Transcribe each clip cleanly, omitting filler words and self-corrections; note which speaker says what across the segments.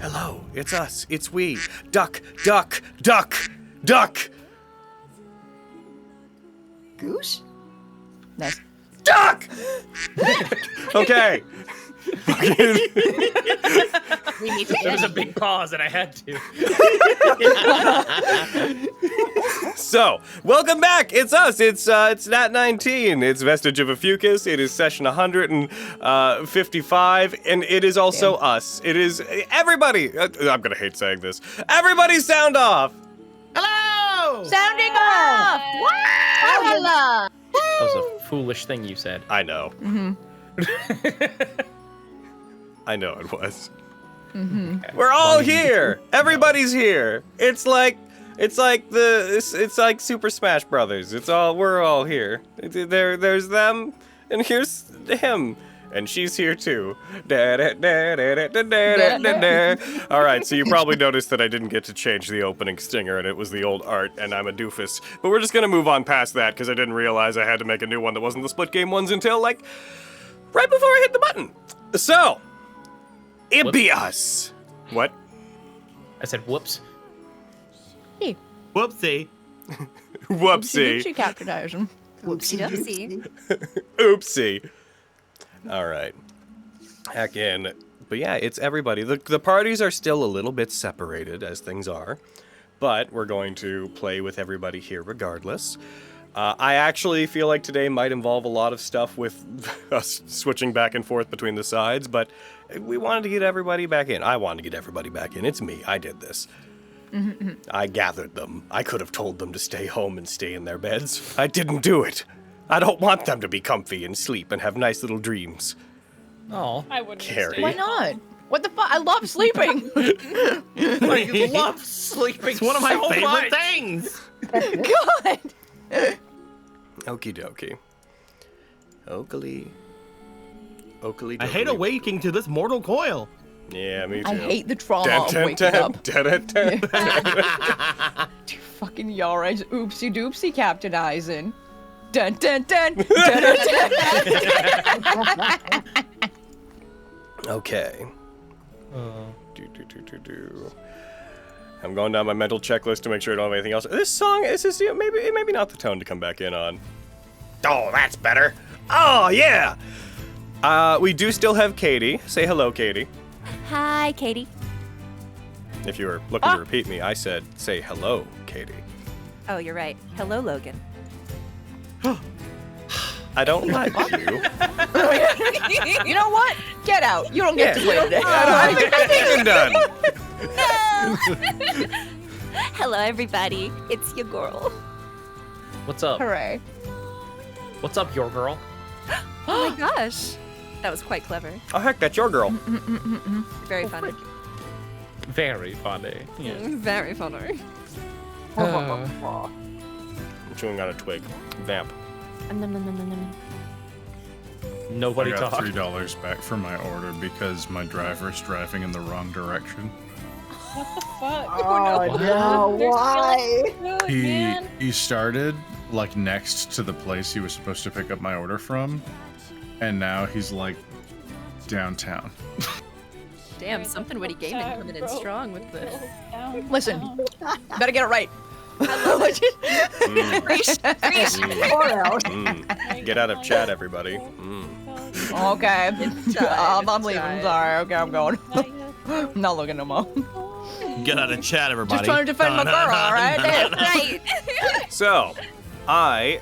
Speaker 1: Hello, it's us. It's we. Duck, duck, duck, duck.
Speaker 2: Goose? Nice.
Speaker 1: Duck! Okay.
Speaker 3: There was a big pause, and I had to.
Speaker 1: So, welcome back. It's us. It's Nat19. It's Vestige of Ophiuchus. It is session 155, and it is also us. It is everybody. I'm gonna hate saying this. Everybody, sound off.
Speaker 3: Hello.
Speaker 2: Sounding off! Wow!
Speaker 3: That was a foolish thing you said.
Speaker 1: I know.
Speaker 2: Mm-hmm.
Speaker 1: I know it was.
Speaker 2: Mm-hmm.
Speaker 1: We're all here. Everybody's here. It's like Super Smash Brothers. We're all here. There's them, and here's him, and she's here too. All right, so you probably noticed that I didn't get to change the opening stinger, and it was the old art, and I'm a doofus. But we're just gonna move on past that because I didn't realize I had to make a new one that wasn't the split game ones until right before I hit the button. So. It be us. What?
Speaker 3: I said whoops.
Speaker 2: Hey.
Speaker 3: Whoopsie.
Speaker 1: Whoopsie.
Speaker 2: She capitalized him.
Speaker 4: Whoopsie doopsie.
Speaker 1: Oopsie. All right. Heck in. But yeah, it's everybody. The parties are still a little bit separated as things are, but we're going to play with everybody here regardless. I actually feel like today might involve a lot of stuff with us switching back and forth between the sides, but we wanted to get everybody back in. I wanted to get everybody back in. It's me. I did this. Mm-hmm. I gathered them. I could have told them to stay home and stay in their beds. I didn't do it. I don't want them to be comfy and sleep and have nice little dreams.
Speaker 3: Oh,
Speaker 5: I wouldn't.
Speaker 1: Carrie.
Speaker 2: Why not? What the fuck? I love sleeping.
Speaker 3: You love sleeping. It's one of my favorite things.
Speaker 2: God.
Speaker 1: Okie dokie. Oakley.
Speaker 3: I hate awaking to this mortal coil.
Speaker 1: Yeah, me too.
Speaker 2: I hate the trauma of waking up. Two fucking Yaras oopsie doopsie captainizing. Dun dun dun dun dun dun.
Speaker 1: Okay. I'm going down my mental checklist to make sure I don't have anything else. This song is just maybe not the tone to come back in on. Oh, that's better. Oh yeah. We do still have Katie. Say hello, Katie.
Speaker 4: Hi, Katie.
Speaker 1: If you were looking to repeat me, I said say hello, Katie.
Speaker 4: Oh, you're right. Hello, Logan.
Speaker 1: I don't like you.
Speaker 2: You know what? Get out. You don't get to play today.
Speaker 1: I'm even done.
Speaker 4: No! Hello, everybody. It's your girl.
Speaker 3: What's up?
Speaker 2: Hooray.
Speaker 3: What's up, your girl?
Speaker 4: Oh my gosh. That was quite clever.
Speaker 1: Oh heck, that's your girl.
Speaker 4: Very funny.
Speaker 3: Very funny. Yeah.
Speaker 4: Very funny.
Speaker 1: I'm chewing on a twig. Vamp.
Speaker 3: Nobody
Speaker 6: I got
Speaker 3: talk.
Speaker 6: $3 back for my order because my driver's driving in the wrong direction.
Speaker 5: What the fuck?
Speaker 2: Oh no, why?
Speaker 5: Good, man.
Speaker 6: He started like next to the place he was supposed to pick up my order from, and now he's like downtown.
Speaker 4: Damn, something Witty Gaming coming in strong with the...
Speaker 2: Listen, better get it right.
Speaker 1: Get out of chat, everybody.
Speaker 2: Okay. I'm leaving. Sorry. Okay, I'm going. I'm not looking no more.
Speaker 7: Get out of chat, everybody.
Speaker 2: Just trying to defend my girl, alright?
Speaker 4: Right.
Speaker 1: So, I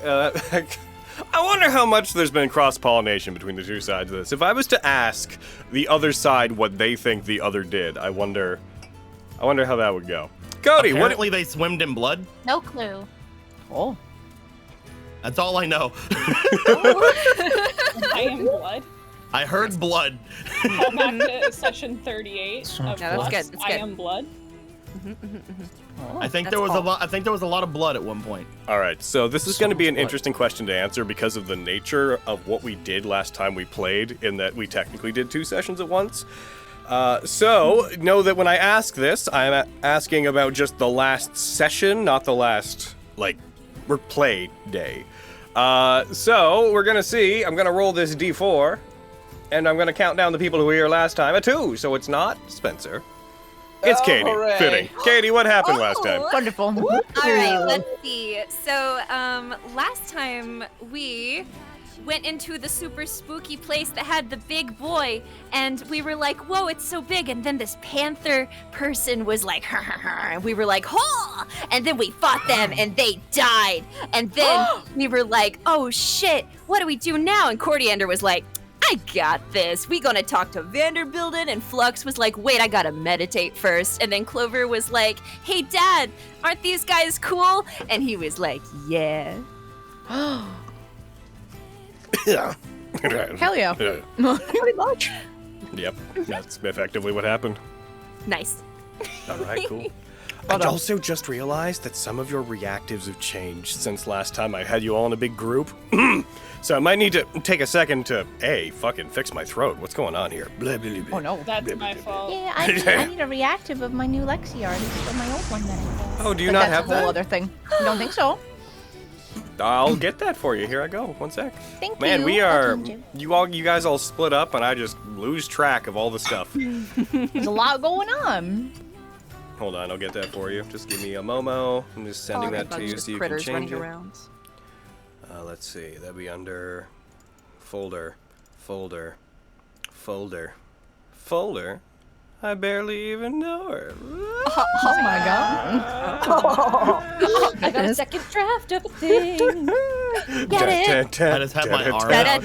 Speaker 1: wonder how much there's been cross-pollination between the two sides of this. If I was to ask the other side what they think the other did, I wonder how that would go. Cody,
Speaker 7: Apparently they swimmed in blood.
Speaker 4: No clue.
Speaker 2: Oh.
Speaker 7: That's all I know.
Speaker 5: I am blood.
Speaker 7: I heard blood.
Speaker 5: Call back to session 38 of
Speaker 4: No, that's
Speaker 5: Plus.
Speaker 4: good, that's
Speaker 5: I
Speaker 4: good.
Speaker 5: am blood.
Speaker 7: I think there was a lot. I think there was a lot of blood at one point.
Speaker 1: All right, so this is
Speaker 3: So
Speaker 1: going to be an
Speaker 3: much blood.
Speaker 1: interesting question to answer because of the nature of what we did last time we played, in that we technically did 2 sessions at once. So know that when I ask this, I'm asking about just the last session, not the last, play day. So we're going to see. I'm going to roll this D4, and I'm going to count down the people who were here last time. A 2, so it's not Spencer. It's Katie.
Speaker 2: hooray.
Speaker 1: Fitting. Katie, what happened last time?
Speaker 2: Wonderful.
Speaker 4: All right, let's see. So, last time we went into the super spooky place that had the big boy, and we were like, whoa, it's so big. And then this panther person was like, and we were like, oh! And then we fought them, and they died. And then we were like, oh shit, what do we do now? And Cordiander was like, I got this. We gonna talk to Vanderbilt, and Flux was like, wait, I gotta meditate first. And then Clover was like, hey Dad, aren't these guys cool? And he was like, yeah.
Speaker 1: Yeah.
Speaker 2: Hell yeah. Pretty much.
Speaker 1: Yep, that's effectively what happened.
Speaker 4: Nice.
Speaker 1: All right, cool. I also just realized that some of your reactives have changed since last time I had you all in a big group. So I might need to take a second to, fucking fix my throat. What's going on here? Blah, blah, blah, blah.
Speaker 2: Oh no.
Speaker 5: That's my fault.
Speaker 8: Yeah, I need a reactive of my new Lexi artist for my old one that I have.
Speaker 1: Oh, do you
Speaker 2: But
Speaker 1: not
Speaker 2: that's
Speaker 1: have
Speaker 2: a whole
Speaker 1: that?
Speaker 2: other thing. You don't think so?
Speaker 1: I'll get that for you. Here I go. One sec.
Speaker 8: Thank
Speaker 1: Man,
Speaker 8: you.
Speaker 1: we
Speaker 8: I
Speaker 1: are
Speaker 8: told you.
Speaker 1: you guys all split up, and I just lose track of all the stuff.
Speaker 2: There's a lot going on.
Speaker 1: Hold on, I'll get that for you. Just give me a momo. I'm just sending that to you so you can
Speaker 4: critters
Speaker 1: change
Speaker 4: running
Speaker 1: it.
Speaker 4: around.
Speaker 1: Let's see. That'd be under folder. I barely even know her.
Speaker 2: Oh my god.
Speaker 5: I got a second draft of a thing.
Speaker 4: Get it?
Speaker 7: I just had my arm out.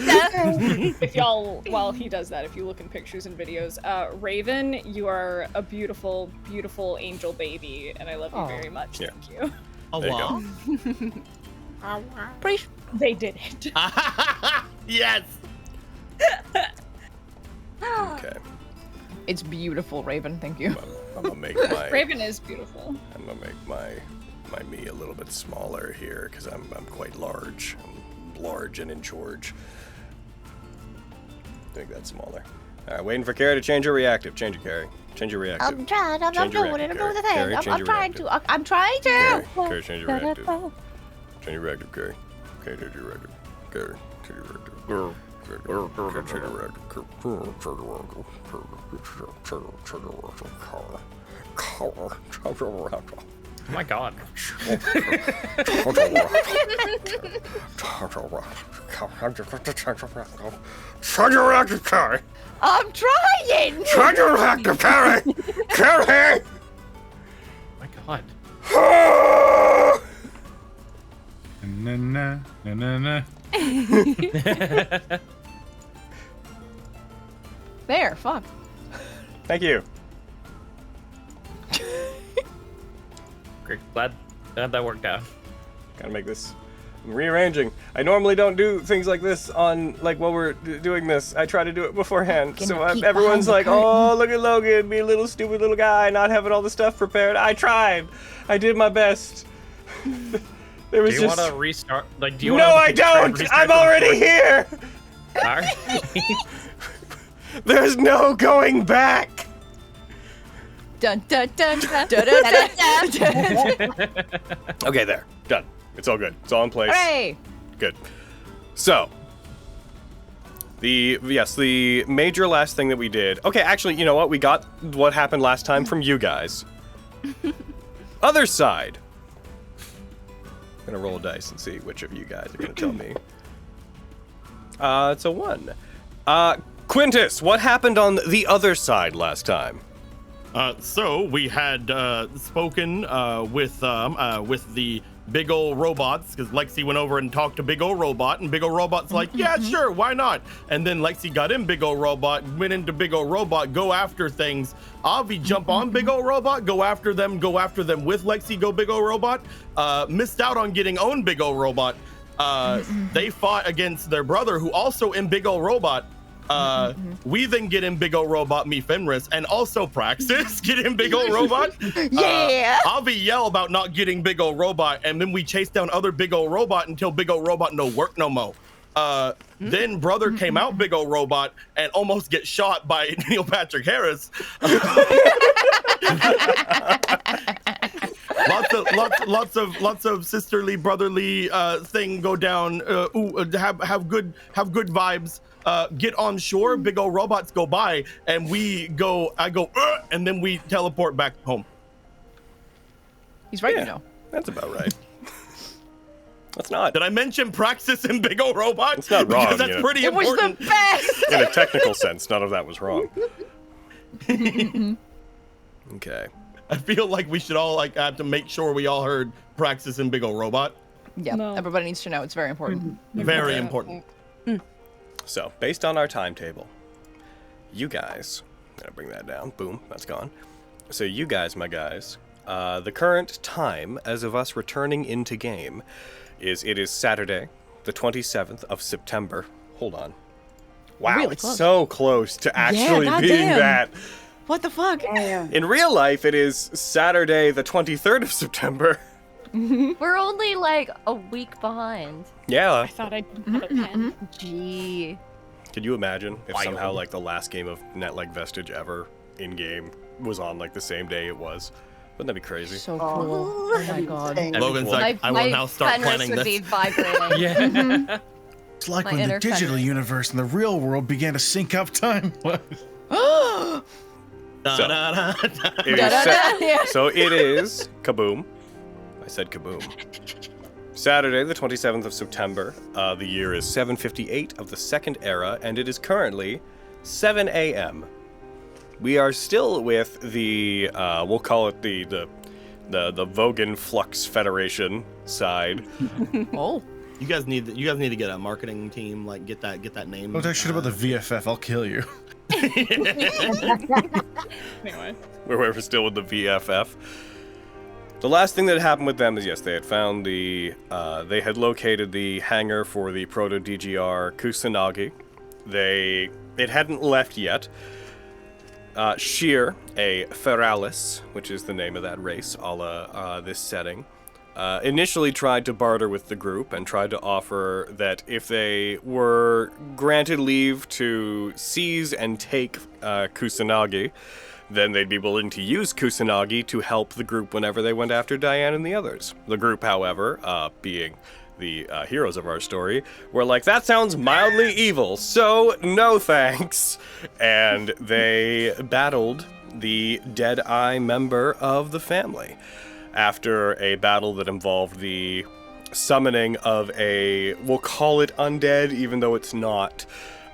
Speaker 5: If y'all, while he does that, if you look in pictures and videos, Raven, you are a beautiful, beautiful angel baby, and I love you very much.
Speaker 1: Yeah.
Speaker 5: Thank you.
Speaker 7: Oh,
Speaker 1: There you
Speaker 7: wow.
Speaker 2: Pretty
Speaker 5: They did it.
Speaker 7: Yes.
Speaker 1: Okay.
Speaker 2: It's beautiful, Raven. Thank you.
Speaker 1: I'm gonna make my
Speaker 5: Raven is beautiful.
Speaker 1: I'm gonna make my me a little bit smaller here because I'm quite large. I'm large and in charge. I think that's smaller. All right, waiting for Carrie to change her reactive. Change it, Carrie. Change your reactive.
Speaker 8: I'm trying. I'm
Speaker 1: Change your
Speaker 8: doing it.
Speaker 1: reactive,
Speaker 8: I'm doing the
Speaker 1: Carrie.
Speaker 8: thing.
Speaker 1: Carrie, change
Speaker 8: I'm
Speaker 1: your
Speaker 8: trying
Speaker 1: reactive.
Speaker 8: to. I'm trying to.
Speaker 1: Carrie, change your reactive. Change your reactive, Carrie. Carrie, change your reactive. Carrie, change your reactive. Carrie, change your reactive. Change your reactive. Change your reactive.
Speaker 3: Oh my god.
Speaker 1: Change your reactive, Carrie.
Speaker 2: I'm trying!
Speaker 1: Change your reactive, Carrie. Carrie.
Speaker 3: Oh my god.
Speaker 6: Na na na na na.
Speaker 2: There, fuck.
Speaker 1: Thank you.
Speaker 3: Great. Glad that worked out.
Speaker 1: Gotta make this. I'm rearranging. I normally don't do things like this on, like, while we're doing this. I try to do it beforehand.
Speaker 8: Gonna
Speaker 1: So
Speaker 8: peek
Speaker 1: everyone's
Speaker 8: behind
Speaker 1: like,
Speaker 8: the curtain.
Speaker 1: oh, look at Logan, being a little stupid little guy, not having all the stuff prepared. I tried. I did my best. There was
Speaker 3: Do you
Speaker 1: just...
Speaker 3: want to restart? Like, do you
Speaker 1: No,
Speaker 3: want
Speaker 1: I don't! I'm already here!
Speaker 3: Alright.
Speaker 1: There's no going back!
Speaker 2: Dun dun dun dun dun dun dun dun.
Speaker 1: Okay, there. Done. It's all good. It's all in place.
Speaker 2: Hooray!
Speaker 1: Good. So, the major last thing that we did. Okay, actually, you know what? We got what happened last time from you guys. Other side. I'm gonna roll a dice and see which of you guys are gonna tell me. It's a 1. Quintus, what happened on the other side last time?
Speaker 7: So we had spoken with the big ol' robots, because Lexi went over and talked to big ol' robot, and big ol' robot's like, yeah, sure, why not? And then Lexi got in big ol' robot, went into big ol' robot, go after things. Avi jump on big ol' robot, go after them with Lexi, go big ol' robot. Missed out on getting own big ol' robot. They fought against their brother, who also in big ol' robot. We then get in big ol' robot, me Fenris, and also Praxis get in big ol' robot.
Speaker 2: Yeah!
Speaker 7: Avi yell about not getting big ol' robot, and then we chase down other big ol' robot until big ol' robot no work no more. Then brother came out, big old robot, and almost get shot by Neil Patrick Harris. lots of sisterly, brotherly thing go down. Have good vibes. Get on shore, big old robots go by, and I go, and then we teleport back home.
Speaker 2: He's right,
Speaker 1: Yeah,
Speaker 2: you know.
Speaker 1: that's about right. That's not.
Speaker 7: Did I mention Praxis and big old robot?
Speaker 1: It's not wrong,
Speaker 7: Because that's
Speaker 1: you know.
Speaker 7: pretty
Speaker 2: It was
Speaker 7: important.
Speaker 2: the best!
Speaker 1: In a technical sense, none of that was wrong. Okay.
Speaker 7: I feel like we should all have to make sure we all heard Praxis and big old robot.
Speaker 2: Yeah,
Speaker 5: No.
Speaker 2: everybody needs to know. It's very important.
Speaker 7: Very important.
Speaker 1: So, based on our timetable, you guys, I'm gonna bring that down. Boom, that's gone. So, you guys, my guys, the current time as of us returning into game it is Saturday, the 27th of September. Hold on. Wow,
Speaker 2: Really
Speaker 1: it's
Speaker 2: close.
Speaker 1: so close to actually being
Speaker 2: goddamn.
Speaker 1: that.
Speaker 2: What the fuck?
Speaker 1: In real life, it is Saturday, the 23rd of September.
Speaker 9: We're only like a week behind.
Speaker 1: Yeah.
Speaker 5: I thought I had a pen.
Speaker 9: Gee.
Speaker 1: Could you imagine if
Speaker 7: Wild.
Speaker 1: somehow like the last game of Net Vestige ever in game was on like the same day it was? Wouldn't that be crazy?
Speaker 2: So cool. Oh my god.
Speaker 7: Logan's like, I will now start planning
Speaker 9: would
Speaker 7: this.
Speaker 9: be vibrating.
Speaker 3: Yeah.
Speaker 6: It's like
Speaker 9: My
Speaker 6: when the
Speaker 9: inner
Speaker 6: digital
Speaker 9: Fenris.
Speaker 6: universe and the real world began to sync up time. What?
Speaker 1: It is so it is kaboom. I said kaboom. Saturday, the 27th of September. The year is 758 of the Second Era, and it is currently 7 a.m. We are still with the we'll call it the Vogan Flux Federation side.
Speaker 2: Oh.
Speaker 7: You guys need to get a marketing team, like get that name.
Speaker 6: Don't talk shit about the VFF. I'll kill you.
Speaker 5: Anyway.
Speaker 1: We're still with the VFF. The last thing that happened with them is, yes, they had found they had located the hangar for the proto-DGR Kusanagi. It hadn't left yet. Sheer, a Feralis, which is the name of that race, a la this setting, initially tried to barter with the group and tried to offer that if they were granted leave to seize and take Kusanagi, then they'd be willing to use Kusanagi to help the group whenever they went after Diane and the others. The group, however, being the heroes of our story, were like, that sounds mildly evil, so no thanks. And they battled the Dead-Eye member of the family. After a battle that involved the summoning of we'll call it undead, even though it's not,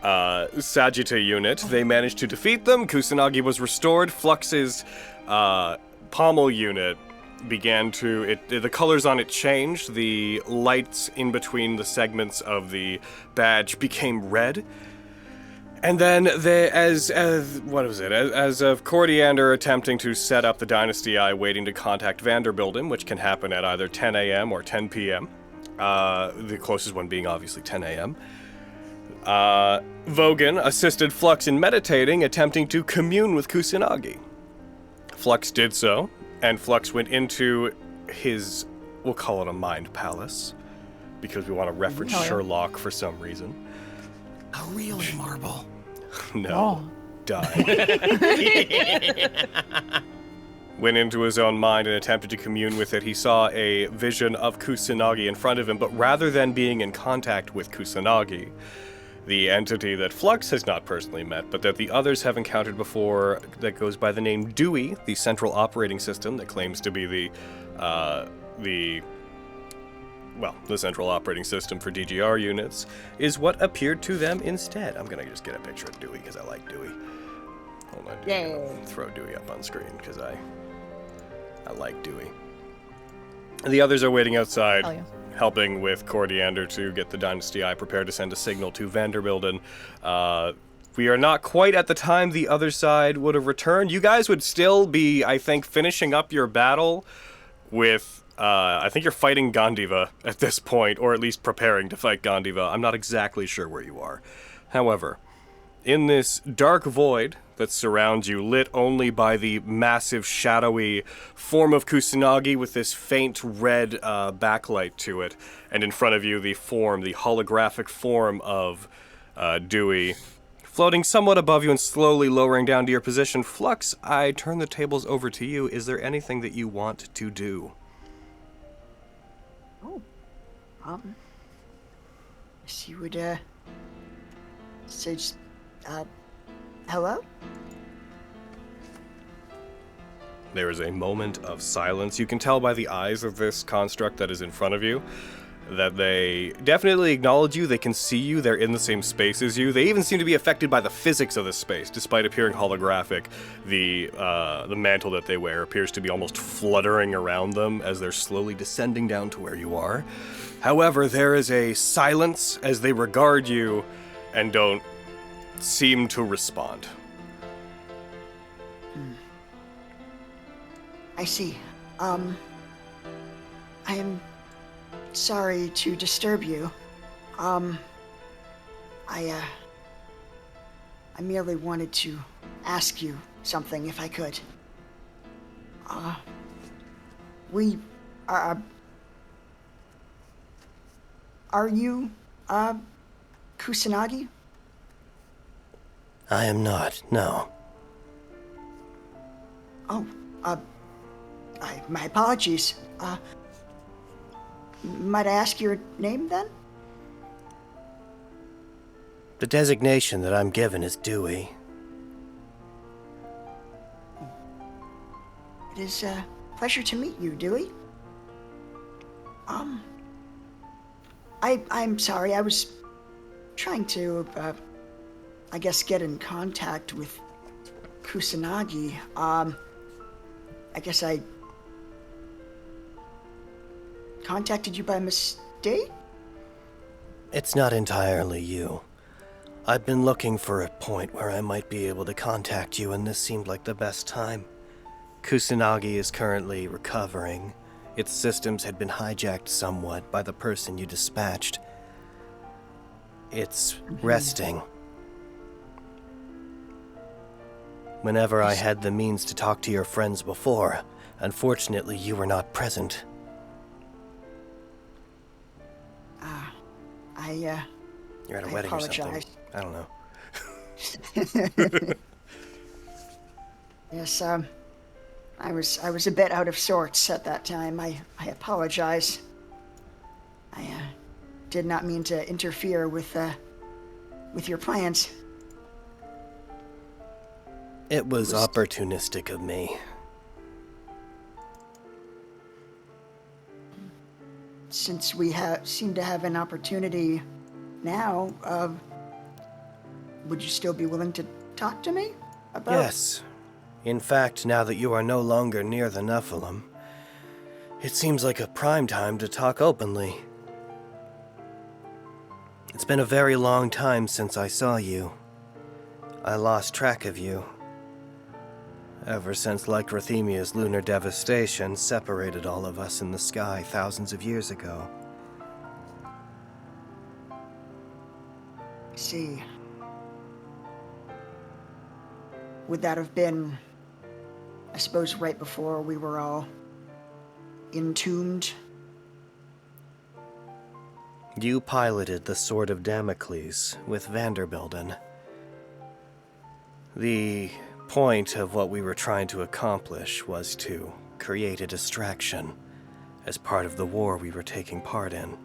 Speaker 1: Sagitta unit, they managed to defeat them. Kusanagi was restored. Flux's pommel unit began to the colors on it changed. The lights in between the segments of the badge became red. And then as of Cordiander attempting to set up the Dynasty Eye, waiting to contact Vanderbilt, which can happen at either 10 a.m. or 10 p.m. The closest one being obviously 10 a.m. Vogan assisted Flux in meditating, attempting to commune with Kusanagi. Flux did so, and Flux went into his, we'll call it a mind palace, because we want to reference Sherlock for some reason.
Speaker 7: A really marble.
Speaker 1: No. Die. Went into his own mind and attempted to commune with it. He saw a vision of Kusanagi in front of him, but rather than being in contact with Kusanagi, the entity that Flux has not personally met, but that the others have encountered before, that goes by the name Dewey, the central operating system that claims to be the central operating system for DGR units, is what appeared to them instead. I'm gonna just get a picture of Dewey because I like Dewey. Hold on, Dewey. I'll throw Dewey up on screen because I like Dewey. The others are waiting outside, helping with Cordiander to get the Dynasty Eye prepared to send a signal to Vanderbilt. We are not quite at the time the other side would have returned. You guys would still be, I think, finishing up your battle with, I think you're fighting Gandiva at this point, or at least preparing to fight Gandiva. I'm not exactly sure where you are. However, in this dark void that surrounds you, lit only by the massive, shadowy form of Kusanagi with this faint red backlight to it, and in front of you the holographic form of Dewey, floating somewhat above you and slowly lowering down to your position. Flux, I turn the tables over to you. Is there anything that you want to do?
Speaker 10: Oh, she would, say just, hello?
Speaker 1: There is a moment of silence. You can tell by the eyes of this construct that is in front of you that they definitely acknowledge you. They can see you. They're in the same space as you. They even seem to be affected by the physics of this space, despite appearing holographic. The mantle that they wear appears to be almost fluttering around them as they're slowly descending down to where you are. However, there is a silence as they regard you and don't seem to respond.
Speaker 10: I see. I am sorry to disturb you. I merely wanted to ask you something, if I could. Are you, Kusanagi?
Speaker 11: I am not, no.
Speaker 10: Oh, my apologies. Might I ask your name, then?
Speaker 11: The designation that I'm given is Dewey.
Speaker 10: It is a pleasure to meet you, Dewey. I'm sorry, I was trying to, I guess get in contact with Kusanagi. I guess I contacted you by mistake?
Speaker 11: It's not entirely you. I've been looking for a point where I might be able to contact you, and this seemed like the best time. Kusanagi is currently recovering. Its systems had been hijacked somewhat by the person you dispatched. It's resting. Whenever I had the means to talk to your friends before, unfortunately you were not present.
Speaker 1: You're at a wedding
Speaker 10: apologize.
Speaker 1: or something. I don't know.
Speaker 10: Yes, I was a bit out of sorts at that time. I apologize. I did not mean to interfere with your plans.
Speaker 11: It was opportunistic of me.
Speaker 10: Since we seem to have an opportunity now, would you still be willing to talk to me about?
Speaker 11: Yes. In fact, now that you are no longer near the Nephilim, it seems like a prime time to talk openly. It's been a very long time since I saw you. I lost track of you. Ever since Lycrothemia's lunar devastation separated all of us in the sky thousands of years ago.
Speaker 10: I see. Would that have been, I suppose, right before we were all entombed?
Speaker 11: You piloted the Sword of Damocles with Vanderbilt. The point of what we were trying to accomplish was to create a distraction as part of the war we were taking part in.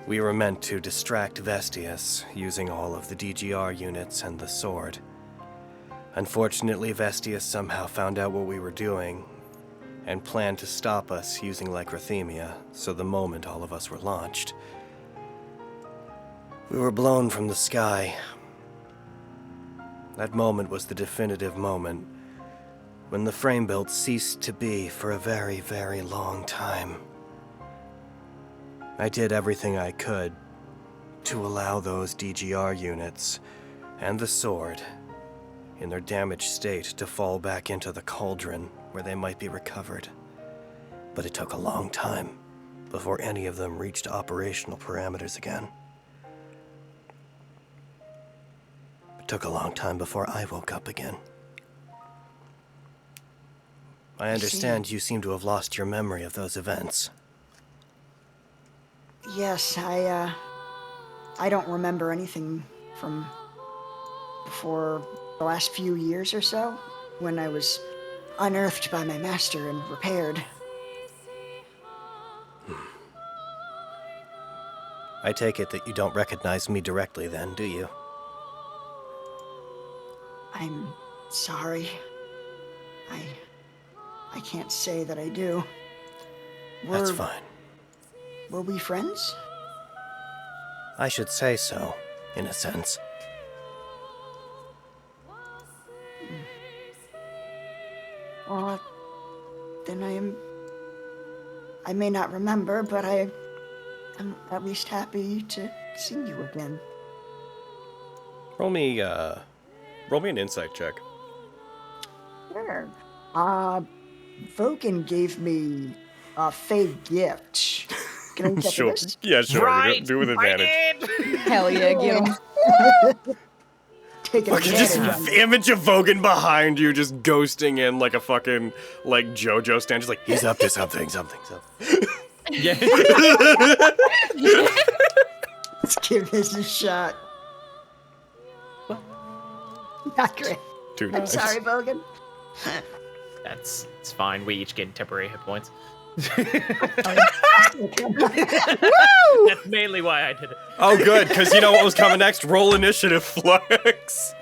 Speaker 11: We were meant to distract Vestius using all of the DGR units and the sword. Unfortunately, Vestius somehow found out what we were doing and planned to stop us using Lycrothemia, so the moment all of us were launched, we were blown from the sky. That moment was the definitive moment when the frame build ceased to be for a very, very long time. I did everything I could to allow those DGR units and the sword in their damaged state to fall back into the cauldron where they might be recovered. But it took a long time before any of them reached operational parameters again. took a long time before I woke up again. I understand you seem to have lost your memory of those events.
Speaker 10: Yes, I don't remember anything from before the last few years or so, when I was unearthed by my master and repaired.
Speaker 11: I take it that you don't recognize me directly then, do you?
Speaker 10: I'm sorry. I can't say that I do.
Speaker 11: That's fine.
Speaker 10: Were we friends?
Speaker 11: I should say so, in a sense.
Speaker 10: Well, then I may not remember, but I'm at least happy to see you again.
Speaker 1: Roll me an insight check.
Speaker 10: Sure. Vogan gave me a fake gift. Can I get
Speaker 1: Sure.
Speaker 10: this?
Speaker 1: Yeah, sure.
Speaker 3: Right,
Speaker 1: Do with advantage.
Speaker 2: Hell yeah, get him.
Speaker 10: Take it.
Speaker 1: Fucking just image of Vogan behind you, just ghosting in like a fucking like JoJo stand, just like he's up to something.
Speaker 3: Yeah.
Speaker 10: Let's give this a shot. Not great.
Speaker 1: Too
Speaker 10: I'm
Speaker 1: nice.
Speaker 10: sorry, Vogan.
Speaker 3: It's fine. We each get temporary hit points. That's mainly why I did it.
Speaker 1: Oh, good, because you know what was coming next? Roll initiative, Flux.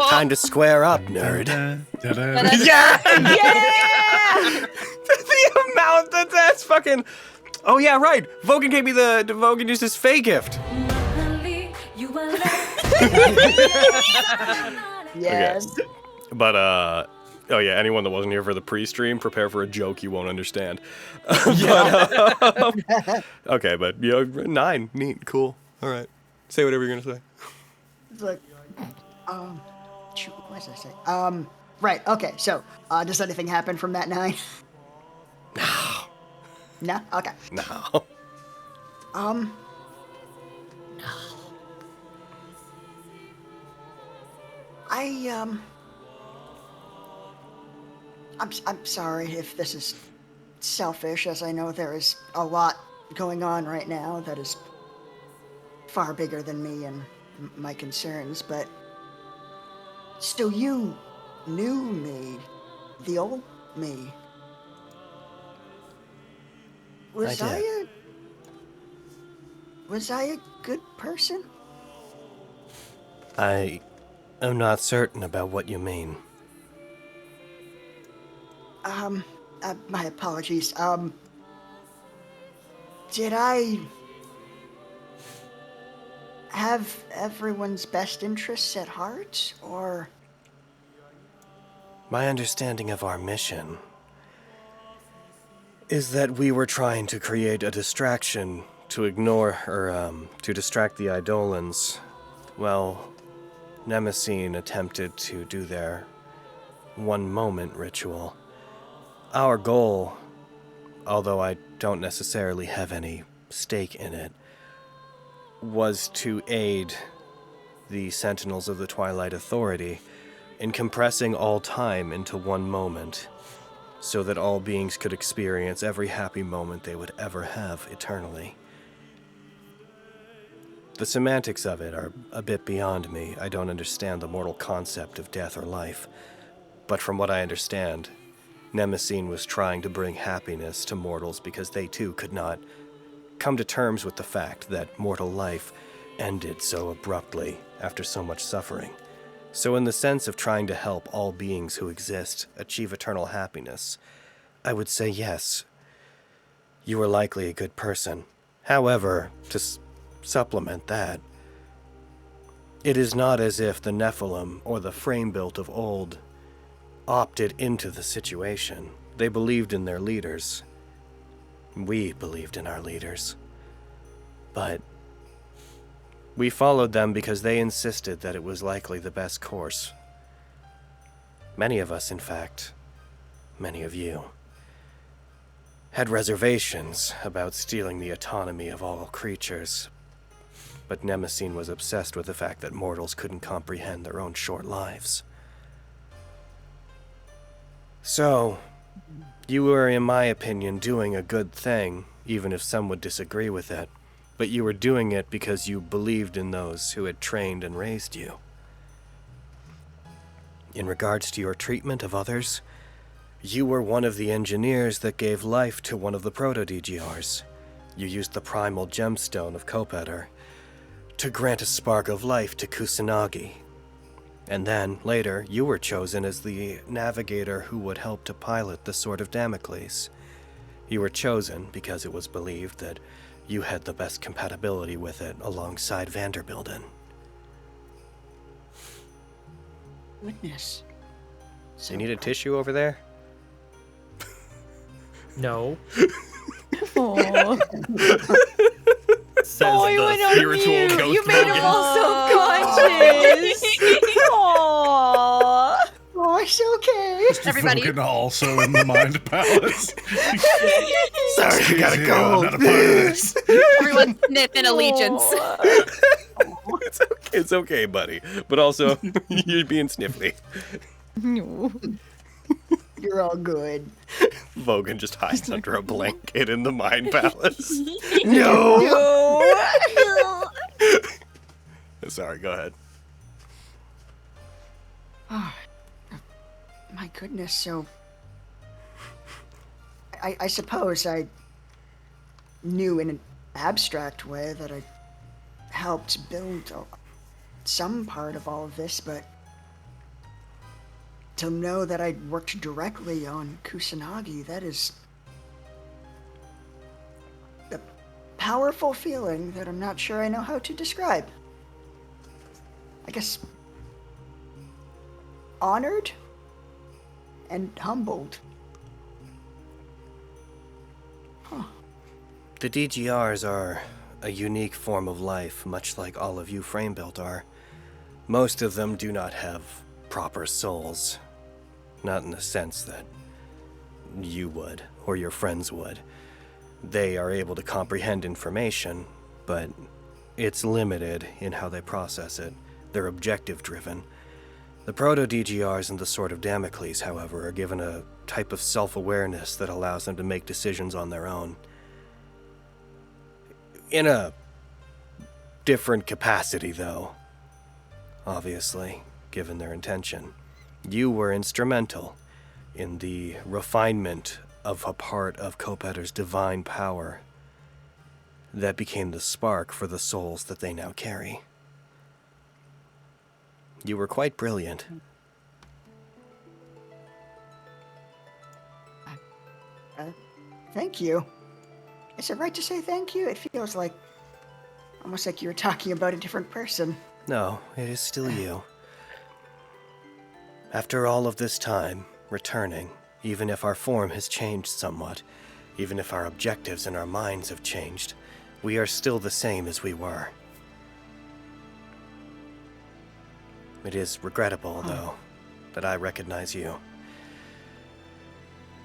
Speaker 11: Time to square up, nerd.
Speaker 1: Yeah! The amount that's fucking. Oh yeah, right. Vogan gave me Vogan used his Fey gift.
Speaker 10: Yes.
Speaker 1: Okay. But oh yeah, anyone that wasn't here for the pre-stream, prepare for a joke you won't understand. Okay, but 9, neat, cool. All right, say whatever you're gonna say.
Speaker 10: It's like, shoot, what did I say? Right. Okay. So, does anything happen from that 9?
Speaker 11: No.
Speaker 10: No. Okay.
Speaker 1: No.
Speaker 10: I'm sorry if this is selfish, as I know there is a lot going on right now that is far bigger than me and my concerns, but still, you knew me, the old me. Was
Speaker 11: I
Speaker 10: a good person?
Speaker 11: I am not certain about what you mean.
Speaker 10: My apologies. Did I have everyone's best interests at heart, or?
Speaker 11: My understanding of our mission is that we were trying to create a distraction to ignore, or to distract the Eidolons. Well, Nemesis attempted to do their one moment ritual. Our goal, although I don't necessarily have any stake in it, was to aid the Sentinels of the Twilight Authority in compressing all time into one moment, so that all beings could experience every happy moment they would ever have eternally. The semantics of it are a bit beyond me. I don't understand the mortal concept of death or life. But from what I understand, Nemesis was trying to bring happiness to mortals because they too could not come to terms with the fact that mortal life ended so abruptly after so much suffering. So in the sense of trying to help all beings who exist achieve eternal happiness, I would say yes, you were likely a good person. However, to supplement that, it is not as if the Nephilim or the frame-built of old opted into the situation. They believed in their leaders. We believed in our leaders. But we followed them because they insisted that it was likely the best course. Many of us, in fact, many of you, had reservations about stealing the autonomy of all creatures. but Nemesine was obsessed with the fact that mortals couldn't comprehend their own short lives. So, you were, in my opinion, doing a good thing, even if some would disagree with it, but you were doing it because you believed in those who had trained and raised you. In regards to your treatment of others, you were one of the engineers that gave life to one of the proto-DGRs. You used the primal gemstone of Kopeter to grant a spark of life to Kusanagi. And then, later, you were chosen as the navigator who would help to pilot the Sword of Damocles. You were chosen because it was believed that you had the best compatibility with it alongside Vanderbilt.
Speaker 10: Goodness.
Speaker 11: So you need a tissue over there?
Speaker 3: No.
Speaker 2: Oh.
Speaker 7: Says the spiritual ghost.
Speaker 2: You made him all self-conscious. Aww.
Speaker 10: Oh, it's okay.
Speaker 6: Everybody. Vogan also in the Mind Palace.
Speaker 11: Sorry, I gotta go.
Speaker 6: I'm not a part of this.
Speaker 4: Everyone sniffing allegiance.
Speaker 11: It's okay, buddy. But also, you're being sniffly.
Speaker 10: You're all good.
Speaker 11: Vogan just hides under a blanket in the Mind Palace.
Speaker 10: No.
Speaker 11: Sorry, go ahead.
Speaker 10: Oh, my goodness, so... I suppose I knew in an abstract way that I helped build some part of all of this, but to know that I worked directly on Kusanagi, that is a powerful feeling that I'm not sure I know how to describe. I guess honored and humbled. Huh.
Speaker 11: The DGRs are a unique form of life, much like all of you frame-built are. Most of them do not have proper souls. Not in the sense that you would, or your friends would. They are able to comprehend information, but it's limited in how they process it. They're objective-driven. The Proto-DGRs and the Sword of Damocles, however, are given a type of self-awareness that allows them to make decisions on their own. In a different capacity, though. Obviously, given their intention. You were instrumental in the refinement of a part of Kopeter's divine power that became the spark for the souls that they now carry. You were quite brilliant.
Speaker 10: Thank you. Is it right to say thank you? It feels like almost like you were talking about a different person.
Speaker 11: No, it is still you. After all of this time, returning, even if our form has changed somewhat, even if our objectives and our minds have changed, we are still the same as we were. It is regrettable, though, that I recognize you.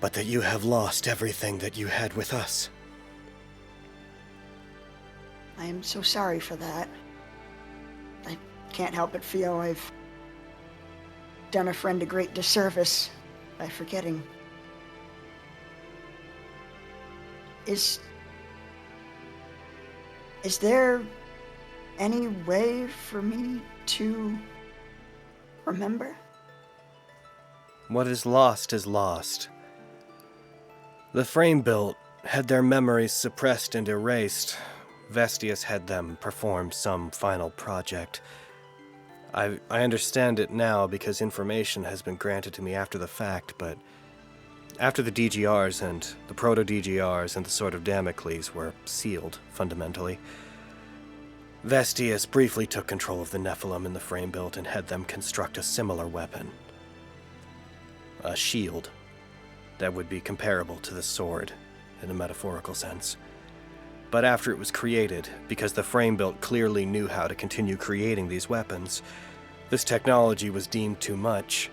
Speaker 11: But that you have lost everything that you had with us.
Speaker 10: I am so sorry for that. I can't help but feel I've done a friend a great disservice by forgetting. Is there any way for me to remember?
Speaker 11: What is lost is lost. The frame-built had their memories suppressed and erased. Vestius had them perform some final project. I understand it now because information has been granted to me after the fact, but after the DGRs and the Proto-DGRs and the Sword of Damocles were sealed, fundamentally, Vestius briefly took control of the Nephilim in the frame-built and had them construct a similar weapon. A shield that would be comparable to the sword in a metaphorical sense. But after it was created, because the frame-built clearly knew how to continue creating these weapons, this technology was deemed too much.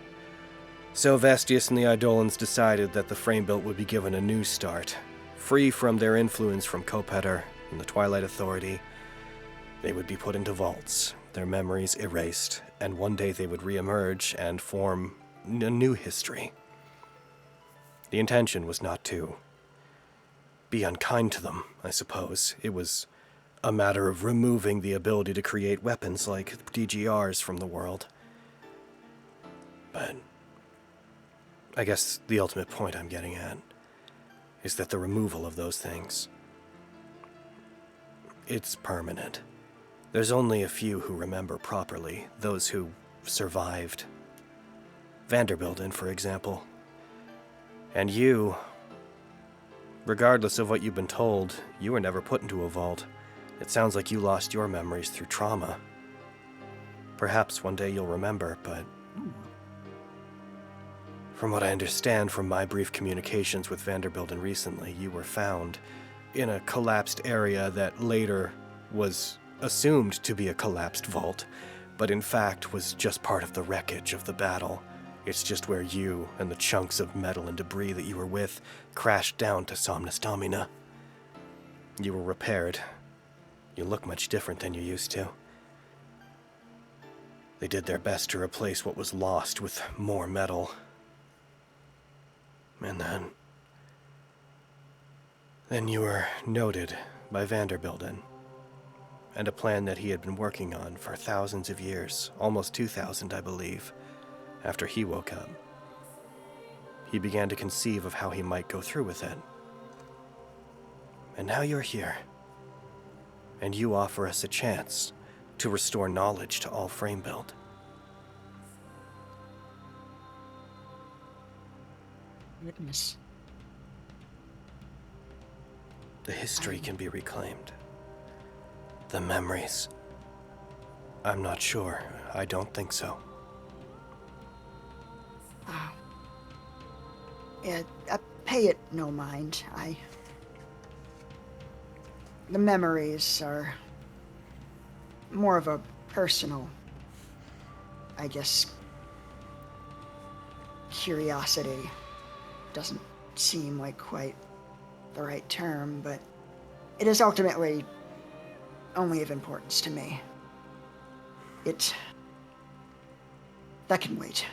Speaker 11: So Vestius and the Eidolons decided that the frame-built would be given a new start, free from their influence from Kopeter and the Twilight Authority, They would be put into vaults, their memories erased, and one day they would reemerge and form a new history. The intention was not to be unkind to them, I suppose. It was a matter of removing the ability to create weapons like DGRs from the world. But I guess the ultimate point I'm getting at is that the removal of those things, it's permanent. There's only a few who remember properly, those who survived. Vanderbilt, for example. And you, regardless of what you've been told, you were never put into a vault. It sounds like you lost your memories through trauma. Perhaps one day you'll remember, but from what I understand from my brief communications with Vanderbilt recently, you were found in a collapsed area that later was assumed to be a collapsed vault, but in fact was just part of the wreckage of the battle. It's just where you and the chunks of metal and debris that you were with crashed down to Somnus Domina. You were repaired. You look much different than you used to. They did their best to replace what was lost with more metal. And then you were noted by Vanderbilt, and a plan that he had been working on for thousands of years, almost 2,000, I believe. After he woke up, he began to conceive of how he might go through with it. And now you're here, and you offer us a chance to restore knowledge to all Framebuild.
Speaker 10: Goodness.
Speaker 11: The history can be reclaimed. The memories. I'm not sure. I don't think so.
Speaker 10: Yeah, pay it no mind. The memories are more of a personal, I guess, curiosity. Doesn't seem like quite the right term, but it is ultimately only of importance to me. That can wait.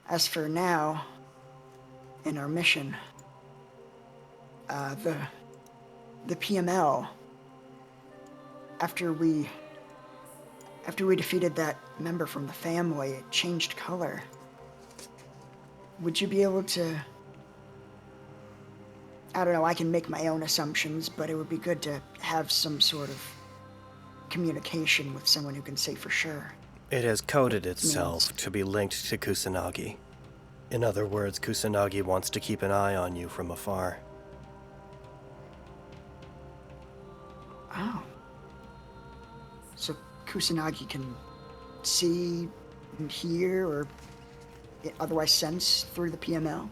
Speaker 10: As for now, in our mission, the PML, after we defeated that member from the family, it changed color. Would you be able to... I don't know, I can make my own assumptions, but it would be good to have some sort of communication with someone who can say for sure.
Speaker 11: It has coded itself to be linked to Kusanagi. In other words, Kusanagi wants to keep an eye on you from afar.
Speaker 10: Oh. So Kusanagi can see and hear or otherwise sense through the PML?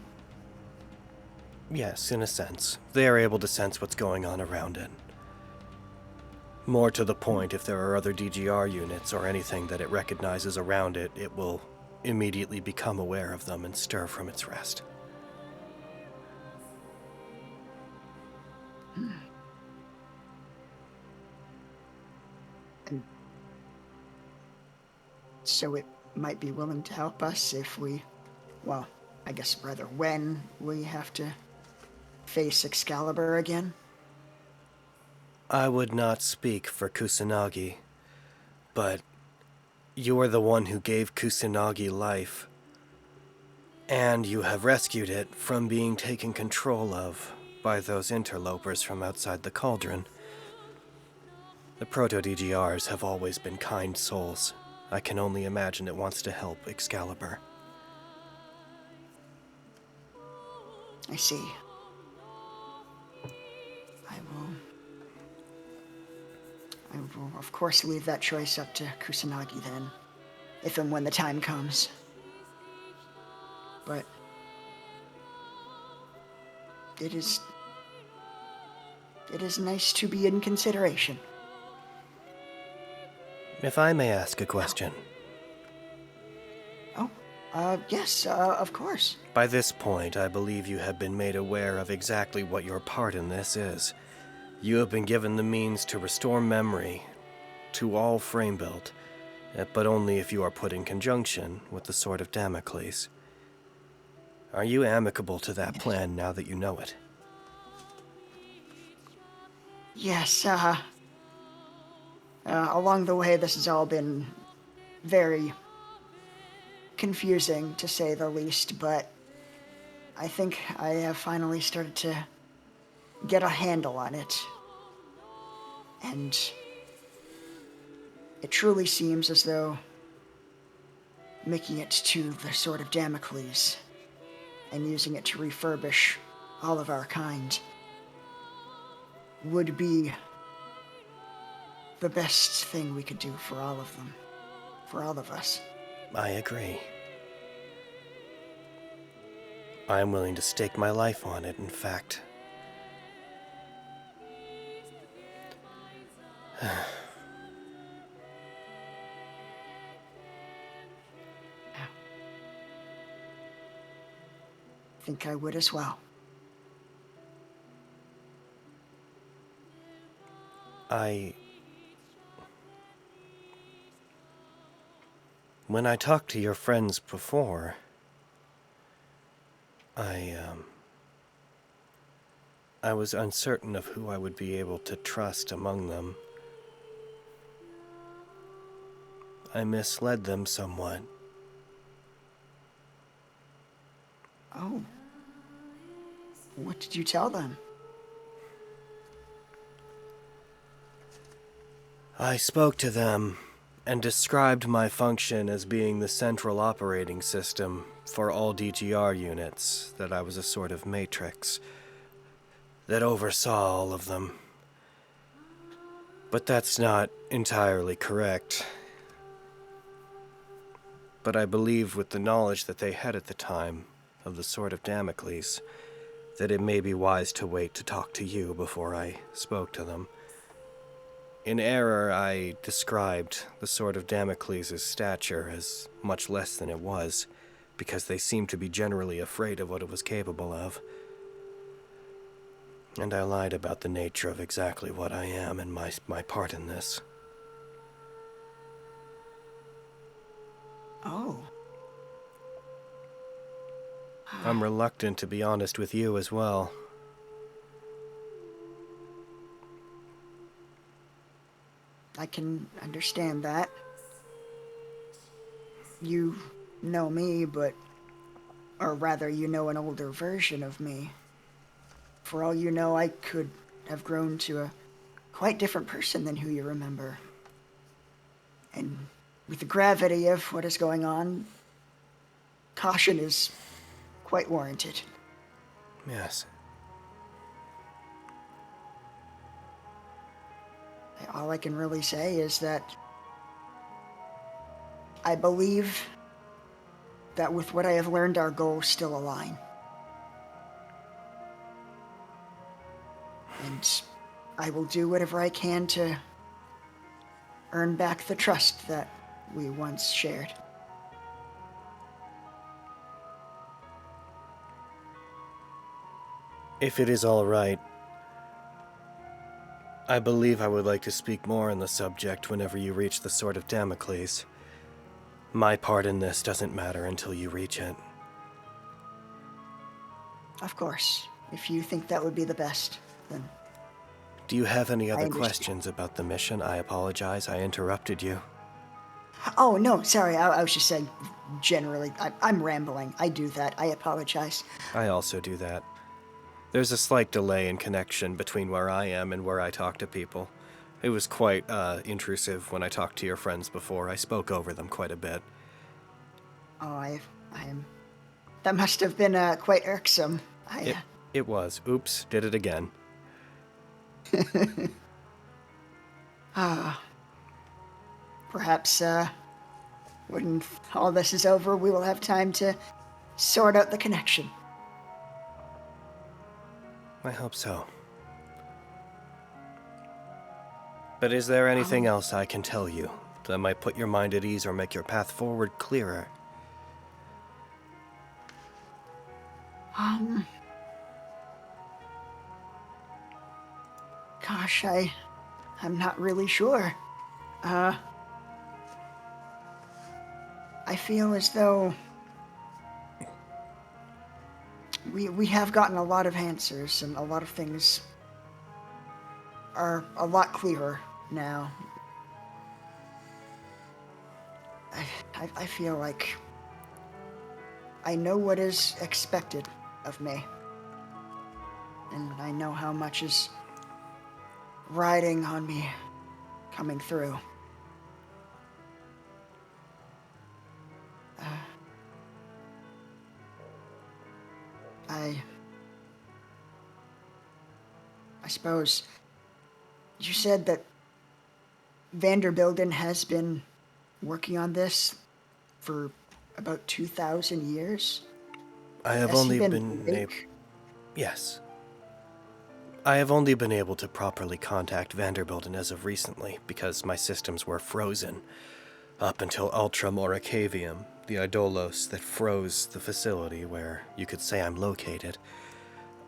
Speaker 11: Yes, in a sense. They are able to sense what's going on around it. More to the point, if there are other DGR units or anything that it recognizes around it, it will immediately become aware of them and stir from its rest.
Speaker 10: And so it might be willing to help us if we, well, I guess rather when we have to face Excalibur again?
Speaker 11: I would not speak for Kusanagi, but you are the one who gave Kusanagi life, and you have rescued it from being taken control of by those interlopers from outside the cauldron. The Proto-DGRs have always been kind souls. I can only imagine it wants to help Excalibur.
Speaker 10: I see. I will, of course, leave that choice up to Kusanagi then, if and when the time comes. But it is nice to be in consideration.
Speaker 11: If I may ask a question.
Speaker 10: Yes, of course.
Speaker 11: By this point, I believe you have been made aware of exactly what your part in this is. You have been given the means to restore memory to all Framebuilt, but only if you are put in conjunction with the Sword of Damocles. Are you amicable to that plan now that you know it?
Speaker 10: Yes, along the way, this has all been very confusing, to say the least, but I think I have finally started to get a handle on it. And it truly seems as though making it to the Sword of Damocles and using it to refurbish all of our kind would be the best thing we could do for all of them, for all of us.
Speaker 11: I agree. I am willing to stake my life on it, in fact.
Speaker 10: I think I would as well.
Speaker 11: When I talked to your friends before, I was uncertain of who I would be able to trust among them. I misled them somewhat.
Speaker 10: Oh. What did you tell them?
Speaker 11: I spoke to them and described my function as being the central operating system for all DGR units, that I was a sort of matrix that oversaw all of them. But that's not entirely correct. But I believe, with the knowledge that they had at the time of the Sword of Damocles, that it may be wise to wait to talk to you before I spoke to them. In error, I described the Sword of Damocles' stature as much less than it was, because they seemed to be generally afraid of what it was capable of. And I lied about the nature of exactly what I am and my part in this.
Speaker 10: Oh.
Speaker 11: I'm reluctant to be honest with you as well.
Speaker 10: I can understand that. You know me, or rather, you know an older version of me. For all you know, I could have grown to a quite different person than who you remember. And with the gravity of what is going on, caution is quite warranted.
Speaker 11: Yes.
Speaker 10: All I can really say is that I believe that with what I have learned, our goals still align. And I will do whatever I can to earn back the trust that we once shared.
Speaker 11: If it is all right, I believe I would like to speak more on the subject whenever you reach the Sword of Damocles. My part in this doesn't matter until you reach it.
Speaker 10: Of course. If you think that would be the best, then...
Speaker 11: Do you have any other questions about the mission? I apologize, I interrupted you.
Speaker 10: Oh, no, sorry, I was just saying, generally, I'm rambling. I do that. I apologize.
Speaker 11: I also do that. There's a slight delay in connection between where I am and where I talk to people. It was quite intrusive when I talked to your friends before. I spoke over them quite a bit.
Speaker 10: Oh, I am... That must have been quite irksome.
Speaker 11: It was. Oops, did it again.
Speaker 10: Perhaps, when all this is over, we will have time to sort out the connection.
Speaker 11: I hope so. But is there anything else I can tell you that might put your mind at ease or make your path forward clearer?
Speaker 10: Gosh, I'm not really sure. I feel as though we have gotten a lot of answers, and a lot of things are a lot clearer now. I feel like I know what is expected of me. And I know how much is riding on me coming through. I suppose you said that Vanderbilt has been working on this for about 2,000 years?
Speaker 11: I have
Speaker 10: Has
Speaker 11: only
Speaker 10: he
Speaker 11: been able...
Speaker 10: awake?
Speaker 11: Yes. I have only been able to properly contact Vanderbilt as of recently because my systems were frozen up until Ultra Moracavium, the Idolos that froze the facility where you could say I'm located,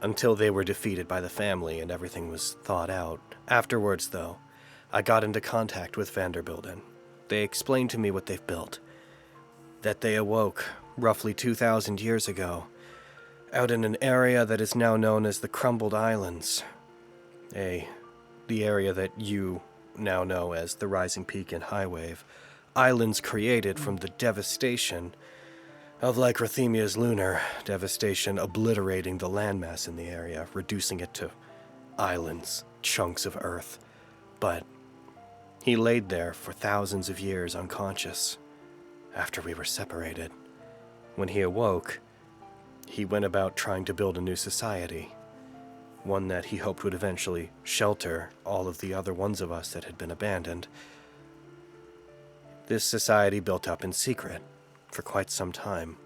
Speaker 11: until they were defeated by the family and everything was thawed out. Afterwards, though, I got into contact with Vanderbilt. They explained to me what they've built. That they awoke roughly 2,000 years ago, out in an area that is now known as the Crumbled Islands. The area that you now know as the Rising Peak and High Wave. Islands created from the devastation of Lycrothemia's lunar devastation, obliterating the landmass in the area, reducing it to islands, chunks of earth. But he laid there for thousands of years unconscious after we were separated. When he awoke, he went about trying to build a new society, one that he hoped would eventually shelter all of the other ones of us that had been abandoned. This society built up in secret for quite some time.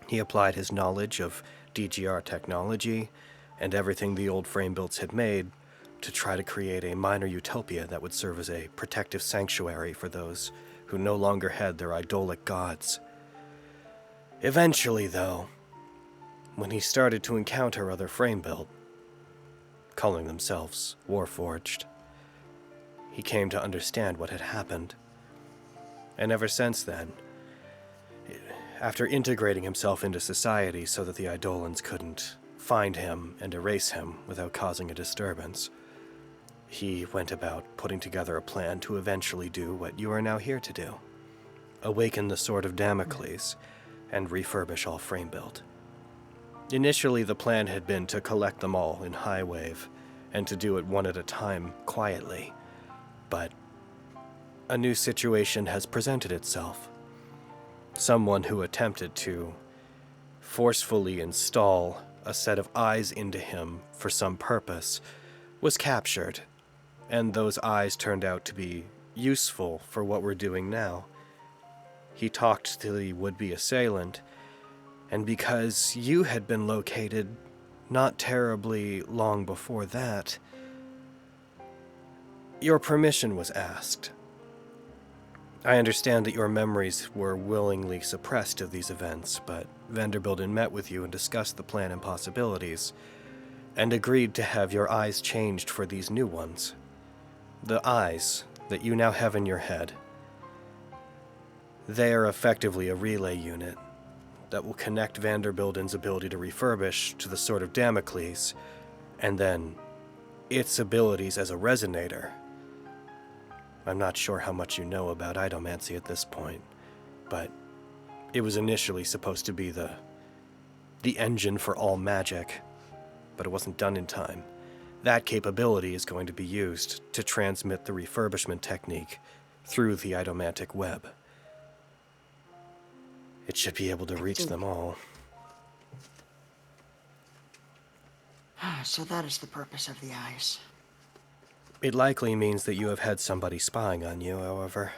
Speaker 11: He applied his knowledge of DGR technology and everything the old frame builds had made to try to create a minor utopia that would serve as a protective sanctuary for those who no longer had their idolic gods. Eventually, though, when he started to encounter other frame built, calling themselves Warforged, he came to understand what had happened. And ever since then, after integrating himself into society so that the Eidolons couldn't find him and erase him without causing a disturbance, he went about putting together a plan to eventually do what you are now here to do. Awaken the Sword of Damocles and refurbish all frame built. Initially, the plan had been to collect them all in High Wave and to do it one at a time quietly. But a new situation has presented itself. Someone who attempted to forcefully install a set of eyes into him for some purpose was captured, and those eyes turned out to be useful for what we're doing now. He talked to the would-be assailant, and because you had been located not terribly long before that, your permission was asked. I understand that your memories were willingly suppressed of these events, but Vanderbilt met with you and discussed the plan and possibilities, and agreed to have your eyes changed for these new ones. The eyes that you now have in your head. They are effectively a relay unit that will connect Vanderbilt's ability to refurbish to the Sword of Damocles, and then its abilities as a resonator. I'm not sure how much you know about idomancy at this point, but it was initially supposed to be the engine for all magic, but it wasn't done in time. That capability is going to be used to transmit the refurbishment technique through the idomantic web. It should be able to reach them all.
Speaker 10: So that is the purpose of the eyes.
Speaker 11: It likely means that you have had somebody spying on you, however.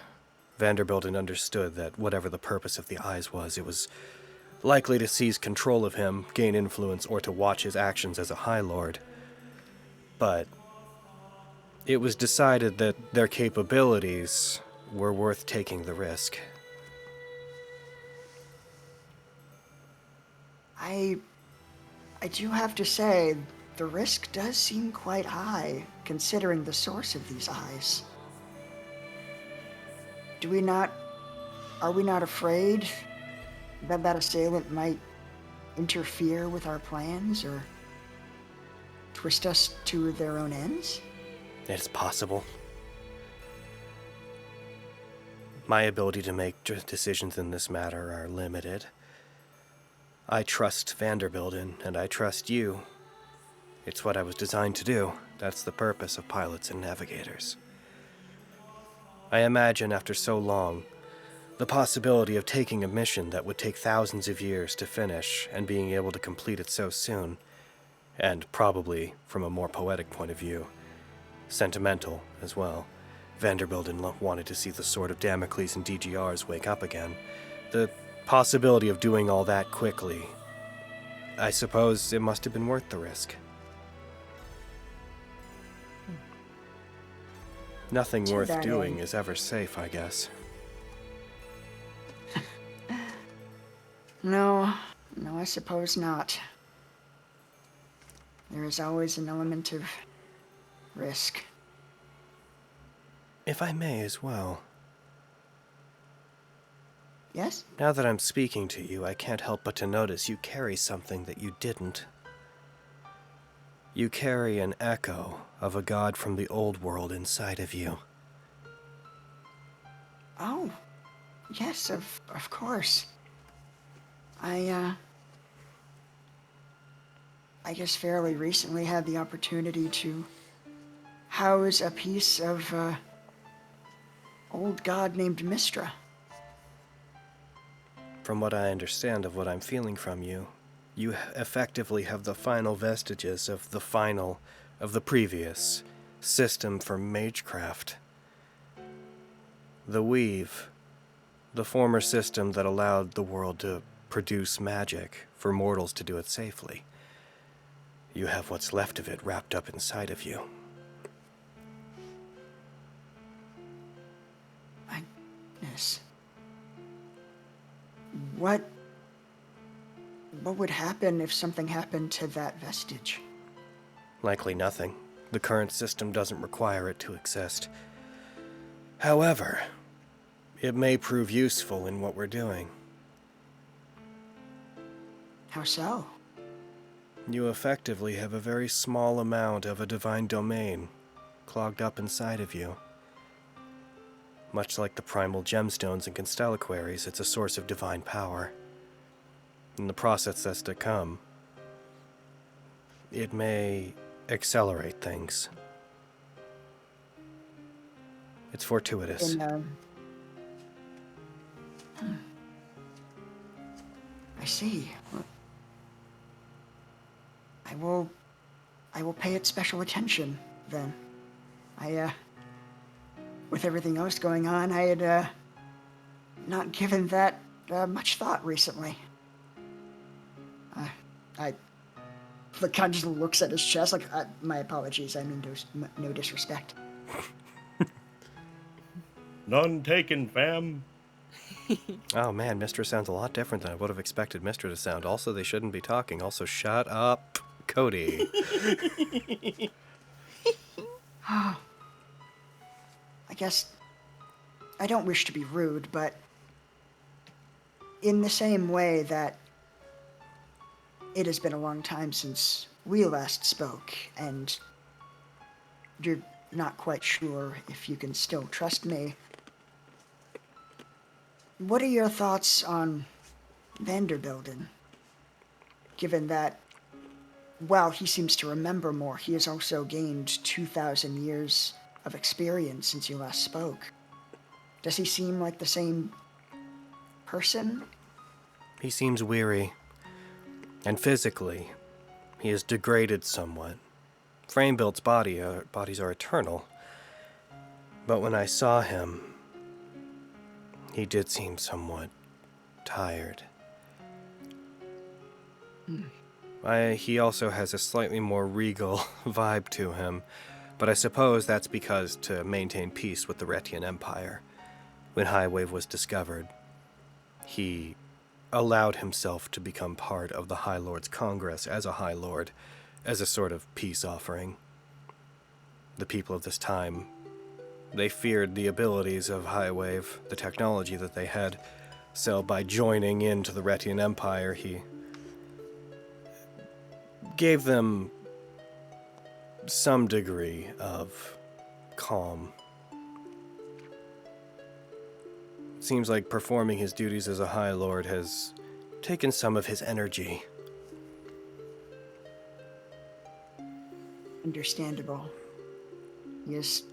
Speaker 11: Vanderbilt understood that whatever the purpose of the eyes was, it was likely to seize control of him, gain influence, or to watch his actions as a High Lord. But it was decided that their capabilities were worth taking the risk.
Speaker 10: I do have to say, the risk does seem quite high, considering the source of these eyes. Are we not afraid that that assailant might interfere with our plans or twist us to their own ends?
Speaker 11: It's possible. My ability to make decisions in this matter are limited. I trust Vanderbilt and I trust you. It's what I was designed to do. That's the purpose of pilots and navigators. I imagine after so long, the possibility of taking a mission that would take thousands of years to finish and being able to complete it so soon, and probably, from a more poetic point of view, sentimental as well. Vanderbilt wanted to see the Sword of Damocles and DGRs wake up again. The possibility of doing all that quickly, I suppose it must have been worth the risk. Nothing worth doing is ever safe, I guess.
Speaker 10: No, I suppose not. There is always an element of risk.
Speaker 11: If I may as well.
Speaker 10: Yes?
Speaker 11: Now that I'm speaking to you, I can't help but to notice you carry something that you didn't. You carry an echo of a god from the old world inside of you.
Speaker 10: Oh, yes, of course. I guess fairly recently had the opportunity to house a piece of old god named Mystra.
Speaker 11: From what I understand of what I'm feeling from you, you effectively have the final vestiges of the previous system for magecraft. The Weave, the former system that allowed the world to produce magic for mortals to do it safely. You have what's left of it wrapped up inside of you.
Speaker 10: My goodness. What would happen if something happened to that vestige?
Speaker 11: Likely nothing. The current system doesn't require it to exist. However, it may prove useful in what we're doing.
Speaker 10: How so?
Speaker 11: You effectively have a very small amount of a divine domain clogged up inside of you. Much like the primal gemstones and constellaquaries, it's a source of divine power. In the process that's to come, it may accelerate things. It's fortuitous.
Speaker 10: I see. Well, I will pay it special attention, then. With everything else going on, I had, not given that, much thought recently. The kind just looks at his chest like, my apologies, I mean no disrespect.
Speaker 7: None taken, fam.
Speaker 11: Oh man, Mistra sounds a lot different than I would have expected Mistra to sound. Also, they shouldn't be talking. Also, shut up, Cody.
Speaker 10: I guess I don't wish to be rude, but in the same way that it has been a long time since we last spoke, and you're not quite sure if you can still trust me, what are your thoughts on Vanderbilt, given that, while he seems to remember more, he has also gained 2,000 years of experience since you last spoke? Does he seem like the same person?
Speaker 11: He seems weary. And physically, he is degraded somewhat. Framebuilt's bodies are eternal. But when I saw him, he did seem somewhat tired. He also has a slightly more regal vibe to him, but I suppose that's because to maintain peace with the Retian Empire. When Highwave was discovered, he allowed himself to become part of the High Lord's Congress as a High Lord, as a sort of peace offering. The people of this time, they feared the abilities of Highwave, the technology that they had, so by joining into the Retian Empire, he gave them some degree of calm. It seems like performing his duties as a High Lord has taken some of his energy.
Speaker 10: Understandable. He has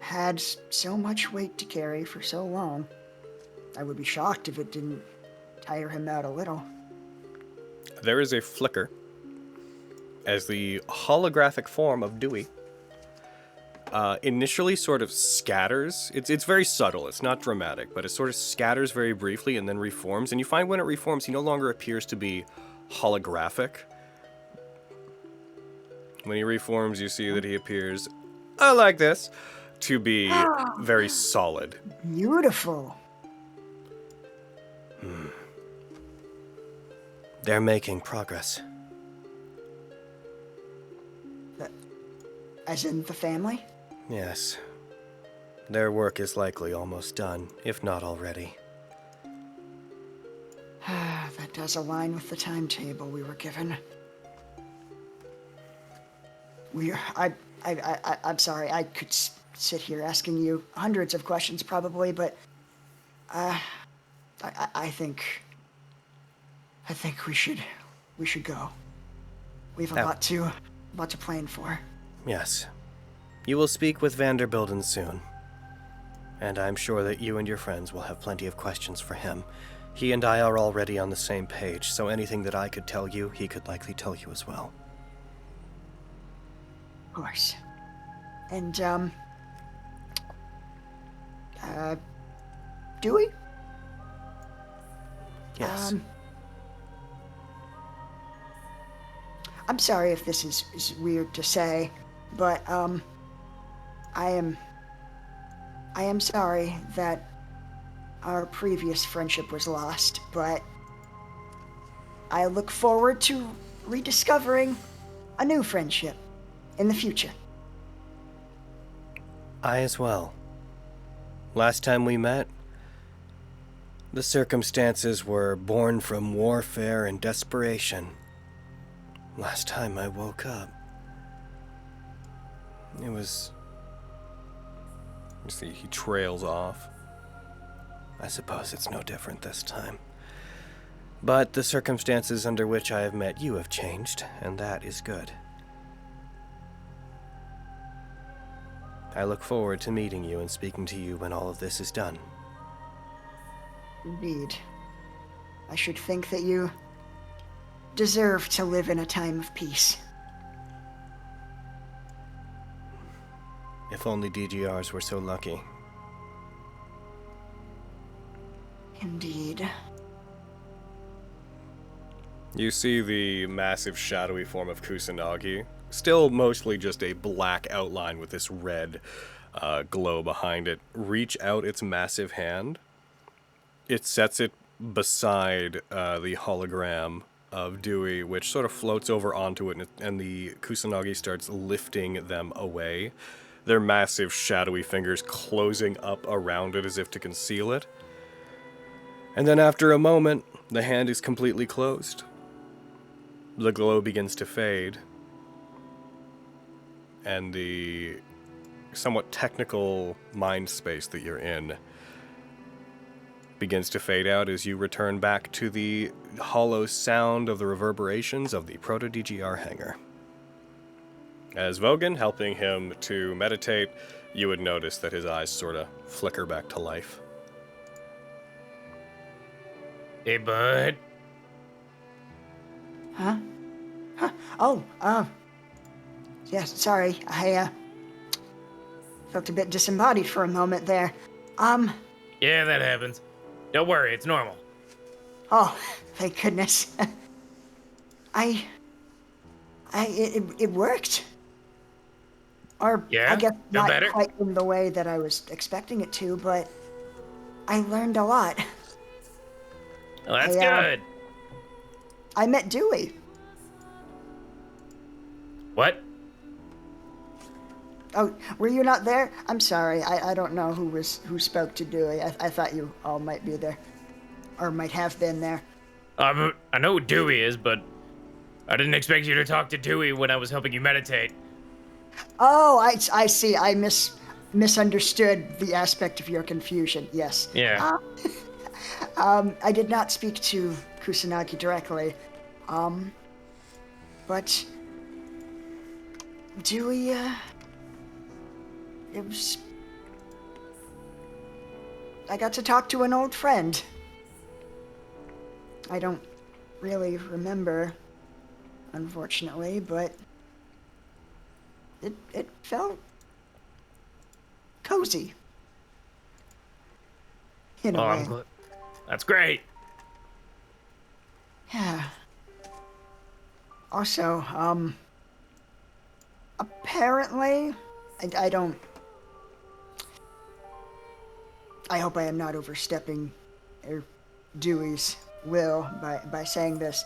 Speaker 10: had so much weight to carry for so long. I would be shocked if it didn't tire him out a little.
Speaker 1: There is a flicker as the holographic form of Dewey initially sort of scatters. It's very subtle, it's not dramatic, but it sort of scatters very briefly and then reforms. And you find when it reforms, he no longer appears to be holographic. When he reforms, you see that he appears, like this, to be very solid.
Speaker 10: Beautiful.
Speaker 11: They're making progress.
Speaker 10: As in the family?
Speaker 11: Yes. Their work is likely almost done, if not already.
Speaker 10: That does align with the timetable we were given. I'm sorry, I could sit here asking you hundreds of questions probably, but I think we should go. We have a lot to plan for.
Speaker 11: Yes. You will speak with Vanderbilt soon. And I'm sure that you and your friends will have plenty of questions for him. He and I are already on the same page, so anything that I could tell you, he could likely tell you as well.
Speaker 10: Of course. And, Dewey?
Speaker 11: Yes.
Speaker 10: I'm sorry if this is weird to say, but, I am sorry that our previous friendship was lost, but I look forward to rediscovering a new friendship in the future.
Speaker 11: I as well. Last time we met, the circumstances were born from warfare and desperation. Last time I woke up, it was...
Speaker 1: You see, he trails off.
Speaker 11: I suppose it's no different this time. But the circumstances under which I have met you have changed, and that is good. I look forward to meeting you and speaking to you when all of this is done.
Speaker 10: Indeed. I should think that you deserve to live in a time of peace.
Speaker 11: If only DGRs were so lucky.
Speaker 10: Indeed.
Speaker 1: You see the massive shadowy form of Kusanagi, still mostly just a black outline with this red glow behind it, reach out its massive hand. It sets it beside the hologram of Dewey, which sort of floats over onto it, and the Kusanagi starts lifting them away. Their massive shadowy fingers closing up around it as if to conceal it. And then after a moment, the hand is completely closed. The glow begins to fade. And the somewhat technical mind space that you're in begins to fade out as you return back to the hollow sound of the reverberations of the Proto-DGR hangar. As Vogan, helping him to meditate, you would notice that his eyes sort of flicker back to life.
Speaker 3: Hey, bud.
Speaker 10: Huh? Oh, yes, sorry. I, felt a bit disembodied for a moment there.
Speaker 3: Yeah, that happens. Don't worry, it's normal.
Speaker 10: Oh, thank goodness. It worked. Or,
Speaker 3: Yeah?
Speaker 10: I guess
Speaker 3: Feel
Speaker 10: not
Speaker 3: better?
Speaker 10: quite in the way that I was expecting it to, but I learned a lot.
Speaker 3: Well, that's good.
Speaker 10: I met Dewey.
Speaker 12: What?
Speaker 10: Oh, were you not there? I'm sorry. I don't know who spoke to Dewey. I thought you all might be there, or might have been there.
Speaker 12: I know who Dewey is, but I didn't expect you to talk to Dewey when I was helping you meditate.
Speaker 10: Oh, I see. I misunderstood the aspect of your confusion. Yes.
Speaker 12: Yeah.
Speaker 10: I did not speak to Kusanagi directly. But Dewey, I got to talk to an old friend. I don't really remember, unfortunately, but it felt cozy. In a way.
Speaker 12: I'm glad. That's great.
Speaker 10: Yeah. Also, apparently, I hope I am not overstepping Dewey's will by saying this.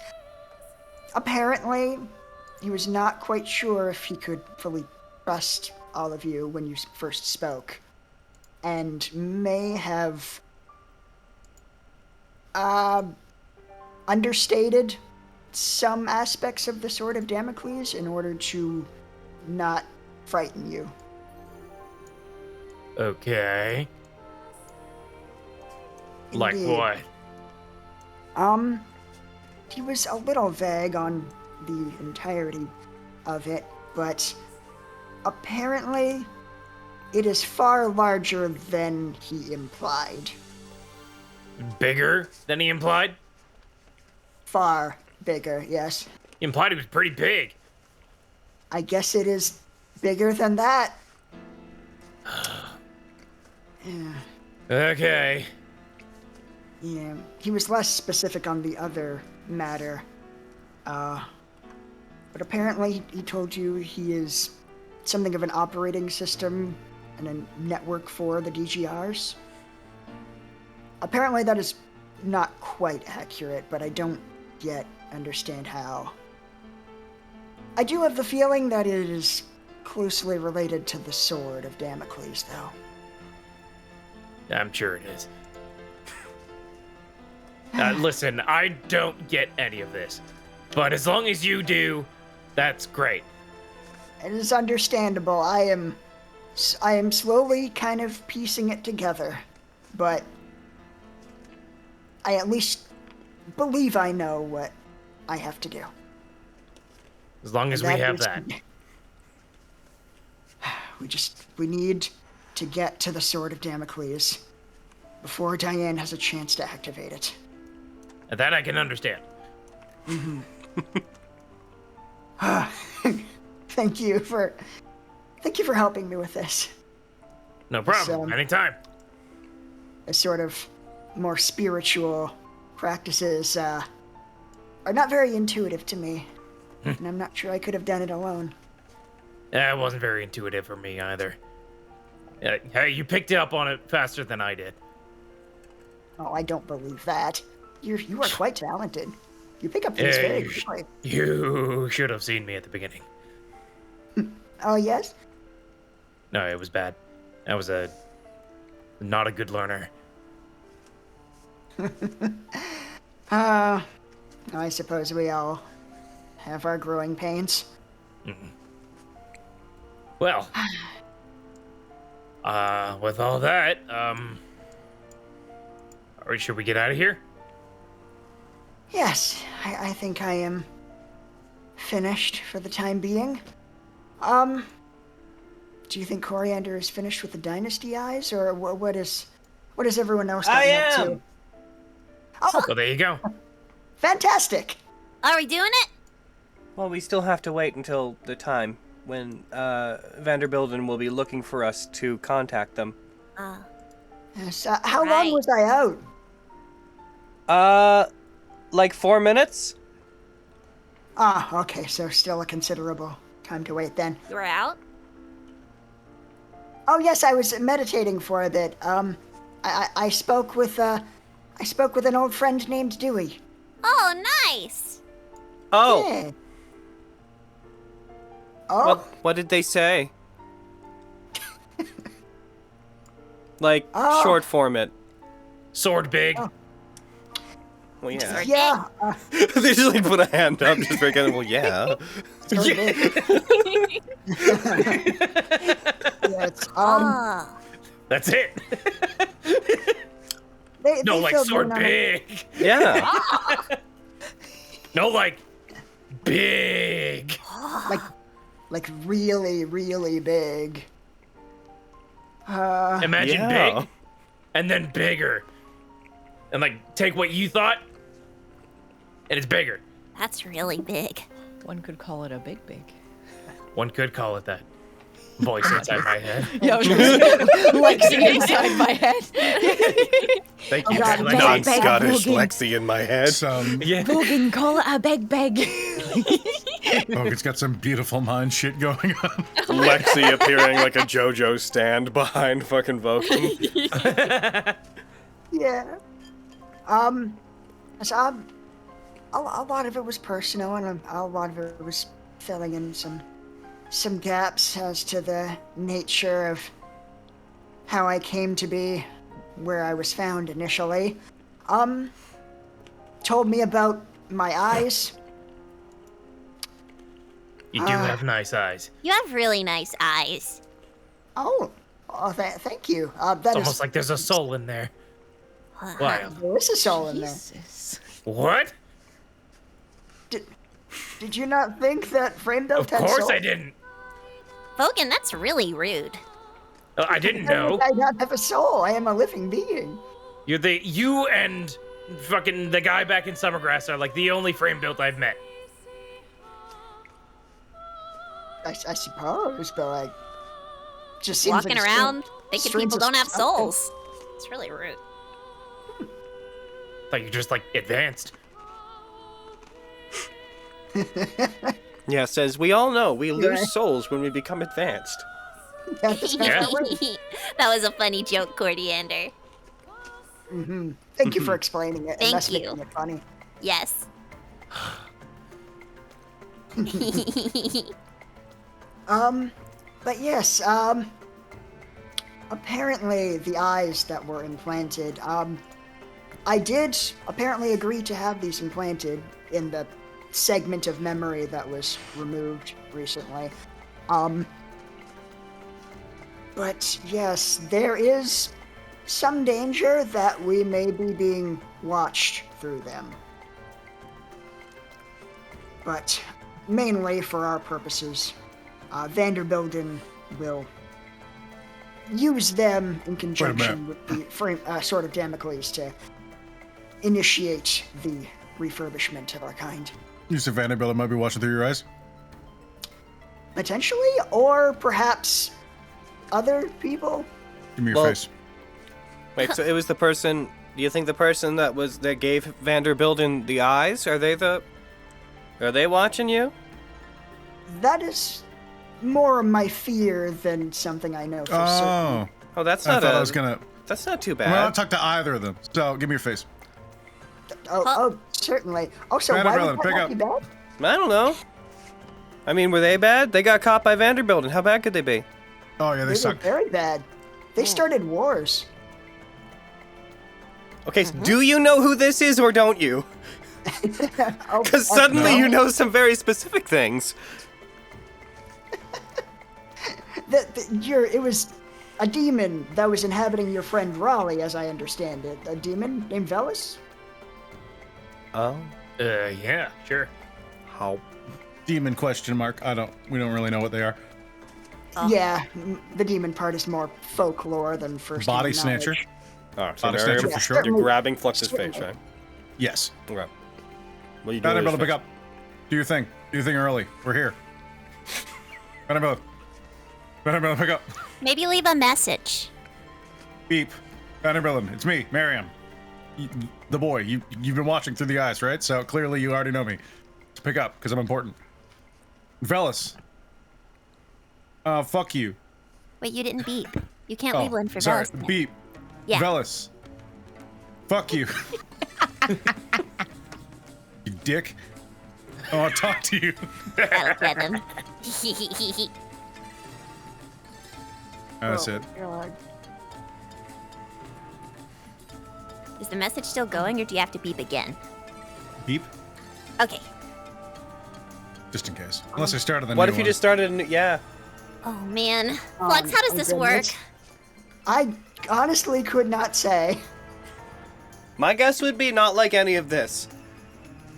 Speaker 10: Apparently, he was not quite sure if he could fully trust all of you when you first spoke, and may have understated some aspects of the Sword of Damocles in order to not frighten you.
Speaker 12: Okay. Like
Speaker 10: Indeed.
Speaker 12: what?
Speaker 10: He was a little vague on the entirety of it, but apparently it is far larger than he implied.
Speaker 12: Bigger than he implied?
Speaker 10: Far bigger, yes.
Speaker 12: He implied it was pretty big.
Speaker 10: I guess it is bigger than that. Yeah.
Speaker 12: Okay.
Speaker 10: Yeah, he was less specific on the other matter. But apparently he told you he is something of an operating system and a network for the DGRs. Apparently that is not quite accurate, but I don't yet understand how. I do have the feeling that it is closely related to the Sword of Damocles, though.
Speaker 12: I'm sure it is. Listen, I don't get any of this. But as long as you do, that's great.
Speaker 10: It is understandable. I am slowly kind of piecing it together, but I at least believe I know what I have to do.
Speaker 12: As long as we have that.
Speaker 10: We need to get to the Sword of Damocles before Diane has a chance to activate it.
Speaker 12: That I can understand.
Speaker 10: Mm-hmm. Thank you for helping me with this.
Speaker 12: No problem. Anytime.
Speaker 10: A sort of more spiritual practices are not very intuitive to me, and I'm not sure I could have done it alone.
Speaker 12: It wasn't very intuitive for me either. Hey, you picked up on it faster than I did.
Speaker 10: Oh, I don't believe that. You are quite talented. You pick up things very quickly.
Speaker 12: You should have seen me at the beginning.
Speaker 10: Oh, yes?
Speaker 12: No, it was bad. I was not a good learner.
Speaker 10: I suppose we all have our growing pains.
Speaker 12: Well, with all that, should we get out of here?
Speaker 10: Yes, I think I am finished for the time being. Do you think Coriander is finished with the Dynasty Eyes, or what is everyone else gotten up to? Oh,
Speaker 12: well, there you go.
Speaker 10: Fantastic!
Speaker 4: Are we doing it?
Speaker 11: Well, we still have to wait until the time when Vanderbilt will be looking for us to contact them.
Speaker 10: Yes, how long was I out?
Speaker 11: Like 4 minutes?
Speaker 10: Ah, okay, so still a considerable time to wait then.
Speaker 4: You were out?
Speaker 10: Oh yes, I was meditating for a bit. I spoke with an old friend named
Speaker 4: Oh, nice.
Speaker 11: Oh.
Speaker 10: Yeah. Oh.
Speaker 11: What did they say? Like,
Speaker 10: Oh.
Speaker 11: short form it.
Speaker 12: Sword big.
Speaker 10: Oh.
Speaker 11: Well, yeah.
Speaker 10: Yeah.
Speaker 11: They just like put a hand up, just very kind of, well, yeah.
Speaker 10: Yes.
Speaker 12: That's it. No,
Speaker 10: they
Speaker 12: like
Speaker 10: filled
Speaker 12: sword
Speaker 10: in on
Speaker 12: big.
Speaker 11: Yeah.
Speaker 12: No, like big.
Speaker 10: like really, really big.
Speaker 12: Imagine
Speaker 11: Yeah.
Speaker 12: big, and then bigger, and like take what you thought, and it's bigger.
Speaker 4: That's really big.
Speaker 2: One could call it a big.
Speaker 12: One could call it that. Voice inside my head.
Speaker 2: Yeah, I was gonna say, Lexi inside my head.
Speaker 12: Thank you.
Speaker 10: Oh, God,
Speaker 12: Lexi.
Speaker 11: Non-Scottish
Speaker 2: Vogan.
Speaker 11: Lexi in my head.
Speaker 12: Yeah.
Speaker 2: Vogan, call it a big.
Speaker 6: It's got some beautiful mind shit going on.
Speaker 11: Lexi appearing like a JoJo stand behind fucking Vogan.
Speaker 10: Yeah. So a lot of it was personal, and a lot of it was filling in some gaps as to the nature of how I came to be where I was found initially. Told me about my eyes.
Speaker 12: You do have nice eyes.
Speaker 4: You have really nice eyes.
Speaker 10: Oh, thank you.
Speaker 12: It's almost like there's a soul in there. Wow.
Speaker 10: There is a soul in there.
Speaker 12: What?
Speaker 10: Did you not think that Vanderbilt had
Speaker 12: Of course
Speaker 10: soul?
Speaker 12: I didn't.
Speaker 4: Vogan, that's really rude.
Speaker 12: I didn't know.
Speaker 10: I not have a soul. I am a living being.
Speaker 12: You and fucking the guy back in Summergrass are like the only frame built I've met.
Speaker 10: I suppose, but like, just seems
Speaker 4: Walking
Speaker 10: like
Speaker 4: around thinking
Speaker 10: strange
Speaker 4: people don't have
Speaker 10: stuff.
Speaker 4: souls. It's really rude.
Speaker 12: Thought you just like advanced.
Speaker 11: Yeah, says, we all know we lose
Speaker 10: Right.
Speaker 11: souls when we become advanced.
Speaker 12: Yeah.
Speaker 4: That was a funny joke, Cordiander.
Speaker 10: Thank you for explaining it.
Speaker 4: Thank
Speaker 10: and that's
Speaker 4: you.
Speaker 10: making it funny.
Speaker 4: Yes.
Speaker 10: But yes, apparently the eyes that were implanted, I did apparently agree to have these implanted in the segment of memory that was removed recently. But yes, there is some danger that we may be being watched through them. But mainly for our purposes, Vanderbilt will use them in conjunction with the Sword of Damocles to initiate the refurbishment of our kind.
Speaker 6: You said Vanderbilt might be watching through your eyes?
Speaker 10: Potentially, or perhaps other people?
Speaker 6: Give me your face.
Speaker 11: Wait, so it was the person, do you think the person that gave Vanderbilt in the eyes, are they watching you?
Speaker 10: That is more my fear than something I know for certain.
Speaker 11: Oh, that's
Speaker 6: I
Speaker 11: not
Speaker 6: thought I was gonna.
Speaker 11: That's not too
Speaker 6: I'm not
Speaker 11: bad.
Speaker 6: talk to either of them. So give me your face.
Speaker 10: Oh, certainly. Oh, so why
Speaker 6: Vanderbilt,
Speaker 10: would that
Speaker 6: pick
Speaker 10: not
Speaker 6: up.
Speaker 10: be bad?
Speaker 11: I don't know. I mean, were they bad? They got caught by Vanderbilt, and how bad could they be?
Speaker 6: Oh yeah, they
Speaker 10: They were
Speaker 6: suck.
Speaker 10: very bad. They started wars.
Speaker 11: Okay, so do you know who this is, or don't you?
Speaker 10: Oh,
Speaker 11: Because suddenly
Speaker 10: no.
Speaker 11: you know some very specific things.
Speaker 10: It was a demon that was inhabiting your friend Raleigh, as I understand it. A demon named Velis?
Speaker 11: Oh.
Speaker 12: Yeah, sure.
Speaker 11: How?
Speaker 6: Demon question mark. We don't really know what they are.
Speaker 10: Yeah, the demon part is more folklore than first.
Speaker 6: Body
Speaker 10: knowledge.
Speaker 6: snatcher.
Speaker 11: Oh, so
Speaker 6: Body
Speaker 11: they're-
Speaker 6: snatcher for sure.
Speaker 11: You're grabbing Flux's face, right?
Speaker 6: Yes.
Speaker 11: Okay. What are you doing?
Speaker 6: Vanderbilt,
Speaker 11: with his
Speaker 6: pick up. Do your thing. Do your thing early. We're here. Vanderbilt. Vanderbilt, pick up.
Speaker 4: Maybe leave a message.
Speaker 6: Beep. Vanderbilt, it's me, Miriam. The boy. You've been watching through the eyes, right? So clearly you already know me. So pick up, because I'm important. Velis. Fuck you.
Speaker 4: Wait, you didn't beep. You can't
Speaker 6: Oh,
Speaker 4: leave one for
Speaker 6: sorry.
Speaker 4: Velis.
Speaker 6: Beep.
Speaker 4: Yeah.
Speaker 6: Velis. Fuck you. You dick. I want to talk to you.
Speaker 4: That'll get him.
Speaker 6: That's it.
Speaker 4: Is the message still going, or do you have to beep again?
Speaker 6: Beep?
Speaker 4: Okay.
Speaker 6: Just in case. Unless I started the
Speaker 1: What
Speaker 6: new
Speaker 1: if you
Speaker 6: one.
Speaker 1: just started? Yeah.
Speaker 4: Oh man, Flux, how does this work?
Speaker 10: I honestly could not say.
Speaker 1: My guess would be not like any of this.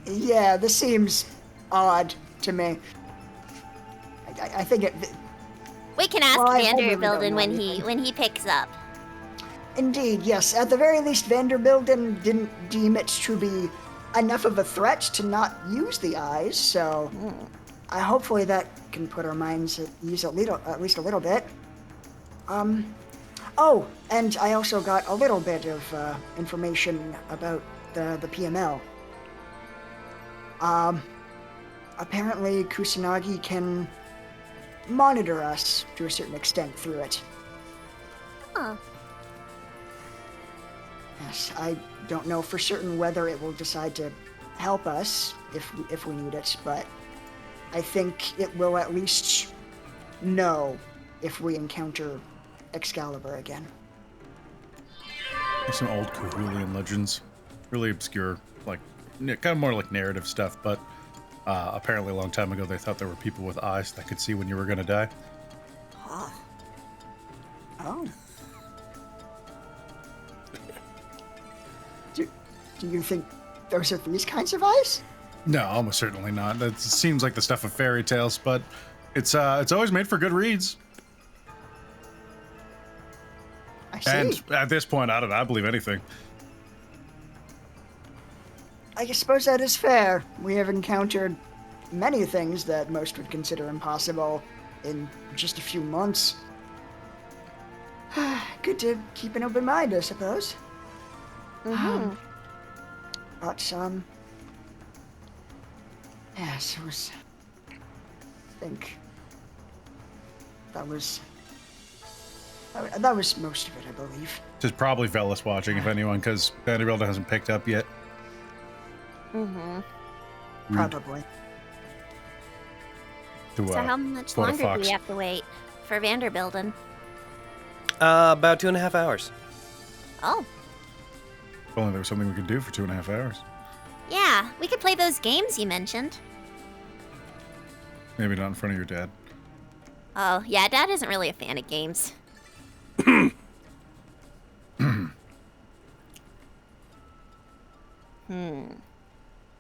Speaker 10: Yeah, this seems odd to me. I think it.
Speaker 4: We can ask
Speaker 10: Well, I really
Speaker 4: Vanderbilt
Speaker 10: don't know
Speaker 4: when he picks up.
Speaker 10: Indeed, yes. At the very least, Vanderbilt didn't deem it to be enough of a threat to not use the eyes, so hopefully that can put our minds at ease at least a little bit. Oh, and I also got a little bit of information about the PML. Apparently Kusanagi can monitor us to a certain extent through it.
Speaker 4: Oh.
Speaker 10: Yes, I don't know for certain whether it will decide to help us if we need it, but I think it will at least know if we encounter Excalibur again.
Speaker 6: Some old Cahulian legends. Really obscure, like, kind of more like narrative stuff, but apparently a long time ago they thought there were people with eyes that could see when you were gonna die.
Speaker 10: Oh. Do you think those are these kinds of eyes?
Speaker 6: No, almost certainly not. It seems like the stuff of fairy tales, but it's always made for good reads.
Speaker 10: I see.
Speaker 6: And at this point, I don't know, I believe anything.
Speaker 10: I suppose that is fair. We have encountered many things that most would consider impossible in just a few months. Good to keep an open mind, I suppose.
Speaker 4: Mm-hmm.
Speaker 10: But, yes, it was, I think, that was most of it, I believe.
Speaker 6: This is probably Velas watching, if anyone, because Vanderbilt hasn't picked up yet.
Speaker 4: Mm-hmm.
Speaker 10: Probably.
Speaker 4: So how much longer do we have to wait for Vanderbilt?
Speaker 1: About 2.5 hours.
Speaker 4: Oh.
Speaker 6: If only there was something we could do for 2.5 hours.
Speaker 4: Yeah, we could play those games you mentioned.
Speaker 6: Maybe not in front of your dad.
Speaker 4: Oh, yeah, Dad isn't really a fan of games.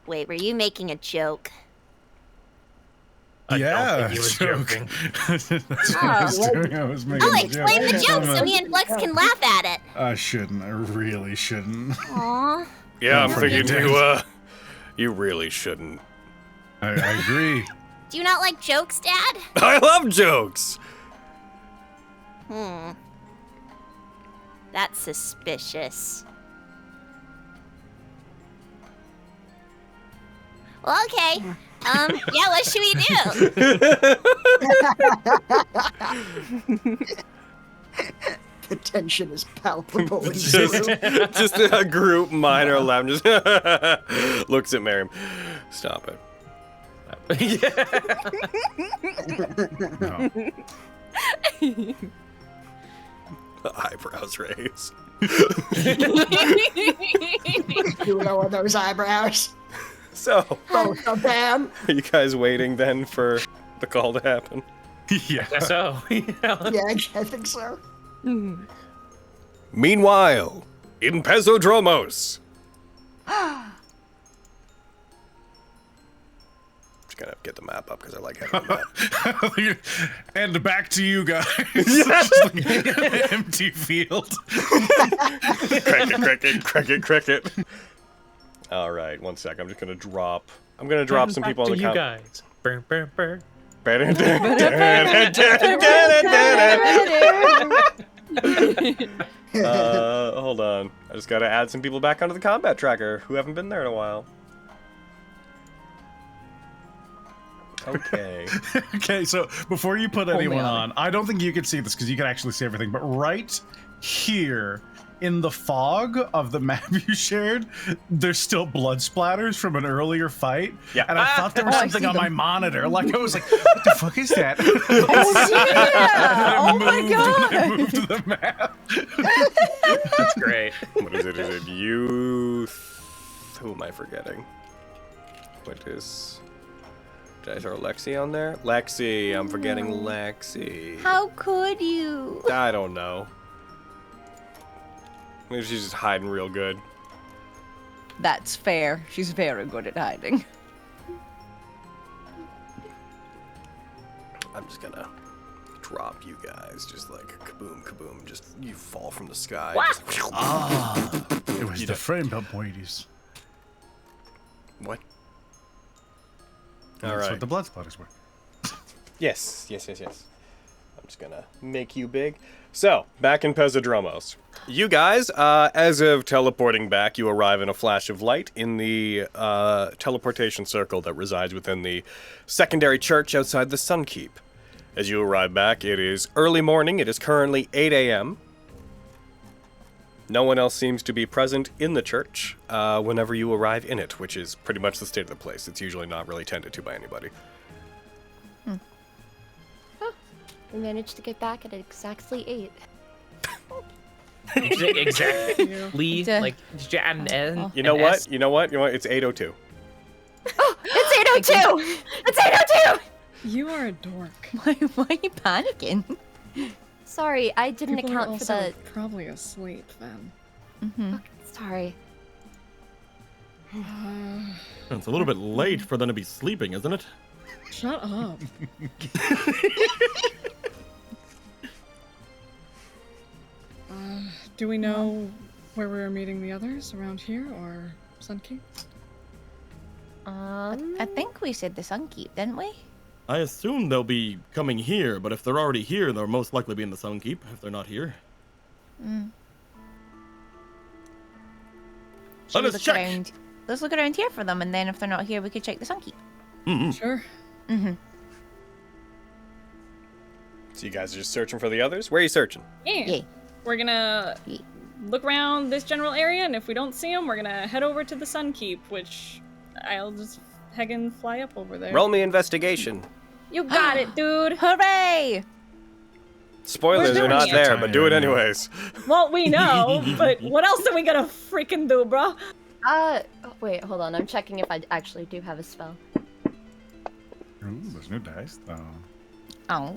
Speaker 4: Wait, were you making a joke?
Speaker 12: I don't think he was joking.
Speaker 6: That's what I was doing. I was making
Speaker 4: I'll
Speaker 6: a joke.
Speaker 4: explain the joke so me and Flex can laugh at it.
Speaker 6: I shouldn't. I really shouldn't.
Speaker 4: Aww.
Speaker 1: Yeah, I'm
Speaker 6: Yeah.
Speaker 1: thinking you really shouldn't.
Speaker 6: I agree.
Speaker 4: Do you not like jokes, Dad?
Speaker 1: I love jokes.
Speaker 4: That's suspicious. Well, okay. Yeah, what should we do?
Speaker 10: The tension is palpable in the room.
Speaker 1: Just a group minor laugh just looks at Miriam. Stop it.
Speaker 6: No.
Speaker 1: The eyebrows raised.
Speaker 10: You know those eyebrows.
Speaker 1: So,
Speaker 10: Both of them.
Speaker 1: are you guys waiting then for the call to happen?
Speaker 6: Yeah.
Speaker 12: Guess so.
Speaker 10: Yeah, I think so.
Speaker 1: Meanwhile, in Pezidromos. Just gonna get the map up because I like having the map.
Speaker 6: And back to you guys. Just like an empty field.
Speaker 1: Cricket. All right, 1 sec. I'm just gonna drop. I'm gonna drop some people on the
Speaker 12: you guys. Burr, burr, burr.
Speaker 1: Hold on. I just gotta add some people back onto the combat tracker who haven't been there in a while. Okay.
Speaker 6: Okay, so before you put anyone on, I don't think you can see this because you can actually see everything, but right here in the fog of the map you shared, there's still blood splatters from an earlier fight.
Speaker 1: Yeah.
Speaker 6: And I thought there was
Speaker 2: I
Speaker 6: something
Speaker 2: see
Speaker 6: on my
Speaker 2: them.
Speaker 6: monitor. Like, I was like, what the fuck is that?
Speaker 2: Yeah! Oh my
Speaker 6: It
Speaker 2: god!
Speaker 6: moved the map.
Speaker 12: That's great.
Speaker 1: What is it? Is it youth? Who am I forgetting? What is... Did I throw Lexi on there? Lexi, I'm forgetting Lexi.
Speaker 8: How could you?
Speaker 1: I don't know. Maybe she's just hiding real good.
Speaker 2: That's fair. She's very good at hiding.
Speaker 1: I'm just gonna drop you guys, just like kaboom, kaboom. Just you fall from the sky. Just,
Speaker 6: It was the frame up ladies.
Speaker 1: what?
Speaker 6: That's
Speaker 1: All right.
Speaker 6: what the blood splatters were.
Speaker 1: Yes. I'm just gonna make you big. So, back in Pezidromos. You guys, as of teleporting back, you arrive in a flash of light in the teleportation circle that resides within the secondary church outside the Sunkeep. As you arrive back, it is early morning. It is currently 8 a.m. No one else seems to be present in the church whenever you arrive in it, which is pretty much the state of the place. It's usually not really tended to by anybody.
Speaker 9: We managed to get back at exactly 8.
Speaker 12: Exactly.
Speaker 2: Duh.
Speaker 12: Like,
Speaker 1: You know what? You know what? It's 8:02.
Speaker 9: It's 8:02! It's 8:02!
Speaker 5: You are a dork.
Speaker 2: Why are you panicking?
Speaker 9: Sorry, I didn't
Speaker 5: People are
Speaker 9: account for
Speaker 5: also
Speaker 9: the...
Speaker 5: probably asleep then.
Speaker 9: Sorry.
Speaker 7: It's a little bit late for them to be sleeping, isn't it?
Speaker 5: Shut up. Do we know where we were meeting the others? Around here or Sunkeep?
Speaker 8: I think we said the Sunkeep, didn't we?
Speaker 7: I assume they'll be coming here, but if they're already here, they'll most likely be in the Sunkeep if they're not here.
Speaker 8: Should
Speaker 7: Let
Speaker 8: we
Speaker 7: us
Speaker 8: look
Speaker 7: check.
Speaker 8: around? Let's look around here for them, and then if they're not here, we could check the Sunkeep.
Speaker 5: Sure.
Speaker 1: So you guys are just searching for the others? Where are you searching?
Speaker 8: Yeah.
Speaker 5: We're gonna
Speaker 8: Yeah.
Speaker 5: look around this general area, and if we don't see them, we're gonna head over to the Sunkeep, which I'll just heggin' fly up over there.
Speaker 1: Roll me investigation.
Speaker 5: You got it, dude.
Speaker 2: Hooray!
Speaker 1: Spoilers
Speaker 5: We're
Speaker 1: are
Speaker 5: doing
Speaker 1: not
Speaker 5: it.
Speaker 1: there, but do it anyways.
Speaker 5: Well, we know, but what else are we gonna freaking do, bro?
Speaker 9: Wait, hold on. I'm checking if I actually do have a spell.
Speaker 6: Ooh, there's new dice.
Speaker 2: Oh.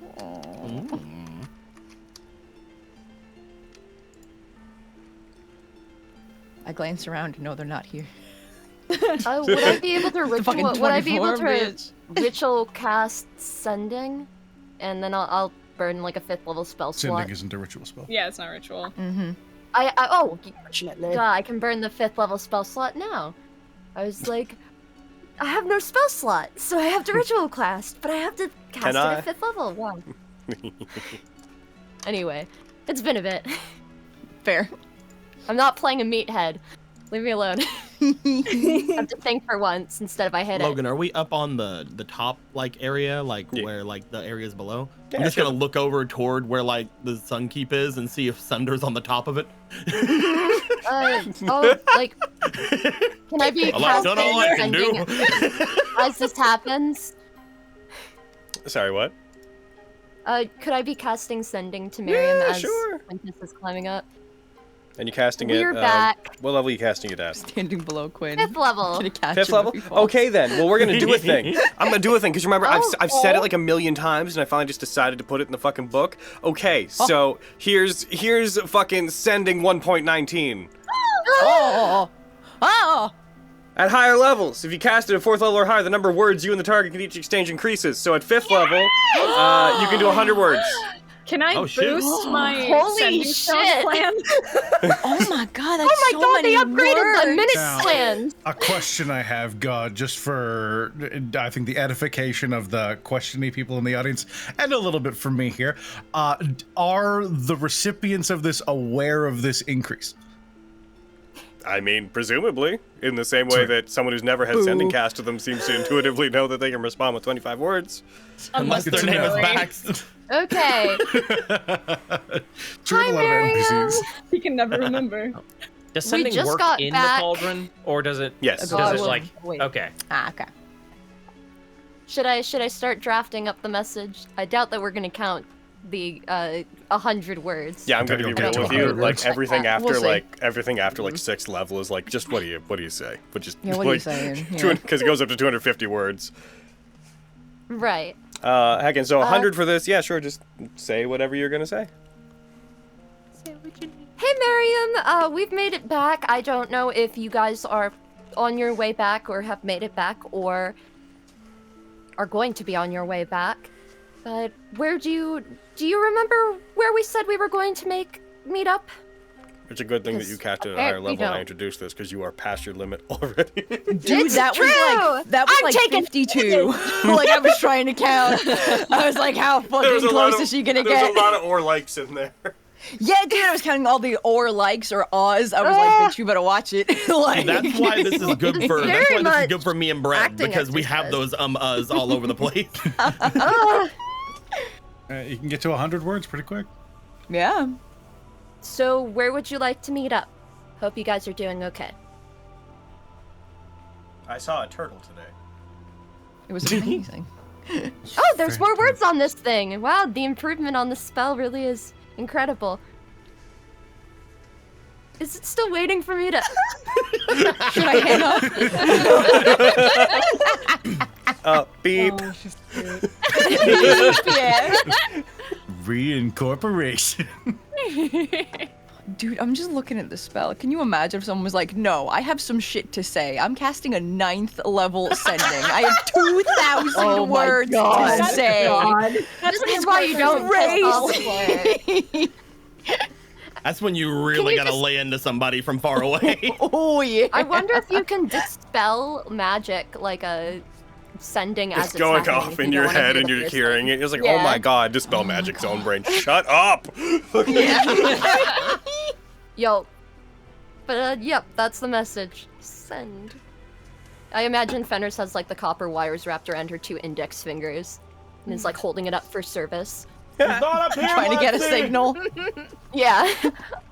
Speaker 2: I glance around and know they're not here.
Speaker 9: Would I be able to
Speaker 2: fucking
Speaker 9: ritual? Would I be able
Speaker 2: 24,
Speaker 9: to
Speaker 2: bitch.
Speaker 9: ritual cast sending, and then I'll burn like a 5th level spell slot.
Speaker 6: Sending isn't a ritual spell.
Speaker 5: Yeah, it's not ritual.
Speaker 10: Fortunately.
Speaker 9: Duh, I can burn the 5th level spell slot now. I was like, I have no spell slot, so I have to ritual cast, but I have to cast
Speaker 1: Can
Speaker 9: it
Speaker 1: I?
Speaker 9: at 5th level. Wow. Anyway, it's been a bit.
Speaker 2: Fair.
Speaker 9: I'm not playing a meathead. Leave me alone. I have to think for once instead of I hit
Speaker 7: Logan, are we up on the top like area, like
Speaker 1: Yeah.
Speaker 7: where like the areas below?
Speaker 1: Yeah,
Speaker 7: I'm just
Speaker 1: sure.
Speaker 7: gonna look over toward where like the Sunkeep is and see if Sunder's on the top of it.
Speaker 9: Like, can I be
Speaker 7: I've done all I
Speaker 9: casting
Speaker 7: can do.
Speaker 9: sending as this happens?
Speaker 1: Sorry, what?
Speaker 9: Could I be casting sending to Miriam
Speaker 1: Yeah,
Speaker 9: as
Speaker 1: sure.
Speaker 9: Princess is climbing up?
Speaker 1: And you casting it.
Speaker 9: We're back.
Speaker 1: What level are you casting it at?
Speaker 2: Standing below Quinn.
Speaker 9: 5th level.
Speaker 2: Gonna catch
Speaker 1: Fifth
Speaker 2: him
Speaker 1: level?
Speaker 2: if he falls.
Speaker 1: Okay then. Well, we're gonna do a thing. I'm gonna do a thing because remember I've said it
Speaker 9: Oh.
Speaker 1: like a million times and I finally just decided to put it in the fucking book. Okay,
Speaker 2: Oh.
Speaker 1: so here's fucking sending 1.19.
Speaker 2: Oh!
Speaker 1: At higher levels, if you cast it at 4th level or higher, the number of words you and the target can each exchange increases. So at 5th level, you can do 100 words.
Speaker 5: Can I
Speaker 7: Oh, shit.
Speaker 5: boost my
Speaker 9: Holy
Speaker 5: sending spells
Speaker 9: shit.
Speaker 5: plan?
Speaker 2: Oh my god, that's
Speaker 9: Oh my
Speaker 2: so
Speaker 9: god,
Speaker 2: many
Speaker 9: they upgraded the
Speaker 2: words.
Speaker 9: minute
Speaker 6: Now-
Speaker 9: plan!
Speaker 6: A question I have, God, just for, I think, the edification of the questioning people in the audience, and a little bit from me here. Are the recipients of this aware of this increase?
Speaker 1: I mean, presumably, in the same way that someone who's never had sending cast to them seems to intuitively know that they can respond with 25 words.
Speaker 7: Unless their name is Bax.
Speaker 9: Okay.
Speaker 6: True, a lot of NPCs.
Speaker 5: He can never remember.
Speaker 12: Does sending
Speaker 9: just
Speaker 12: work
Speaker 9: got
Speaker 12: in
Speaker 9: back-
Speaker 12: the cauldron, or does it?
Speaker 1: Yes.
Speaker 12: Does it like?
Speaker 2: Wait.
Speaker 12: Okay.
Speaker 2: Okay.
Speaker 9: Should I start drafting up the message? I doubt that we're gonna count the 100 words.
Speaker 1: Yeah, I'm gonna be
Speaker 6: Okay,
Speaker 1: real with
Speaker 6: 200
Speaker 1: you. Like
Speaker 6: words.
Speaker 1: everything after
Speaker 2: We'll see.
Speaker 1: everything after like 6th level is like just what do you say? But just
Speaker 2: Yeah, what are you saying?
Speaker 1: Because it goes up to 250 words.
Speaker 9: Right.
Speaker 1: Heckin', so 100 for this. Yeah, sure. Just say whatever you're gonna say.
Speaker 9: Hey, Miriam. We've made it back. I don't know if you guys are on your way back or have made it back or are going to be on your way back. But where do you remember where we said we were going to meet up?
Speaker 1: It's a good thing that you cast it at a higher level and I introduced this because you are past your limit already.
Speaker 2: Dude,
Speaker 9: It's
Speaker 2: that
Speaker 9: true.
Speaker 2: was
Speaker 9: I'm
Speaker 2: like
Speaker 9: taking
Speaker 2: 52. Like I was trying to count. I was like, how fucking close is she gonna get?
Speaker 1: There's a lot of or likes in there.
Speaker 2: Yeah, dude, I was counting all the or likes or ahs. I was like, bitch, you better watch it. Like,
Speaker 7: That's why this is good for me and Brad
Speaker 9: acting
Speaker 7: because we have those uhs all over the place.
Speaker 6: You can get to 100 words pretty quick.
Speaker 2: Yeah.
Speaker 9: So where would you like to meet up? Hope you guys are doing okay.
Speaker 1: I saw a turtle today.
Speaker 2: It was amazing.
Speaker 9: Oh, there's more words on this thing. Wow, the improvement on the spell really is incredible. Is it still waiting for me to...
Speaker 2: Should I hang up?
Speaker 1: Beep.
Speaker 2: Oh, she's cute.
Speaker 9: Yeah.
Speaker 6: Reincorporation.
Speaker 2: Dude, I'm just looking at the spell. Can you imagine if someone was like, no, I have some shit to say. I'm casting a 9th level sending. I have 2,000 words to say.
Speaker 9: This is why you don't
Speaker 2: Crazy.
Speaker 7: That's when you really gotta lay into somebody from far away.
Speaker 2: Oh, yeah.
Speaker 9: I wonder if you can dispel magic like a sending as
Speaker 1: It's going
Speaker 9: happening
Speaker 1: off
Speaker 9: if
Speaker 1: in
Speaker 9: you
Speaker 1: your
Speaker 9: don't wanna
Speaker 1: head
Speaker 9: be
Speaker 1: and
Speaker 9: the
Speaker 1: you're
Speaker 9: person.
Speaker 1: hearing it. It's like,
Speaker 9: Yeah.
Speaker 1: oh my god, dispel magic's own brain. Shut up!
Speaker 9: Yo. But, yep, that's the message. Send. I imagine Fenris has, like, the copper wires wrapped around her 2 index fingers. And is, like, holding it up for service.
Speaker 2: Trying to get a signal.
Speaker 9: Yeah.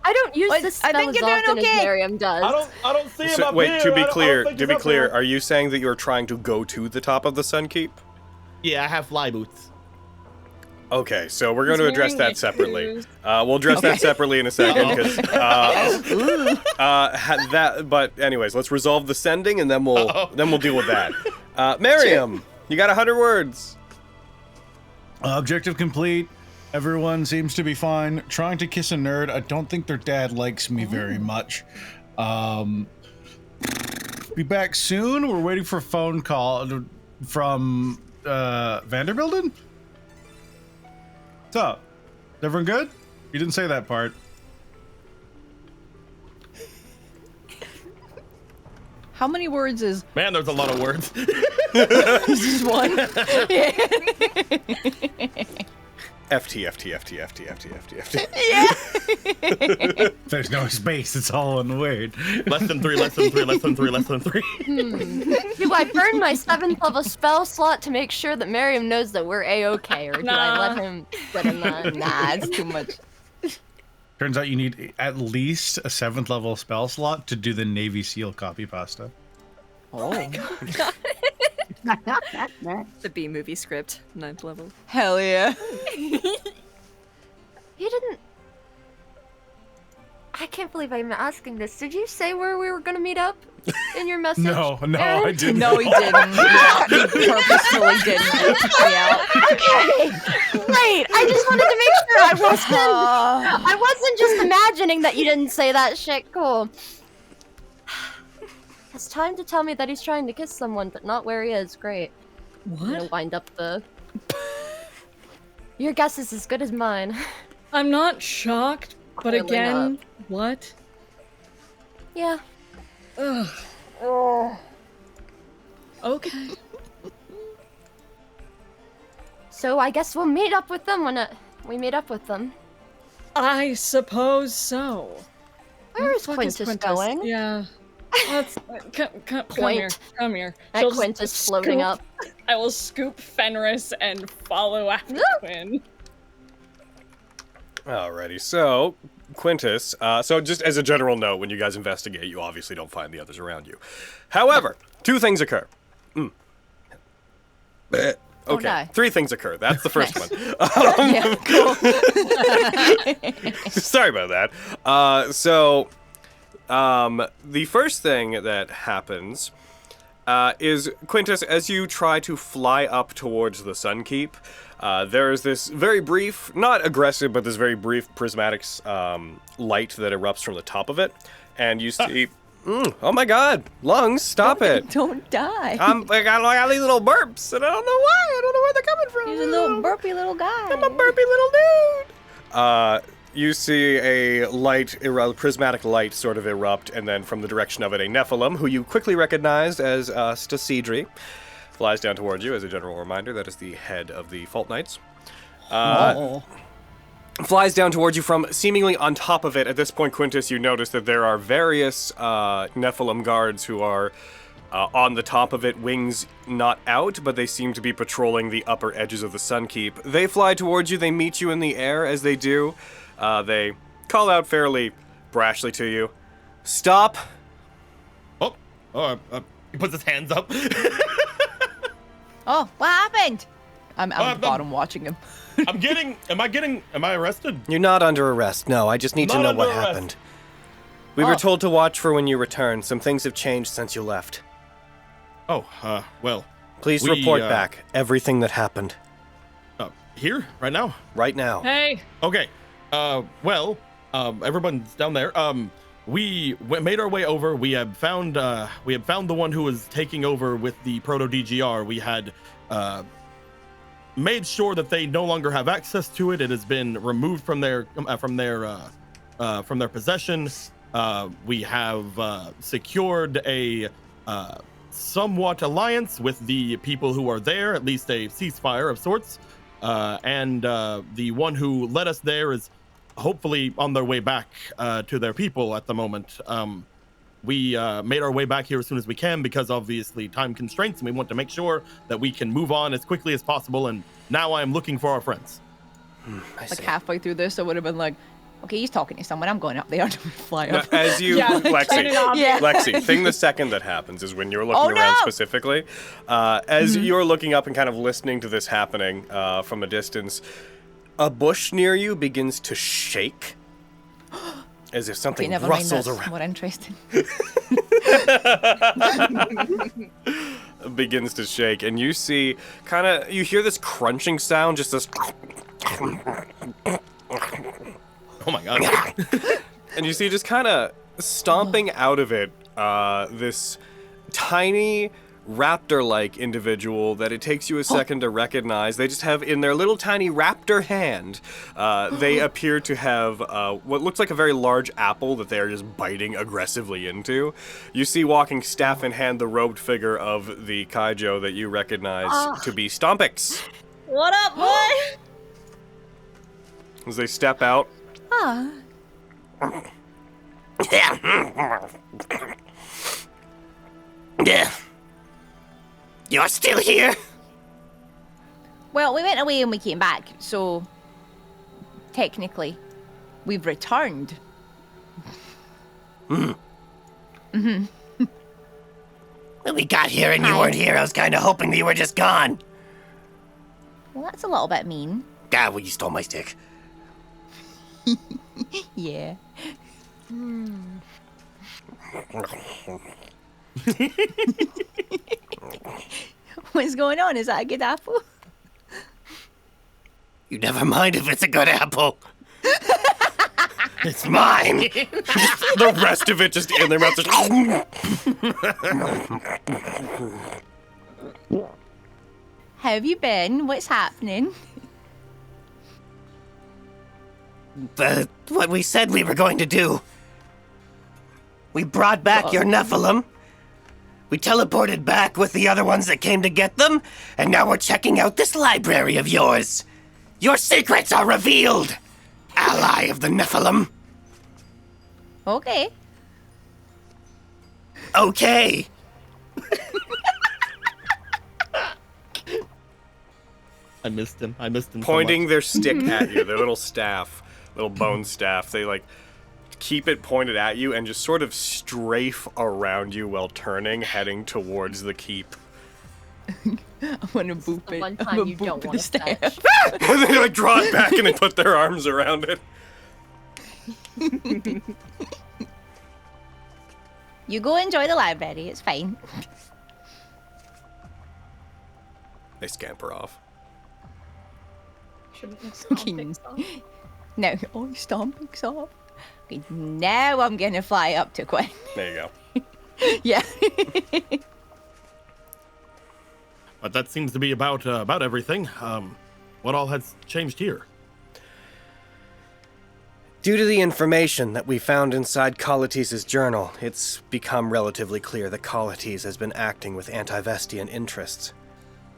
Speaker 9: I don't use
Speaker 2: But
Speaker 9: this
Speaker 2: I
Speaker 9: spell
Speaker 2: think
Speaker 9: as
Speaker 2: you're doing
Speaker 9: often as
Speaker 2: okay.
Speaker 9: Miriam does.
Speaker 3: I don't see him
Speaker 1: So,
Speaker 3: up
Speaker 1: wait,
Speaker 3: here.
Speaker 1: to be
Speaker 3: I don't think he's up
Speaker 1: clear,
Speaker 3: here.
Speaker 1: are you saying that you're trying to go to the top of the Sun Keep?
Speaker 7: Yeah, I have fly boots.
Speaker 1: Okay, so we're going to
Speaker 5: He's
Speaker 1: address
Speaker 5: wearing,
Speaker 1: that
Speaker 5: like,
Speaker 1: separately.
Speaker 5: shoes.
Speaker 1: We'll address that separately in a second, because but anyways, let's resolve the sending, and then we'll deal with that. Miriam, you got 100 words.
Speaker 6: Objective complete. Everyone seems to be fine. Trying to kiss a nerd. I don't think their dad likes me very much. Be back soon. We're waiting for a phone call from Vanderbilt. What's up? Everyone good? You didn't say that part.
Speaker 2: How many words is
Speaker 7: Man, there's a lot of words.
Speaker 2: this? Is one?
Speaker 1: FT.
Speaker 2: Yeah.
Speaker 6: There's no space. It's all one word.
Speaker 7: Less than 3, less than 3, less than 3, less than 3.
Speaker 9: Do I burn my 7th level spell slot to make sure that Miriam knows that we're A-okay, or do I let him put in that?
Speaker 2: Nah, it's too much.
Speaker 6: Turns out you need at least a 7th level spell slot to do the Navy SEAL copy pasta.
Speaker 2: Oh.
Speaker 13: The B movie script, 9th level.
Speaker 2: Hell yeah.
Speaker 9: He didn't... I can't believe I'm asking this. Did you say where we were gonna meet up in your message?
Speaker 6: No,
Speaker 9: Aaron?
Speaker 6: I didn't.
Speaker 2: No, he didn't. Yeah, he purposefully didn't. Yeah.
Speaker 9: Okay, great. I just wanted to make sure I wasn't just imagining that you didn't say that shit. Cool. It's time to tell me that he's trying to kiss someone, but not where he is. Great.
Speaker 13: What?
Speaker 9: I'm gonna wind up the... Your guess is as good as mine.
Speaker 5: I'm not shocked, but
Speaker 9: Clearly
Speaker 5: again,
Speaker 9: not.
Speaker 5: what?
Speaker 9: Yeah.
Speaker 5: Ugh. Okay.
Speaker 9: So I guess we'll meet up with them when we meet up with them.
Speaker 5: I suppose so.
Speaker 9: Where is Quintus going?
Speaker 5: Yeah. Let's come
Speaker 9: Point.
Speaker 5: here. Come here.
Speaker 9: That
Speaker 5: She'll
Speaker 9: Quintus floating
Speaker 5: scoop-
Speaker 9: up.
Speaker 5: I will scoop Fenris and follow after Quinn.
Speaker 1: Alrighty, so Quintus. So just as a general note, when you guys investigate, you obviously don't find the others around you. However, two things occur. Okay,
Speaker 2: no.
Speaker 1: three things occur. That's the first one.
Speaker 2: Yeah, cool.
Speaker 1: Sorry about that. The first thing that happens is, Quintus, as you try to fly up towards the Sun Keep, there is this very brief, not aggressive, but this very brief prismatic light that erupts from the top of it, and you see... oh my god, lungs, stop it.
Speaker 2: Don't die.
Speaker 1: I got these little burps, and I don't know why. I don't know where they're coming from.
Speaker 2: He's a little burpy little guy.
Speaker 1: I'm a burpy little dude. You see a prismatic light sort of erupt, and then from the direction of it, a Nephilim, who you quickly recognized as Stasidri, flies down towards you. As a general reminder, that is the head of the Fault Knights. Flies down towards you from seemingly on top of it. At this point, Quintus, you notice that there are various Nephilim guards who are on the top of it, wings not out, but they seem to be patrolling the upper edges of the Sun Keep. They fly towards you, they meet you in the air. As they do, they call out fairly brashly to you. Stop!
Speaker 7: He puts his hands up.
Speaker 2: Oh, what happened? I'm out at the bottom watching him.
Speaker 7: Am I arrested?
Speaker 11: You're not under arrest, no. I just need to know what happened. We were told to watch for when you return. Some things have changed since you left.
Speaker 7: Well.
Speaker 11: Please report back everything that happened.
Speaker 7: Here? Right now?
Speaker 11: Right now.
Speaker 5: Hey!
Speaker 7: Okay. Everyone's down there. We made our way over. We had found the one who was taking over with the Proto DGR. We had made sure that they no longer have access to it. It has been removed from their possession. We have secured a somewhat alliance with the people who are there, at least a ceasefire of sorts. And the one who led us there is hopefully on their way back to their people at the moment. We made our way back here as soon as we can because obviously time constraints, and we want to make sure that we can move on as quickly as possible. And now I am looking for our friends.
Speaker 2: Like halfway through this, I would have been like, okay, he's talking to someone. I'm going up there to fly up.
Speaker 1: As you,
Speaker 2: Yeah.
Speaker 1: Lexi, thing the second that happens is when you're looking around specifically, as you're looking up and kind of listening to this happening from a distance, a bush near you begins to shake. As if something rustles around.
Speaker 2: More interesting.
Speaker 1: Begins to shake, and you see you hear this crunching sound, just this.
Speaker 7: Oh my god.
Speaker 1: And you see just kind of stomping out of it, this tiny raptor-like individual that it takes you a second to recognize. They just have in their little tiny raptor hand, they appear to have what looks like a very large apple that they are just biting aggressively into. You see walking staff in hand the robed figure of the Kaijo that you recognize to be Stompix.
Speaker 5: What up, boy?
Speaker 1: As they step out.
Speaker 11: Yeah. You're still here?
Speaker 2: Well, we went away and we came back, so technically, we've returned.
Speaker 11: When we got here and you weren't here, I was kind of hoping that you were just gone.
Speaker 2: Well, that's a little bit mean.
Speaker 11: God, well, you stole my stick.
Speaker 2: Yeah. What's going on? Is that a good apple?
Speaker 11: You never mind if it's a good apple. It's mine.
Speaker 1: The rest of it just in their mouth.
Speaker 2: How have you been? What's happening?
Speaker 11: What we said we were going to do. We brought back your Nephilim. We teleported back with the other ones that came to get them, and now we're checking out this library of yours. Your secrets are revealed, ally of the Nephilim.
Speaker 8: Okay.
Speaker 11: Okay.
Speaker 7: I missed him.
Speaker 1: Pointing their stick at you, their little staff, little bone staff. They like keep it pointed at you and just sort of strafe around you while turning, heading towards the keep.
Speaker 2: I'm gonna boop it.
Speaker 9: One
Speaker 2: I'm
Speaker 9: time
Speaker 2: gonna
Speaker 9: you
Speaker 2: boop
Speaker 9: don't
Speaker 2: the
Speaker 9: want to
Speaker 2: staff.
Speaker 9: fetch.
Speaker 1: And they like draw it back and they put their arms around it.
Speaker 8: You go enjoy the library. It's fine.
Speaker 1: They scamper off.
Speaker 5: Shouldn't miss
Speaker 2: Okay.
Speaker 5: stomping off.
Speaker 2: Now, stomping off. Okay, now I'm gonna fly up to Quinn.
Speaker 1: There you go.
Speaker 2: Yeah.
Speaker 7: But that seems to be about everything. What all has changed here?
Speaker 11: Due to the information that we found inside Colletes' journal, it's become relatively clear that Colletes has been acting with anti-Vestian interests.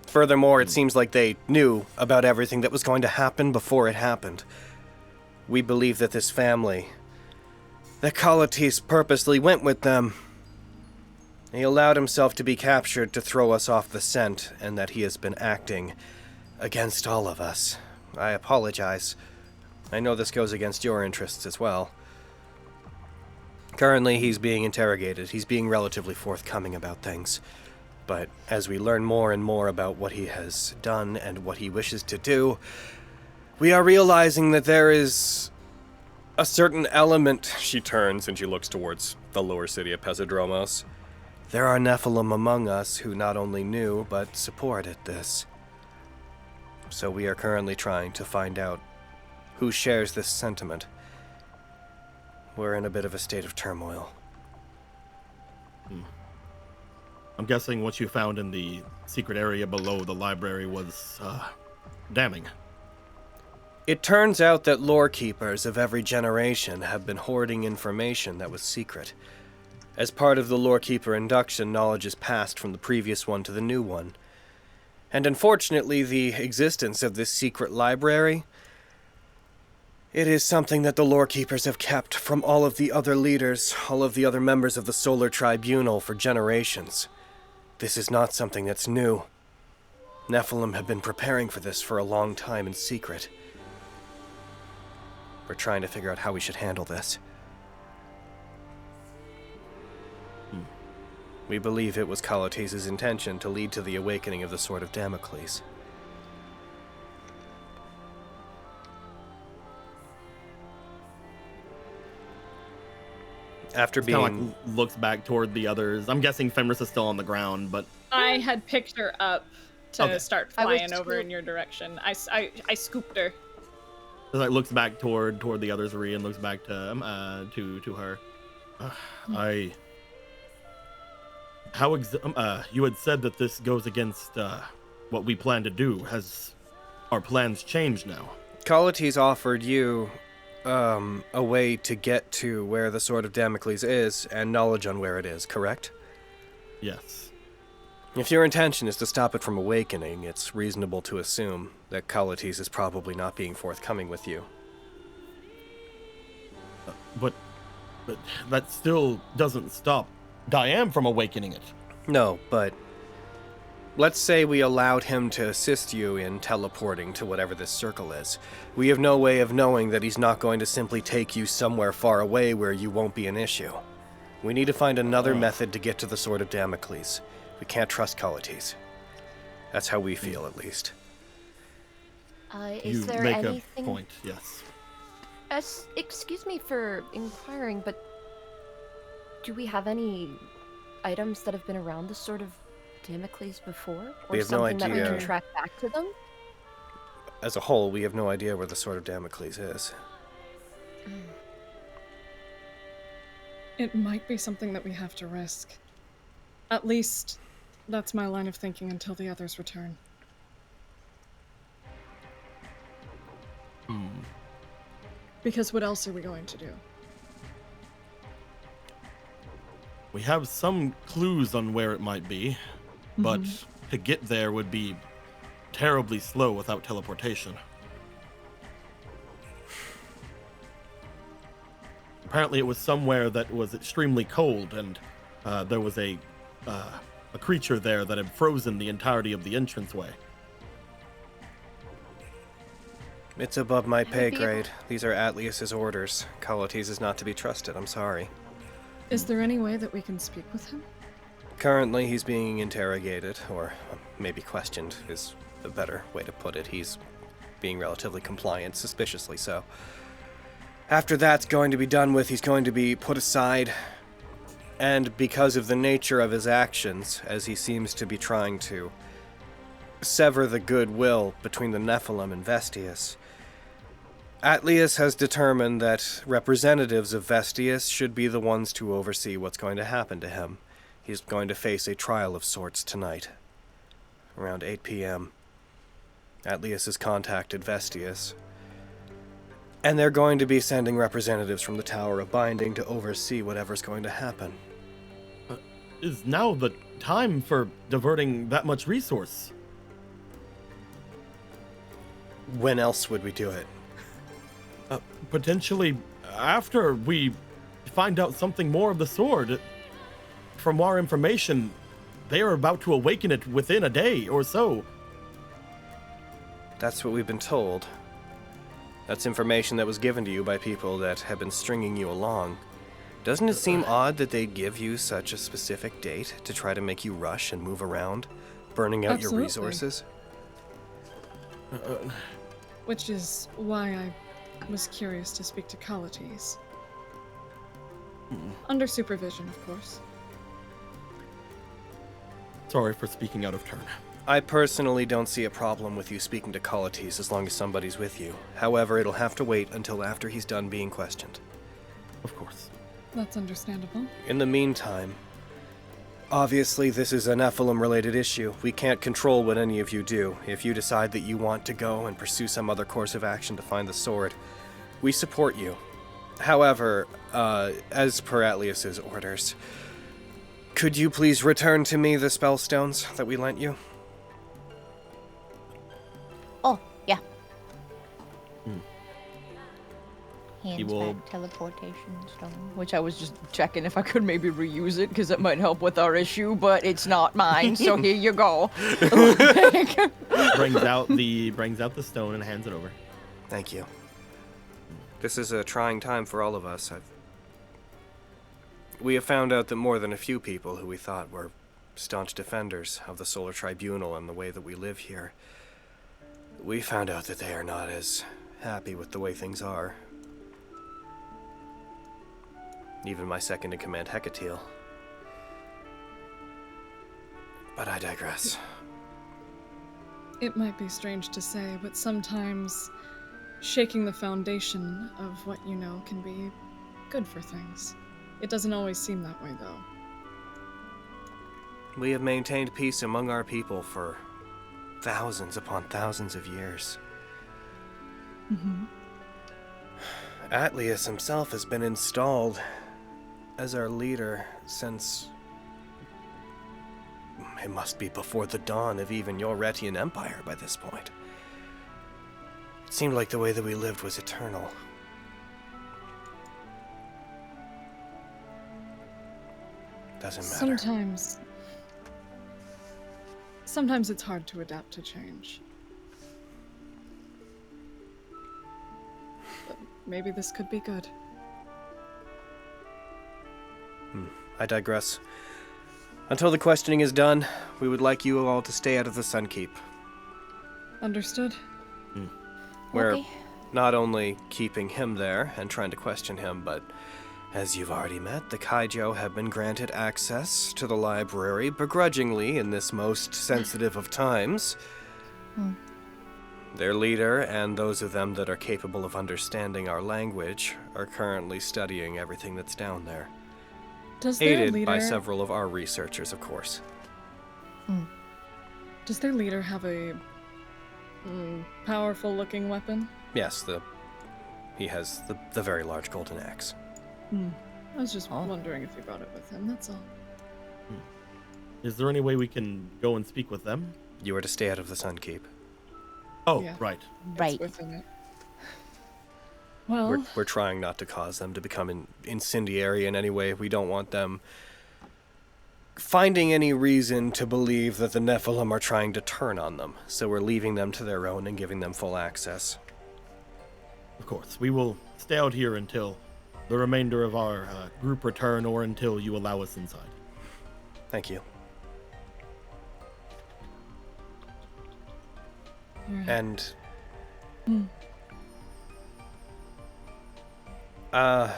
Speaker 11: Furthermore, it seems like they knew about everything that was going to happen before it happened. We believe that this family, that Colletes purposely went with them. He allowed himself to be captured to throw us off the scent, and that he has been acting against all of us. I apologize. I know this goes against your interests as well. Currently, he's being interrogated. He's being relatively forthcoming about things. But as we learn more and more about what he has done and what he wishes to do, we are realizing that there is a certain element.
Speaker 1: She turns and she looks towards the lower city of Pezidromos.
Speaker 11: There are Nephilim among us who not only knew, but supported this. So we are currently trying to find out who shares this sentiment. We're in a bit of a state of turmoil.
Speaker 7: I'm guessing what you found in the secret area below the library was damning.
Speaker 11: It turns out that lore keepers of every generation have been hoarding information that was secret. As part of the lore keeper induction, knowledge is passed from the previous one to the new one. And unfortunately, the existence of this secret library, it is something that the lore keepers have kept from all of the other leaders, all of the other members of the Solar Tribunal for generations. This is not something that's new. Nephilim have been preparing for this for a long time in secret. We're trying to figure out how we should handle this. We believe it was Colletes' intention to lead to the awakening of the Sword of Damocles. After
Speaker 7: Kinda
Speaker 11: being...
Speaker 7: like looks back toward the others. I'm guessing Fenris is still on the ground, but
Speaker 5: I had picked her up to
Speaker 7: Okay.
Speaker 5: start
Speaker 2: I was
Speaker 5: flying over in your direction. I scooped her.
Speaker 7: It like looks back toward the others, Rhea, and looks back to her. You had said that this goes against what we plan to do. Has our plans changed now?
Speaker 11: Colletes offered you a way to get to where the Sword of Damocles is and knowledge on where it is, correct?
Speaker 7: Yes.
Speaker 11: If your intention is to stop it from awakening, it's reasonable to assume that Colletes is probably not being forthcoming with you.
Speaker 7: But that still doesn't stop Diane from awakening it.
Speaker 11: No, but let's say we allowed him to assist you in teleporting to whatever this circle is. We have no way of knowing that he's not going to simply take you somewhere far away where you won't be an issue. We need to find another method to get to the Sword of Damocles. We can't trust Colletes. That's how we feel, at least.
Speaker 9: Is there
Speaker 7: make
Speaker 9: anything...
Speaker 7: a point, yes.
Speaker 9: Excuse me for inquiring, but do we have any items that have been around the Sword of Damocles before? Or
Speaker 11: We have no
Speaker 9: something that we
Speaker 11: idea.
Speaker 9: can track back to them?
Speaker 11: As a whole, we have no idea where the Sword of Damocles is.
Speaker 5: It might be something that we have to risk. At least, that's my line of thinking until the others return. Because what else are we going to do?
Speaker 7: We have some clues on where it might be, but to get there would be terribly slow without teleportation. apparently it was somewhere that was extremely cold, and there was a creature there that had frozen the entirety of the entranceway.
Speaker 11: It's above my pay grade. These are Atlius's orders. Colites is not to be trusted, I'm sorry.
Speaker 5: Is there any way that we can speak with him?
Speaker 11: Currently, he's being interrogated, or maybe questioned is a better way to put it. He's being relatively compliant, suspiciously so. After that's going to be done with, he's going to be put aside, and because of the nature of his actions, as he seems to be trying to sever the goodwill between the Nephilim and Vestius, Atlius has determined that representatives of Vestius should be the ones to oversee what's going to happen to him. He's going to face a trial of sorts tonight, around 8 p.m. Atlius has contacted Vestius, and they're going to be sending representatives from the Tower of Binding to oversee whatever's going to happen.
Speaker 7: Is now the time for diverting that much resource?
Speaker 11: When else would we do it?
Speaker 7: Potentially after we find out something more of the sword. From our information, they are about to awaken it within a day or so.
Speaker 11: That's what we've been told. That's information that was given to you by people that have been stringing you along. Doesn't it seem odd that they give you such a specific date to try to make you rush and move around, burning out your resources?
Speaker 5: Which is why I was curious to speak to Colites. Under supervision, of course.
Speaker 7: Sorry for speaking out of turn.
Speaker 11: I personally don't see a problem with you speaking to Colites as long as somebody's with you. However, it'll have to wait until after he's done being questioned.
Speaker 7: Of course.
Speaker 5: That's understandable.
Speaker 11: In the meantime, obviously this is a Nephilim-related issue. We can't control what any of you do. If you decide that you want to go and pursue some other course of action to find the sword, we support you. However, as per Atlius's orders, could you please return to me the spellstones that we lent you?
Speaker 8: Oh, yeah.
Speaker 2: He
Speaker 8: Hands
Speaker 2: will-
Speaker 8: back teleportation stone.
Speaker 2: Which I was just checking if I could maybe reuse it because it might help with our issue, but it's not mine, so here you go.
Speaker 7: brings out the stone and hands it over.
Speaker 11: Thank you. This is a trying time for all of us. We have found out that more than a few people who we thought were staunch defenders of the Solar Tribunal and the way that we live here, we found out that they are not as happy with the way things are. Even my second-in-command, Hecateel. But I digress.
Speaker 5: It might be strange to say, but sometimes shaking the foundation of what you know can be good for things. It doesn't always seem that way, though.
Speaker 11: We have maintained peace among our people for thousands upon thousands of years.
Speaker 5: Mm-hmm.
Speaker 11: Atlius himself has been installed as our leader since... it must be before the dawn of even your Retian Empire by this point. It seemed like the way that we lived was eternal. Doesn't matter.
Speaker 5: Sometimes it's hard to adapt to change. But maybe this could be good.
Speaker 11: I digress. Until the questioning is done, we would like you all to stay out of the Sunkeep.
Speaker 5: Understood.
Speaker 11: We're
Speaker 8: Okay.
Speaker 11: not only keeping him there and trying to question him, but as you've already met, the Kaijo have been granted access to the library begrudgingly in this most sensitive of times. Their leader and those of them that are capable of understanding our language are currently studying everything that's down there.
Speaker 5: Does their
Speaker 11: Aided
Speaker 5: leader...
Speaker 11: by several of our researchers, of course.
Speaker 5: Does their leader have a powerful-looking weapon?
Speaker 11: Yes, he has the very large golden axe.
Speaker 5: I was just wondering if he brought it with him, that's all.
Speaker 7: Is there any way we can go and speak with them?
Speaker 11: You are to stay out of the Sunkeep.
Speaker 7: Oh,
Speaker 5: Yeah.
Speaker 7: right.
Speaker 8: Right.
Speaker 5: It's within it. Well,
Speaker 1: We're trying not to cause them to become incendiary in any way. We don't want them finding any reason to believe that the Nephilim are trying to turn on them. So we're leaving them to their own and giving them full access.
Speaker 7: Of course, we will stay out here until the remainder of our group return or until you allow us inside.
Speaker 1: Thank you.
Speaker 5: Right.
Speaker 1: And I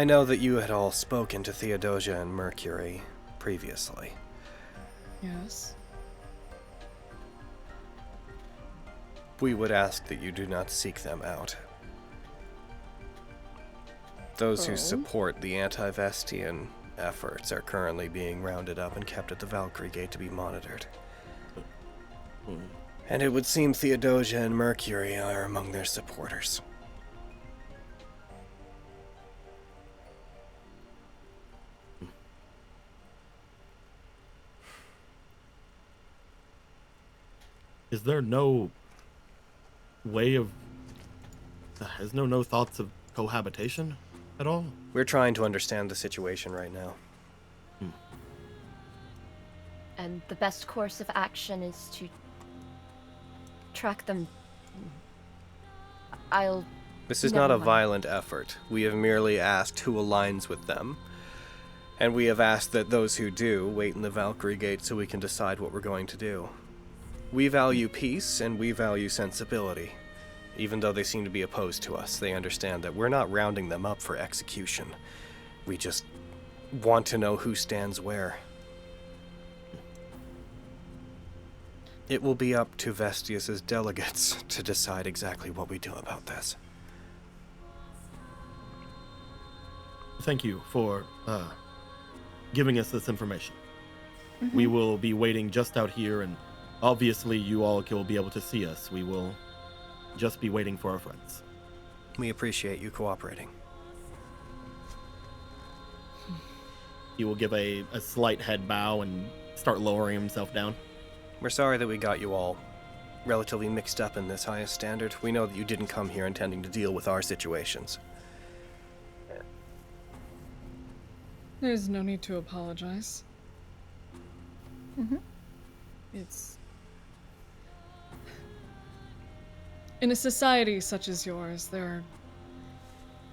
Speaker 1: know that you had all spoken to Theodosia and Mercury previously.
Speaker 5: Yes.
Speaker 1: We would ask that you do not seek them out. Those who support the anti-Vestian efforts are currently being rounded up and kept at the Valkyrie Gate to be monitored. And it would seem Theodosia and Mercury are among their supporters.
Speaker 7: Is there no way of... Has no thoughts of cohabitation at all?
Speaker 1: We're trying to understand the situation right now.
Speaker 9: And the best course of action is to track them.
Speaker 1: This is
Speaker 9: Never
Speaker 1: not a
Speaker 9: mind.
Speaker 1: violent effort. We have merely asked who aligns with them. And we have asked that those who do wait in the Valkyrie Gate so we can decide what we're going to do. We value peace and we value sensibility. Even though they seem to be opposed to us, they understand that we're not rounding them up for execution. We just want to know who stands where. It will be up to Vestius's delegates to decide exactly what we do about this.
Speaker 7: Thank you for giving us this information. We will be waiting just out here, and obviously you all will be able to see us. We will just be waiting for our friends.
Speaker 1: We appreciate you cooperating.
Speaker 7: He will give a slight head bow and start lowering himself down.
Speaker 1: We're sorry that we got you all relatively mixed up in this highest standard. We know that you didn't come here intending to deal with our situations.
Speaker 5: There's no need to apologize. It's... In a society such as yours,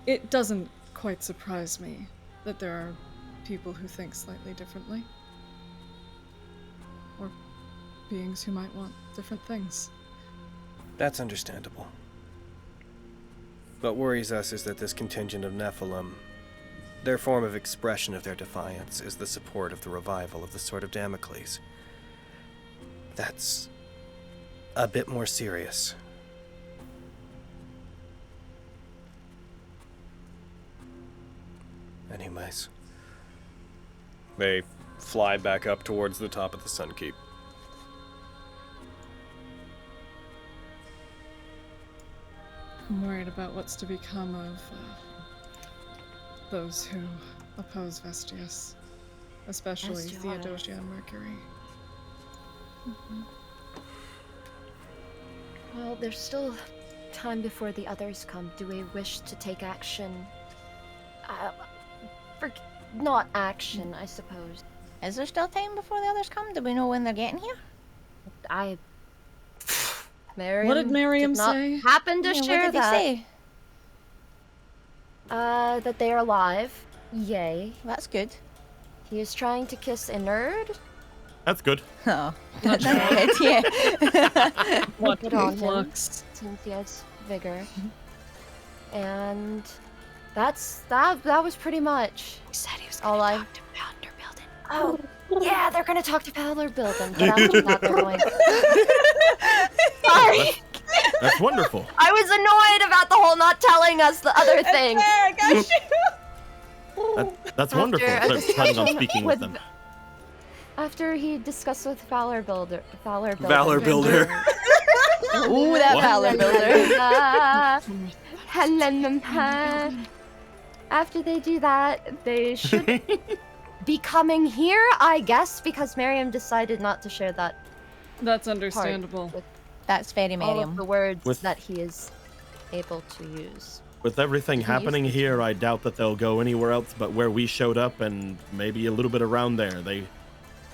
Speaker 5: it doesn't quite surprise me that there are people who think slightly differently. Or beings who might want different things.
Speaker 1: That's understandable. What worries us is that this contingent of Nephilim, their form of expression of their defiance is the support of the revival of the Sword of Damocles. That's a bit more serious. Anyways. They fly back up towards the top of the Sun Keep.
Speaker 5: I'm worried about what's to become of those who oppose Vestius, especially
Speaker 9: As do I.
Speaker 5: Theodosia and Mercury.
Speaker 9: Well, there's still time before the others come. Do we wish to take action? Not action, I suppose.
Speaker 8: Is there still time before the others come? Do we know when they're getting here?
Speaker 9: Miriam
Speaker 5: What did Miriam
Speaker 9: did not
Speaker 5: say?
Speaker 9: happen to
Speaker 8: Yeah,
Speaker 9: share
Speaker 8: what did
Speaker 9: that.
Speaker 8: they say?
Speaker 9: That they are alive. Yay.
Speaker 8: That's good.
Speaker 9: He is trying to kiss a nerd.
Speaker 7: That's good.
Speaker 8: Oh, that's good, yeah.
Speaker 5: What
Speaker 9: Good on him,
Speaker 5: flux.
Speaker 9: since he has vigor. And that was pretty much
Speaker 10: He said he was
Speaker 9: all
Speaker 10: gonna
Speaker 9: I...
Speaker 10: talk to Vanderbilt.
Speaker 9: Oh, yeah, they're gonna talk to Vanderbilt, but after that they're going... Sorry!
Speaker 7: That's wonderful.
Speaker 9: I was annoyed about the whole not telling us the other thing.
Speaker 8: I got you.
Speaker 7: That's
Speaker 9: After
Speaker 7: wonderful.
Speaker 9: a
Speaker 7: So I'm planning on
Speaker 9: discussion
Speaker 7: speaking with them.
Speaker 9: After he discussed with Valor Builder.
Speaker 1: Valor Builder.
Speaker 8: Ooh, that
Speaker 7: What?
Speaker 8: Valor Builder.
Speaker 9: After they do that, they should be coming here, I guess, because Miriam decided not to share that
Speaker 5: That's
Speaker 9: part
Speaker 5: understandable.
Speaker 9: with
Speaker 8: That's very
Speaker 9: all
Speaker 8: Miriam.
Speaker 9: of the words
Speaker 7: With-
Speaker 9: that he is able to use.
Speaker 7: With everything
Speaker 9: You can use
Speaker 7: happening
Speaker 9: the
Speaker 7: here, I doubt that they'll go anywhere else but where we showed up, and maybe a little bit around there.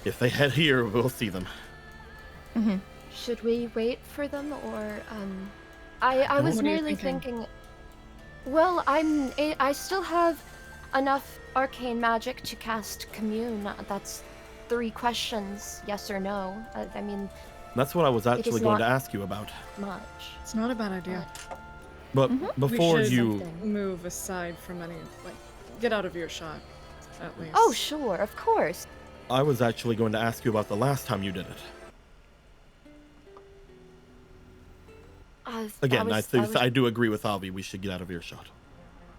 Speaker 7: If they head here, we'll see them.
Speaker 8: Mm-hmm.
Speaker 9: Should we wait for them, or I was
Speaker 5: What are you
Speaker 9: merely
Speaker 5: thinking?
Speaker 9: thinking. Well, I still have enough arcane magic to cast commune. That's 3 questions, yes or no. I mean,
Speaker 7: That's what I was
Speaker 9: is
Speaker 7: actually going to
Speaker 9: not-
Speaker 7: ask you about.
Speaker 9: much.
Speaker 5: It's not a bad idea.
Speaker 7: But before
Speaker 5: we should
Speaker 7: you,
Speaker 5: move aside from any, like, get out of earshot, at least.
Speaker 9: Oh, sure, of course.
Speaker 7: I was actually going to ask you about the last time you did it. Again, I do agree with Avi. We should get out of earshot.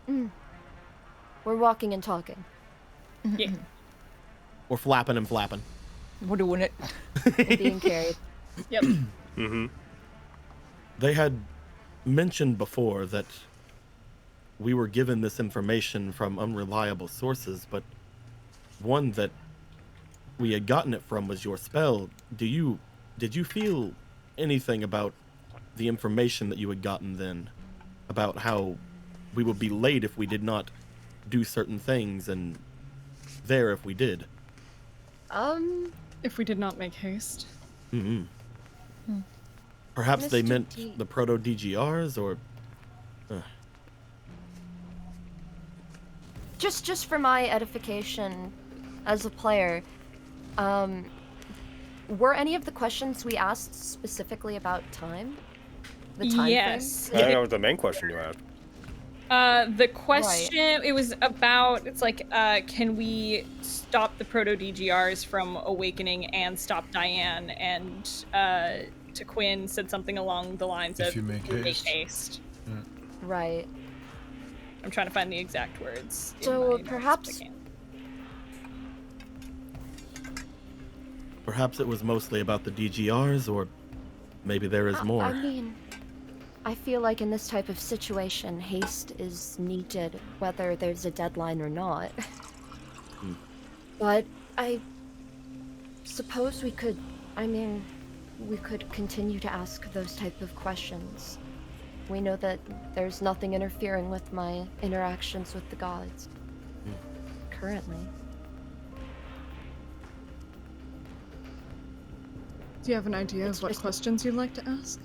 Speaker 9: We're walking and talking.
Speaker 5: Yeah.
Speaker 7: Or flapping and flapping.
Speaker 2: We're doing it.
Speaker 9: And being carried.
Speaker 5: Yep.
Speaker 1: Mm-hmm.
Speaker 7: They had mentioned before that we were given this information from unreliable sources, but one that we had gotten it from was your spell. Did you feel anything about the information that you had gotten then, about how we would be late if we did not do certain things, and there if we did?
Speaker 5: If we did not make haste.
Speaker 7: Mm-hmm. Perhaps they
Speaker 9: Mr.
Speaker 7: meant
Speaker 9: D.
Speaker 7: the proto DGRs, or
Speaker 9: Just for my edification as a player, were any of the questions we asked specifically about time? The time
Speaker 5: Yes.
Speaker 1: I don't know what the main question you asked.
Speaker 5: The question, it was about, it's like, can we stop the proto-DGRs from awakening and stop Diane? And to Quinn said something along the lines
Speaker 14: If
Speaker 5: of,
Speaker 14: you make haste.
Speaker 5: haste.
Speaker 9: Right.
Speaker 5: I'm trying to find the exact words. in
Speaker 9: So
Speaker 5: my notes if I
Speaker 9: perhaps
Speaker 5: can.
Speaker 7: perhaps it was mostly about the DGRs, or maybe there is more.
Speaker 9: I mean, I feel like in this type of situation, haste is needed, whether there's a deadline or not. But I suppose we could continue to ask those type of questions. We know that there's nothing interfering with my interactions with the gods. Currently.
Speaker 5: Do you have an idea
Speaker 9: It's
Speaker 5: of what
Speaker 9: just-
Speaker 5: questions you'd like to ask?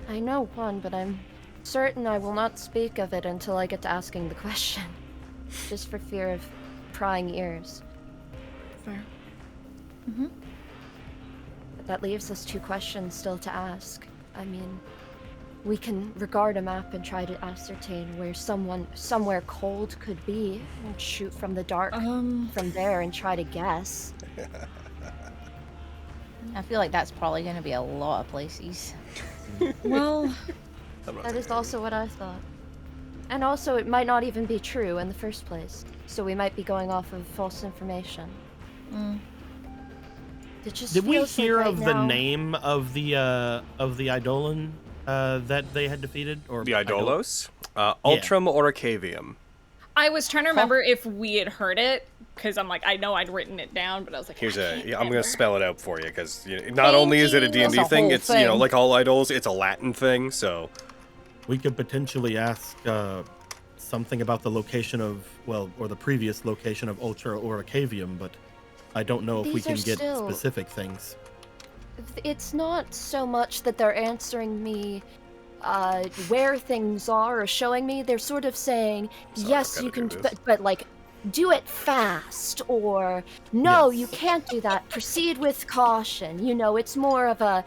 Speaker 9: I know one, but I'm certain I will not speak of it until I get to asking the question. Just for fear of prying ears.
Speaker 5: Fair.
Speaker 9: But that leaves us 2 questions still to ask. I mean, we can regard a map and try to ascertain where somewhere cold could be, and shoot from the dark from there and try to guess.
Speaker 8: I feel like that's probably going to be a lot of places.
Speaker 5: Well,
Speaker 9: That is also what I thought. And also, it might not even be true in the first place, so we might be going off of false information. It just
Speaker 7: Did we
Speaker 9: feels like
Speaker 7: hear
Speaker 9: right
Speaker 7: of the
Speaker 9: now-
Speaker 7: name of the Eidolon that they had defeated? Or
Speaker 1: The Idolos? Ultram Oracavium.
Speaker 5: I was trying to remember if we had heard it, because I'm like, I know I'd written it down, but I was like,
Speaker 1: Here's
Speaker 5: I
Speaker 1: a
Speaker 5: can't
Speaker 1: yeah. I'm gonna
Speaker 5: remember.
Speaker 1: spell it out for you because not only is it a D&D
Speaker 8: That's a
Speaker 1: thing,
Speaker 8: whole
Speaker 1: it's you know
Speaker 8: thing.
Speaker 1: like all idols, it's a Latin thing. So
Speaker 7: We could potentially ask something about the location of, well, or the previous location of Ultra Oracavium, but I don't know if we
Speaker 9: These
Speaker 7: can
Speaker 9: are
Speaker 7: get
Speaker 9: still-
Speaker 7: specific things.
Speaker 9: It's not so much that they're answering me where things are or showing me. They're sort of saying, yes,
Speaker 1: gotta
Speaker 9: you can,
Speaker 1: do this.
Speaker 9: but like, do it fast, or no,
Speaker 7: Yes.
Speaker 9: you can't do that. Proceed with caution. You know, it's more of a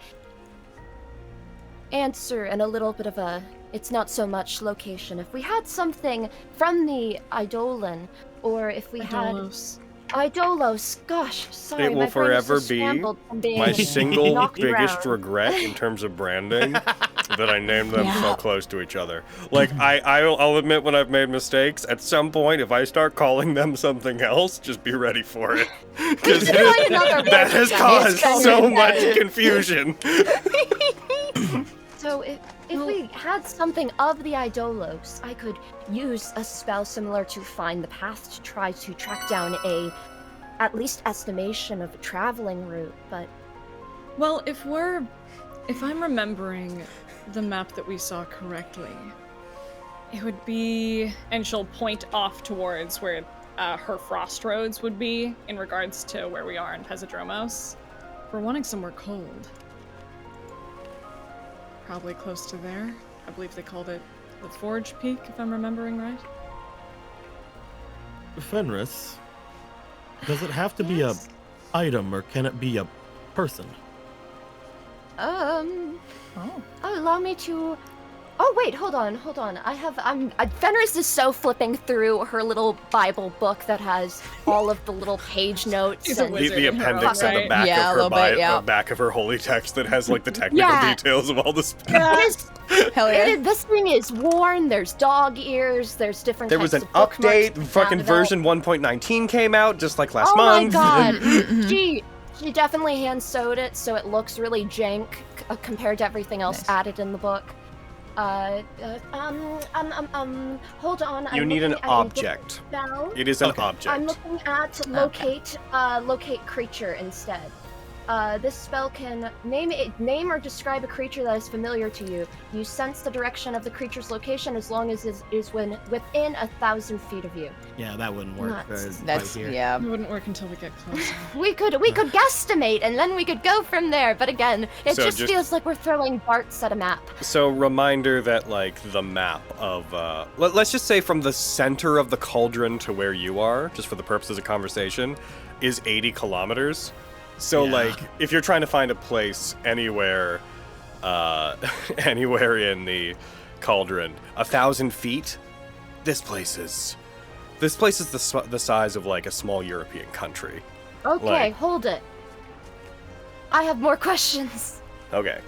Speaker 9: answer and a little bit of a. It's not so much location. If we had something from the Eidolon, or if we
Speaker 5: Idolos.
Speaker 9: had Idolos, gosh, sorry,
Speaker 1: it will
Speaker 9: my brain is
Speaker 1: forever
Speaker 9: so
Speaker 1: be
Speaker 9: scrambled from being
Speaker 1: my single
Speaker 9: knocked
Speaker 1: biggest
Speaker 9: around.
Speaker 1: regret in terms of branding that I named them so close to each other. Like I'll admit when I've made mistakes. At some point, if I start calling them something else, just be ready for it, because that has caused so much confusion.
Speaker 9: So if we had something of the Idolos, I could use a spell similar to Find the Path to try to track down a, at least estimation of a traveling route, but
Speaker 5: Well, if I'm remembering the map that we saw correctly, it would be, and she'll point off towards where her frost roads would be in regards to where we are in Pezidromos. We're wanting somewhere cold. Probably close to there. I believe they called it the Forge Peak, if I'm remembering right.
Speaker 7: Fenris, does it have to be a item or can it be a person?
Speaker 9: Allow me to. Oh wait, hold on. Fenris is so flipping through her little Bible book that has all of the little page notes.
Speaker 1: The appendix at the back of her back of her holy text that has like the technical details of all the spells.
Speaker 2: Hell yeah.
Speaker 9: This thing is worn. There's dog ears. There's different.
Speaker 1: There was an update. Fucking version 1.19 came out just like last month.
Speaker 9: Oh my god. She definitely hand sewed it, so it looks really jank compared to everything else added in the book. Hold on.
Speaker 1: You need an object. It is an object.
Speaker 9: I'm looking at locate creature instead. This spell can name or describe a creature that is familiar to you. You sense the direction of the creature's location as long as it is within 1,000 feet of you.
Speaker 7: Yeah, that wouldn't work.
Speaker 2: Yeah.
Speaker 5: It wouldn't work until we get closer.
Speaker 9: We could guesstimate and then we could go from there. But again, it just feels like we're throwing darts at a map.
Speaker 1: So reminder that like the map of let's just say from the center of the cauldron to where you are, just for the purposes of conversation, is 80 kilometers. So like if you're trying to find a place anywhere anywhere in the cauldron, 1,000 feet, this place is the size of like a small European country.
Speaker 9: Okay, hold it. I have more questions.
Speaker 1: Okay.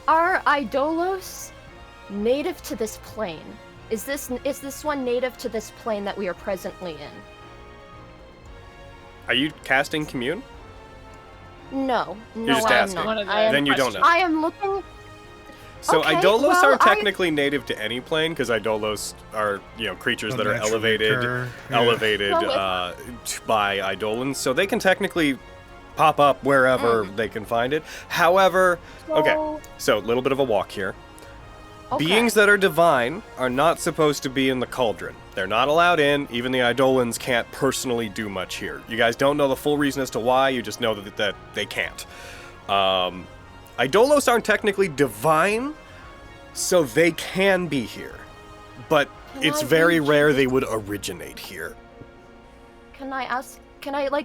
Speaker 9: Are Aylox native to this plane? Is this one native to this plane that we are presently in?
Speaker 1: Are you casting Commune?
Speaker 9: No,
Speaker 1: You're just
Speaker 9: I am
Speaker 1: asking.
Speaker 9: not.
Speaker 1: Then you don't know.
Speaker 9: I am looking.
Speaker 1: So
Speaker 9: Okay,
Speaker 1: Aylox
Speaker 9: well,
Speaker 1: aren't technically native to any plane because Aylox are creatures that are elevated by Eidolons, so they can technically pop up wherever they can find it. However, so a little bit of a walk here. Beings that are divine are not supposed to be in the cauldron. They're not allowed in. Even the Eidolons can't personally do much here. You guys don't know the full reason as to why. You just know that they can't. Aylox aren't technically divine, so they can be here. But it's very rare they would originate here.
Speaker 9: Can I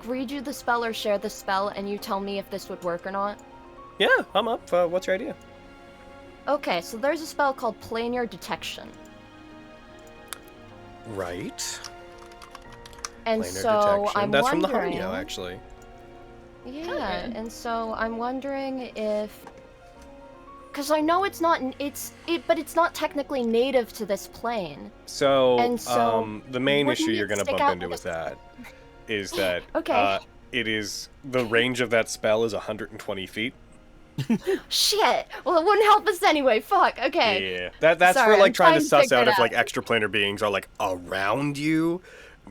Speaker 9: read you the spell or share the spell and you tell me if this would work or not?
Speaker 1: Yeah, I'm up. What's your idea?
Speaker 9: Okay, so there's a spell called Planar Detection.
Speaker 1: Right.
Speaker 9: And
Speaker 1: Planar
Speaker 9: so
Speaker 1: detection.
Speaker 9: I'm
Speaker 1: That's
Speaker 9: wondering...
Speaker 1: from the Harnio, actually.
Speaker 9: Yeah, and so I'm wondering if... Because I know it's not... but it's not technically native to this plane.
Speaker 1: So,
Speaker 9: and so
Speaker 1: the main
Speaker 9: wouldn't
Speaker 1: issue
Speaker 9: it
Speaker 1: you're going to
Speaker 9: stick
Speaker 1: bump
Speaker 9: out
Speaker 1: into
Speaker 9: like
Speaker 1: with that is that
Speaker 9: Okay.
Speaker 1: it is... The range of that spell is 120 feet.
Speaker 9: Shit! Well, it wouldn't help us anyway. Fuck. Okay.
Speaker 1: Yeah, that's
Speaker 9: Sorry,
Speaker 1: for like
Speaker 9: I'm
Speaker 1: trying to suss
Speaker 9: figure
Speaker 1: out
Speaker 9: it
Speaker 1: if like extraplanar beings are like around you.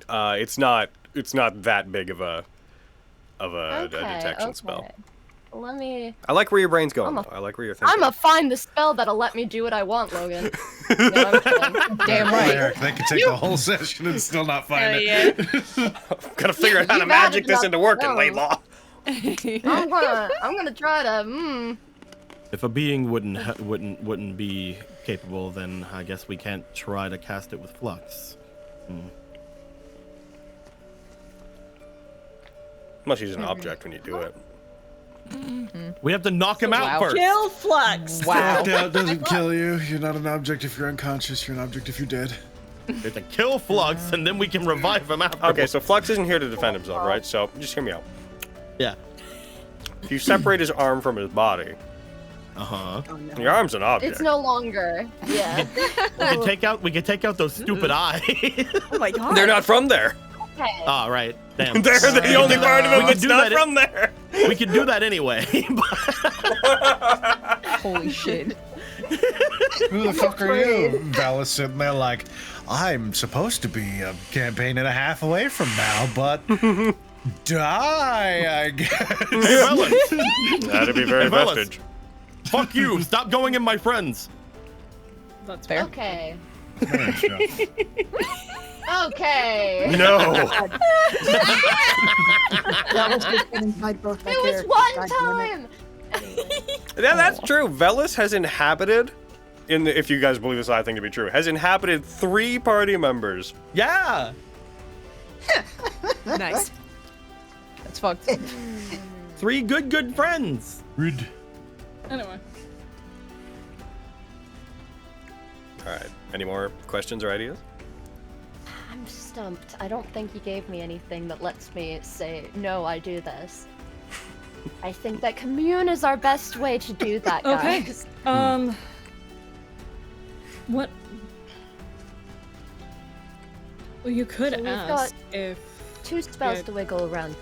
Speaker 1: It's not that big of a detection spell.
Speaker 9: Let me.
Speaker 1: I like where your brain's going. I like where you're thinking.
Speaker 9: I'm gonna find the spell that'll let me do what I want, Logan. No, I'm kidding. Damn right.
Speaker 6: They could take the whole session and still not find it.
Speaker 1: Gotta figure out how to magic this into working, Laidlaw.
Speaker 9: I'm gonna try to.
Speaker 7: If a being wouldn't be capable, then I guess we can't try to cast it with flux.
Speaker 1: Must use an object when you do it.
Speaker 7: We have to knock him out first.
Speaker 13: Kill Flux.
Speaker 6: Wow. It doesn't kill you. You're not an object if you're unconscious. You're an object if you're dead.
Speaker 7: We have to kill Flux, and then we can revive him after.
Speaker 1: Okay, so Flux isn't here to defend himself, right? So just hear me out.
Speaker 7: Yeah.
Speaker 1: If you separate his arm from his body, your arm's an object.
Speaker 9: It's no longer. Yeah.
Speaker 7: We can take out those stupid eyes.
Speaker 13: Oh my god.
Speaker 1: They're not from there.
Speaker 9: Okay.
Speaker 7: Oh, right. Damn.
Speaker 1: They're the only part of him that's not from there.
Speaker 7: We could do that anyway.
Speaker 2: Holy shit.
Speaker 6: Who the fuck are you? Vala's sitting there like, I'm supposed to be a campaign and a half away from now, but Die, I guess.
Speaker 7: Hey, fellas.
Speaker 1: That'd be very
Speaker 7: Hey, fellas.
Speaker 1: vestige.
Speaker 7: Fuck you. Stop going in my friends.
Speaker 5: That's
Speaker 2: Fair.
Speaker 9: Okay.
Speaker 6: Marion's job.
Speaker 9: Okay.
Speaker 1: No.
Speaker 10: That was just inside both my
Speaker 9: It was
Speaker 10: characters.
Speaker 9: one
Speaker 10: God damn it.
Speaker 9: time.
Speaker 1: Yeah, that's true. Velis has inhabited, if you guys believe this I think to be true, has inhabited 3 party members.
Speaker 7: Yeah.
Speaker 13: Nice.
Speaker 2: That's fucked.
Speaker 7: 3 good friends.
Speaker 6: Rude.
Speaker 5: Anyway.
Speaker 1: All right. Any more questions or ideas?
Speaker 9: I'm stumped. I don't think you gave me anything that lets me say, no, I do this. I think that commune is our best way to do that,
Speaker 5: Okay.
Speaker 9: guys.
Speaker 5: What? Well, you could
Speaker 9: So we've
Speaker 5: ask
Speaker 9: got
Speaker 5: if
Speaker 9: 2 spells
Speaker 5: Yeah.
Speaker 9: to wiggle around it.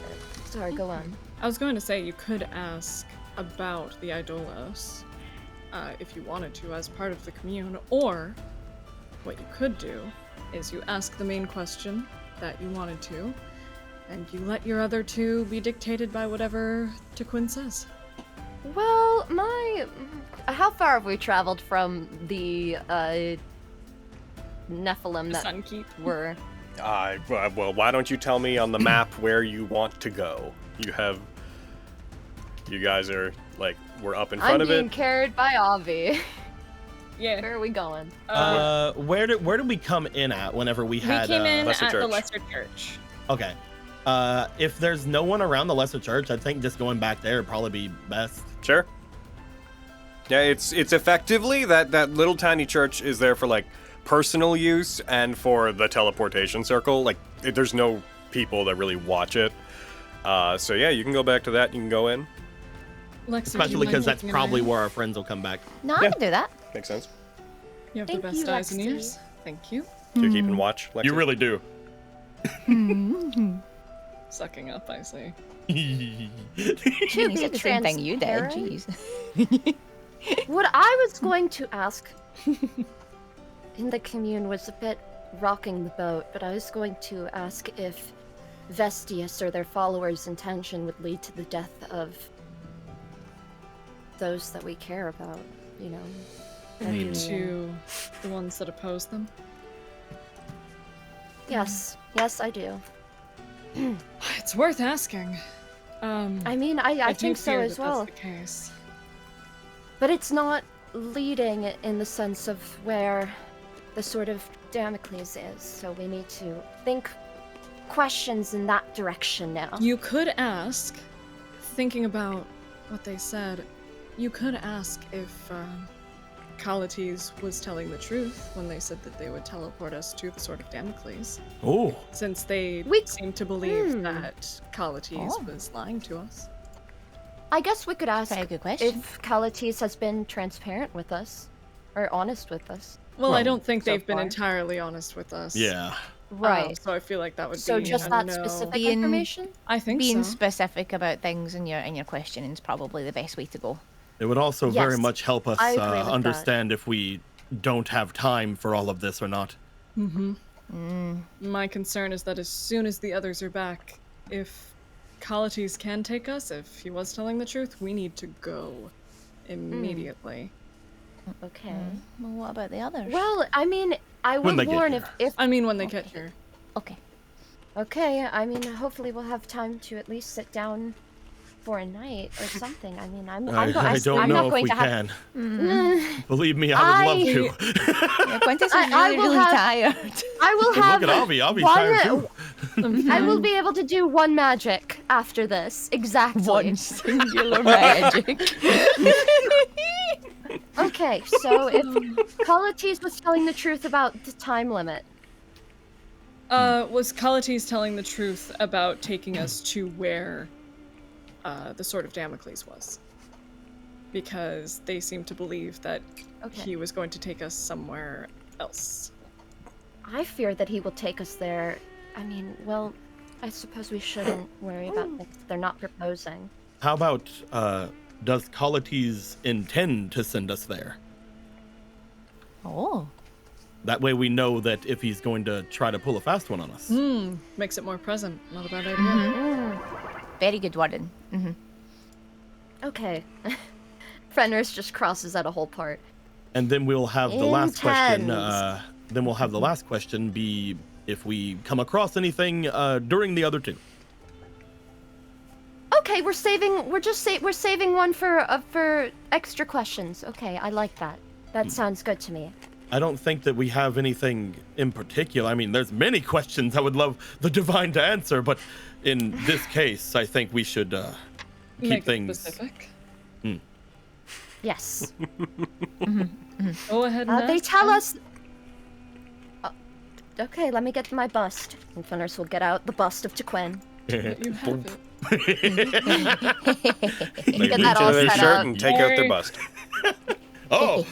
Speaker 9: Sorry, go on.
Speaker 5: I was going to say you could ask about the Idolos, if you wanted to, as part of the commune, or what you could do is you ask the main question that you wanted to, and you let your other 2 be dictated by whatever Tequin says.
Speaker 9: Well, how far have we traveled from the Nephilim that
Speaker 5: Sunkeep.
Speaker 9: were?
Speaker 1: Well, why don't you tell me on the map where you want to go? You guys are, like, we're up in front
Speaker 9: I'm
Speaker 1: of
Speaker 9: being
Speaker 1: it.
Speaker 9: carried by Avi.
Speaker 5: Yeah.
Speaker 9: Where are we going?
Speaker 7: Where did we come in at whenever we had?
Speaker 5: We came in
Speaker 1: Lesser
Speaker 5: at the
Speaker 1: Church.
Speaker 5: Lesser Church.
Speaker 7: Okay. If there's no one around the lesser church, I think just going back there would probably be best.
Speaker 1: Sure. Yeah, it's effectively that little tiny church is there for, like, personal use and for the teleportation circle. Like, there's no people that really watch it. So yeah, you can go back to that. You can go in.
Speaker 5: Lexi, do you
Speaker 7: Especially
Speaker 5: mind
Speaker 7: because that's
Speaker 5: keeping an
Speaker 7: probably
Speaker 5: eye out?
Speaker 7: where our friends will come back.
Speaker 9: No, I can do that.
Speaker 1: Makes sense.
Speaker 5: You have
Speaker 9: Thank
Speaker 5: the best
Speaker 9: you,
Speaker 5: eyes and
Speaker 9: Lexi.
Speaker 5: ears. Thank you.
Speaker 1: So you're keeping watch, Lexi?
Speaker 7: You really do.
Speaker 5: Sucking up, I see.
Speaker 9: To
Speaker 2: You
Speaker 9: be
Speaker 2: said the same thing you did.
Speaker 9: transparent,
Speaker 2: Jeez.
Speaker 9: What I was going to ask in the commune was a bit rocking the boat, but I was going to ask if Vestius or their followers' intention would lead to the death of those that we care about, you know.
Speaker 5: To the ones that oppose them.
Speaker 9: Yes, I do.
Speaker 5: It's worth asking.
Speaker 9: I mean, I
Speaker 5: do
Speaker 9: think so
Speaker 5: fear
Speaker 9: as
Speaker 5: that
Speaker 9: well.
Speaker 5: That's the case.
Speaker 9: But it's not leading in the sense of where the sword of Damocles is, so we need to think questions in that direction now.
Speaker 5: You could ask, thinking about what they said, you could ask if Calates was telling the truth when they said that they would teleport us to the sword of Damocles.
Speaker 7: Oh.
Speaker 5: Since they seem to believe that Calates was lying to us.
Speaker 9: I guess we could ask
Speaker 8: Very good question.
Speaker 9: if Calates has been transparent with us, or honest with us.
Speaker 5: Well, I don't think
Speaker 9: so
Speaker 5: they've been
Speaker 9: far.
Speaker 5: entirely honest with us.
Speaker 7: Yeah.
Speaker 9: Right.
Speaker 5: So I feel like that would
Speaker 9: So
Speaker 5: be
Speaker 9: just
Speaker 5: a
Speaker 9: that
Speaker 5: no.
Speaker 9: specific information?
Speaker 5: I think
Speaker 8: Being
Speaker 5: so.
Speaker 8: specific about things in your questioning is probably the best way to go.
Speaker 7: It would also very
Speaker 9: Yes,
Speaker 7: much help us
Speaker 9: I agree with that.
Speaker 7: understand if we don't have time for all of this or not.
Speaker 5: My concern is that as soon as the others are back, if Calates can take us, if he was telling the truth, we need to go immediately.
Speaker 9: Okay.
Speaker 8: Well, what about the others?
Speaker 9: Well, I mean, I
Speaker 7: When
Speaker 9: will
Speaker 7: they get
Speaker 9: warn
Speaker 7: here.
Speaker 9: if
Speaker 5: I mean, when they get here.
Speaker 8: Okay.
Speaker 9: Okay, I mean, hopefully we'll have time to at least sit down for a night or something. I mean, I'm
Speaker 7: I
Speaker 9: not
Speaker 7: don't know if
Speaker 9: going
Speaker 7: we
Speaker 9: to have.
Speaker 7: can. Believe me, I would love to.
Speaker 8: Yeah, Quintus is
Speaker 9: I
Speaker 8: really,
Speaker 9: will
Speaker 8: really
Speaker 9: have-
Speaker 8: tired.
Speaker 9: I will have
Speaker 7: Look at Avi. Avi's tired too.
Speaker 9: I will be able to do one magic after this. Exactly.
Speaker 8: One singular magic.
Speaker 9: Okay, so if Calates was telling the truth about the time limit,
Speaker 5: Was Calates telling the truth about taking us to where the Sword of Damocles was? Because they seem to believe that he was going to take us somewhere else.
Speaker 9: I fear that he will take us there. I mean, well, I suppose we shouldn't worry about things they're not proposing.
Speaker 7: How about, does Calates intend to send us there?
Speaker 8: Oh.
Speaker 7: That way we know that if he's going to try to pull a fast one on us.
Speaker 5: Makes it more present. Not a bad idea.
Speaker 2: Very good one.
Speaker 9: Okay. Fenris just crosses out a whole part.
Speaker 7: And then we'll have the last question.
Speaker 9: Intense.
Speaker 7: Then we'll have the last question be if we come across anything during the other two.
Speaker 9: Okay, we're saving one for extra questions. Okay, I like that. That sounds good to me.
Speaker 7: I don't think that we have anything in particular. I mean, there's many questions I would love the Divine to answer, but in this case, I think we should keep
Speaker 5: Make it
Speaker 7: things
Speaker 5: specific.
Speaker 9: Yes.
Speaker 5: Go ahead and
Speaker 9: They
Speaker 5: ask
Speaker 9: tell
Speaker 5: then.
Speaker 9: us. Okay, let me get my bust. And Fenris will get out the bust of Tequin.
Speaker 5: But you have it.
Speaker 1: They
Speaker 9: Get
Speaker 1: reach
Speaker 9: that all
Speaker 1: into their
Speaker 9: set
Speaker 1: shirt
Speaker 9: up.
Speaker 1: and take out their bust.
Speaker 7: Oh,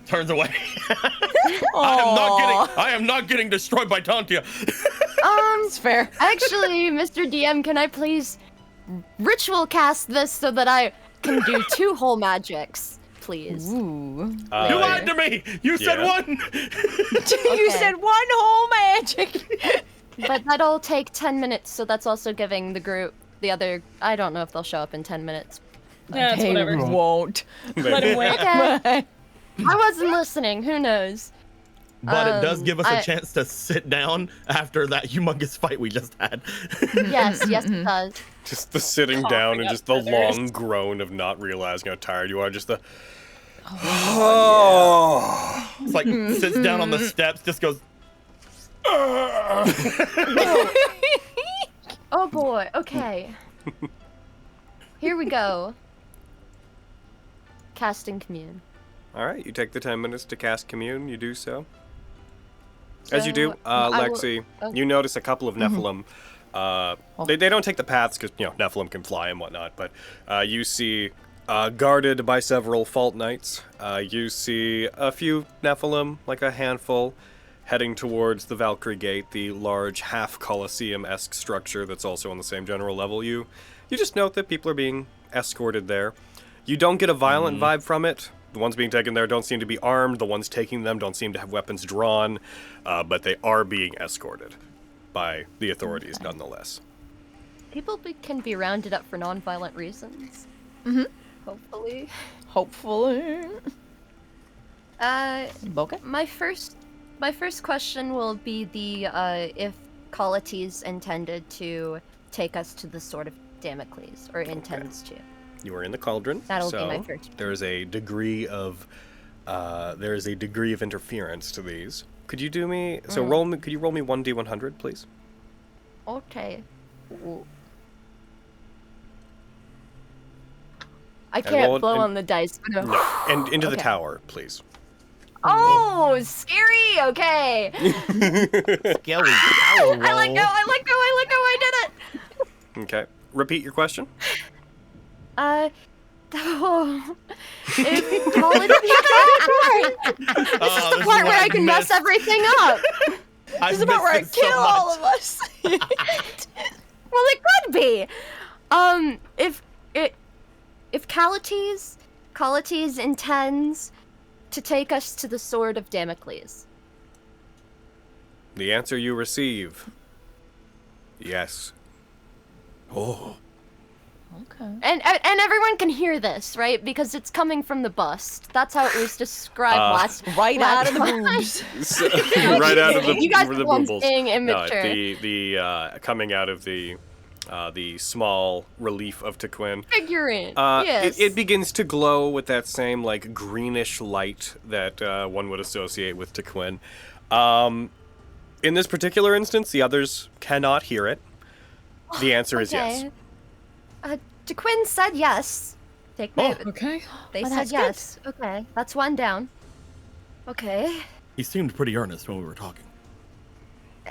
Speaker 7: turns away. I am not getting destroyed by Tantia.
Speaker 2: It's fair.
Speaker 9: Actually, Mr. DM, can I please ritual cast this so that I can do 2 whole magics, please?
Speaker 2: Ooh.
Speaker 7: You lied to me. You said
Speaker 1: yeah.
Speaker 7: one.
Speaker 2: You said one whole magic.
Speaker 9: But that'll take 10 minutes, so that's also giving the group the other. I don't know if they'll show up in 10 minutes.
Speaker 5: Yeah, it's
Speaker 2: They
Speaker 5: whatever.
Speaker 2: won't.
Speaker 5: Let him wait.
Speaker 9: Okay. I wasn't listening. Who knows?
Speaker 7: But it does give us
Speaker 9: I-
Speaker 7: a chance to sit down after that humongous fight we just had.
Speaker 9: Yes, it does.
Speaker 1: Just the sitting down and just the long groan of not realizing how tired you are. Just the. Oh.
Speaker 7: It's like sits down on the steps, just goes.
Speaker 9: Oh boy. Okay. Here we go. Casting commune.
Speaker 1: All right, you take the 10 minutes to cast Commune. You do so. As you do,
Speaker 9: So, I will-
Speaker 1: Lexi,
Speaker 9: oh.
Speaker 1: you notice a couple of Nephilim. They don't take the paths because, Nephilim can fly and whatnot, but you see, guarded by several Fault Knights, you see a few Nephilim, like a handful, heading towards the Valkyrie Gate, the large half-Colosseum-esque structure that's also on the same general level. You just note that people are being escorted there. You don't get a violent vibe from it. The ones being taken there don't seem to be armed. The ones taking them don't seem to have weapons drawn, but they are being escorted by the authorities nonetheless.
Speaker 9: People can be rounded up for non-violent reasons. Hopefully.
Speaker 2: Hopefully. Okay.
Speaker 9: My first question will be the if Colletes intended to take us to the Sword of Damocles, or intends to.
Speaker 1: You are in the cauldron,
Speaker 9: That'll be
Speaker 1: so
Speaker 9: my first.
Speaker 1: there is a degree of interference to these. Could you do me? So could you roll me 1d100, please?
Speaker 9: Okay. Ooh. I can't blow on the dice. No.
Speaker 1: And into the
Speaker 9: Okay.
Speaker 1: tower, please.
Speaker 9: Oh, scary. Okay.
Speaker 7: Scary.
Speaker 9: I let go. I did it.
Speaker 1: Okay. Repeat your question.
Speaker 9: If Colletes. This is the part where I can mess everything up.
Speaker 2: This is the part where I kill all of us.
Speaker 9: Well, it could be. If Colletes intends to take us to the Sword of Damocles.
Speaker 1: The answer you receive. Yes. Oh.
Speaker 2: Okay.
Speaker 9: And everyone can hear this, right? Because it's coming from the bust. That's how it was described last.
Speaker 2: Right out of the
Speaker 9: time.
Speaker 2: boobs.
Speaker 1: Right out of the
Speaker 9: You guys are
Speaker 1: the
Speaker 9: the ones
Speaker 1: boobles.
Speaker 9: being
Speaker 1: No,
Speaker 9: immature.
Speaker 1: the coming out of the small relief of Tequin.
Speaker 9: Figurine. Yes.
Speaker 1: It begins to glow with that same like greenish light that one would associate with Tequin. In this particular instance, the others cannot hear it. The answer is yes.
Speaker 9: DeQuinn said yes. Take note.
Speaker 5: Okay.
Speaker 9: They
Speaker 2: Oh,
Speaker 9: said
Speaker 2: that's
Speaker 9: yes. Okay, that's one down. Okay.
Speaker 7: He seemed pretty earnest when we were talking.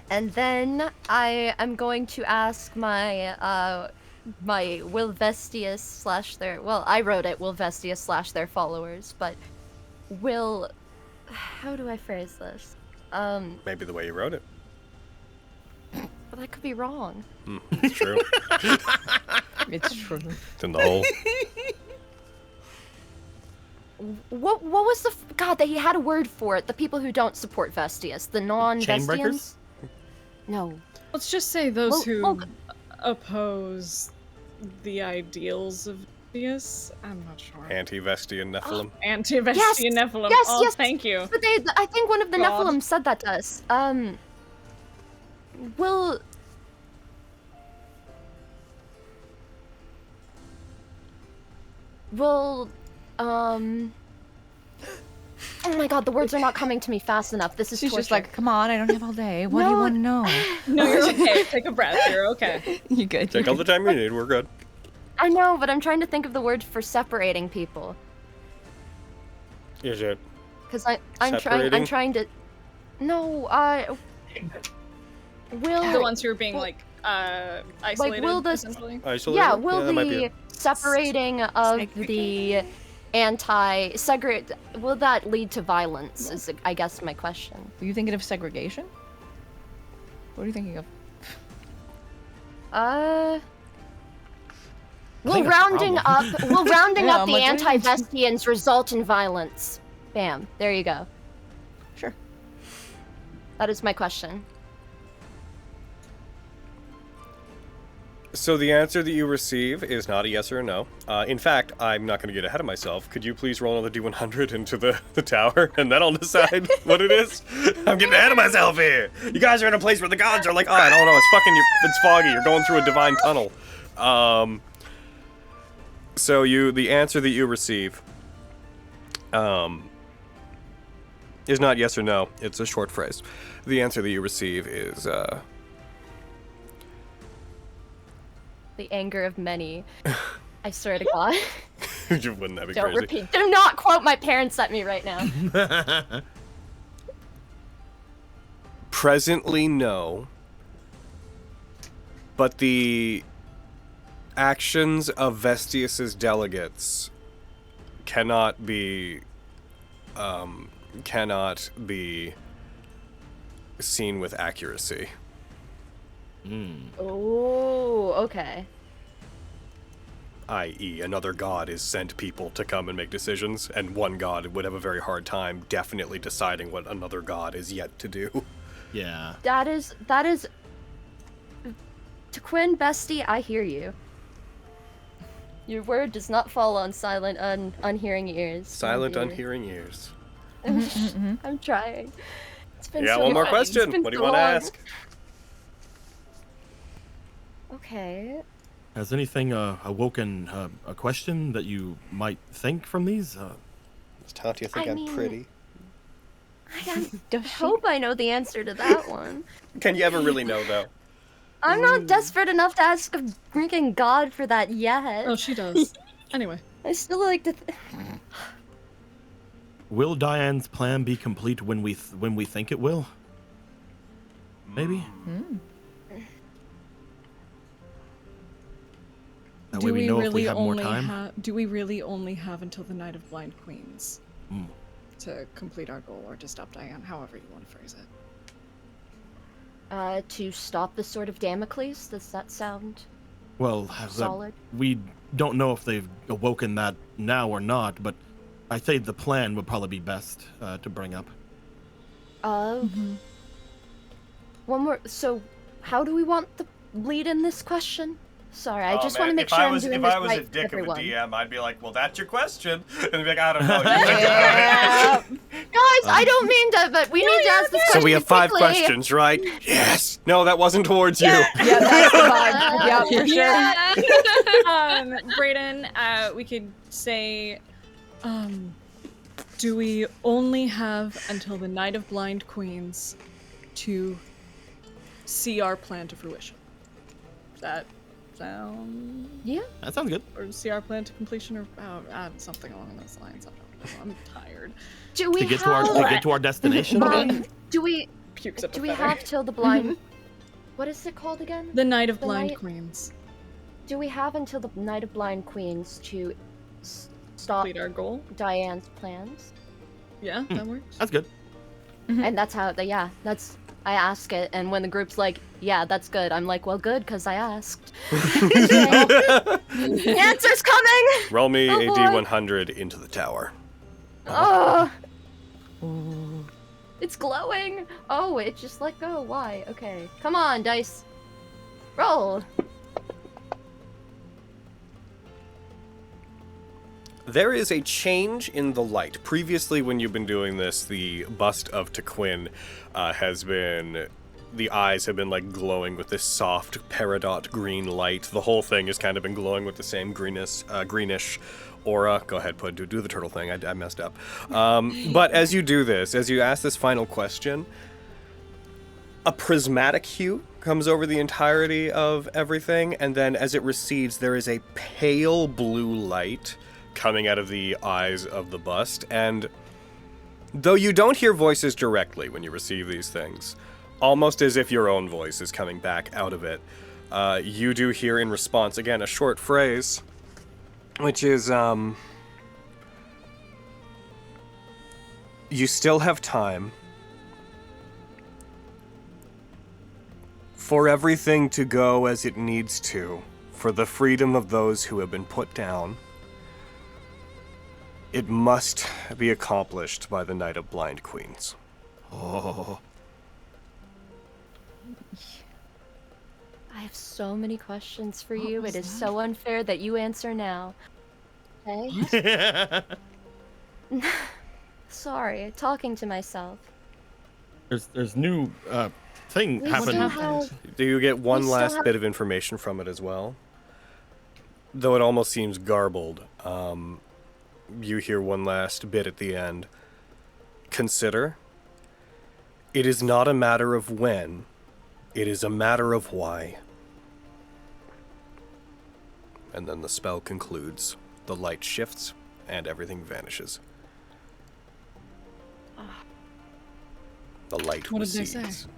Speaker 9: And then I am going to ask my my Wilvestius / their, well, I wrote it Wilvestius / their followers, but how do I phrase this?
Speaker 1: Maybe the way you wrote it.
Speaker 9: But that could be wrong.
Speaker 1: It's true.
Speaker 2: It's true.
Speaker 1: It's in the hole.
Speaker 9: what was the God that he had a word for it? The people who don't support Vestius, the non-Vestians.
Speaker 7: Chainbreakers?
Speaker 9: No.
Speaker 5: Let's just say those
Speaker 9: Well-
Speaker 5: who
Speaker 9: well-
Speaker 5: oppose the ideals of Vestius. I'm not sure.
Speaker 1: Anti-Vestian Nephilim.
Speaker 5: Anti-Vestian Nephilim.
Speaker 9: Yes,
Speaker 5: oh,
Speaker 9: yes.
Speaker 5: thank you.
Speaker 9: But I think one of the
Speaker 5: God.
Speaker 9: Nephilim said that to us. Will oh my God, the words are not coming to me fast enough. This is
Speaker 2: She's
Speaker 9: torture.
Speaker 2: just like, come on, I don't have all day. What do you want to know?
Speaker 5: No, you're okay. Take a breath. You're okay.
Speaker 2: You good?
Speaker 1: Take all the time you need. We're good.
Speaker 9: I know, but I'm trying to think of the word for separating people.
Speaker 1: Is it?
Speaker 9: Because I'm
Speaker 1: Separating?
Speaker 9: trying to. No, will
Speaker 5: The ones who are being isolated.
Speaker 9: will the
Speaker 5: essentially?
Speaker 1: Isolated?
Speaker 9: yeah will
Speaker 1: that might be
Speaker 9: the
Speaker 1: it.
Speaker 9: separating of the anti-segregate will that lead to violence? Is I guess my question.
Speaker 2: Were you thinking of segregation? What are you thinking of?
Speaker 9: Will rounding up
Speaker 2: Yeah,
Speaker 9: the
Speaker 2: I'm like,
Speaker 9: anti-Vestians result in violence? Bam. There you go.
Speaker 2: Sure.
Speaker 9: That is my question.
Speaker 1: So the answer that you receive is not a yes or a no. In fact, I'm not going to get ahead of myself. Could you please roll another D100 into the tower, and then I'll decide what it is? I'm getting ahead of myself here. You guys are in a place where the gods are like, oh, I don't know, it's foggy. You're going through a divine tunnel. So the answer that you receive, is not yes or no. It's a short phrase. The answer that you receive is,
Speaker 9: The anger of many. I swear to God.
Speaker 1: wouldn't that be
Speaker 9: Don't
Speaker 1: crazy?
Speaker 9: repeat. Do not quote my parents at me right now.
Speaker 1: Presently, no. But the actions of Vestius's delegates cannot be seen with accuracy.
Speaker 9: Oh, okay.
Speaker 1: I.e., another god is sent people to come and make decisions, and one god would have a very hard time definitely deciding what another god is yet to do.
Speaker 7: Yeah.
Speaker 9: That is to Quinn, bestie, I hear you. Your word does not fall on silent, unhearing ears.
Speaker 1: Silent,
Speaker 9: my dear.
Speaker 1: unhearing ears.
Speaker 9: I'm trying. It's been
Speaker 1: Yeah,
Speaker 9: so
Speaker 1: one more
Speaker 9: long. It's
Speaker 1: question.
Speaker 9: been
Speaker 1: What do you
Speaker 9: so
Speaker 1: want to
Speaker 9: long.
Speaker 1: ask?
Speaker 9: Okay.
Speaker 7: Has anything awoken a question that you might think from these?
Speaker 1: How do you think
Speaker 9: I
Speaker 1: I'm
Speaker 9: mean-
Speaker 1: pretty?
Speaker 9: I hope I know the answer to that one.
Speaker 1: Can you ever really know, though?
Speaker 9: I'm not desperate enough to ask a freaking god for that yet.
Speaker 5: Oh, she does. Anyway.
Speaker 9: I still like to.
Speaker 7: Will Diane's plan be complete when we think it will? Maybe. That way we know if we have more time.
Speaker 5: Do we really only have until the Night of Blind Queens
Speaker 7: Mm.
Speaker 5: to complete our goal, or to stop Diane, however you want to phrase it?
Speaker 9: To stop the Sword of Damocles? Does that sound
Speaker 7: Well,
Speaker 9: solid?
Speaker 7: we don't know if they've awoken that now or not, but I think the plan would probably be best to bring up.
Speaker 9: One more. So, how do we want the lead in this question? Sorry, I just want to make sure I'm doing this right for everyone.
Speaker 1: DM, I'd be like, well, that's your question. And they'd be like, I don't know.
Speaker 9: Guys, I don't mean to, but we need to ask this question
Speaker 1: So we have 5
Speaker 9: quickly.
Speaker 1: questions, right? Yes. No, that wasn't towards you.
Speaker 2: Yeah, that's the vibe. Yeah, for sure.
Speaker 5: Brayden, we could say, do we only have until the Night of Blind Queens to see our plan to fruition? Does that sound...
Speaker 9: Yeah.
Speaker 7: That sounds good.
Speaker 5: Or see our plan to completion, or something along those lines. I don't know. I'm tired.
Speaker 9: Do we
Speaker 7: To get to our destination.
Speaker 9: do we
Speaker 5: Pukes up
Speaker 9: do
Speaker 5: a
Speaker 9: we
Speaker 5: feather.
Speaker 9: have till the blind? What is it called again?
Speaker 5: The Night of
Speaker 9: The
Speaker 5: Blind
Speaker 9: night-
Speaker 5: Queens.
Speaker 9: Do we have until the Night of Blind Queens to stop
Speaker 5: Complete our goal?
Speaker 9: Diane's plans?
Speaker 5: Yeah, that works.
Speaker 7: That's good.
Speaker 9: And that's how, that's, I ask it, and when the group's like, yeah, that's good, I'm like, well, good, because I asked. The answer's coming!
Speaker 1: Roll me
Speaker 9: Oh,
Speaker 1: a
Speaker 9: boy.
Speaker 1: D100 into the tower.
Speaker 9: Oh! It's glowing! Oh, it just let go. Why? Okay. Come on, dice. Roll!
Speaker 1: There is a change in the light. Previously, when you've been doing this, the bust of Tequin has been... The eyes have been, like, glowing with this soft peridot green light. The whole thing has kind of been glowing with the same greenish aura. Go ahead, do the turtle thing. I messed up. But as you do this, as you ask this final question, a prismatic hue comes over the entirety of everything, and then as it recedes, there is a pale blue light coming out of the eyes of the bust. And though you don't hear voices directly when you receive these things, almost as if your own voice is coming back out of it, you do hear in response, again, a short phrase, which is, you still have time for everything to go as it needs to, for the freedom of those who have been put down. It must be accomplished by the Night of Blind Queens. Oh.
Speaker 9: I have so many questions for you. It is so unfair that you answer now. Okay? Sorry, talking to myself.
Speaker 7: There's new thing happened.
Speaker 1: Do you get one last bit of information from it as well? Though it almost seems garbled. You hear one last bit at the end. Consider, it is not a matter of when, it is a matter of why. And then the spell concludes. The light shifts, and everything vanishes. The light
Speaker 5: What did they
Speaker 1: recedes.
Speaker 5: say?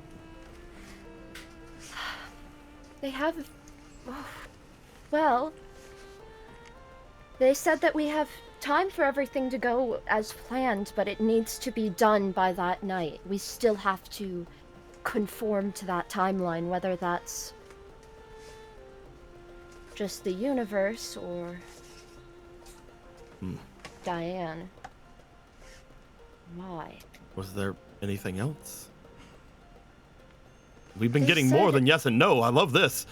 Speaker 9: They have... Well... They said that we have time for everything to go as planned, but it needs to be done by that night. We still have to conform to that timeline, whether that's just the universe or Diane. Why?
Speaker 7: Was there anything else? We've been getting more than yes and no. I love this.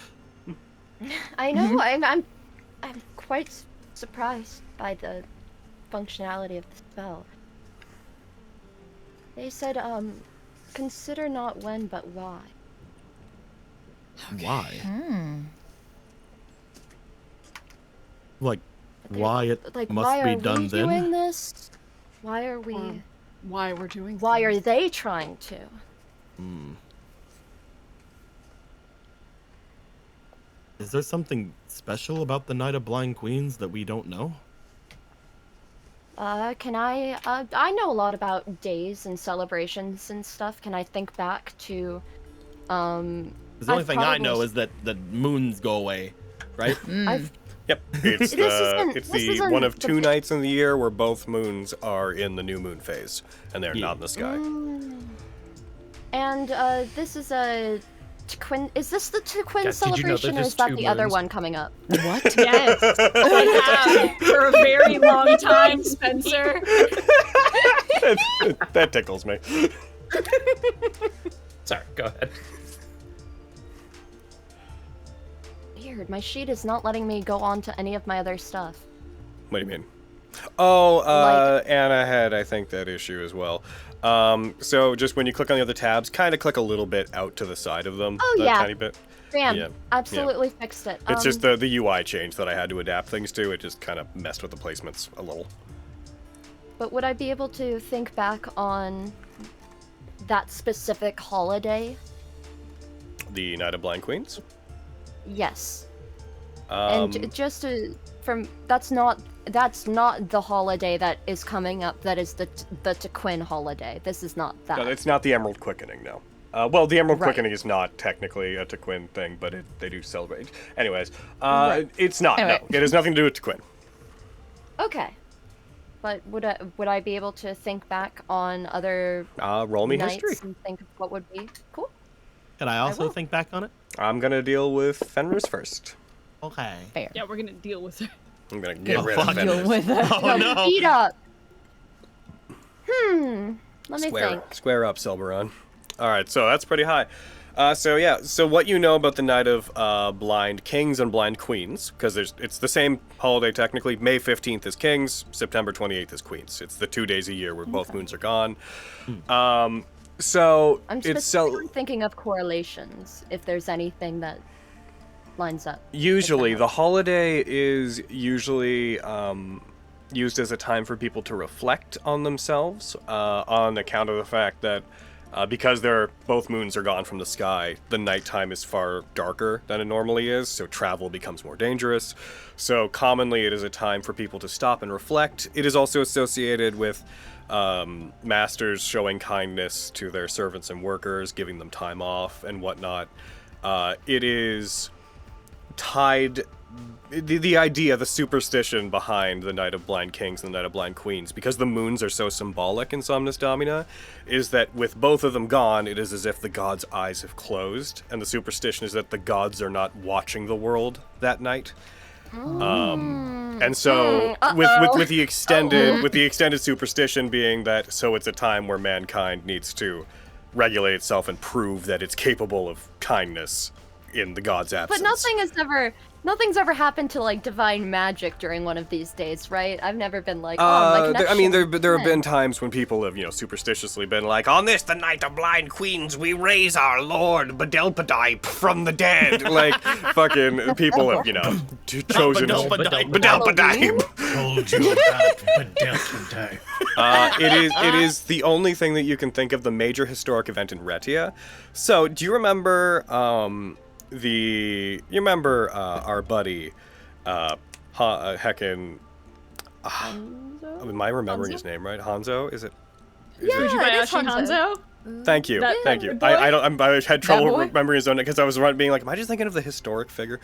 Speaker 9: I know. I'm quite surprised by the functionality of the spell. They said, consider not when, but why.
Speaker 7: Why? Like, why it must be done then?
Speaker 9: Why are we doing this? Why are we...
Speaker 5: why we're doing
Speaker 9: Why are they trying to?
Speaker 7: Is there something special about the Night of Blind Queens that we don't know?
Speaker 9: Can I know a lot about days and celebrations and stuff. Can I think back to,
Speaker 7: The only thing I know is that the moons go away, right?
Speaker 1: Yep, it's the one of two nights in the year where both moons are in the new moon phase, and they're not in the sky.
Speaker 9: And this is a Tequin. Is this the Tequin
Speaker 12: Guys, did you know that
Speaker 9: celebration, or
Speaker 12: there's
Speaker 9: is that
Speaker 12: two
Speaker 9: the other
Speaker 12: moons?
Speaker 9: one coming up?
Speaker 5: What?
Speaker 13: Yes. We have for a very long time, Spencer.
Speaker 1: That tickles me.
Speaker 12: Sorry, go ahead.
Speaker 9: Weird. My sheet is not letting me go on to any of my other stuff.
Speaker 1: What do you mean? Oh, Anna had, I think, that issue as well. So just when you click on the other tabs, kind of click a little bit out to the side of them.
Speaker 9: Oh,
Speaker 1: that
Speaker 9: yeah.
Speaker 1: tiny bit.
Speaker 9: Bam.
Speaker 1: Yeah,
Speaker 9: Absolutely fixed it.
Speaker 1: It's just the UI change that I had to adapt things to. It just kind of messed with the placements a little.
Speaker 9: But would I be able to think back on that specific holiday?
Speaker 1: The Night of Blind Queens?
Speaker 9: Yes. And just to, that's not the holiday that is coming up. That is the Tequin holiday. This is not that.
Speaker 1: No, it's not the Emerald Quickening, no. Well, the Emerald
Speaker 9: Right.
Speaker 1: Quickening is not technically a Tequin thing, but they do celebrate. Anyways,
Speaker 9: Right.
Speaker 1: it's not.
Speaker 9: Anyway.
Speaker 1: No, it has nothing to do with Tequin.
Speaker 9: Okay. But would I be able to think back on other
Speaker 1: Roll me
Speaker 9: nights
Speaker 1: history.
Speaker 9: and think of what would be cool?
Speaker 7: Can I also think back on it?
Speaker 1: I'm gonna deal with Fenris first.
Speaker 7: Okay.
Speaker 2: Fair.
Speaker 5: Yeah, we're gonna deal with it.
Speaker 1: I'm gonna get rid
Speaker 7: fuck.
Speaker 1: of Fenris.
Speaker 2: Deal with it.
Speaker 7: Oh no!
Speaker 9: Beat up. Let me think.
Speaker 1: Square up, Silberon. All right, so that's pretty high. So what you know about the Night of Blind Kings and Blind Queens, because it's the same holiday technically. May 15th is Kings, September 28th is Queens. It's the 2 days a year where both moons are gone. So
Speaker 9: I'm
Speaker 1: it's
Speaker 9: thinking of correlations, if there's anything that lines up.
Speaker 1: usually the holiday is usually used as a time for people to reflect on themselves on account of the fact that because both moons are gone from the sky, the nighttime is far darker than it normally is, so travel becomes more dangerous. So commonly it is a time for people to stop and reflect. It is also associated with masters showing kindness to their servants and workers, giving them time off and whatnot. It is tied... The idea, the superstition behind the Night of Blind Kings and the Night of Blind Queens, because the moons are so symbolic in Somnus Domina, is that with both of them gone, it is as if the gods' eyes have closed, and the superstition is that the gods are not watching the world that night. And so, with the extended superstition being that, so it's a time where mankind needs to regulate itself and prove that it's capable of kindness in the gods' absence.
Speaker 9: But nothing's ever happened to like divine magic during one of these days, right? I've never been like, my connection.
Speaker 1: There have been times when people have, superstitiously been like, on this, the Night of Blind Queens, we raise our Lord Bedelpadipe from the dead. Like, fucking people have, chosen Bedelpadipe.
Speaker 6: Told you about Bedelpadipe.
Speaker 1: It is the only thing that you can think of, the major historic event in Retia. So, do you remember, our buddy, heckin', am I remembering his name right? Hanzo? Is it?
Speaker 13: Fujibayashi Hanzo?
Speaker 1: Thank you. I had trouble remembering his own name because I was being like, am I just thinking of the historic figure?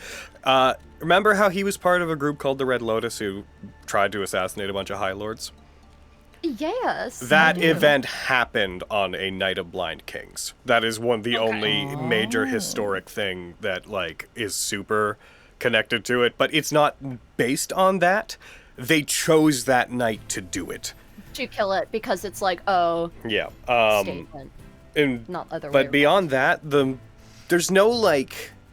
Speaker 1: Remember how he was part of a group called the Red Lotus who tried to assassinate a bunch of High Lords?
Speaker 9: Yes.
Speaker 1: That event happened on a Night of Blind Kings. That is the only major historic thing that is super connected to it, but it's not based on that. They chose that night to do it.
Speaker 9: To kill it because it's like,
Speaker 1: yeah.
Speaker 9: Statement. Not other way.
Speaker 1: But beyond that, there's no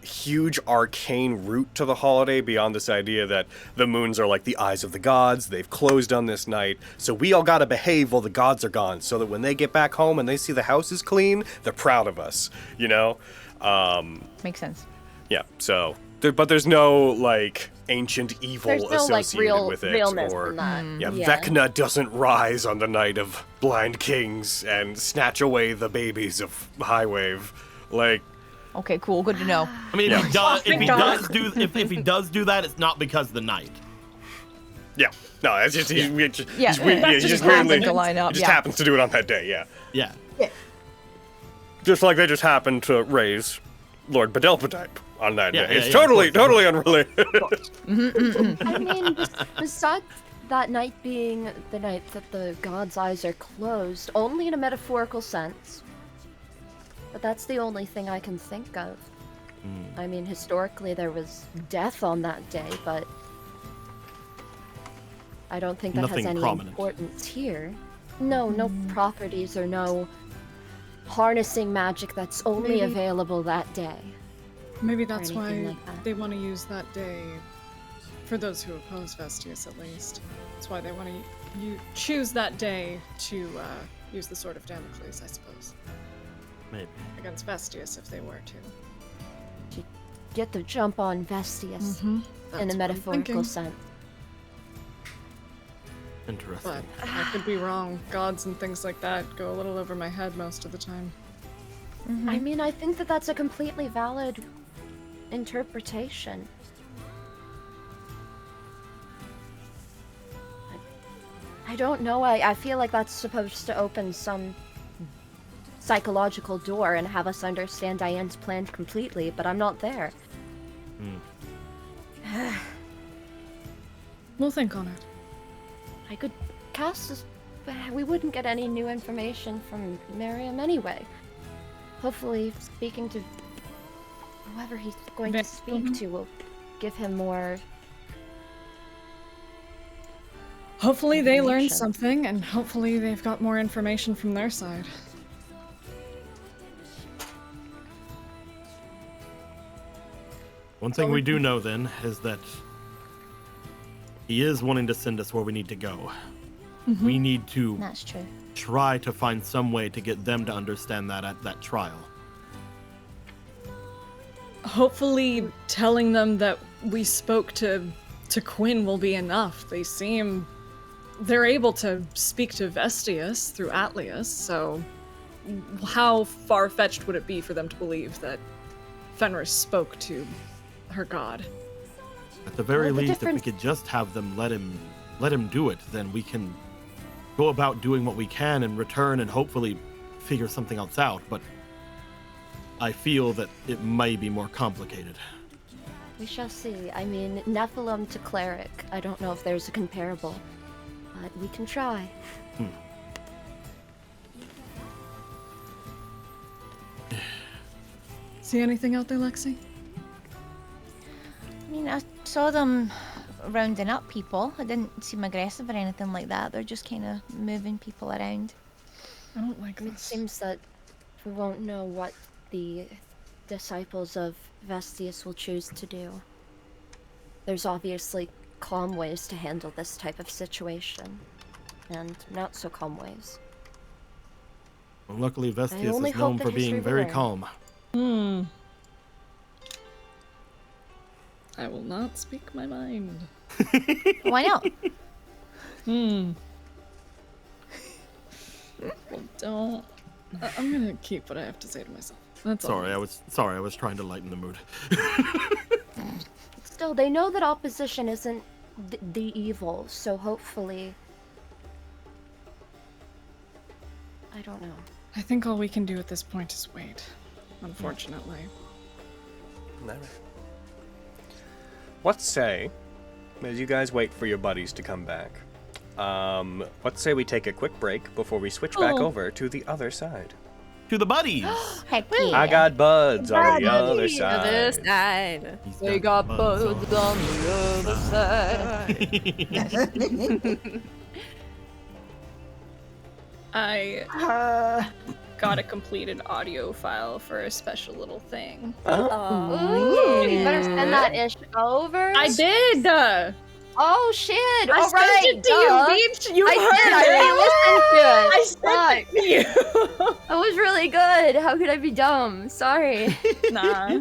Speaker 1: huge arcane root to the holiday beyond this idea that the moons are like the eyes of the gods. They've closed on this night, so we all gotta behave while the gods are gone, so that when they get back home and they see the house is clean, they're proud of us.
Speaker 2: Makes sense.
Speaker 1: Yeah. So, but there's no ancient evil associated with it, or Vecna doesn't rise on the Night of Blind Kings and snatch away the babies of Highwave.
Speaker 2: Okay, cool. Good to know.
Speaker 7: I mean, if he does do that, it's not because of the night.
Speaker 1: Yeah. No, it's just he's
Speaker 2: just
Speaker 1: weirdly
Speaker 2: to line up.
Speaker 1: He just happens to do it on that day. Yeah.
Speaker 7: Yeah.
Speaker 1: Just like they just happened to raise Lord Bedelpadipe on that day. It's totally unrelated.
Speaker 9: I mean, besides that night being the night that the gods' eyes are closed, only in a metaphorical sense. But that's the only thing I can think of. I mean, historically there was death on that day, but I don't think that
Speaker 7: Nothing
Speaker 9: has any
Speaker 7: prominent.
Speaker 9: importance here. No properties or no harnessing magic that's only available that day.
Speaker 5: Maybe that's why
Speaker 9: like that.
Speaker 5: they want to use that day, for those who oppose Vestius at least. That's why they want to choose that day to use the Sword of Damocles, I suppose.
Speaker 7: Maybe.
Speaker 5: Against Vestius if they were to.
Speaker 9: Get the jump on Vestius in a metaphorical sense.
Speaker 7: Interesting.
Speaker 5: But I could be wrong. Gods and things like that go a little over my head most of the time.
Speaker 9: I mean, I think that that's a completely valid interpretation. I don't know. I feel like that's supposed to open some psychological door and have us understand Diane's plan completely, but I'm not there.
Speaker 5: We'll think on it.
Speaker 9: I could cast this. We wouldn't get any new information from Miriam anyway. Hopefully, speaking to whoever he's going to speak to will give him more
Speaker 5: Hopefully they learned
Speaker 9: information.
Speaker 5: something, and hopefully they've got more information from their side.
Speaker 7: One thing we do know then is that he is wanting to send us where we need to go. We need to
Speaker 8: That's true.
Speaker 7: try to find some way to get them to understand that at that trial.
Speaker 5: Hopefully telling them that we spoke to Quinn will be enough. They're able to speak to Vestius through Atlius, so how far-fetched would it be for them to believe that Fenris spoke to her god?
Speaker 7: At the very
Speaker 9: Well, the
Speaker 7: least, if we
Speaker 9: difference-
Speaker 7: could just have them let him do it, then we can go about doing what we can in return and hopefully figure something else out. But I feel that it may be more complicated.
Speaker 9: We shall see. I mean, Nephilim to cleric. I don't know if there's a comparable, but we can try.
Speaker 5: See anything out there, Lexi?
Speaker 8: I mean, I saw them rounding up people. It didn't seem aggressive or anything like that. They're just kind of moving people around.
Speaker 5: I don't like
Speaker 9: It
Speaker 5: this.
Speaker 9: seems that we won't know what the disciples of Vestius will choose to do. There's obviously calm ways to handle this type of situation, and not so calm ways.
Speaker 7: Well, luckily, Vestius
Speaker 9: only
Speaker 7: is known
Speaker 9: hope that
Speaker 7: for
Speaker 9: history
Speaker 7: being
Speaker 9: will
Speaker 7: very
Speaker 9: learn.
Speaker 7: calm.
Speaker 5: I will not speak my mind.
Speaker 8: Why not?
Speaker 5: Well, don't. I'm gonna keep what I have to say to myself. That's all.
Speaker 7: Sorry, I was trying to lighten the mood.
Speaker 9: Still, they know that opposition isn't the evil, so hopefully... I don't know.
Speaker 5: I think all we can do at this point is wait, unfortunately.
Speaker 1: All right. Let's say, as you guys wait for your buddies to come back, let's say we take a quick break before we switch back over to the other side.
Speaker 7: To the buddies!
Speaker 8: Heck yeah.
Speaker 1: I got buds on the other
Speaker 2: Other
Speaker 1: side.
Speaker 2: side.
Speaker 7: He's
Speaker 2: They got buds
Speaker 7: on
Speaker 2: on the other side.
Speaker 5: I got a completed audio file for a special little thing.
Speaker 9: Ooh, you better send that ish over.
Speaker 5: I did!
Speaker 9: Oh shit!
Speaker 5: I
Speaker 9: All
Speaker 5: sent
Speaker 9: right,
Speaker 5: it to you,
Speaker 9: duh.
Speaker 5: Beach! You
Speaker 9: I
Speaker 5: heard
Speaker 9: did. I listened to it.
Speaker 5: I sent it to you!
Speaker 9: That was really good. How could I be dumb? Sorry.
Speaker 5: Nah.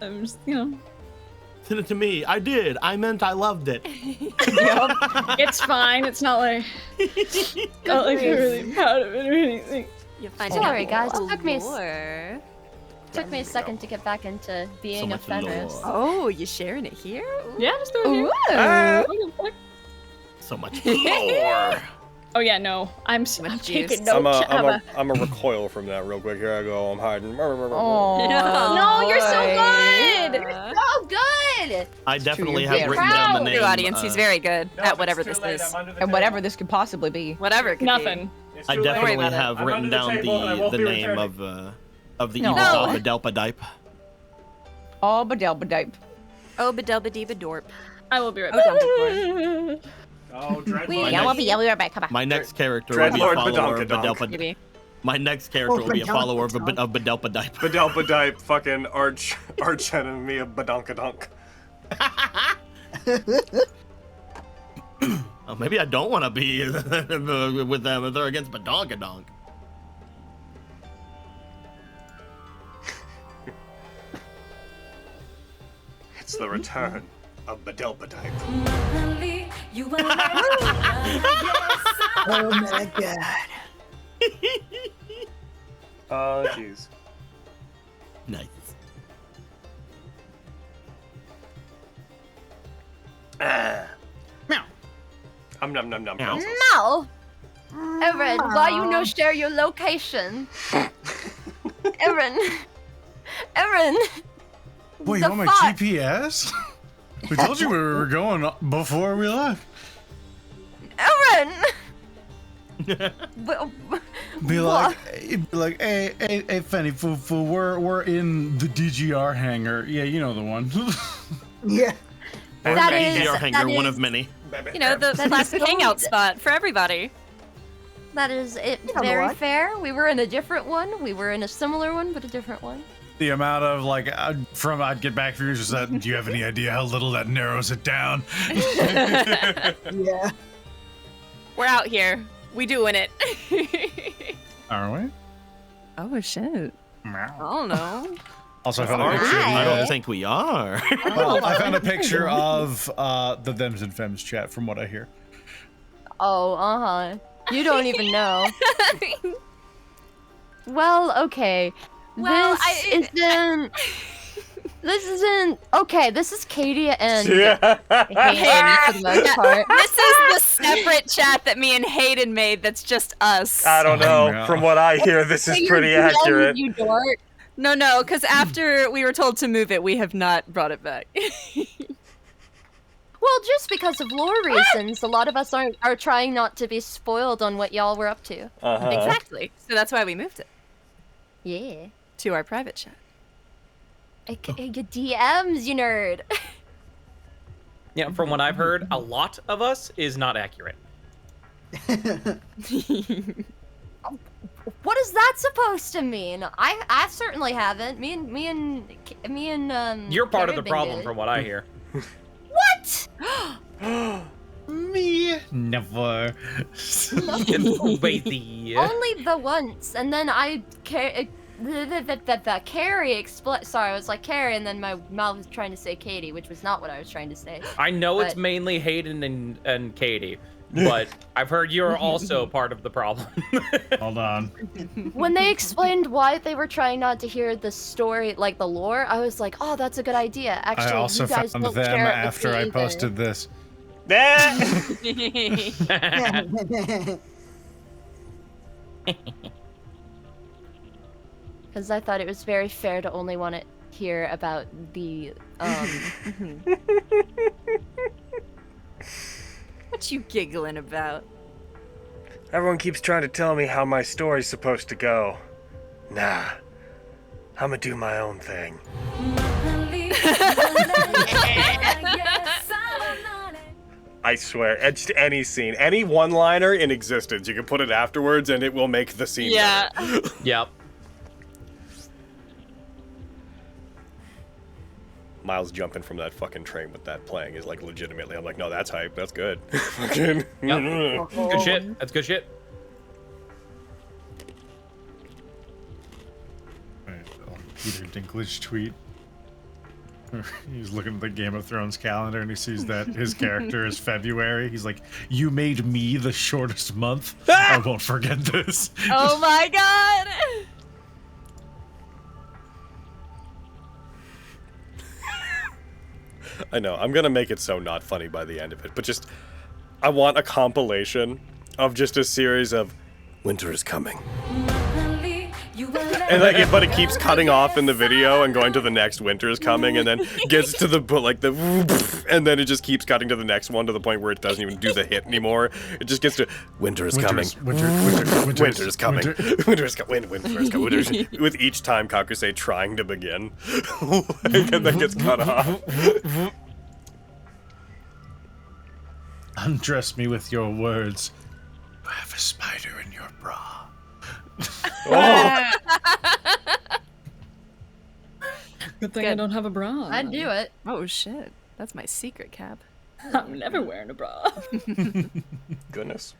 Speaker 5: I'm just,
Speaker 7: Send it to me. I did. I meant I loved it.
Speaker 5: It's fine. It's not like I'm really proud of it or anything.
Speaker 4: You'll find
Speaker 9: Sorry,
Speaker 4: out
Speaker 9: guys. It
Speaker 4: more.
Speaker 9: took me a second to get back into being a
Speaker 7: much
Speaker 9: Fenris.
Speaker 7: lore.
Speaker 2: Oh, you sharing it here?
Speaker 5: Yeah, just throw it here.
Speaker 2: Ooh.
Speaker 7: So much lore.
Speaker 5: Oh yeah, no. I'm
Speaker 2: Much
Speaker 5: taking
Speaker 2: juice.
Speaker 5: notes.
Speaker 1: I'm a recoil from that real quick. Here I go. I'm hiding.
Speaker 8: Oh,
Speaker 5: No, you're so good!
Speaker 9: Oh, good!
Speaker 7: I definitely
Speaker 2: you're
Speaker 7: have
Speaker 2: very
Speaker 7: written down the
Speaker 9: proud.
Speaker 7: name.
Speaker 2: True audience, he's very good at whatever this is.
Speaker 8: and whatever this could possibly be.
Speaker 2: Whatever it could
Speaker 5: Nothing.
Speaker 7: I
Speaker 2: Don't worry
Speaker 7: definitely
Speaker 2: about it.
Speaker 7: have
Speaker 3: I'm
Speaker 7: written
Speaker 3: under the
Speaker 7: down
Speaker 3: table and I won't
Speaker 7: the
Speaker 3: be
Speaker 7: name
Speaker 3: returning.
Speaker 7: of the
Speaker 8: No.
Speaker 7: evil
Speaker 8: No.
Speaker 7: Delpa
Speaker 8: Oh, badelbadipe.
Speaker 2: be. Oh, bedelba dorp.
Speaker 5: I will be right
Speaker 2: Oh,
Speaker 5: back.
Speaker 2: dump it
Speaker 3: Oh, Dreadlord.
Speaker 7: My
Speaker 8: Yeah,
Speaker 7: next-
Speaker 8: we'll be right back. Come on.
Speaker 7: My next character will be a
Speaker 1: Dreadlord
Speaker 7: follower of
Speaker 1: Badonkadonk.
Speaker 7: Bedelpa.
Speaker 2: Maybe.
Speaker 7: My next character will be a follower of
Speaker 10: Badonkadonk.
Speaker 7: Bedelpadipe.
Speaker 1: Badelpadipe, fucking arch enemy of Badonkadonk.
Speaker 7: Oh, maybe I don't want to be with them if they're against Badonkadonk.
Speaker 1: It's the return of Badelpadipe.
Speaker 10: Oh my god.
Speaker 1: Oh, jeez.
Speaker 7: Nice.
Speaker 6: Meow.
Speaker 1: Num num num.
Speaker 7: Meow.
Speaker 9: No! Erin, why you no share your location? Erin! Erin!
Speaker 6: Wait, you
Speaker 9: The
Speaker 6: want my
Speaker 9: fuck?
Speaker 6: GPS? We told you where we were going before we left.
Speaker 9: Erin!
Speaker 6: Be like, hey, Fanny, foo, we're in the DGR hangar. Yeah, you know the one.
Speaker 10: Yeah.
Speaker 7: Or
Speaker 9: That
Speaker 7: an
Speaker 9: is-
Speaker 7: ADR
Speaker 9: that
Speaker 7: hanger, one
Speaker 9: is-
Speaker 7: of many.
Speaker 4: you know, the classic hangout spot for everybody.
Speaker 9: That is it.
Speaker 10: know
Speaker 9: Very
Speaker 10: what?
Speaker 9: fair. We were in a different one. We were in a similar one, but a different one.
Speaker 6: The amount of like I'd get back for you is that. Do you have any idea how little that narrows it down?
Speaker 10: Yeah.
Speaker 4: We're out here. We doing it.
Speaker 6: Are we?
Speaker 4: Oh shit. I don't know.
Speaker 6: Also, I found a
Speaker 7: Are we?
Speaker 6: picture.
Speaker 7: I don't think we are.
Speaker 6: Well, I found a picture of the Thems and Femmes chat. From what I hear.
Speaker 9: Oh, You don't even know. Well, okay.
Speaker 4: Well,
Speaker 9: This isn't. Okay, this is Katie and
Speaker 1: Yeah.
Speaker 9: Hayden for the most part.
Speaker 4: This is the separate chat that me and Hayden made that's just us.
Speaker 1: I don't know.
Speaker 6: Yeah.
Speaker 1: From what I hear, this is
Speaker 9: You're
Speaker 1: pretty
Speaker 9: dumb,
Speaker 1: accurate.
Speaker 9: You dork.
Speaker 4: No, because after we were told to move it, we have not brought it back.
Speaker 9: Well, just because of lore reasons, a lot of us are trying not to be spoiled on what y'all were up to.
Speaker 1: Uh-huh.
Speaker 4: Exactly. So that's why we moved it
Speaker 9: Yeah.
Speaker 4: to our private chat.
Speaker 9: Your DMs, you nerd.
Speaker 12: Yeah, from what I've heard, a lot of us is not accurate.
Speaker 9: What is that supposed to mean? I certainly haven't. Me and
Speaker 12: You're part of
Speaker 9: Karen
Speaker 12: the problem,
Speaker 9: did.
Speaker 12: from what I hear.
Speaker 9: What?
Speaker 6: Me? Never.
Speaker 12: Wait, the
Speaker 9: Only the once, and then Carrie sorry, I was like Carrie, and then my mouth was trying to say Katie, which was not what I was trying to say.
Speaker 12: I know it's
Speaker 9: but-
Speaker 12: mainly Hayden and Katie, but I've heard you're also part of the problem.
Speaker 6: Hold on.
Speaker 9: When they explained why they were trying not to hear the story, like the lore, I was like, oh, that's a good idea. Actually,
Speaker 6: I also
Speaker 9: you guys
Speaker 6: found
Speaker 9: won't
Speaker 6: them
Speaker 9: share it with
Speaker 6: after
Speaker 9: me
Speaker 6: I
Speaker 9: either.
Speaker 6: posted this.
Speaker 9: Because I thought it was very fair to only want to hear about the
Speaker 4: What you giggling about?
Speaker 11: Everyone keeps trying to tell me how my story's supposed to go. Nah. I'ma do my own thing. I swear, it's any scene, any one-liner in existence, you can put it afterwards and it will make the scene
Speaker 4: Yeah.
Speaker 11: better.
Speaker 12: Yep.
Speaker 1: Miles jumping from that fucking train with that playing is like legitimately. I'm like, no, that's hype. That's good. Fucking.
Speaker 12: Yep. Good shit. That's good shit.
Speaker 6: Peter Dinklage tweet. He's looking at the Game of Thrones calendar and he sees that his character is February. He's like, "You made me the shortest month. I won't forget this."
Speaker 4: Oh my god!
Speaker 1: I know. I'm gonna make it so not funny by the end of it, but just I want a compilation of just a series of winter is coming. And like, but it keeps cutting off in the video and going to the next winter is coming, and then gets to the and then it just keeps cutting to the next one to the point where it doesn't even do the hit anymore. It just gets to winter is coming. Winter is coming. Winter is coming. Winter is coming. With each time Kakusei trying to begin, and then gets cut off.
Speaker 6: Undress me with your words. You have a spider in your bra.
Speaker 1: Oh.
Speaker 5: Good thing I don't have a bra.
Speaker 9: I'd do it.
Speaker 4: Oh shit. That's my secret cap.
Speaker 5: I'm never wearing a bra.
Speaker 1: Goodness.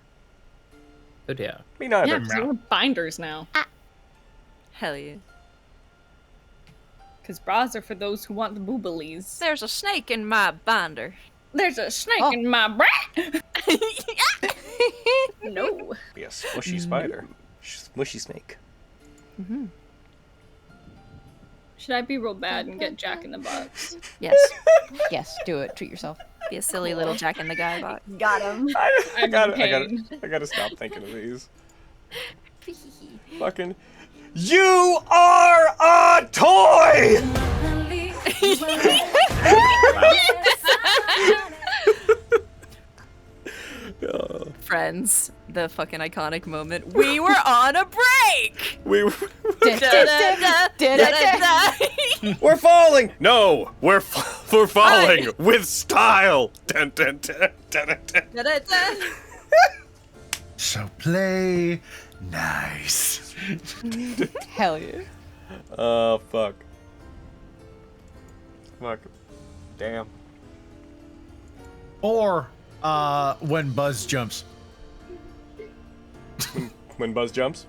Speaker 12: Oh yeah.
Speaker 1: Me neither.
Speaker 5: Yeah, 'cause we're binders now.
Speaker 4: Hell yeah.
Speaker 5: Because bras are for those who want the booblies.
Speaker 4: There's a snake in my binder.
Speaker 5: There's a snake in my bra. No.
Speaker 1: Be a smushy spider. Smushy snake.
Speaker 4: Mm-hmm.
Speaker 5: Should I be real bad and get Jack in the Box?
Speaker 2: Yes. Yes, do it. Treat yourself.
Speaker 4: Be a silly little Jack in the Guy box.
Speaker 9: Got him.
Speaker 1: I gotta stop thinking of these. Fucking. You are a toy!
Speaker 4: Friends, the fucking iconic moment. We were on a break!
Speaker 1: We were. We're falling. No, we're falling with style. Dun, dun, dun, dun, dun, dun.
Speaker 4: Da-da-da.
Speaker 6: So play nice.
Speaker 2: Hell yeah.
Speaker 1: Oh, fuck. Fuck. Damn.
Speaker 6: Or when Buzz jumps.
Speaker 1: When Buzz jumps?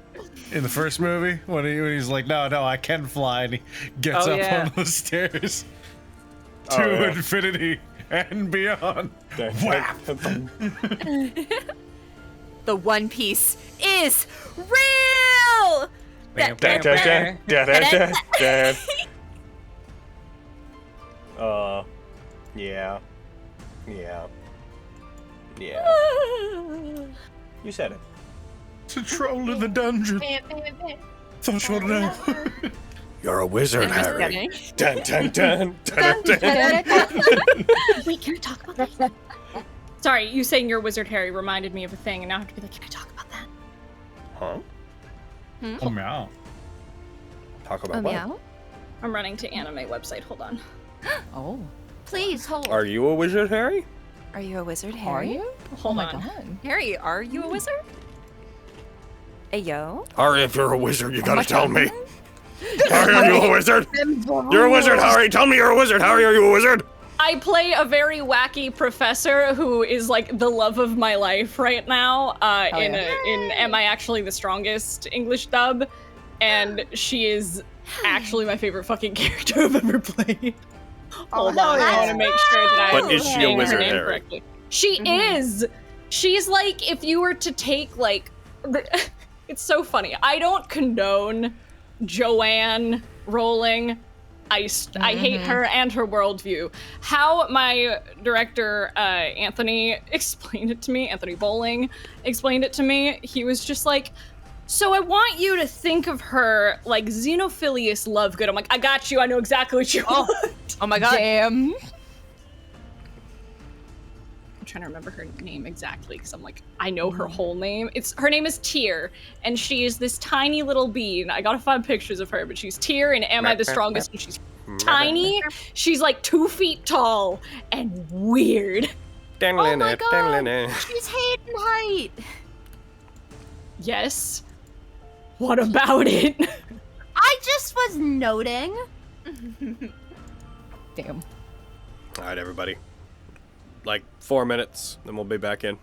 Speaker 6: In the first movie, when he's like, no, I can fly, and he gets up on the stairs to infinity and beyond. Whap!
Speaker 4: The One Piece is real.
Speaker 1: Yeah. You said it.
Speaker 6: It's a troll in the dungeon. Thought you would know.
Speaker 11: You're a wizard, Harry.
Speaker 1: Dun, dun, dun, dun, dun, dun.
Speaker 13: Wait, can I talk about that? Sorry, you saying you're Wizard Harry reminded me of a thing, and now I have to be like, can I talk about that?
Speaker 1: Huh?
Speaker 6: Oh, meow.
Speaker 1: Talk about what?
Speaker 4: Meow?
Speaker 13: I'm running to anime website. Hold on.
Speaker 2: Oh.
Speaker 9: Please hold.
Speaker 1: Are you a wizard, Harry?
Speaker 4: Are you a wizard,
Speaker 2: Are
Speaker 4: Harry?
Speaker 2: you?
Speaker 13: Hold
Speaker 2: my
Speaker 13: on.
Speaker 2: god.
Speaker 4: Harry, are you a wizard? Ayo?
Speaker 11: Harry, if you're a wizard, you gotta tell me.
Speaker 1: Harry, are you a wizard? You're a wizard, Harry. Tell me you're a wizard. Harry, are you a wizard?
Speaker 13: I play a very wacky professor who is like the love of my life right now. In Am I Actually the Strongest English dub, and she is actually my favorite fucking character I've ever played. Hold on, I want to make sure that
Speaker 1: But
Speaker 13: I'm
Speaker 1: is she a
Speaker 13: saying her
Speaker 1: wizard,
Speaker 13: name
Speaker 1: Harry?
Speaker 13: correctly. She is. She's like if you were to take like, it's so funny. I don't condone Joanne Rowling. I hate her and her worldview. How my director, Anthony Bowling, explained it to me, he was just like, so I want you to think of her like Xenophilius Lovegood. I'm like, I got you. I know exactly what you want.
Speaker 2: Oh my god. Damn.
Speaker 13: I'm trying to remember her name exactly because I'm like, I know her whole name. Her name is Tyr, and she is this tiny little bean. I gotta find pictures of her, but she's Tyr in Am I the Strongest? And she's tiny. She's like 2 feet tall and weird.
Speaker 9: Oh my god, she's Hayden height.
Speaker 13: Yes. What about it?
Speaker 9: I just was noting.
Speaker 2: Damn.
Speaker 1: All right, everybody. Like 4 minutes, then we'll be back in.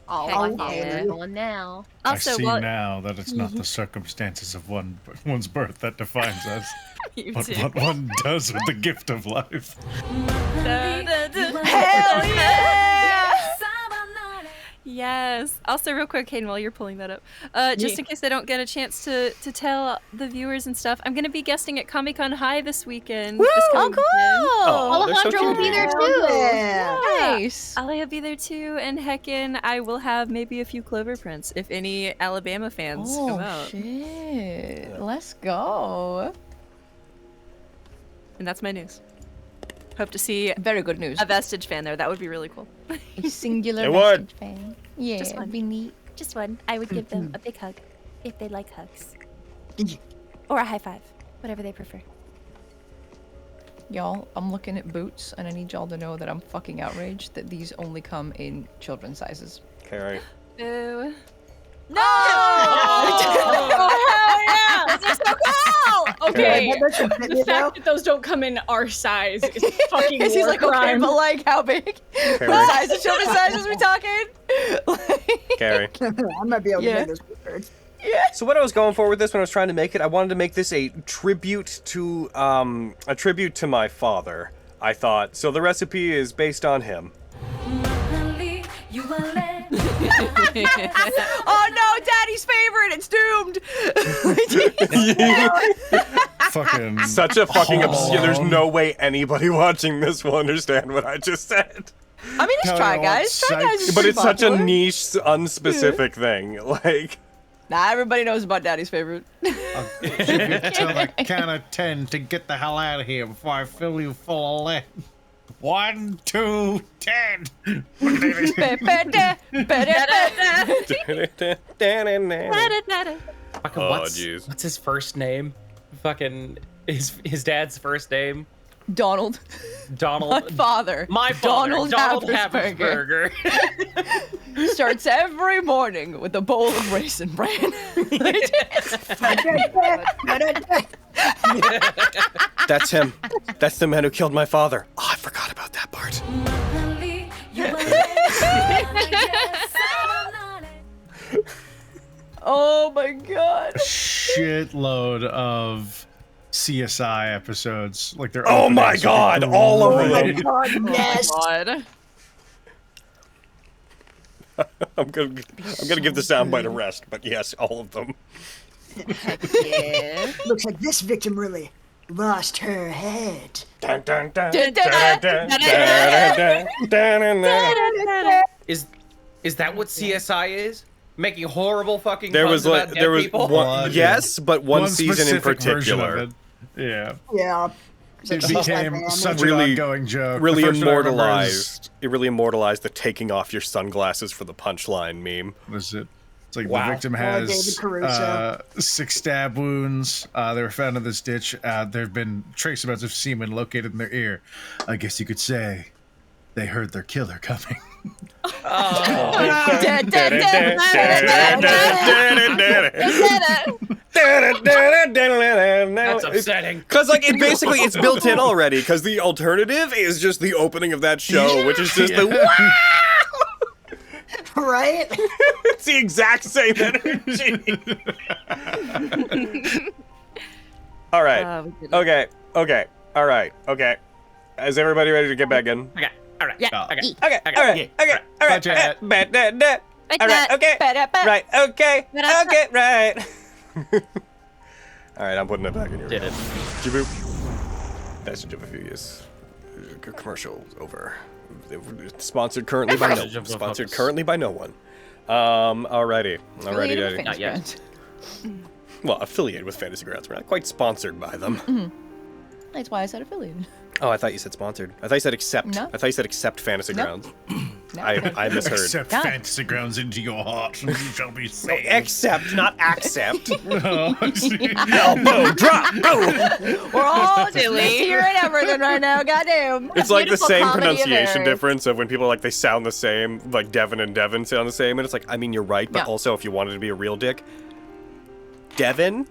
Speaker 9: Oh, okay. Going now.
Speaker 6: Also, I see now that it's not the circumstances of one's birth that defines us, but what one does with the gift of life.
Speaker 4: Hell yeah! Yes. Also, real quick, Hayden, while you're pulling that up, just in case I don't get a chance to tell the viewers and stuff, I'm going to be guesting at Comic-Con High this weekend.
Speaker 9: Woo!
Speaker 4: This coming
Speaker 9: Cool! Alejandro will be there too.
Speaker 4: Yeah.
Speaker 2: Nice.
Speaker 4: Ali will be there too, and heckin', I will have maybe a few Clover prints if any Alabama fans come out.
Speaker 2: Shit. Let's go.
Speaker 4: And that's my news. Hope to see
Speaker 2: very good news.
Speaker 4: A Vestige fan there. That would be really cool.
Speaker 2: A singular
Speaker 1: It would.
Speaker 2: Vestige fan. Yeah,
Speaker 4: Just one.
Speaker 2: it'd be neat.
Speaker 4: Just one. I would give them a big hug if they like hugs. Or a high five, whatever they prefer.
Speaker 2: Y'all, I'm looking at boots, and I need y'all to know that I'm fucking outraged that these only come in children's sizes.
Speaker 1: Okay, right.
Speaker 4: Boo.
Speaker 13: No! Oh, hell yeah!
Speaker 4: Those are so cool!
Speaker 13: Okay, the fact that those don't come in our size is fucking
Speaker 2: He's like, okay,
Speaker 13: crime.
Speaker 2: but like, how big?
Speaker 1: Okay,
Speaker 2: What
Speaker 1: right.
Speaker 2: size of children's sizes we talking?
Speaker 1: Carrie.
Speaker 10: I might be able to make those words.
Speaker 1: So what I was going for with this when I was trying to make it, I wanted to make this a tribute to my father. I thought so. The recipe is based on him.
Speaker 2: Oh no, Daddy's favorite! It's doomed!
Speaker 6: Fucking
Speaker 1: Such a fucking there's no way anybody watching this will understand what I just said.
Speaker 2: I mean, just try, guys. Try, guys.
Speaker 1: But it's such a niche, unspecific thing. Like,
Speaker 2: nah, everybody knows about Daddy's favorite.
Speaker 6: I'll give you till the count of 10 to get the hell out of here before I fill you full of lead. 1, 2, 10.
Speaker 12: Fucking what's his first name? Fucking his dad's first name?
Speaker 2: Donald. My father.
Speaker 12: My father. Donald
Speaker 2: Habersberger.
Speaker 12: Habersberger.
Speaker 2: Starts every morning with a bowl of raisin bran.
Speaker 11: That's him. That's the man who killed my father. Oh, I forgot about that part.
Speaker 2: Oh my god.
Speaker 6: Shitload of CSI episodes. Like they're
Speaker 11: Oh my god, all of them.
Speaker 10: Yes.
Speaker 2: God.
Speaker 11: I'm gonna give the soundbite a rest, but yes, all of them.
Speaker 10: Yeah. Looks like this victim really lost her head.
Speaker 11: Dun, dun, dun,
Speaker 12: Is that what CSI is? Making horrible fucking
Speaker 11: There
Speaker 12: puns
Speaker 11: was
Speaker 12: about dead people?
Speaker 11: one, yes, but one season in
Speaker 6: specific version of
Speaker 11: particular.
Speaker 6: it. Yeah.
Speaker 10: Yeah.
Speaker 6: It became such
Speaker 11: Really-
Speaker 6: an ongoing joke.
Speaker 11: Really
Speaker 6: The first one I remember
Speaker 11: immortalized. It really immortalized the taking off your sunglasses for the punchline meme.
Speaker 6: Was it? It's like
Speaker 11: Wow.
Speaker 6: the victim
Speaker 10: David
Speaker 6: has
Speaker 10: Caruso.
Speaker 6: 6 stab wounds. They were found in this ditch. There have been trace amounts of semen located in their ear. I guess you could say they heard their killer coming.
Speaker 12: That's upsetting.
Speaker 11: Because like it basically it's built in already. Because the alternative is just the opening of that show, which is just the
Speaker 10: Right?
Speaker 11: it's the exact same energy. All right. Okay. All right. Okay. Is everybody ready to get back in?
Speaker 12: Okay. All right.
Speaker 9: Yeah.
Speaker 12: Okay.
Speaker 11: Okay. All right. Okay. All right. All right. Okay. Right. Okay. Okay. Right. All right. I'm putting it back in your.
Speaker 12: Did it.
Speaker 11: Jaboop. Vestige of Ophiuchus. Commercial over. Sponsored currently by no.
Speaker 12: Vestige of
Speaker 11: Sponsored
Speaker 12: Ophiuchus.
Speaker 11: currently by no one. Alrighty.
Speaker 2: Affiliated with
Speaker 12: Not yet.
Speaker 2: Fantasy
Speaker 11: Well, affiliated with Fantasy Grounds. We're not quite sponsored by them.
Speaker 2: Grounds. That's why I said affiliated.
Speaker 11: Oh, I thought you said sponsored. I thought you said accept.
Speaker 2: No.
Speaker 11: I thought you said accept Fantasy
Speaker 2: No.
Speaker 11: Grounds.
Speaker 2: No.
Speaker 11: I misheard.
Speaker 6: Accept
Speaker 2: God.
Speaker 6: fantasy grounds into your heart, and you shall be saved.
Speaker 11: Accept, not accept.
Speaker 6: Oh, I see.
Speaker 11: Elbow drop. Boom.
Speaker 2: We're all just hearing everything right now. Goddamn.
Speaker 11: It's like the
Speaker 9: Beautiful
Speaker 11: same
Speaker 9: comedy of
Speaker 11: pronunciation
Speaker 9: errors.
Speaker 11: difference of when people like they sound the same, like Devin and Devin sound the same, and it's like, I mean, you're right, but
Speaker 2: Yeah.
Speaker 11: also if you wanted to be a real dick, Devin.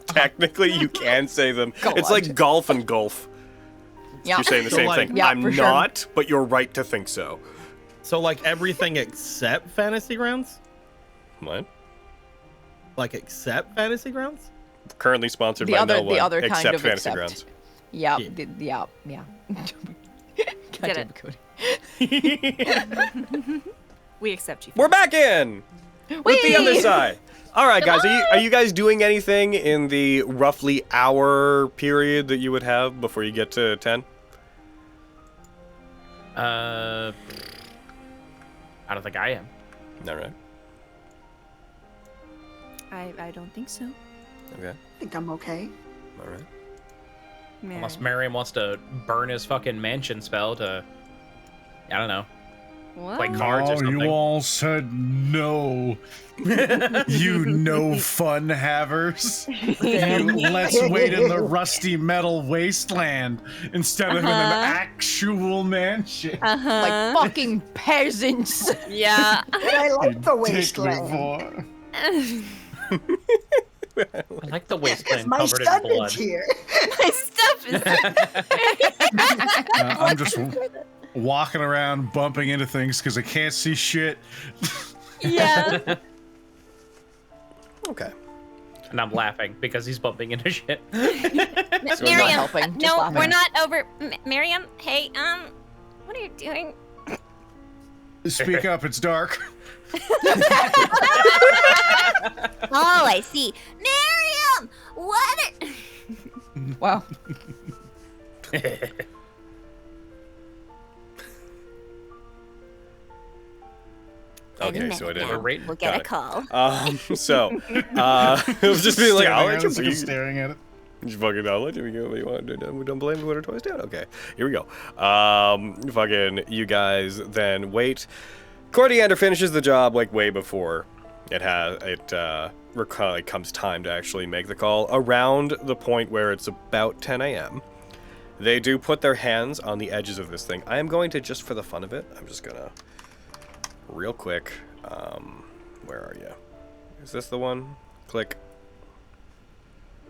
Speaker 11: Technically, you can say them. It's
Speaker 2: God.
Speaker 11: like golf and golf.
Speaker 2: Yeah.
Speaker 11: You're saying the
Speaker 7: So,
Speaker 11: same
Speaker 7: like-
Speaker 11: thing.
Speaker 2: Yeah,
Speaker 11: I'm
Speaker 2: for sure.
Speaker 11: not, but you're right to think so.
Speaker 7: So like everything except Fantasy Grounds?
Speaker 11: What?
Speaker 7: Like except Fantasy Grounds?
Speaker 11: Currently sponsored
Speaker 2: The
Speaker 11: by
Speaker 2: other-
Speaker 11: no one
Speaker 2: the other kind
Speaker 11: except
Speaker 2: of
Speaker 11: Fantasy
Speaker 2: accept.
Speaker 11: Grounds.
Speaker 2: Yeah.
Speaker 7: Yeah.
Speaker 2: Yeah.
Speaker 4: Did
Speaker 2: Goddamn, Cody.
Speaker 4: We accept you.
Speaker 11: We're back in with the other
Speaker 2: Whee!
Speaker 11: side. All right, guys. Are you guys doing anything in the roughly hour period that you would have before you get to 10?
Speaker 12: I don't think I am.
Speaker 11: All right.
Speaker 4: I don't think so.
Speaker 11: Okay.
Speaker 10: I think I'm okay.
Speaker 11: All right.
Speaker 12: Unless Miriam wants to burn his fucking mansion spell to, I don't know,
Speaker 4: What?
Speaker 12: play cards or
Speaker 6: Oh,
Speaker 12: something.
Speaker 6: you all said no. You no fun havers. You let's wait in the rusty metal wasteland instead of in an actual mansion.
Speaker 2: Like fucking peasants.
Speaker 4: Yeah.
Speaker 10: But I like the
Speaker 6: Dick
Speaker 10: wasteland.
Speaker 6: before.
Speaker 12: I like the wasteland
Speaker 10: My
Speaker 12: covered in
Speaker 10: stuff
Speaker 12: blood.
Speaker 10: is here.
Speaker 4: My stuff is.
Speaker 6: I'm just walking around bumping into things because I can't see shit.
Speaker 4: Yeah.
Speaker 11: Okay.
Speaker 12: And I'm laughing because he's bumping into shit.
Speaker 2: So not
Speaker 4: Miriam,
Speaker 2: helping, just
Speaker 4: no,
Speaker 2: laughing.
Speaker 4: we're not over. Miriam, hey, what are you doing?
Speaker 6: Speak up, it's dark.
Speaker 4: Oh, I see. Miriam, what?
Speaker 2: Wow.
Speaker 11: Okay, so I did.
Speaker 4: We'll get a call.
Speaker 11: So, it was just being like, I'll let you
Speaker 6: Staring at it, staring at it.
Speaker 11: Just fucking, I'll let you do what you want to do. Don't blame me when her toys down. Okay, here we go. Fucking, you guys then wait. Cordiander finishes the job like way before
Speaker 1: It comes time to actually make the call around the point where it's about 10 a.m. They do put their hands on the edges of this thing. I am going to, just for the fun of it, I'm just gonna real quick. Where are you? Is this the one? Click.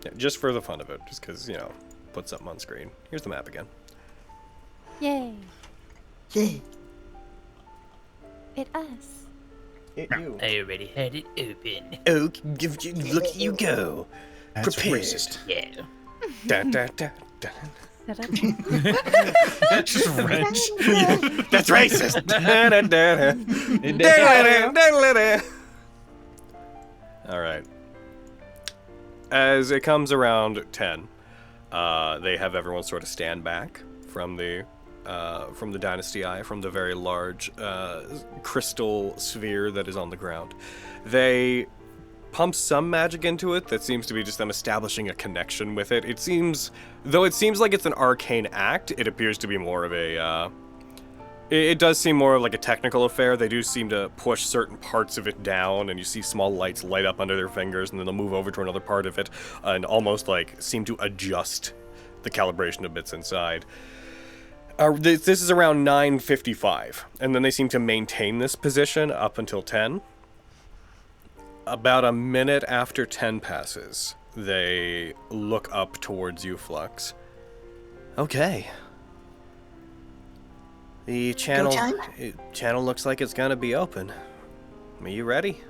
Speaker 1: Yeah, just for the fun of it, just because, you know, put something on screen. Here's the map again.
Speaker 9: Yay.
Speaker 10: Yay.
Speaker 9: It us.
Speaker 1: It you.
Speaker 12: I already had it open.
Speaker 11: Oh, look at you go.
Speaker 6: That's
Speaker 11: Prepared.
Speaker 6: racist.
Speaker 12: Yeah.
Speaker 1: Da, da, da, da.
Speaker 6: That's just wrench.
Speaker 11: That's racist.
Speaker 1: Da, da, da, da. All right. As it comes around 10, they have everyone sort of stand back from the Dynasty Eye, from the very large crystal sphere that is on the ground. They pump some magic into it that seems to be just them establishing a connection with it. It seems like it's an arcane act, it appears to be more of a it does seem more of like a technical affair. They do seem to push certain parts of it down, and you see small lights light up under their fingers, and then they'll move over to another part of it and almost like seem to adjust the calibration of bits inside. This is around 9:55, and then they seem to maintain this position up until 10. About a minute after 10 passes, they look up towards you, Flux.
Speaker 11: Okay. The channel looks like it's gonna be open. Are you ready?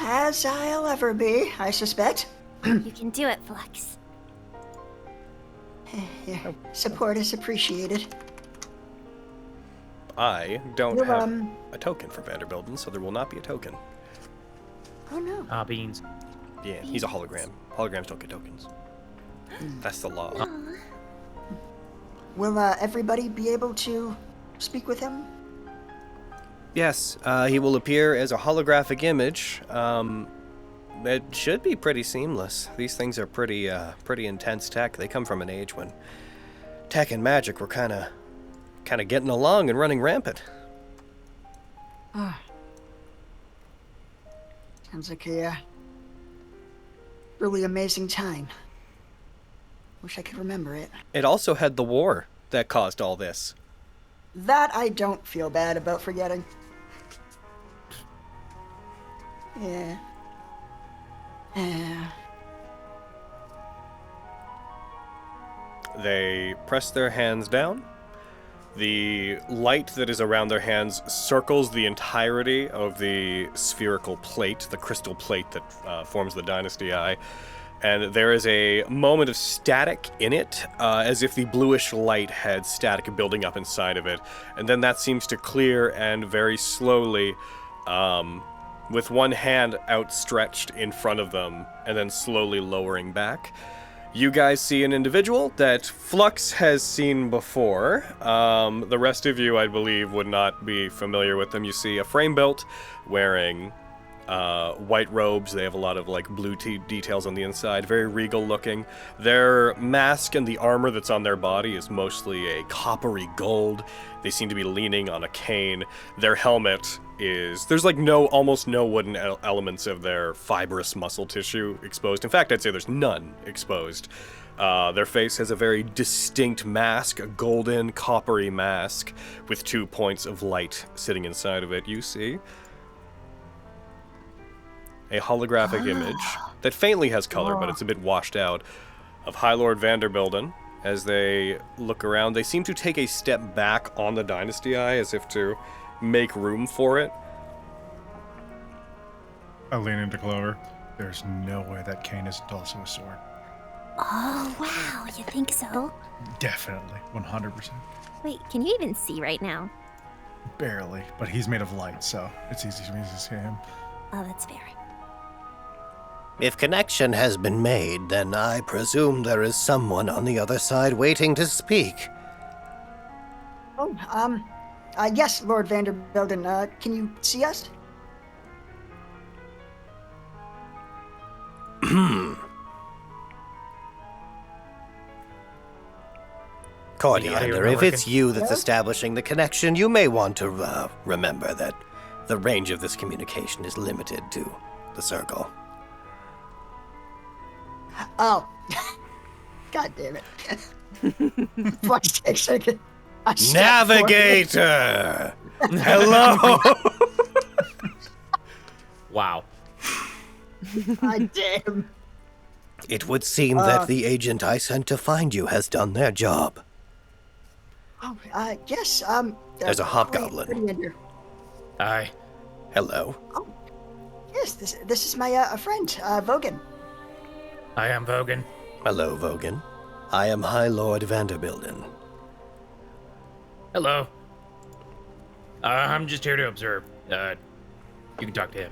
Speaker 10: As I'll ever be, I suspect.
Speaker 4: You can do it, Flux.
Speaker 10: Your support is appreciated.
Speaker 1: I don't
Speaker 10: Well,
Speaker 1: have a token for Vanderbilt, so there will not be a token.
Speaker 10: Oh no.
Speaker 12: Ah, beans.
Speaker 1: Yeah, he's a hologram. Holograms don't get tokens. That's the law.
Speaker 10: Will everybody be able to speak with him?
Speaker 11: Yes, he will appear as a holographic image. It should be pretty seamless. These things are pretty intense tech. They come from an age when tech and magic were kind of getting along and running rampant.
Speaker 10: Sounds like a really amazing time. Wish I could remember it.
Speaker 1: It also had the war that caused all this.
Speaker 10: That I don't feel bad about forgetting. Yeah.
Speaker 1: They press their hands down. The light that is around their hands circles the entirety of the spherical plate, the crystal plate that forms the Dynasty Eye. And there is a moment of static in it, as if the bluish light had static building up inside of it. And then that seems to clear, and very slowly, with one hand outstretched in front of them, and then slowly lowering back, you guys see an individual that Flux has seen before. The rest of you, I believe, would not be familiar with them. You see a frame built wearing white robes. They have a lot of like blue details on the inside, very regal looking. Their mask and the armor that's on their body is mostly a coppery gold. They seem to be leaning on a cane. Their helmet is, there's like almost no wooden elements of their fibrous muscle tissue exposed. In fact, I'd say there's none exposed. Their face has a very distinct mask, a golden coppery mask with 2 points of light sitting inside of it. You see a holographic image that faintly has color, but it's a bit washed out, of High Lord Vanderbilt. As they look around, they seem to take a step back on the Dynasty Eye as if to make room for it.
Speaker 6: I lean into Clover. There's no way that cane isn't also a sword.
Speaker 4: Oh, wow. You think so?
Speaker 6: Definitely, 100%.
Speaker 4: Wait, can you even see right now?
Speaker 6: Barely, but he's made of light, so it's easy for me to see him.
Speaker 4: Oh, that's fair.
Speaker 11: If connection has been made, then I presume there is someone on the other side waiting to speak.
Speaker 10: Oh, yes, Lord Vanderbilt. Can you see us?
Speaker 11: Cordiander, if it's you that's establishing the connection, you may want to remember that the range of this communication is limited to the circle.
Speaker 10: Oh. God damn it. Flash takes a step
Speaker 11: Navigator! Hello!
Speaker 12: Wow.
Speaker 10: God damn.
Speaker 11: It would seem that the agent I sent to find you has done their job.
Speaker 10: Oh, yes,
Speaker 11: There's a hobgoblin.
Speaker 12: Hi.
Speaker 11: Hello.
Speaker 10: Oh, yes, this is my friend, Vogan.
Speaker 12: I am Vogan.
Speaker 11: Hello, Vogan. I am High Lord Vanderbilt.
Speaker 12: Hello. I'm just here to observe. You can talk to him.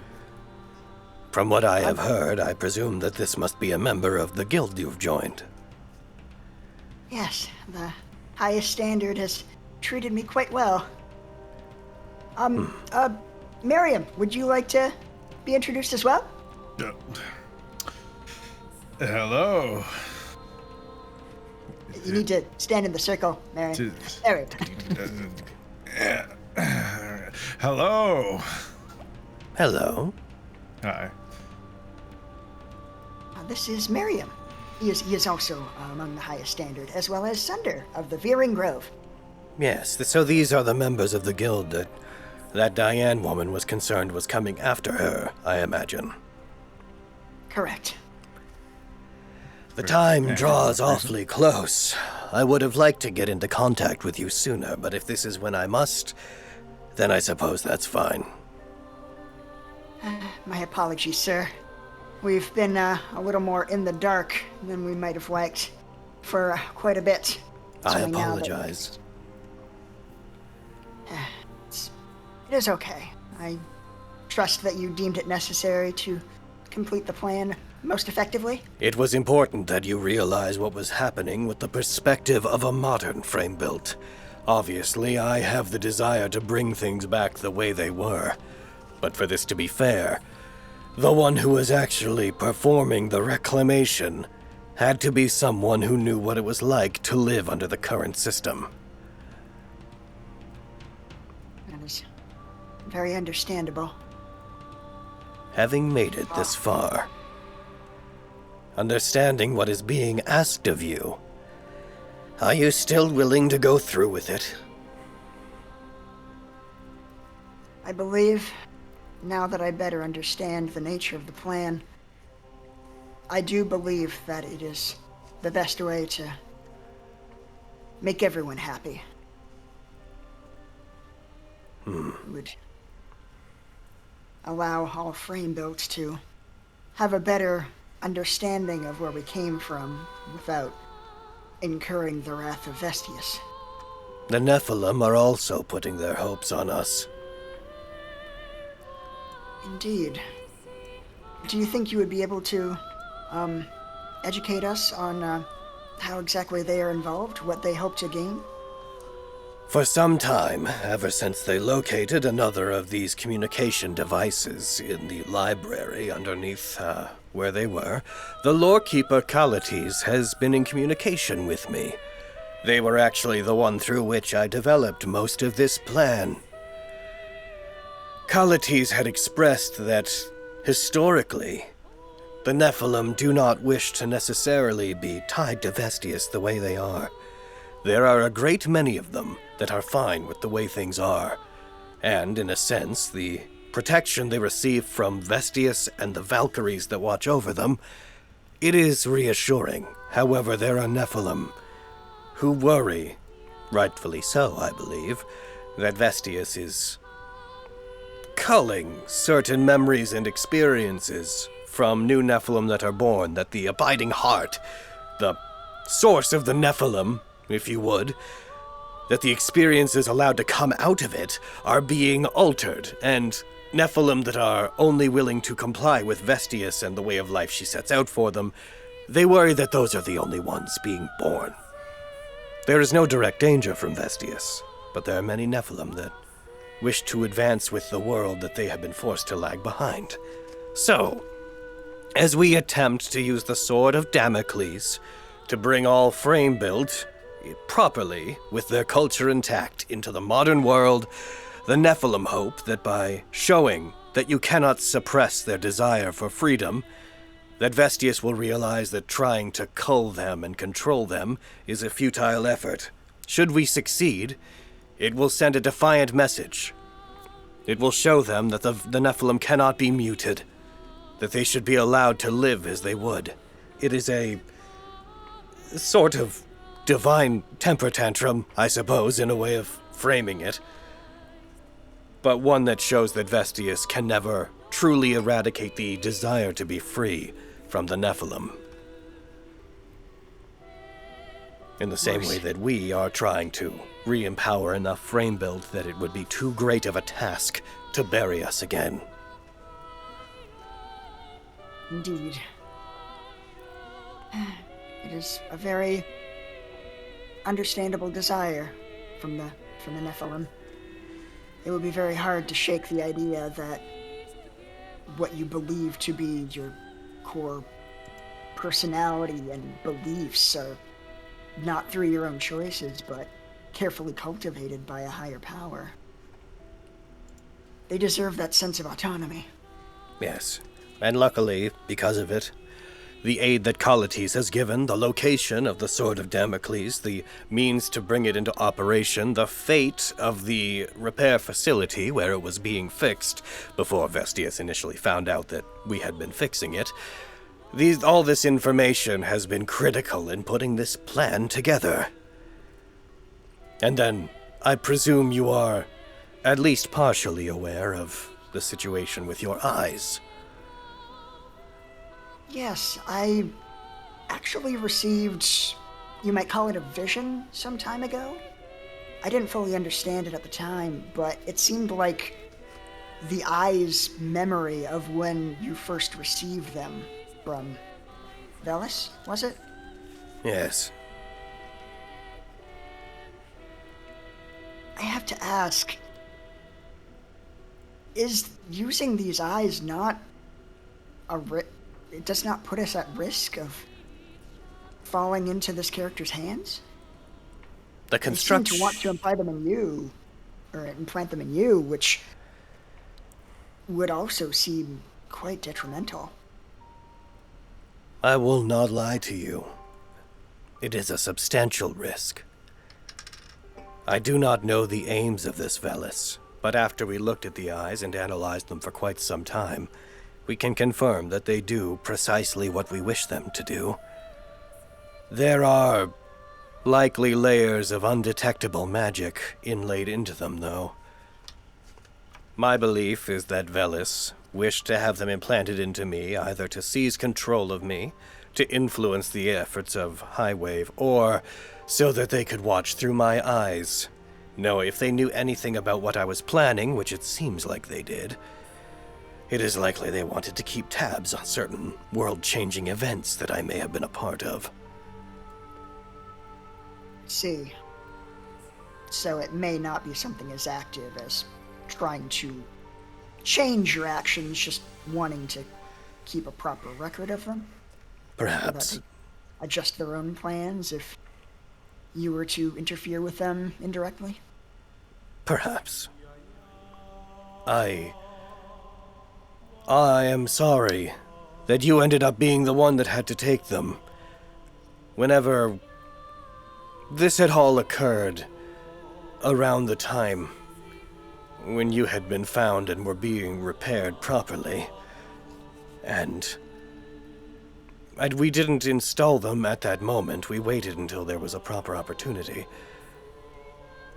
Speaker 11: From what I have heard, I presume that this must be a member of the guild you've joined.
Speaker 10: Yes, the highest standard has treated me quite well. Miriam, would you like to be introduced as well?
Speaker 6: Hello.
Speaker 10: You need to stand in the circle, Miriam. There we go.
Speaker 6: Hello.
Speaker 11: Hello.
Speaker 6: Hi.
Speaker 10: This is Miriam. He is also among the highest standard, as well as Sunder of the Veering Grove.
Speaker 11: Yes, so these are the members of the guild that Diane woman was concerned was coming after her, I imagine.
Speaker 10: Correct.
Speaker 11: The time draws awfully close. I would have liked to get into contact with you sooner, but if this is when I must, then I suppose that's fine.
Speaker 10: My apologies, sir. We've been a little more in the dark than we might have liked for quite a bit.
Speaker 11: I apologize.
Speaker 10: It is okay. I trust that you deemed it necessary to complete the plan most effectively.
Speaker 11: It was important that you realize what was happening with the perspective of a modern frame built. Obviously, I have the desire to bring things back the way they were. But for this to be fair, the one who was actually performing the reclamation had to be someone who knew what it was like to live under the current system.
Speaker 10: That is very understandable.
Speaker 11: Having made it this far, understanding what is being asked of you, are you still willing to go through with it?
Speaker 10: I believe, now that I better understand the nature of the plan, I do believe that it is the best way to make everyone happy. It would allow all frame builds to have a better understanding of where we came from without incurring the wrath of Vestius.
Speaker 11: The Nephilim are also putting their hopes on us.
Speaker 10: Indeed. Do you think you would be able to, educate us on, how exactly they are involved, what they hope to gain?
Speaker 11: For some time, ever since they located another of these communication devices in the library underneath, where they were, the lorekeeper Calates has been in communication with me. They were actually the one through which I developed most of this plan. Calates had expressed that, historically, the Nephilim do not wish to necessarily be tied to Vestius the way they are. There are a great many of them that are fine with the way things are, and, in a sense, the protection they receive from Vestius and the Valkyries that watch over them, it is reassuring. However, there are Nephilim who worry, rightfully so, I believe, that Vestius is culling certain memories and experiences from new Nephilim that are born, that the abiding heart, the source of the Nephilim, if you would, that the experiences allowed to come out of it are being altered, and Nephilim that are only willing to comply with Vestius and the way of life she sets out for them, they worry that those are the only ones being born. There is no direct danger from Vestius, but there are many Nephilim that wish to advance with the world that they have been forced to lag behind. So, as we attempt to use the Sword of Damocles to bring all frame built properly, with their culture intact, into the modern world, The Nephilim hope that by showing that you cannot suppress their desire for freedom, that Vestius will realize that trying to cull them and control them is a futile effort. Should we succeed, it will send a defiant message. It will show them that the Nephilim cannot be muted, that they should be allowed to live as they would. It is a sort of divine temper tantrum, I suppose, in a way of framing it, but one that shows that Vestius can never truly eradicate the desire to be free from the Nephilim. In the same way that we are trying to re-empower enough frame build that it would be too great of a task to bury us again.
Speaker 10: Indeed. It is a very understandable desire from the Nephilim. It would be very hard to shake the idea that what you believe to be your core personality and beliefs are not through your own choices, but carefully cultivated by a higher power. They deserve that sense of autonomy.
Speaker 11: Yes, and luckily, because of it, the aid that Colletes has given, the location of the Sword of Damocles, the means to bring it into operation, the fate of the repair facility where it was being fixed, before Vestius initially found out that we had been fixing it, all this information has been critical in putting this plan together. And then, I presume you are at least partially aware of the situation with your eyes.
Speaker 10: Yes, I actually received, you might call it a vision, some time ago. I didn't fully understand it at the time, but it seemed like the eyes' memory of when you first received them from Velis, was it?
Speaker 11: Yes.
Speaker 10: I have to ask, is using these eyes not it does not put us at risk of falling into this character's hands?
Speaker 11: The construction.
Speaker 10: They seem to want to implant them in you, which would also seem quite detrimental.
Speaker 11: I will not lie to you. It is a substantial risk. I do not know the aims of this Velis, but after we looked at the eyes and analyzed them for quite some time, we can confirm that they do precisely what we wish them to do. There are likely layers of undetectable magic inlaid into them, though. My belief is that Velis wished to have them implanted into me either to seize control of me, to influence the efforts of Highwave, or so that they could watch through my eyes. No, if they knew anything about what I was planning, which it seems like they did, it is likely they wanted to keep tabs on certain world-changing events that I may have been a part of.
Speaker 10: See. So it may not be something as active as trying to change your actions, just wanting to keep a proper record of them?
Speaker 11: Perhaps.
Speaker 10: So that they adjust their own plans if you were to interfere with them indirectly?
Speaker 11: Perhaps. I am sorry that you ended up being the one that had to take them. Whenever this had all occurred, around the time when you had been found and were being repaired properly, and we didn't install them at that moment. We waited until there was a proper opportunity.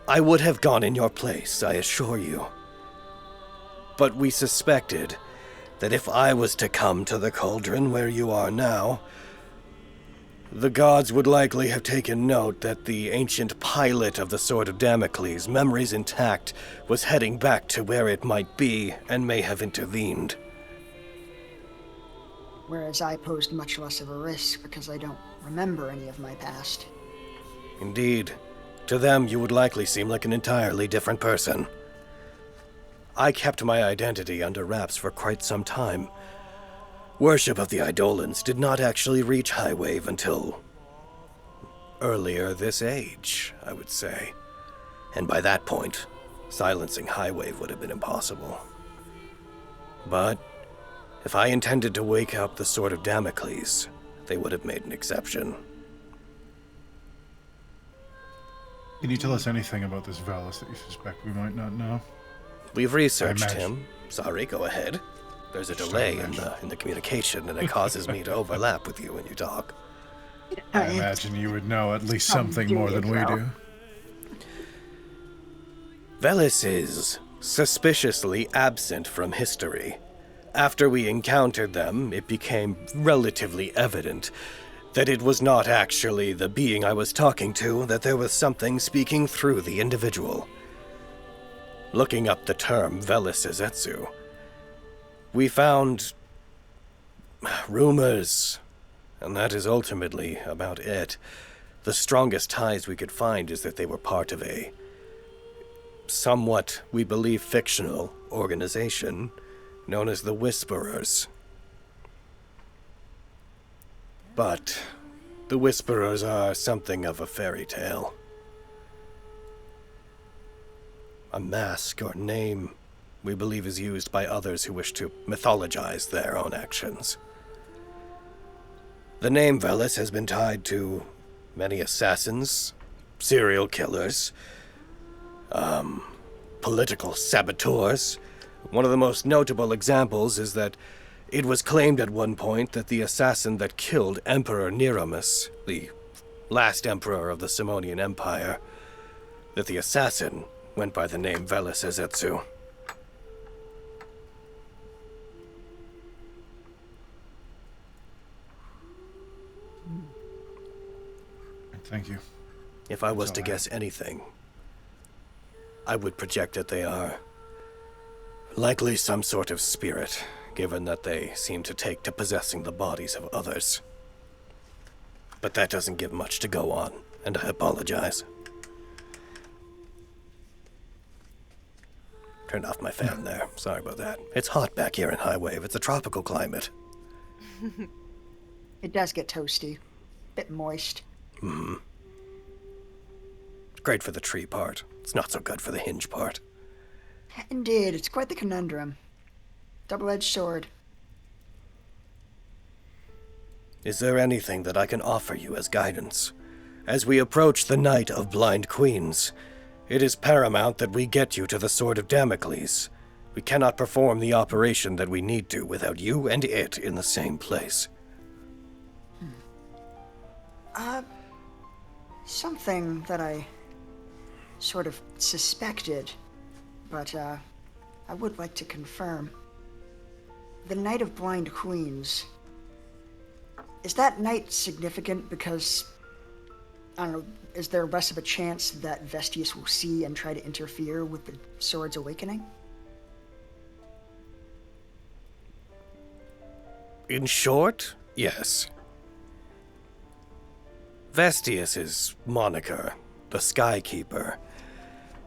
Speaker 11: I would have gone in your place, I assure you. But we suspected that if I was to come to the cauldron where you are now, the gods would likely have taken note that the ancient pilot of the Sword of Damocles, memories intact, was heading back to where it might be and may have intervened.
Speaker 10: Whereas I posed much less of a risk because I don't remember any of my past.
Speaker 11: Indeed. To them, you would likely seem like an entirely different person. I kept my identity under wraps for quite some time. Worship of the Eidolons did not actually reach Highwave until earlier this age, I would say. And by that point, silencing Highwave would have been impossible. But if I intended to wake up the Sword of Damocles, they would have made an exception.
Speaker 6: Can you tell us anything about this Valus that you suspect we might not know?
Speaker 11: We've researched him. Sorry, go ahead. There's a delay in the communication, and it causes me to overlap with you when you talk.
Speaker 6: I imagine you would know at least something more than we do.
Speaker 11: Velis is suspiciously absent from history. After we encountered them, it became relatively evident that it was not actually the being I was talking to, that there was something speaking through the individual. Looking up the term Velis Ezetsu, we found rumors, and that is ultimately about it. The strongest ties we could find is that they were part of a somewhat, we believe, fictional organization known as the Whisperers. But the Whisperers are something of a fairy tale. A mask or name we believe is used by others who wish to mythologize their own actions. The name Velis has been tied to many assassins, serial killers, political saboteurs. One of the most notable examples is that it was claimed at one point that the assassin that killed Emperor Neromus, the last emperor of the Simonian Empire, that the assassin went by the name Velis Ezetsu.
Speaker 6: Thank you.
Speaker 11: If I was to guess anything, I would project that they are likely some sort of spirit, given that they seem to take to possessing the bodies of others. But that doesn't give much to go on, and I apologize. Turned off my fan there. Sorry about that. It's hot back here in High Wave. It's a tropical climate.
Speaker 10: It does get toasty. Bit moist.
Speaker 11: Mm-hmm. Great for the tree part. It's not so good for the hinge part.
Speaker 10: Indeed, it's quite the conundrum. Double-edged sword.
Speaker 11: Is there anything that I can offer you as guidance? As we approach the Night of Blind Queens, it is paramount that we get you to the Sword of Damocles. We cannot perform the operation that we need to without you and it in the same place.
Speaker 10: Something that I sort of suspected, but I would like to confirm. The Night of Blind Queens, is that night significant because, I don't know, is there less of a chance that Vestius will see and try to interfere with the Sword's awakening?
Speaker 11: In short, yes. Vestius's moniker, the Sky Keeper,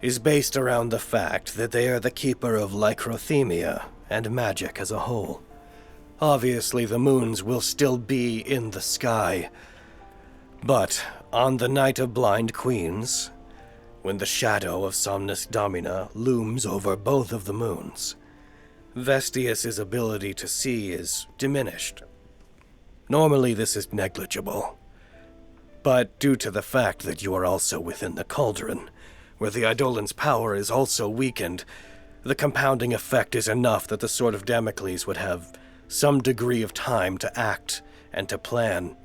Speaker 11: is based around the fact that they are the keeper of lycrothemia and magic as a whole. Obviously, the moons will still be in the sky, but on the Night of Blind Queens, when the shadow of Somnus Domina looms over both of the moons, Vestius's ability to see is diminished. Normally, this is negligible. But due to the fact that you are also within the cauldron, where the Eidolon's power is also weakened, the compounding effect is enough that the Sword of Damocles would have some degree of time to act and to plan.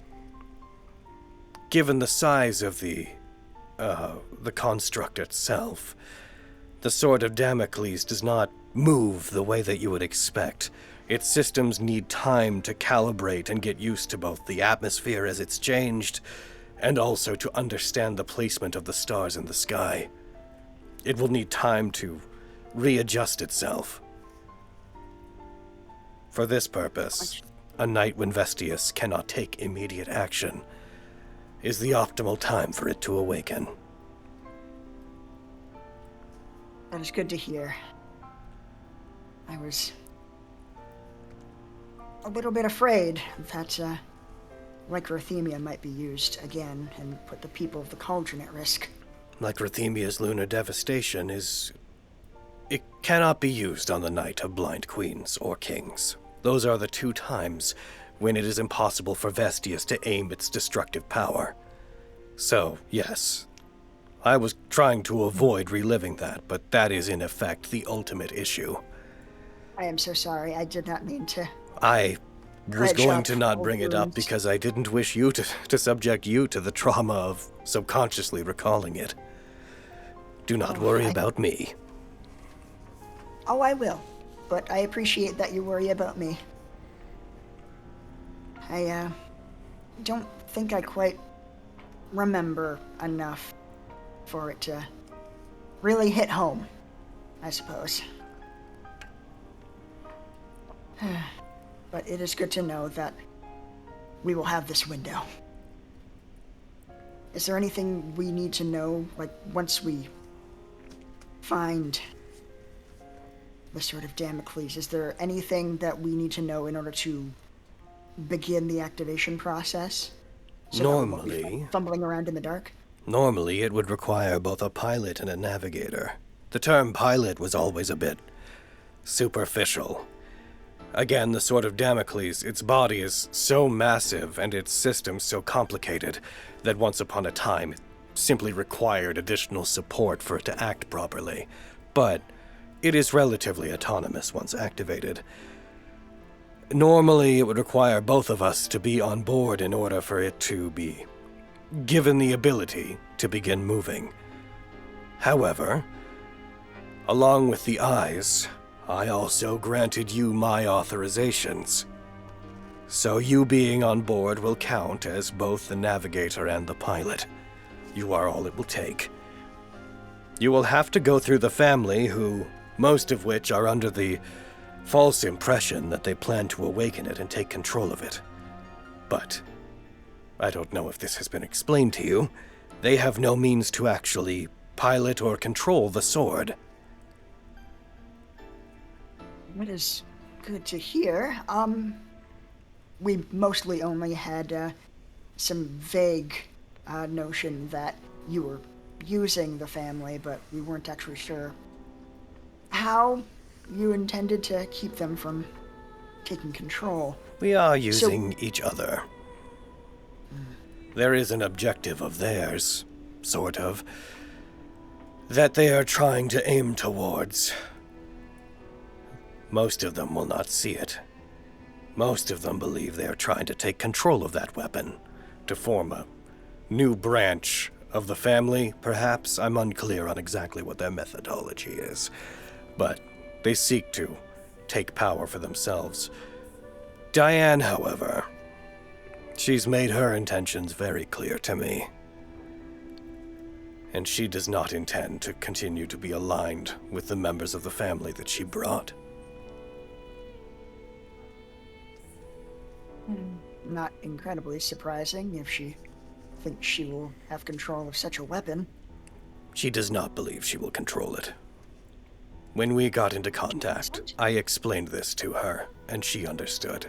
Speaker 11: Given the size of the construct itself, the Sword of Damocles does not move the way that you would expect. Its systems need time to calibrate and get used to both the atmosphere as it's changed, and also to understand the placement of the stars in the sky. It will need time to readjust itself. For this purpose, a night when Vestius cannot take immediate action is the optimal time for it to awaken.
Speaker 10: That is good to hear. I was a little bit afraid that lycrothemia might be used again and put the people of the cauldron at risk.
Speaker 11: Lycrothemia's lunar devastation is cannot be used on the night of blind queens or kings. Those are the 2 times when it is impossible for Vestius to aim its destructive power. So, yes, I was trying to avoid reliving that, but that is in effect the ultimate issue.
Speaker 10: I am so sorry. I did not mean to.
Speaker 11: I was
Speaker 10: Dredge
Speaker 11: going
Speaker 10: up
Speaker 11: to not
Speaker 10: old
Speaker 11: bring it up
Speaker 10: wounds.
Speaker 11: because I didn't wish you to subject you to the trauma of subconsciously recalling it. Do not worry about me.
Speaker 10: Oh, I will. But I appreciate that you worry about me. I don't think I quite remember enough for it to really hit home, I suppose. But it is good to know that we will have this window. Is there anything we need to know, like, once we find the Sword of Damocles? Is there anything that we need to know in order to begin the activation process? So that we won't be fumbling around in the dark?
Speaker 11: Normally, it would require both a pilot and a navigator. The term pilot was always a bit superficial. Again, the Sword of Damocles, its body is so massive and its system so complicated that once upon a time it simply required additional support for it to act properly. But it is relatively autonomous once activated. Normally, it would require both of us to be on board in order for it to be given the ability to begin moving. However, along with the eyes, I also granted you my authorizations. So you being on board will count as both the navigator and the pilot. You are all it will take. You will have to go through the family who, most of which are under the false impression that they plan to awaken it and take control of it. But I don't know if this has been explained to you. They have no means to actually pilot or control the sword.
Speaker 10: That is good to hear. We mostly only had some vague notion that you were using the family, but we weren't actually sure how you intended to keep them from taking control.
Speaker 11: We are using each other. There is an objective of theirs, sort of, that they are trying to aim towards. Most of them will not see it. Most of them believe they are trying to take control of that weapon, to form a new branch of the family, perhaps. I'm unclear on exactly what their methodology is, but they seek to take power for themselves. Diane, however, she's made her intentions very clear to me. And she does not intend to continue to be aligned with the members of the family that she brought.
Speaker 10: Not incredibly surprising if she thinks she will have control of such a weapon.
Speaker 11: She does not believe she will control it. When we got into contact, I explained this to her, and she understood.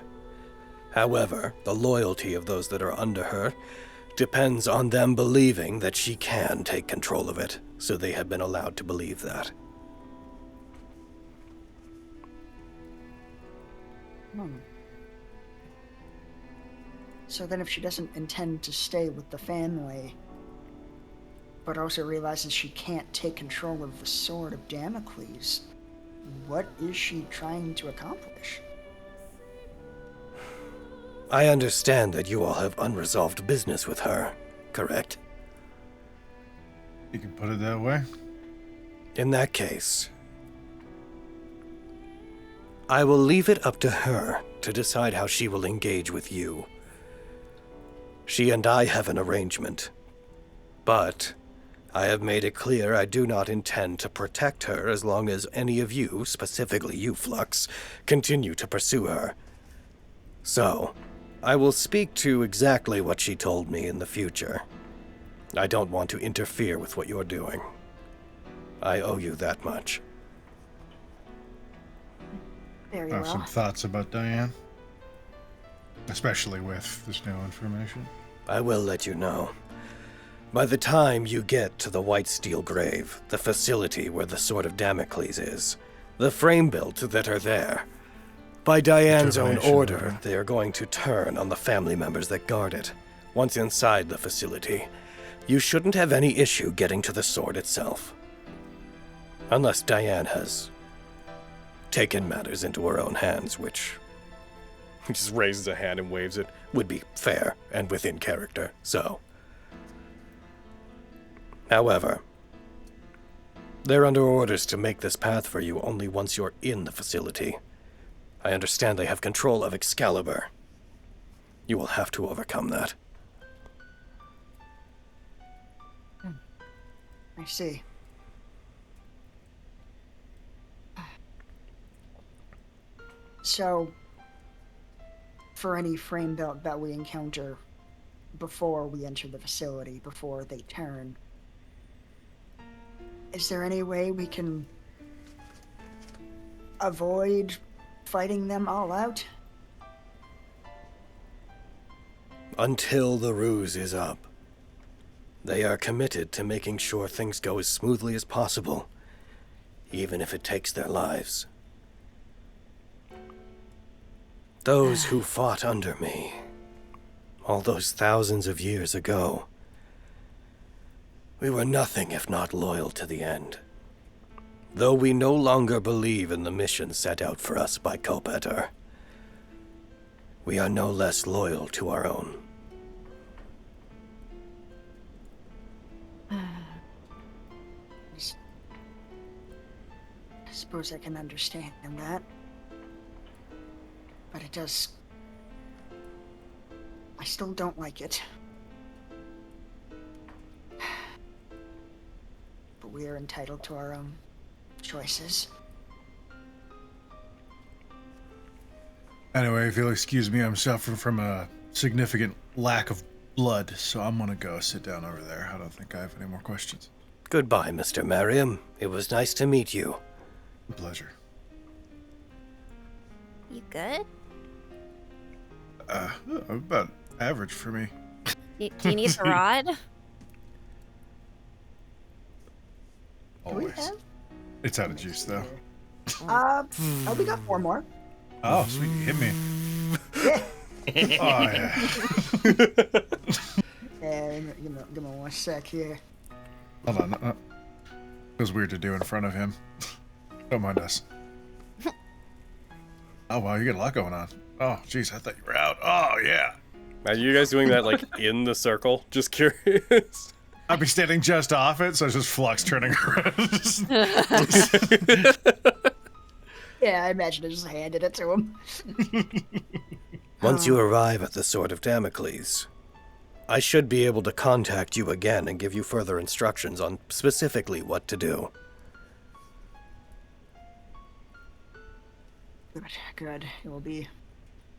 Speaker 11: However, the loyalty of those that are under her depends on them believing that she can take control of it, so they have been allowed to believe that.
Speaker 10: So then if she doesn't intend to stay with the family, but also realizes she can't take control of the Sword of Damocles, what is she trying to accomplish?
Speaker 11: I understand that you all have unresolved business with her, correct?
Speaker 6: You can put it that way.
Speaker 11: In that case, I will leave it up to her to decide how she will engage with you. She and I have an arrangement, but I have made it clear I do not intend to protect her as long as any of you, specifically you, Flux, continue to pursue her. So, I will speak to exactly what she told me in the future. I don't want to interfere with what you're doing. I owe you that much.
Speaker 10: Very
Speaker 6: I have
Speaker 10: well.
Speaker 6: some thoughts about Diane, especially with this new information.
Speaker 11: I will let you know. By the time you get to the White Steel Grave, the facility where the Sword of Damocles is, The frame built that are there. By Diane's own order, they are going to turn on the family members that guard it. Once inside the facility, you shouldn't have any issue getting to the sword itself. Unless Diane has taken matters into her own hands, which...
Speaker 1: He just raises a hand and waves it.
Speaker 11: Would be fair and within character, so... However, they're under orders to make this path for you only once you're in the facility. I understand they have control of Excalibur. You will have to overcome that.
Speaker 10: I see. So, for any frame built that we encounter before we enter the facility, before they turn, is there any way we can avoid fighting them all out?
Speaker 11: Until the ruse is up. They are committed to making sure things go as smoothly as possible, even if it takes their lives. Those who fought under me, all those thousands of years ago, we were nothing if not loyal to the end. Though we no longer believe in the mission set out for us by Kopeter, we are no less loyal to our own.
Speaker 10: I suppose I can understand that. But it does... I still don't like it. But we are entitled to our own choices.
Speaker 6: Anyway, if you'll excuse me, I'm suffering from a significant lack of blood, so I'm gonna go sit down over there. I don't think I have any more questions.
Speaker 11: Goodbye, Mr. Merriam. It was nice to meet you.
Speaker 6: A pleasure.
Speaker 4: You good?
Speaker 6: About average for me.
Speaker 4: Do you need a rod?
Speaker 6: Always. It's out of juice, though.
Speaker 10: We got 4 more.
Speaker 6: Oh, sweet. Hit me.
Speaker 10: Yeah.
Speaker 6: Oh, yeah.
Speaker 10: Yeah, give me 1 sec here.
Speaker 6: Hold on. It was weird to do in front of him. Don't mind us. Oh, wow, you got a lot going on. Oh, jeez, I thought you were out. Oh, yeah.
Speaker 1: Are you guys doing that, like, in the circle? Just curious.
Speaker 6: I'd be standing just off it, so it's just Flux turning around.
Speaker 10: Yeah, I imagine I just handed it to him.
Speaker 11: Once you arrive at the Sword of Damocles, I should be able to contact you again and give you further instructions on specifically what to do.
Speaker 10: Good. It will be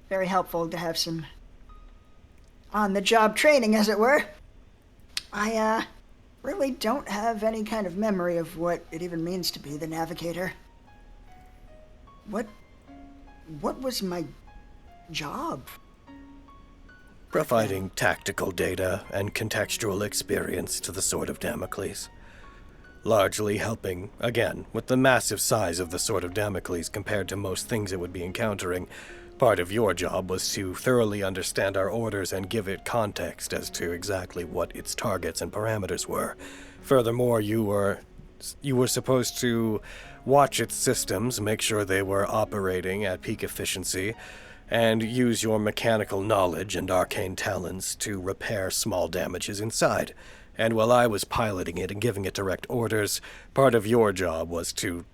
Speaker 10: very helpful to have some on-the-job training, as it were. I, really don't have any kind of memory of what it even means to be the Navigator. What was my job?
Speaker 11: Providing tactical data and contextual experience to the Sword of Damocles. Largely helping, again, with the massive size of the Sword of Damocles compared to most things it would be encountering. Part of your job was to thoroughly understand our orders and give it context as to exactly what its targets and parameters were. Furthermore, you were supposed to watch its systems, make sure they were operating at peak efficiency, and use your mechanical knowledge and arcane talents to repair small damages inside. And while I was piloting it and giving it direct orders, part of your job was to,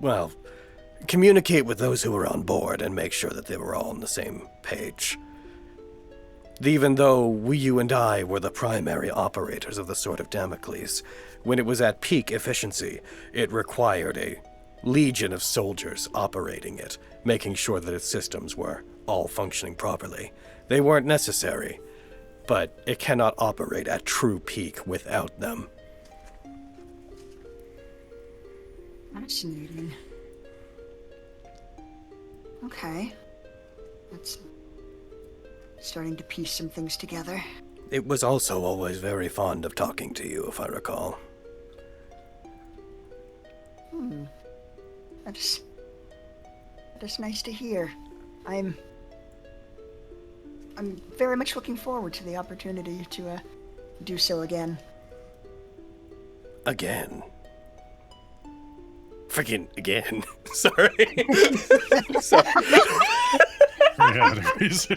Speaker 11: well, communicate with those who were on board and make sure that they were all on the same page. Even though you and I were the primary operators of the Sword of Damocles, when it was at peak efficiency, it required a legion of soldiers operating it, making sure that its systems were all functioning properly. They weren't necessary, but it cannot operate at true peak without them.
Speaker 10: Fascinating. Okay. That's starting to piece some things together.
Speaker 11: It was also always very fond of talking to you, if I recall.
Speaker 10: That's nice to hear. I'm very much looking forward to the opportunity to do so again.
Speaker 11: Again?
Speaker 1: Freaking again. Sorry.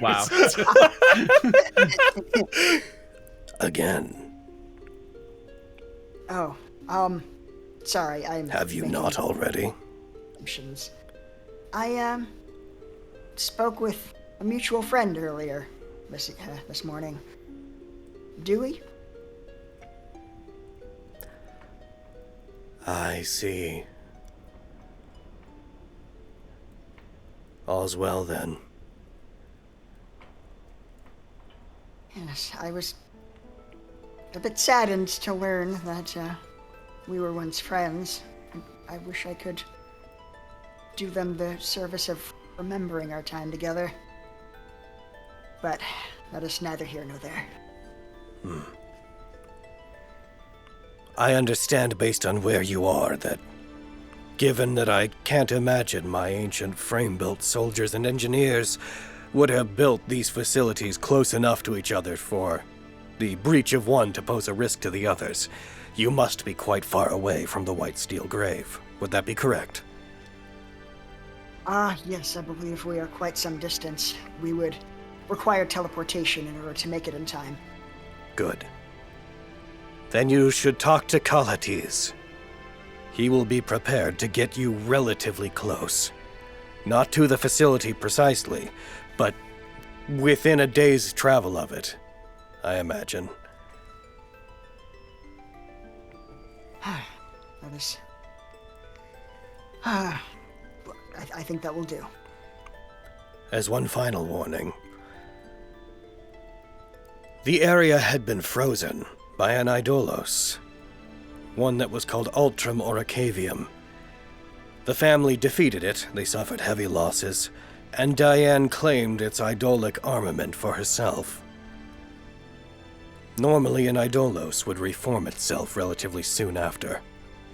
Speaker 12: Wow.
Speaker 11: Again.
Speaker 10: Oh, sorry, I'm...
Speaker 11: Have you
Speaker 10: making
Speaker 11: not already?
Speaker 10: assumptions. I, spoke with a mutual friend earlier this morning. Dewey?
Speaker 11: I see. All's well then.
Speaker 10: Yes, I was a bit saddened to learn that we were once friends. I wish I could do them the service of remembering our time together. But that is neither here nor there.
Speaker 11: I understand based on where you are that, given that I can't imagine my ancient frame-built soldiers and engineers would have built these facilities close enough to each other for the breach of one to pose a risk to the others, you must be quite far away from the White Steel Grave. Would that be correct?
Speaker 10: Yes, I believe we are quite some distance. We would require teleportation in order to make it in time.
Speaker 11: Good. Then you should talk to Calates. He will be prepared to get you relatively close. Not to the facility precisely, but within a day's travel of it, I imagine.
Speaker 10: That is... I think that will do.
Speaker 11: As one final warning, the area had been frozen by an Aylox, one that was called Ultram Oracavium. The family defeated it, they suffered heavy losses, and Diane claimed its idolic armament for herself. Normally, an Aylox would reform itself relatively soon after,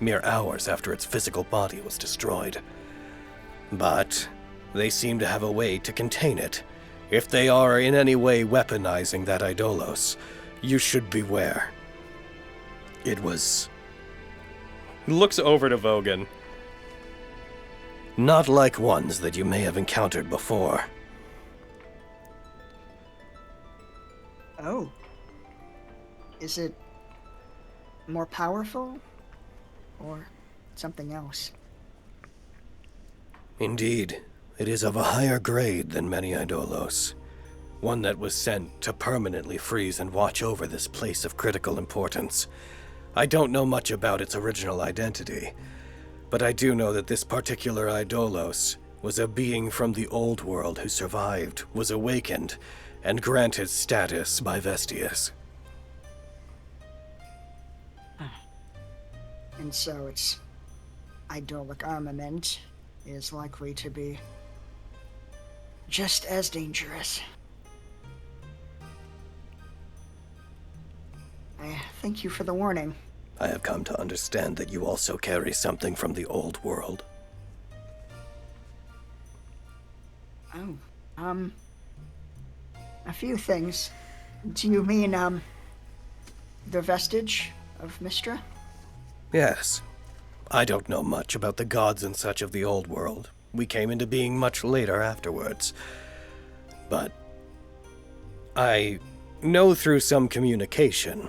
Speaker 11: mere hours after its physical body was destroyed. But they seem to have a way to contain it. If they are in any way weaponizing that Aylox, you should beware. It was...
Speaker 1: Looks over to Vogan.
Speaker 11: not like ones that you may have encountered before.
Speaker 10: Oh. Is it more powerful? Or something else?
Speaker 11: Indeed, it is of a higher grade than many Aylox. One that was sent to permanently freeze and watch over this place of critical importance. I don't know much about its original identity, but I do know that this particular Aylox was a being from the old world who survived, was awakened, and granted status by Vestius.
Speaker 10: And so its idolic armament is likely to be just as dangerous. I thank you for the warning.
Speaker 11: I have come to understand that you also carry something from the old world.
Speaker 10: Oh, a few things. Do you mean, the vestige of Mystra?
Speaker 11: Yes. I don't know much about the gods and such of the old world. We came into being much later afterwards. But I know through some communication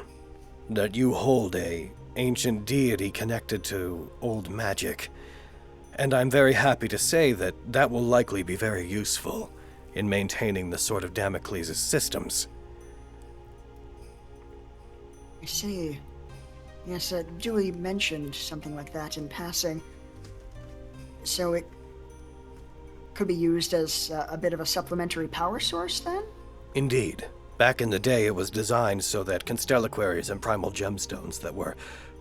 Speaker 11: that you hold a ancient deity connected to old magic. And I'm very happy to say that that will likely be very useful in maintaining the Sword of Damocles' systems.
Speaker 10: I see. Yes, Dewey mentioned something like that in passing. So it could be used as a bit of a supplementary power source, then?
Speaker 11: Indeed. Back in the day, it was designed so that constellaquaries and primal gemstones that were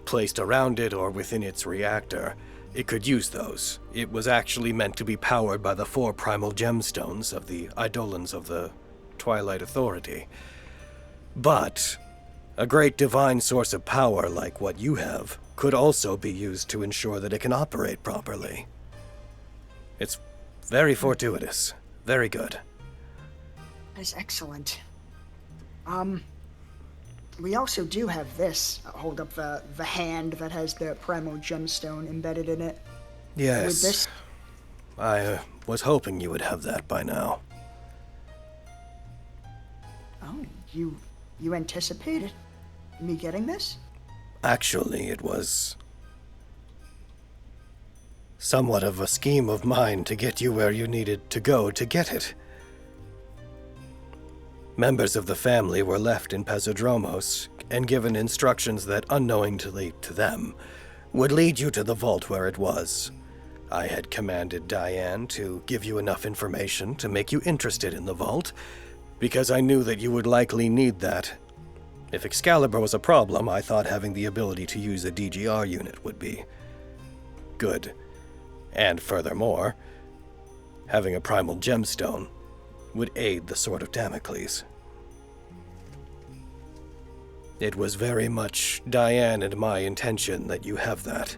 Speaker 11: placed around it or within its reactor, it could use those. It was actually meant to be powered by the 4 primal gemstones of the Eidolons of the Twilight Authority. But a great divine source of power like what you have could also be used to ensure that it can operate properly. It's very fortuitous. Very good.
Speaker 10: That is excellent. We also do have this. I'll hold up the hand that has the primal gemstone embedded in it.
Speaker 11: Yes.
Speaker 10: With this,
Speaker 11: I was hoping you would have that by now.
Speaker 10: oh, you anticipated me getting this?
Speaker 11: Actually, it was somewhat of a scheme of mine to get you where you needed to go to get it. Members of the family were left in Pezidromos and given instructions that, unknowingly to them, would lead you to the vault where it was. I had commanded Diane to give you enough information to make you interested in the vault, because I knew that you would likely need that. If Excalibur was a problem, I thought having the ability to use a DGR unit would be good. And furthermore, having a primal gemstone would aid the Sword of Damocles. It was very much Diane and my intention that you have that.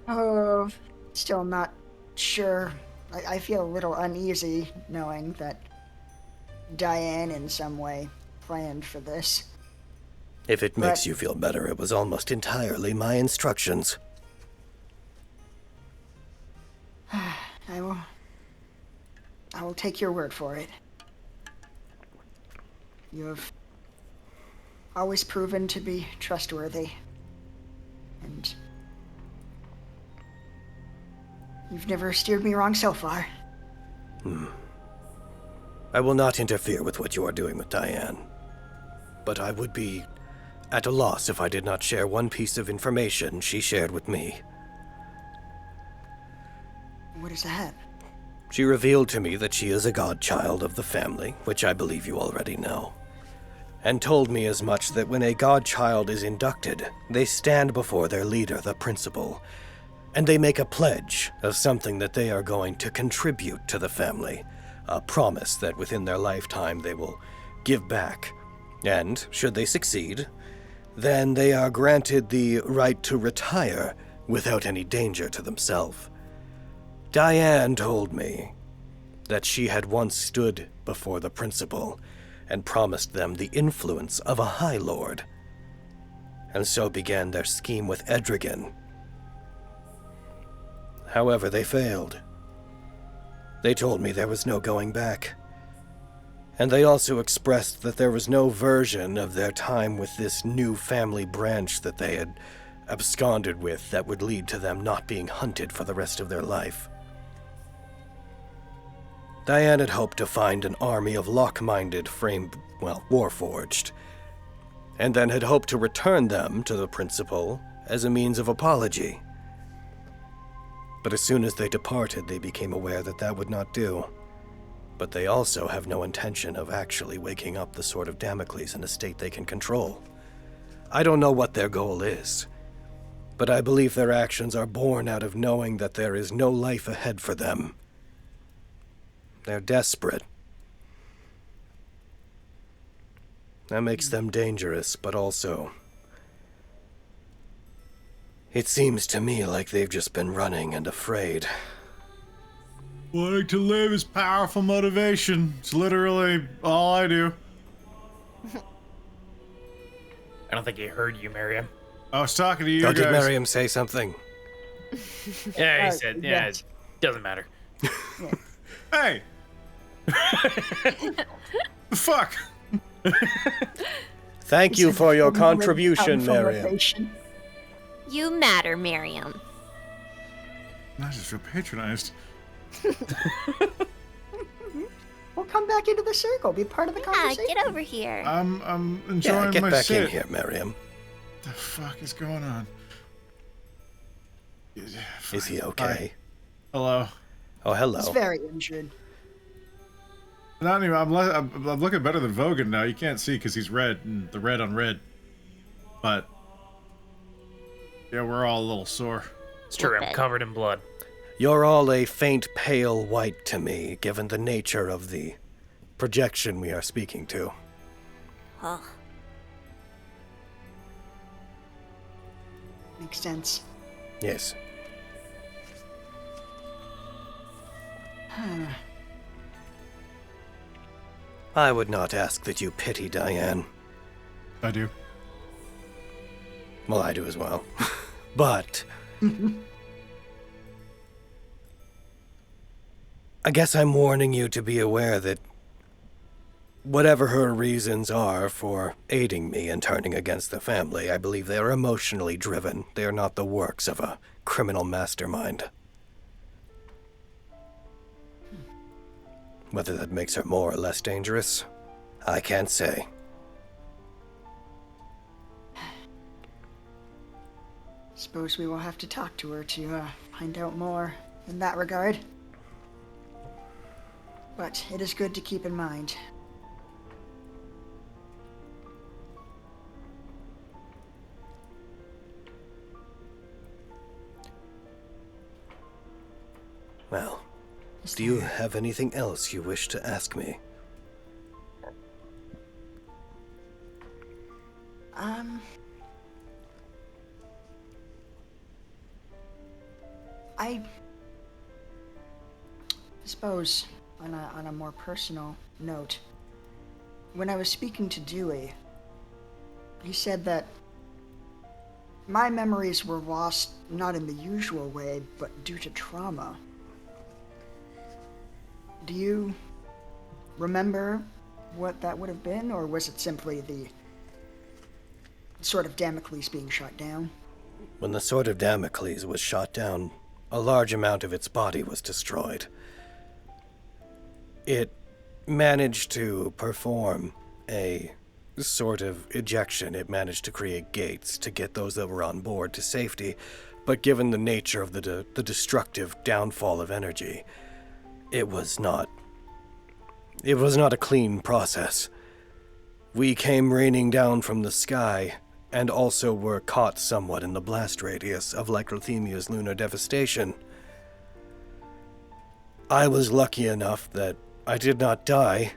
Speaker 10: Oh, still not sure. I feel a little uneasy knowing that Diane in some way planned for this.
Speaker 11: If it makes you feel better, it was almost entirely my instructions.
Speaker 10: I will take your word for it. You have always proven to be trustworthy. And you've never steered me wrong so far.
Speaker 11: I will not interfere with what you are doing with Diane. But I would be at a loss if I did not share one piece of information she shared with me.
Speaker 10: What is that?
Speaker 11: She revealed to me that she is a godchild of the family, which I believe you already know, and told me as much that when a godchild is inducted, they stand before their leader, the principal, and they make a pledge of something that they are going to contribute to the family, a promise that within their lifetime they will give back, and should they succeed, then they are granted the right to retire without any danger to themselves. Diane told me that she had once stood before the principal and promised them the influence of a High Lord, and so began their scheme with Edragan. However, they failed. They told me there was no going back, and they also expressed that there was no version of their time with this new family branch that they had absconded with that would lead to them not being hunted for the rest of their life. Diane had hoped to find an army of lock-minded, warforged, and then had hoped to return them to the principal as a means of apology. But as soon as they departed, they became aware that that would not do. But they also have no intention of actually waking up the Sword of Damocles in a state they can control. I don't know what their goal is, but I believe their actions are born out of knowing that there is no life ahead for them. They're desperate. That makes them dangerous, but also, it seems to me like they've just been running and afraid.
Speaker 6: Wanting to live is powerful motivation. It's literally all I do.
Speaker 12: I don't think he heard you, Miriam.
Speaker 6: I was talking to you
Speaker 11: Oh,
Speaker 6: guys.
Speaker 11: did Miriam say something?
Speaker 12: Yeah, he said, yeah,
Speaker 10: yes.
Speaker 12: it doesn't matter.
Speaker 6: Hey! The fuck?
Speaker 11: Thank you for your contribution, Miriam.
Speaker 10: Motivation.
Speaker 4: You matter, Miriam.
Speaker 6: I just feel patronized.
Speaker 10: Well, come back into the circle. Be part of the
Speaker 4: Yeah,
Speaker 10: conversation.
Speaker 4: get over here.
Speaker 6: I'm enjoying
Speaker 11: Yeah, get
Speaker 6: my
Speaker 11: back
Speaker 6: sit.
Speaker 11: in here, Miriam.
Speaker 6: The fuck is going on?
Speaker 11: Is he okay?
Speaker 6: Hello.
Speaker 11: Oh, hello.
Speaker 10: He's very injured.
Speaker 6: Not even. I'm looking better than Vogan now. You can't see because he's red and the red on red. But yeah, we're all a little sore.
Speaker 12: It's true, I'm covered in blood.
Speaker 11: You're all a faint pale white to me, given the nature of the projection we are speaking to.
Speaker 4: Huh.
Speaker 10: Makes sense.
Speaker 11: Yes. I would not ask that you pity Diane.
Speaker 6: I do.
Speaker 11: Well, I do as well. But I guess I'm warning you to be aware that whatever her reasons are for aiding me and turning against the family, I believe they are emotionally driven. They are not the works of a criminal mastermind. Whether that makes her more or less dangerous, I can't say.
Speaker 10: Suppose we will have to talk to her to find out more in that regard. But it is good to keep in mind.
Speaker 11: Well, do you have anything else you wish to ask me?
Speaker 10: I suppose, on a more personal note, when I was speaking to Dewey, he said that my memories were lost not in the usual way, but due to trauma. Do you remember what that would have been, or was it simply the Sword of Damocles being shot down?
Speaker 11: When the Sword of Damocles was shot down, a large amount of its body was destroyed. It managed to perform a sort of ejection. It managed to create gates to get those that were on board to safety, but given the nature of the destructive downfall of energy, it was not a clean process. We came raining down from the sky, and also were caught somewhat in the blast radius of Lycrothemia's lunar devastation. I was lucky enough that I did not die,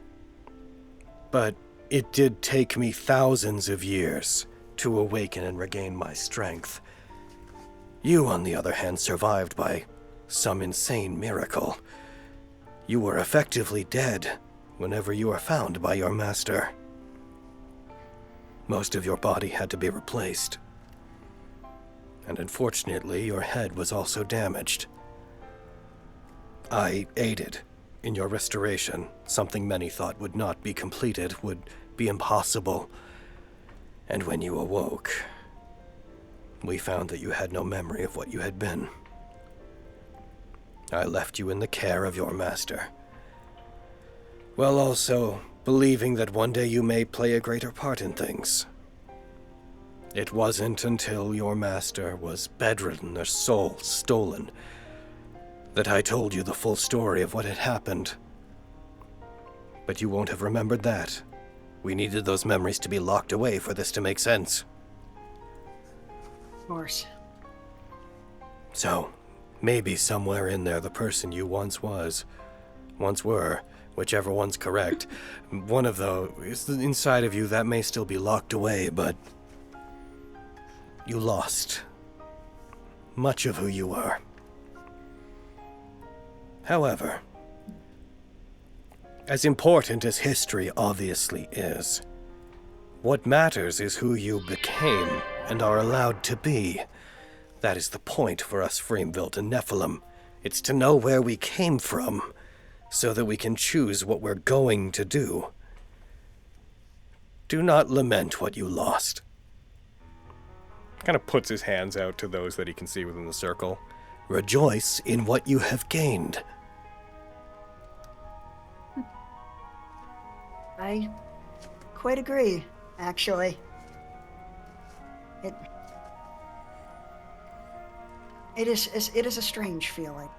Speaker 11: but it did take me thousands of years to awaken and regain my strength. You, on the other hand, survived by some insane miracle. You were effectively dead whenever you were found by your master. Most of your body had to be replaced. And unfortunately, your head was also damaged. I aided in your restoration, something many thought would not be completed, would be impossible. And when you awoke, we found that you had no memory of what you had been. I left you in the care of your master, while also believing that one day you may play a greater part in things. It wasn't until your master was bedridden, their soul stolen, that I told you the full story of what had happened. But you won't have remembered that. We needed those memories to be locked away for this to make sense.
Speaker 10: Of course.
Speaker 11: So, maybe somewhere in there the person you once were, whichever one's correct, one of those inside of you that may still be locked away, but you lost much of who you are. However, as important as history obviously is, what matters is who you became and are allowed to be. That is the point for us Fremvilt and Nephilim. It's to know where we came from, so that we can choose what we're going to do. Do not lament what you lost.
Speaker 1: Kind of puts his hands out to those that he can see within the circle.
Speaker 11: Rejoice in what you have gained.
Speaker 10: I quite agree, actually. It is a strange feeling.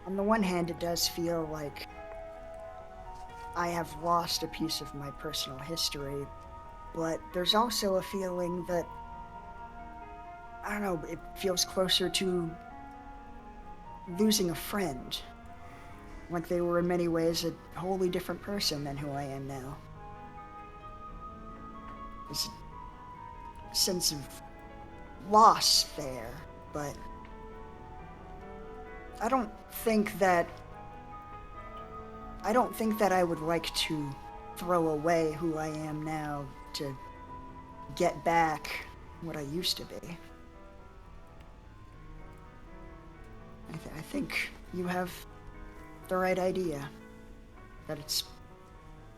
Speaker 10: On the one hand, it does feel like I have lost a piece of my personal history, but there's also a feeling that, I don't know, it feels closer to losing a friend. Like they were in many ways a wholly different person than who I am now. sense of loss there, but I don't think that I would like to throw away who I am now to get back what I used to be. I think you have the right idea. That it's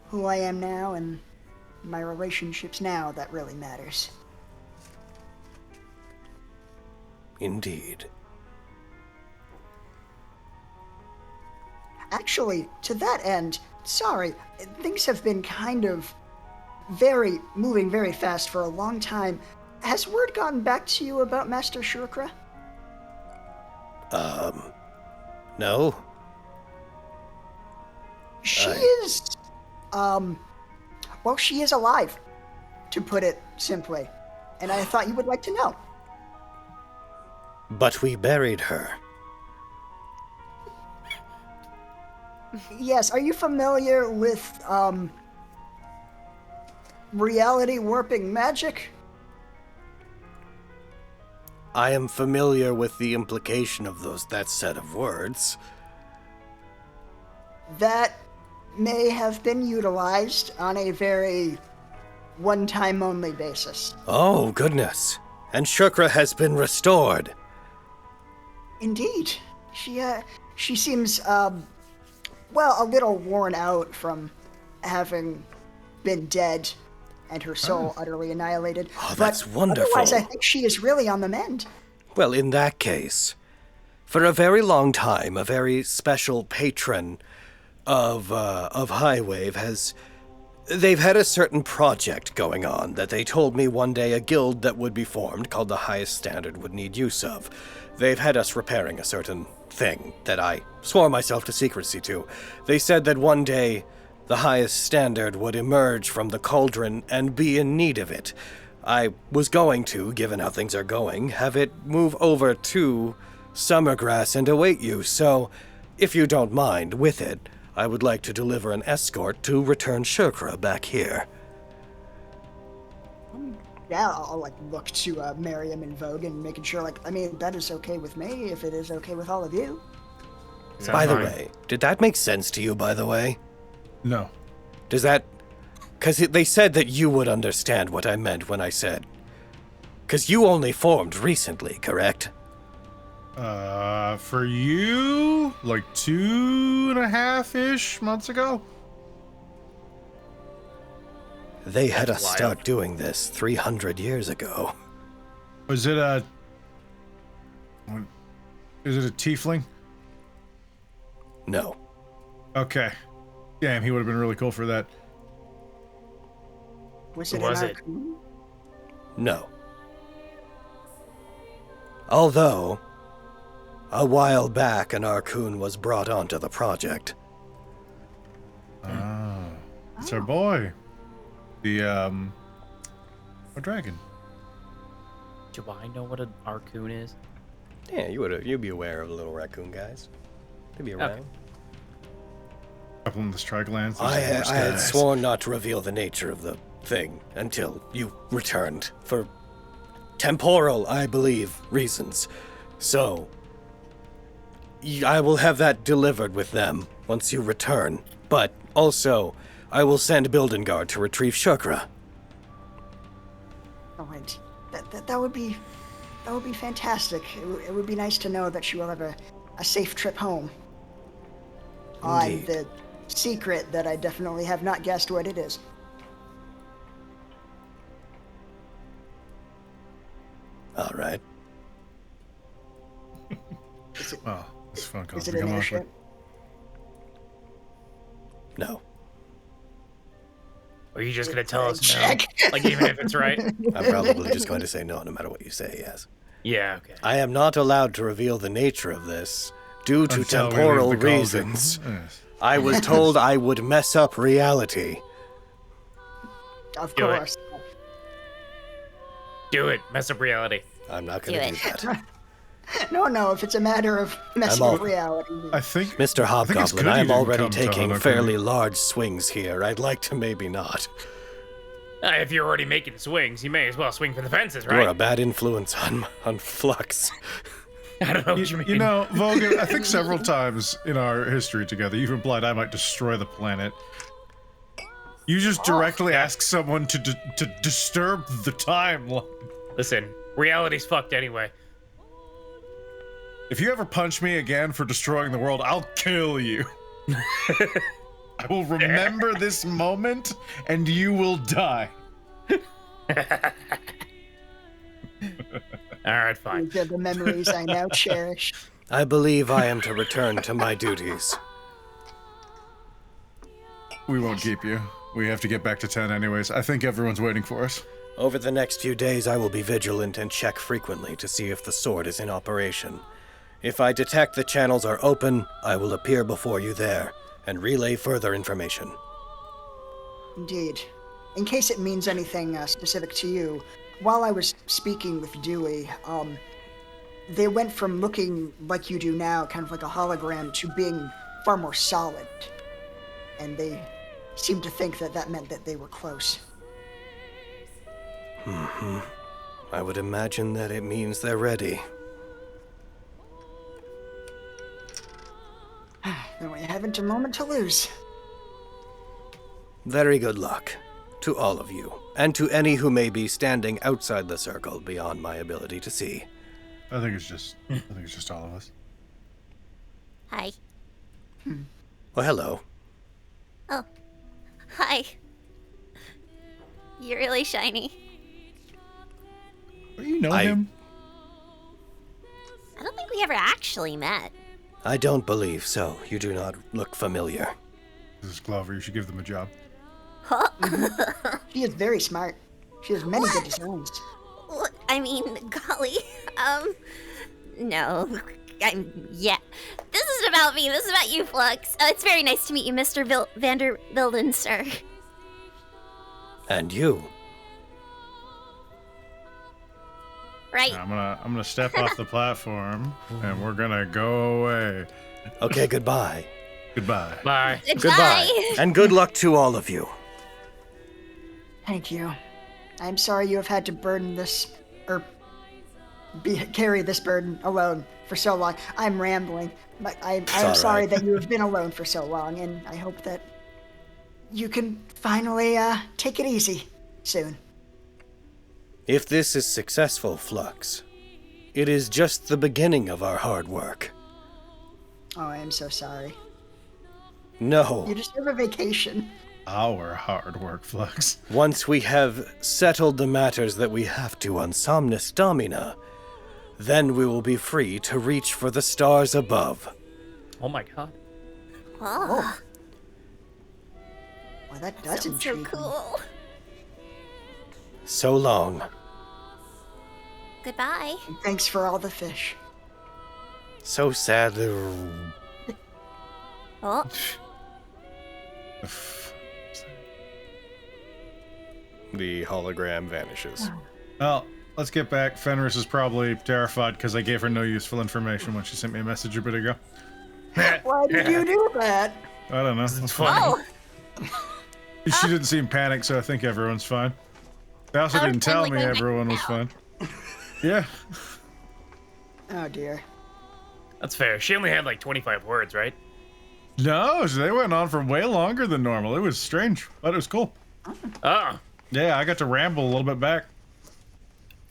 Speaker 10: who I am now and my relationships now that really matters.
Speaker 11: Indeed.
Speaker 10: Actually, to that end, sorry, things have been kind of moving very fast for a long time. Has word gotten back to you about Master Shurkra?
Speaker 11: No.
Speaker 10: She is alive, to put it simply. And I thought you would like to know.
Speaker 11: But we buried her.
Speaker 10: Yes, are you familiar with, reality warping magic?
Speaker 11: I am familiar with the implication of that set of words.
Speaker 10: That may have been utilized on a very one-time only basis.
Speaker 11: Oh, goodness. And Shurkra has been restored.
Speaker 10: Indeed. She seems, a little worn out from having been dead and her soul utterly annihilated.
Speaker 11: Oh, that's wonderful.
Speaker 10: Otherwise, I think she is really on the mend.
Speaker 11: Well, in that case, for a very long time, a very special patron of Highwave they've had a certain project going on that they told me one day a guild that would be formed called the Highest Standard would need use of. They've had us repairing a certain thing that I swore myself to secrecy to. They said that one day the Highest Standard would emerge from the cauldron and be in need of it. I was going to, given how things are going, have it move over to Summergrass and await you, so if you don't mind with it, I would like to deliver an escort to return Shurkra back here.
Speaker 10: Yeah, I'll look to Miriam and Vogue and making sure, that is okay with me if it is okay with all of you.
Speaker 11: By the way, did that make sense to you, by the way?
Speaker 6: No.
Speaker 11: Does that... Because they said that you would understand what I meant when I said... Because you only formed recently, correct?
Speaker 6: For you, 2.5-ish months ago?
Speaker 11: They had us start doing this 300 years ago.
Speaker 6: Is it a tiefling?
Speaker 11: No.
Speaker 6: Okay. Damn, he would have been really cool for that.
Speaker 10: Was it
Speaker 11: No. Although, a while back an Arcoon was brought onto the project.
Speaker 6: It's our boy. A dragon.
Speaker 12: Do I know what an Arcoon is?
Speaker 1: Yeah, you'd be aware of the little raccoon guys. They'd be around.
Speaker 12: Okay.
Speaker 6: Couple in the strike lands.
Speaker 11: I had sworn not to reveal the nature of the thing until you returned for temporal, I believe, reasons. So, I will have that delivered with them once you return. But also, I will send Bildengard to retrieve Shurkra.
Speaker 10: All right. That would be fantastic. It would be nice to know that she will have a safe trip home. On the secret that I definitely have not guessed what it is.
Speaker 11: All right.
Speaker 6: Well, it's fun.
Speaker 10: Is it an airship?
Speaker 11: No.
Speaker 12: Are you just going to tell us no? Even if it's right?
Speaker 11: I'm probably just going to say no matter what you say, yes.
Speaker 12: Yeah, okay.
Speaker 11: I am not allowed to reveal the nature of this due to temporal reasons.
Speaker 6: Yes.
Speaker 11: I was told I would mess up reality.
Speaker 10: Of course.
Speaker 12: Do it. Mess up reality.
Speaker 11: I'm not going to do that.
Speaker 10: No, if it's a matter of messing with reality.
Speaker 6: I think,
Speaker 11: Mr. Hobgoblin, I am already taking
Speaker 6: Hanaku.
Speaker 11: fairly large swings here. I'd like to maybe not.
Speaker 12: If you're already making swings, you may as well swing for the fences, right?
Speaker 11: You're a bad influence on Flux.
Speaker 12: I don't know what you mean.
Speaker 6: You know, Vogan, I think several times in our history together, you've implied I might destroy the planet. You just directly ask someone to disturb the timeline.
Speaker 12: Listen, reality's fucked anyway.
Speaker 6: If you ever punch me again for destroying the world, I'll kill you. I will remember this moment, and you will die.
Speaker 12: Alright, fine.
Speaker 10: These are the memories I now cherish.
Speaker 11: I believe I am to return to my duties.
Speaker 6: We won't keep you. We have to get back to 10 anyways. I think everyone's waiting for us.
Speaker 11: Over the next few days, I will be vigilant and check frequently to see if the sword is in operation. If I detect the channels are open, I will appear before you there and relay further information.
Speaker 10: Indeed. In case it means anything specific to you, while I was speaking with Dewey, they went from looking like you do now, kind of like a hologram, to being far more solid. And they seemed to think that that meant that they were close.
Speaker 11: Mm-hmm. I would imagine that it means they're ready.
Speaker 10: Then we haven't a moment to lose.
Speaker 11: Very good luck to all of you, and to any who may be standing outside the circle beyond my ability to see.
Speaker 6: I think it's just all of us.
Speaker 8: Hi.
Speaker 11: Well, hello.
Speaker 8: Oh. Hi. You're really shiny.
Speaker 6: You know him?
Speaker 8: I don't think we ever actually met.
Speaker 11: I don't believe so. You do not look familiar.
Speaker 6: This is Clover. You should give them a job.
Speaker 10: She is very smart. She has many good designs.
Speaker 8: I mean, golly. No. Yeah. This isn't about me. This is about you, Flux. It's very nice to meet you, Mr. Vanderbilt, sir.
Speaker 11: And you.
Speaker 8: Right.
Speaker 6: I'm gonna step off the platform, and we're gonna go away.
Speaker 11: Okay, goodbye.
Speaker 6: Goodbye.
Speaker 12: Bye.
Speaker 11: Goodbye. And good luck to all of you.
Speaker 10: Thank you. I'm sorry you have had to burden this, or carry this burden alone for so long. I'm rambling, but I'm sorry that you have been alone for so long, and I hope that you can finally take it easy soon.
Speaker 11: If this is successful, Flux, it is just the beginning of our hard work.
Speaker 10: Oh, I am so sorry.
Speaker 11: No.
Speaker 10: You deserve a vacation.
Speaker 6: Our hard work, Flux.
Speaker 11: Once we have settled the matters that we have to on Somnus Domina, then we will be free to reach for the stars above.
Speaker 12: Oh my god.
Speaker 8: Oh.
Speaker 10: Well, that does intrigue me.
Speaker 8: So cool.
Speaker 11: So long.
Speaker 8: Goodbye.
Speaker 10: And thanks for all the fish.
Speaker 11: So sad.
Speaker 8: Oh.
Speaker 1: The hologram vanishes.
Speaker 6: Well, let's get back. Fenris is probably terrified because I gave her no useful information when she sent me a message a bit ago.
Speaker 10: Why did you do that?
Speaker 6: I don't know. It's funny. She didn't seem panicked, so I think everyone's fine. They also didn't tell me everyone was fine. Yeah.
Speaker 10: Oh dear.
Speaker 12: That's fair. She only had like 25 words, right?
Speaker 6: No, they went on for way longer than normal. It was strange, but it was cool.
Speaker 12: Oh.
Speaker 6: Yeah, I got to ramble a little bit back.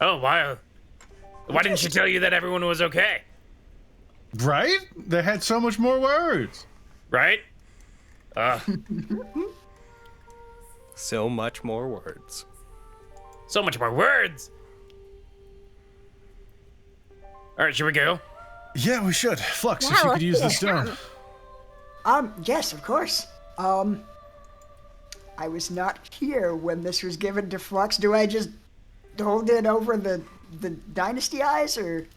Speaker 12: Oh, why didn't she tell you that everyone was okay?
Speaker 6: Right? They had so much more words.
Speaker 12: Right?
Speaker 1: So much more words.
Speaker 12: So much more words. All right, should we go?
Speaker 6: Yeah, we should. Flux, if you could use the stone.
Speaker 10: Yes, of course. I was not here when this was given to Flux. Do I just hold it over the dynasty eyes, or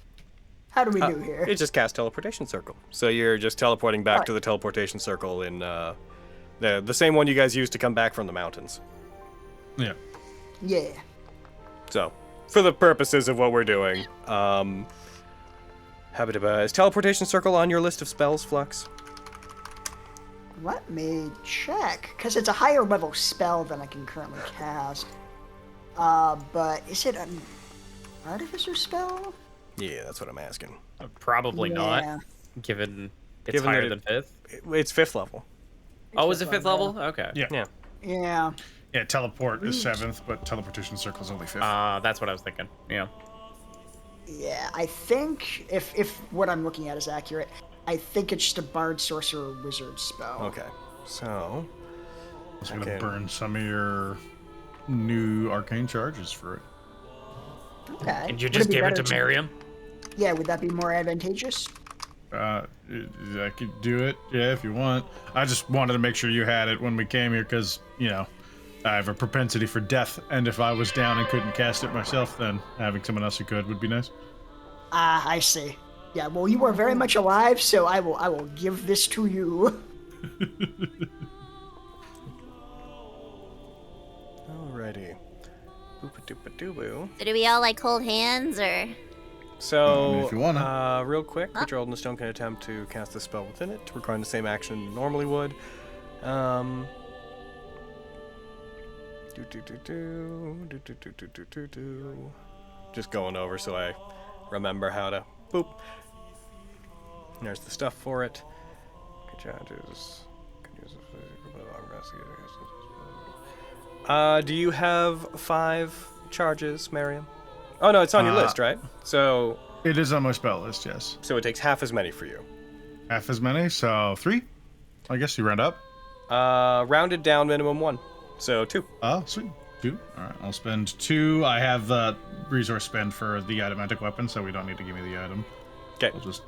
Speaker 10: how do we do here?
Speaker 1: It just casts teleportation circle. So you're just teleporting back to the teleportation circle in the same one you guys used to come back from the mountains.
Speaker 6: Yeah.
Speaker 10: Yeah.
Speaker 1: So, for the purposes of what we're doing, is teleportation circle on your list of spells, Flux?
Speaker 10: Let me check, because it's a higher level spell than I can currently cast. But is it an artificer spell?
Speaker 1: Yeah, that's what I'm asking.
Speaker 12: Probably
Speaker 10: Yeah.
Speaker 12: not, given it's
Speaker 1: Given that
Speaker 12: higher
Speaker 1: it-
Speaker 12: than 5th.
Speaker 1: It's 5th level.
Speaker 12: Oh, is it 5th level? Okay.
Speaker 6: Yeah.
Speaker 1: Yeah.
Speaker 10: Yeah.
Speaker 6: Yeah, teleport is 7th, but teleportation circle is only 5th.
Speaker 12: That's what I was thinking. Yeah.
Speaker 10: Yeah, I think if what I'm looking at is accurate, I think it's just a bard, sorcerer, wizard spell.
Speaker 1: Okay. So.
Speaker 6: So I'm
Speaker 1: Okay.
Speaker 6: gonna burn some of your new arcane charges for it.
Speaker 10: Okay.
Speaker 12: And you
Speaker 10: Would
Speaker 12: just
Speaker 10: be
Speaker 12: give it
Speaker 10: better
Speaker 12: to Miriam?
Speaker 10: Yeah, would that be more advantageous?
Speaker 6: I could do it, yeah, if you want. I just wanted to make sure you had it when we came here, because, you know, I have a propensity for death, and if I was down and couldn't cast it myself, then having someone else who could would be nice.
Speaker 10: I see. Yeah, well, you are very much alive, so I will give this to you.
Speaker 1: Alrighty. Boop-a-doop-a-doo-boo.
Speaker 14: So do we all like hold hands or?
Speaker 1: So,
Speaker 6: if you wanna.
Speaker 1: Real quick, Creature Old in the Stone can attempt to cast a spell within it, requiring the same action it normally would. Just going over so I remember how to boop. There's the stuff for it. Do you have 5 charges, Miriam? Oh no, it's on your list, right? So
Speaker 6: it is on my spell list, yes.
Speaker 1: So it takes half as many for you.
Speaker 6: Half as many, so 3. I guess you round up.
Speaker 1: Rounded down, minimum 1. So 2.
Speaker 6: Oh, sweet. 2. All right, I'll spend 2. I have the resource spend for the adamantic weapon, so we don't need to give me the item.
Speaker 1: Okay.
Speaker 6: I'll just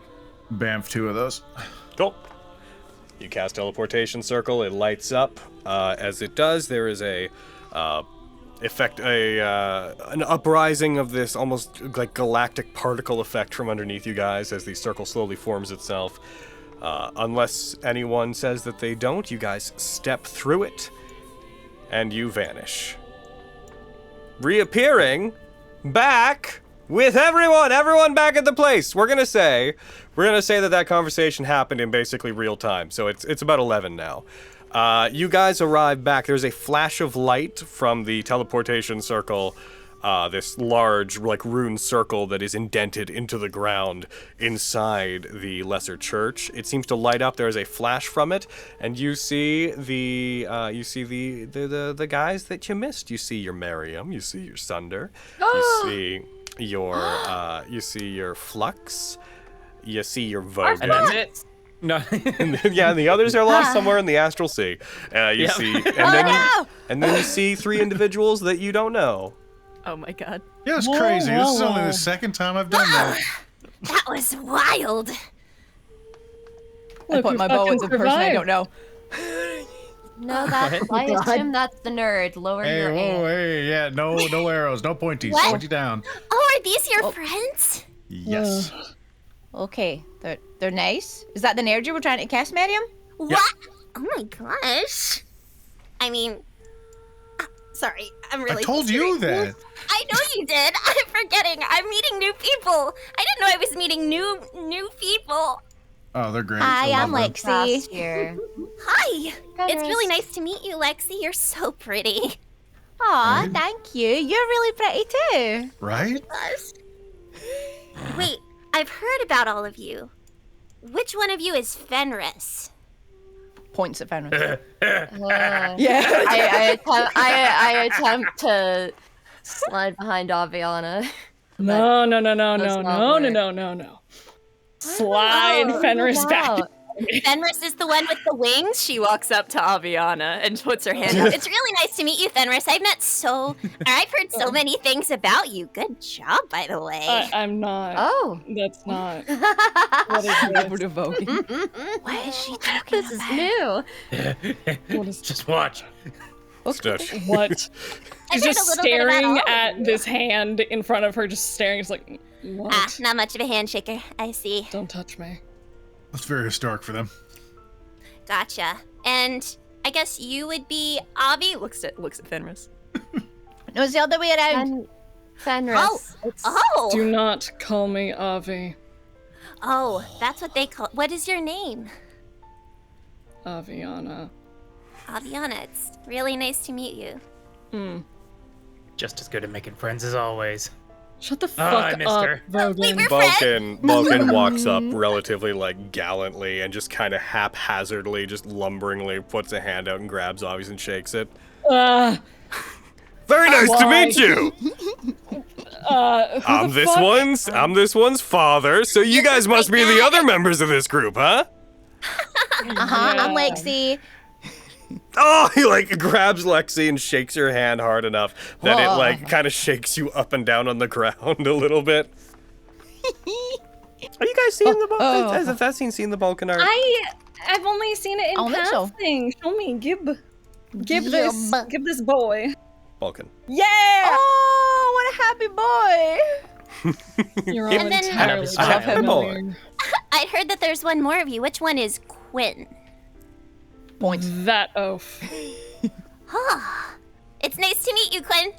Speaker 6: bamf 2 of those.
Speaker 1: Cool. You cast teleportation circle. It lights up. As it does, there is an uprising of this almost like galactic particle effect from underneath you guys as the circle slowly forms itself. Unless anyone says that they don't, you guys step through it, and you vanish. Reappearing back with everyone back at the place. We're gonna say that conversation happened in basically real time. So it's about 11 now. You guys arrive back. There's a flash of light from the teleportation circle. This large, like, rune circle that is indented into the ground inside the lesser church. It seems to light up. There is a flash from it, and you see the guys that you missed. You see your Miriam. You see your Sunder. You see your Flux. You see your Vogue.
Speaker 12: And that's it. No.
Speaker 1: Yeah, and the others are lost somewhere in the astral sea. You see, and then you see 3 individuals that you don't know.
Speaker 2: Oh my god.
Speaker 6: Yeah, it's crazy. This is only the second time I've done that.
Speaker 14: That was wild.
Speaker 2: I put my bow into the person I don't know.
Speaker 9: No, that's Jim. That's the nerd. Lower your aim.
Speaker 6: Hey, yeah, no arrows, no pointies.
Speaker 14: What?
Speaker 6: Pointy down.
Speaker 14: Oh, are these your friends?
Speaker 6: Yes.
Speaker 8: Okay, they're nice. Is that the nerd you were trying to cast, Miriam?
Speaker 14: What? Oh my gosh. I mean, sorry, I'm really.
Speaker 6: I told you that.
Speaker 14: I know you did. I'm forgetting. I'm meeting new people. I didn't know I was meeting new people.
Speaker 6: Oh, they're great.
Speaker 8: Hi,
Speaker 6: I
Speaker 8: I'm
Speaker 6: love them.
Speaker 8: Lexi.
Speaker 9: Here.
Speaker 14: Hi. It's really nice to meet you, Lexi. You're so pretty.
Speaker 8: Aw,
Speaker 6: Right?
Speaker 8: thank you. You're really pretty too.
Speaker 6: Right?
Speaker 14: Wait, I've heard about all of you. Which one of you is Fenris?
Speaker 2: Points at Fenris.
Speaker 9: Yeah. I attempt to slide behind Aviana.
Speaker 13: No. Slide Fenris back.
Speaker 14: Fenris is the one with the wings. She walks up to Aviana and puts her hand up. It's really nice to meet you, Fenris. I've heard so many things about you. Good job, by the way.
Speaker 13: I'm not.
Speaker 9: Oh.
Speaker 13: That's not.
Speaker 2: What is this?
Speaker 14: What is she talking
Speaker 9: This is new.
Speaker 12: Just watch.
Speaker 1: Stush.
Speaker 13: What?
Speaker 14: I've
Speaker 13: She's
Speaker 14: heard
Speaker 13: just
Speaker 14: a little bit about
Speaker 13: staring
Speaker 14: all of
Speaker 13: at
Speaker 14: you.
Speaker 13: this hand in front of her, just staring. It's like, what?
Speaker 14: Not much of a handshaker. I see.
Speaker 13: Don't touch me.
Speaker 6: That's very historic for them.
Speaker 14: Gotcha. And I guess you would be Avi.
Speaker 2: Looks at Fenris.
Speaker 8: No, it's the other way around.
Speaker 9: Fenris.
Speaker 14: Oh.
Speaker 13: Do not call me Avi.
Speaker 14: Oh, that's what they call. What is your name?
Speaker 13: Aviana.
Speaker 14: Aviana. It's really nice to meet you.
Speaker 12: Just as good at making friends as always.
Speaker 5: Shut the
Speaker 12: Oh,
Speaker 5: fuck
Speaker 12: I missed
Speaker 5: up,
Speaker 12: her.
Speaker 5: Rogan.
Speaker 1: Vulcan walks up relatively like gallantly and just kind of haphazardly, just lumberingly puts a hand out and grabs Avi's and shakes it. Very nice to meet you. I'm this one's father, so you guys must be the other members of this group, huh?
Speaker 8: I'm Lexi.
Speaker 1: Oh, he like grabs Lexi and shakes her hand hard enough that it like kind of shakes you up and down on the ground a little bit. Are you guys seeing the Vulcan? Has Vestige seen the Vulcan art?
Speaker 13: I've only seen it in passing. Show me, give this boy.
Speaker 1: Vulcan.
Speaker 13: Yeah!
Speaker 2: Oh, what a happy boy!
Speaker 5: You're
Speaker 4: And then-
Speaker 1: Happy boy.
Speaker 14: I'd heard that there's one more of you. Which one is Quinn?
Speaker 5: That oaf.
Speaker 14: It's nice to meet you, Quinn.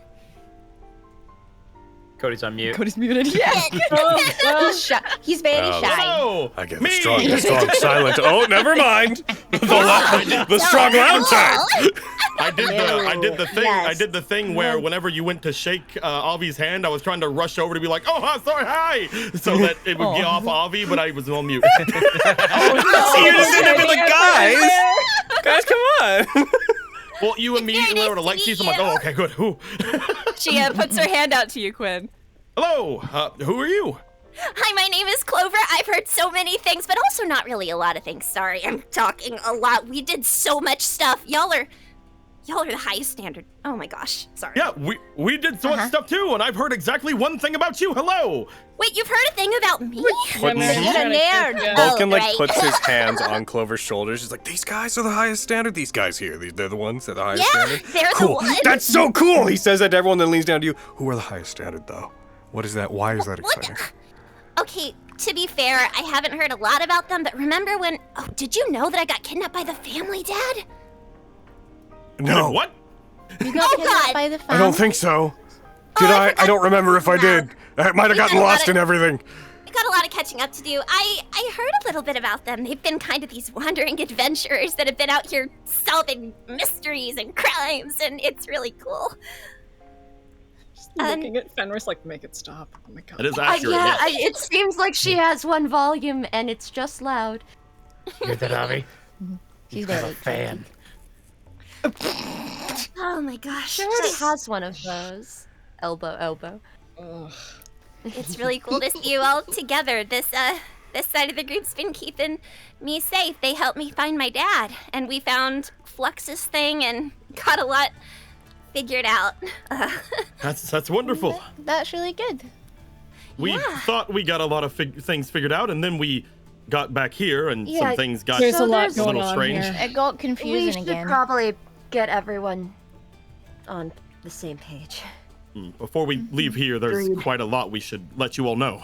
Speaker 12: Cody's on mute.
Speaker 2: Cody's muted. Yeah.
Speaker 8: He's shy. He's very shy.
Speaker 7: Hello!
Speaker 1: I get the strong silent. Oh, never mind. The strong loud type.
Speaker 7: I did the thing. I did the thing where whenever you went to shake Avi's hand, I was trying to rush over to be like, "Oh, sorry, hi," so that it would get off Avi, but I was on mute.
Speaker 1: So you're just gonna be like, guys, come on.
Speaker 7: Well, you immediately went over to Lexi, so I'm like, "Oh, okay, good." Ooh.
Speaker 4: She puts her hand out to you, Quinn.
Speaker 7: Hello. Who are you?
Speaker 14: Hi, my name is Clover. I've heard so many things, but also not really a lot of things. Sorry, I'm talking a lot. We did so much stuff. Y'all are the highest standard. Oh my gosh. Sorry.
Speaker 7: Yeah, we did so much stuff too, and I've heard exactly one thing about you. Hello.
Speaker 14: Wait, you've heard a thing about me?
Speaker 2: You're a nerd.
Speaker 1: Vulcan like
Speaker 14: right.
Speaker 1: puts his hands on Clover's shoulders. He's like, "These guys are the highest standard. These guys here, they're the ones. They're the highest standard."
Speaker 14: They're
Speaker 1: cool.
Speaker 14: the ones.
Speaker 1: That's so cool. He says that to everyone, then leans down to you. Who are the highest standard, though? What is that? Why is that exciting?
Speaker 14: Okay, to be fair, I haven't heard a lot about them, but remember when... Oh, did you know that I got kidnapped by the family, Dad?
Speaker 1: No.
Speaker 7: What?
Speaker 8: You got kidnapped by the
Speaker 1: I
Speaker 8: family?
Speaker 1: don't think so. Did I? I don't remember if I did. I might have gotten lost in everything.
Speaker 14: I got a lot of catching up to do. I heard a little bit about them. They've been kind of these wandering adventurers that have been out here solving mysteries and crimes, and it's really cool.
Speaker 5: Just looking at Fenris like, make it stop. Oh my god.
Speaker 7: It is accurate.
Speaker 9: Yeah,
Speaker 7: yes.
Speaker 9: it seems like she has one volume and it's just loud.
Speaker 12: Hear that, Avi?
Speaker 8: She's
Speaker 12: I'm
Speaker 8: very
Speaker 12: a fan.
Speaker 14: Oh my gosh.
Speaker 9: She already has one of those. Elbow.
Speaker 5: Ugh.
Speaker 14: It's really cool to see you all together. This side of the group's been keeping me safe. They helped me find my dad, and we found Flux's thing and got a lot figured out.
Speaker 7: That's wonderful.
Speaker 8: That's really good.
Speaker 7: We thought we got a lot of things figured out, and then we got back here, and some things got
Speaker 5: There's a lot
Speaker 7: a
Speaker 5: going
Speaker 7: little
Speaker 5: on
Speaker 7: strange.
Speaker 5: here.
Speaker 8: It got
Speaker 9: We
Speaker 8: confusing
Speaker 9: should
Speaker 8: again.
Speaker 9: probably get everyone on the same page.
Speaker 7: Before we leave here, there's quite a lot we should let you all know.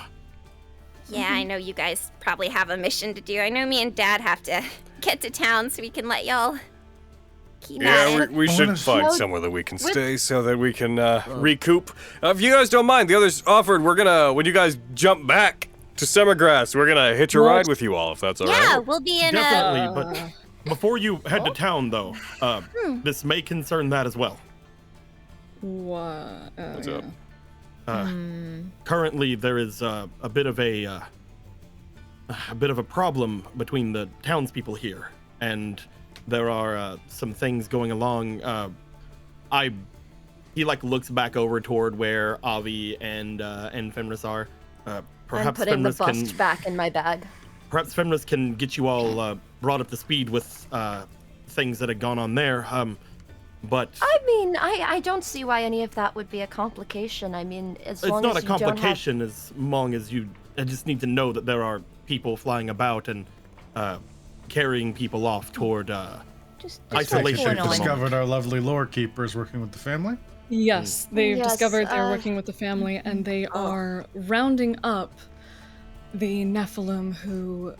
Speaker 14: Yeah, I know you guys probably have a mission to do. I know me and Dad have to get to town so we can let y'all keep at
Speaker 1: Yeah,
Speaker 14: it.
Speaker 1: we should find somewhere that we can stay so that we can recoup. If you guys don't mind, the others offered, we're gonna, when you guys jump back to Summergrass, we're gonna hitch a ride with you all, if that's all right.
Speaker 14: Yeah, we'll be in
Speaker 7: Definitely, but before you head to town, though, this may concern that as well.
Speaker 5: What?
Speaker 1: What's up?
Speaker 7: Currently, there is a bit of a problem between the townspeople here, and there are some things going along. He like looks back over toward where Avi and Fenris are. Perhaps
Speaker 9: I'm putting the
Speaker 7: Fenris
Speaker 9: bust back in my bag.
Speaker 7: Perhaps Fenris can get you all brought up to speed with things that have gone on there. But
Speaker 9: I mean, I don't see why any of that would be a complication. I mean, as long as
Speaker 7: it's not a complication as long as you just need to know that there are people flying about and carrying people off toward isolation.
Speaker 6: They've discovered our lovely lore keepers working with the family.
Speaker 5: Yes, they've
Speaker 9: Yes,
Speaker 5: discovered they're working with the family, and they are rounding up the Nephilim who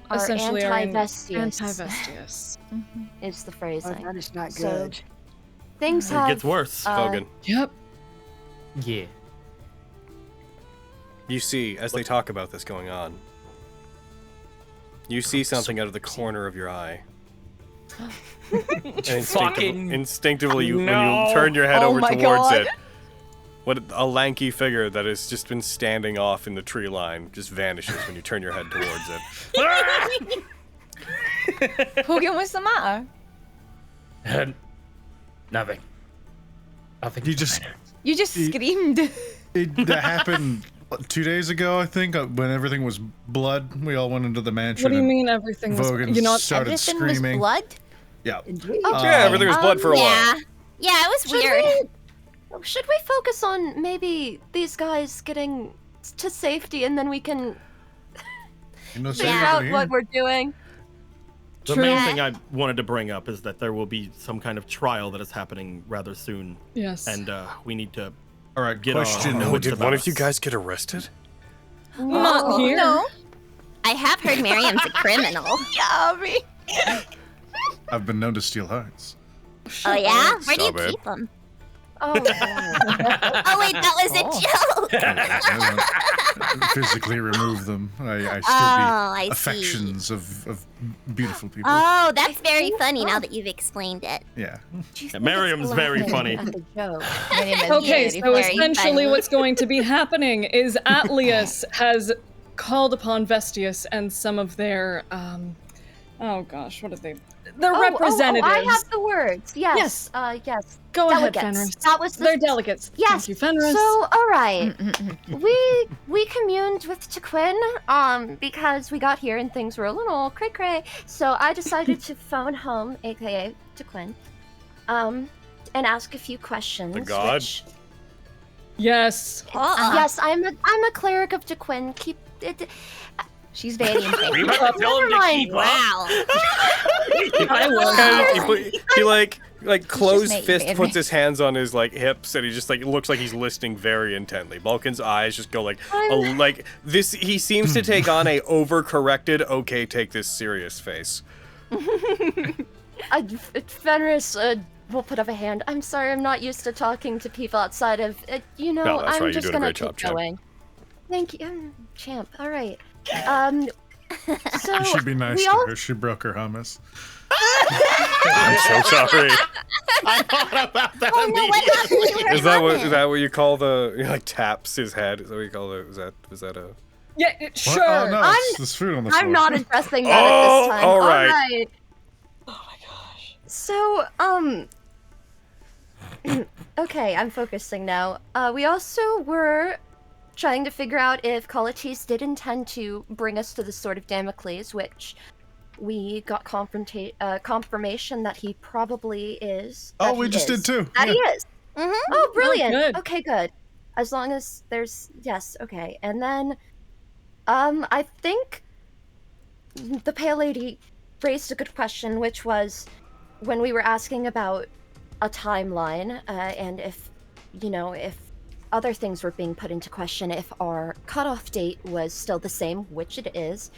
Speaker 9: Are
Speaker 5: essentially are
Speaker 9: anti-Vestius.
Speaker 5: anti-Vestius.
Speaker 9: is the phrasing.
Speaker 10: that is not
Speaker 9: So,
Speaker 10: good.
Speaker 9: things
Speaker 7: It
Speaker 9: have
Speaker 7: gets worse.
Speaker 1: Vogan.
Speaker 5: Yep.
Speaker 12: Yeah.
Speaker 1: You see, as they talk about this going on, you see something out of the corner of your eye. And
Speaker 12: Fucking
Speaker 1: instinctively, when
Speaker 12: no.
Speaker 1: you turn your head
Speaker 2: Oh
Speaker 1: over
Speaker 2: my
Speaker 1: towards
Speaker 2: God.
Speaker 1: it, What a lanky figure that has just been standing off in the tree line just vanishes when you turn your head towards it.
Speaker 2: Hogan, what's the matter?
Speaker 12: Nothing. Nothing.
Speaker 2: You just screamed.
Speaker 6: That happened 2 days ago, I think, when everything was blood. We all went into the mansion.
Speaker 5: What do you
Speaker 6: and
Speaker 5: mean everything was?
Speaker 6: Vogan
Speaker 5: You know,
Speaker 6: started
Speaker 8: Everything
Speaker 6: screaming.
Speaker 8: was blood?
Speaker 6: Yeah.
Speaker 1: Yeah, everything was blood for a while.
Speaker 14: Yeah, it was weird.
Speaker 9: Should we focus on maybe these guys getting to safety and then we can figure out what we're doing?
Speaker 7: The main thing I wanted to bring up is that there will be some kind of trial that is happening rather soon.
Speaker 5: Yes.
Speaker 7: And we need to
Speaker 6: All right,
Speaker 7: get
Speaker 6: question.
Speaker 7: on.
Speaker 1: Did one of you guys get arrested?
Speaker 5: Not here.
Speaker 2: No.
Speaker 14: I have heard Miriam's a criminal.
Speaker 2: Yeah, me.
Speaker 6: I've been known to steal hearts.
Speaker 14: Oh yeah? Where do you
Speaker 1: Stop it.
Speaker 14: keep them?
Speaker 9: Oh,
Speaker 14: Oh wait, that was a joke.
Speaker 6: Physically remove them. I
Speaker 14: Oh,
Speaker 6: still
Speaker 14: I
Speaker 6: be
Speaker 14: see.
Speaker 6: affections of beautiful people.
Speaker 14: Oh, that's very funny now that you've explained it.
Speaker 6: Yeah.
Speaker 7: Miriam's very funny.
Speaker 5: Okay,
Speaker 14: Very,
Speaker 5: so
Speaker 14: very
Speaker 5: essentially
Speaker 14: funny.
Speaker 5: what's going to be happening is Atlius has called upon Vestius and some of their, oh gosh, what are they? Their representatives.
Speaker 9: I have the words. Yes.
Speaker 5: Yes.
Speaker 9: Yes.
Speaker 5: Go ahead,
Speaker 9: Delegates.
Speaker 5: Fenris.
Speaker 9: That was the...
Speaker 5: They're delegates.
Speaker 9: Yes.
Speaker 5: Thank you, Fenris.
Speaker 9: So, all right. we communed with Tequin because we got here and things were a little cray-cray. So I decided to phone home, aka Tequin, and ask a few questions.
Speaker 1: The god?
Speaker 9: which-
Speaker 5: Yes.
Speaker 9: Yes, I'm a cleric of Tequin. Keep it.
Speaker 2: She's very important.
Speaker 12: We must tell him to
Speaker 9: mind.
Speaker 12: keep up.
Speaker 14: Wow.
Speaker 5: I will.
Speaker 1: And he like closed
Speaker 2: making
Speaker 1: fist
Speaker 2: baby.
Speaker 1: puts his hands on his like hips and he just like looks like he's listening very intently. Vulcan's eyes just go like like this. He seems to take on a overcorrected okay, take this serious face.
Speaker 9: Fenris will put up a hand. I'm sorry, I'm not used to talking to people outside of.
Speaker 1: No, that's
Speaker 9: I'm
Speaker 1: right, you're
Speaker 9: just
Speaker 1: doing a
Speaker 9: gonna
Speaker 1: great
Speaker 9: keep
Speaker 1: job, champ.
Speaker 9: going. Thank you, champ. All right. So
Speaker 6: You should be nice
Speaker 9: we
Speaker 6: to
Speaker 9: all
Speaker 6: her. She broke her hummus.
Speaker 1: I'm so sorry.
Speaker 7: I thought about that.
Speaker 14: Oh no, what happened to her?
Speaker 1: Is that what you call the he, like taps his head? Is that what you call it? Was that a
Speaker 5: Yeah,
Speaker 6: What?
Speaker 5: sure.
Speaker 6: Oh no, it's this food on the floor.
Speaker 9: I'm not addressing that
Speaker 1: Oh,
Speaker 9: at this time.
Speaker 1: all right.
Speaker 5: Oh my gosh.
Speaker 9: So, okay, I'm focusing now. We also were trying to figure out if Colatis did intend to bring us to the Sword of Damocles, which we got confirmation that he probably is.
Speaker 6: Oh,
Speaker 9: that
Speaker 6: we
Speaker 9: he
Speaker 6: just
Speaker 9: is.
Speaker 6: did too.
Speaker 9: That
Speaker 6: Yeah.
Speaker 9: he is. Oh, brilliant.
Speaker 5: good.
Speaker 9: Okay, good. As long as there's yes, okay. And then, I think the Pale Lady raised a good question, which was when we were asking about a timeline, and if other things were being put into question, if our cutoff date was still the same, which it is.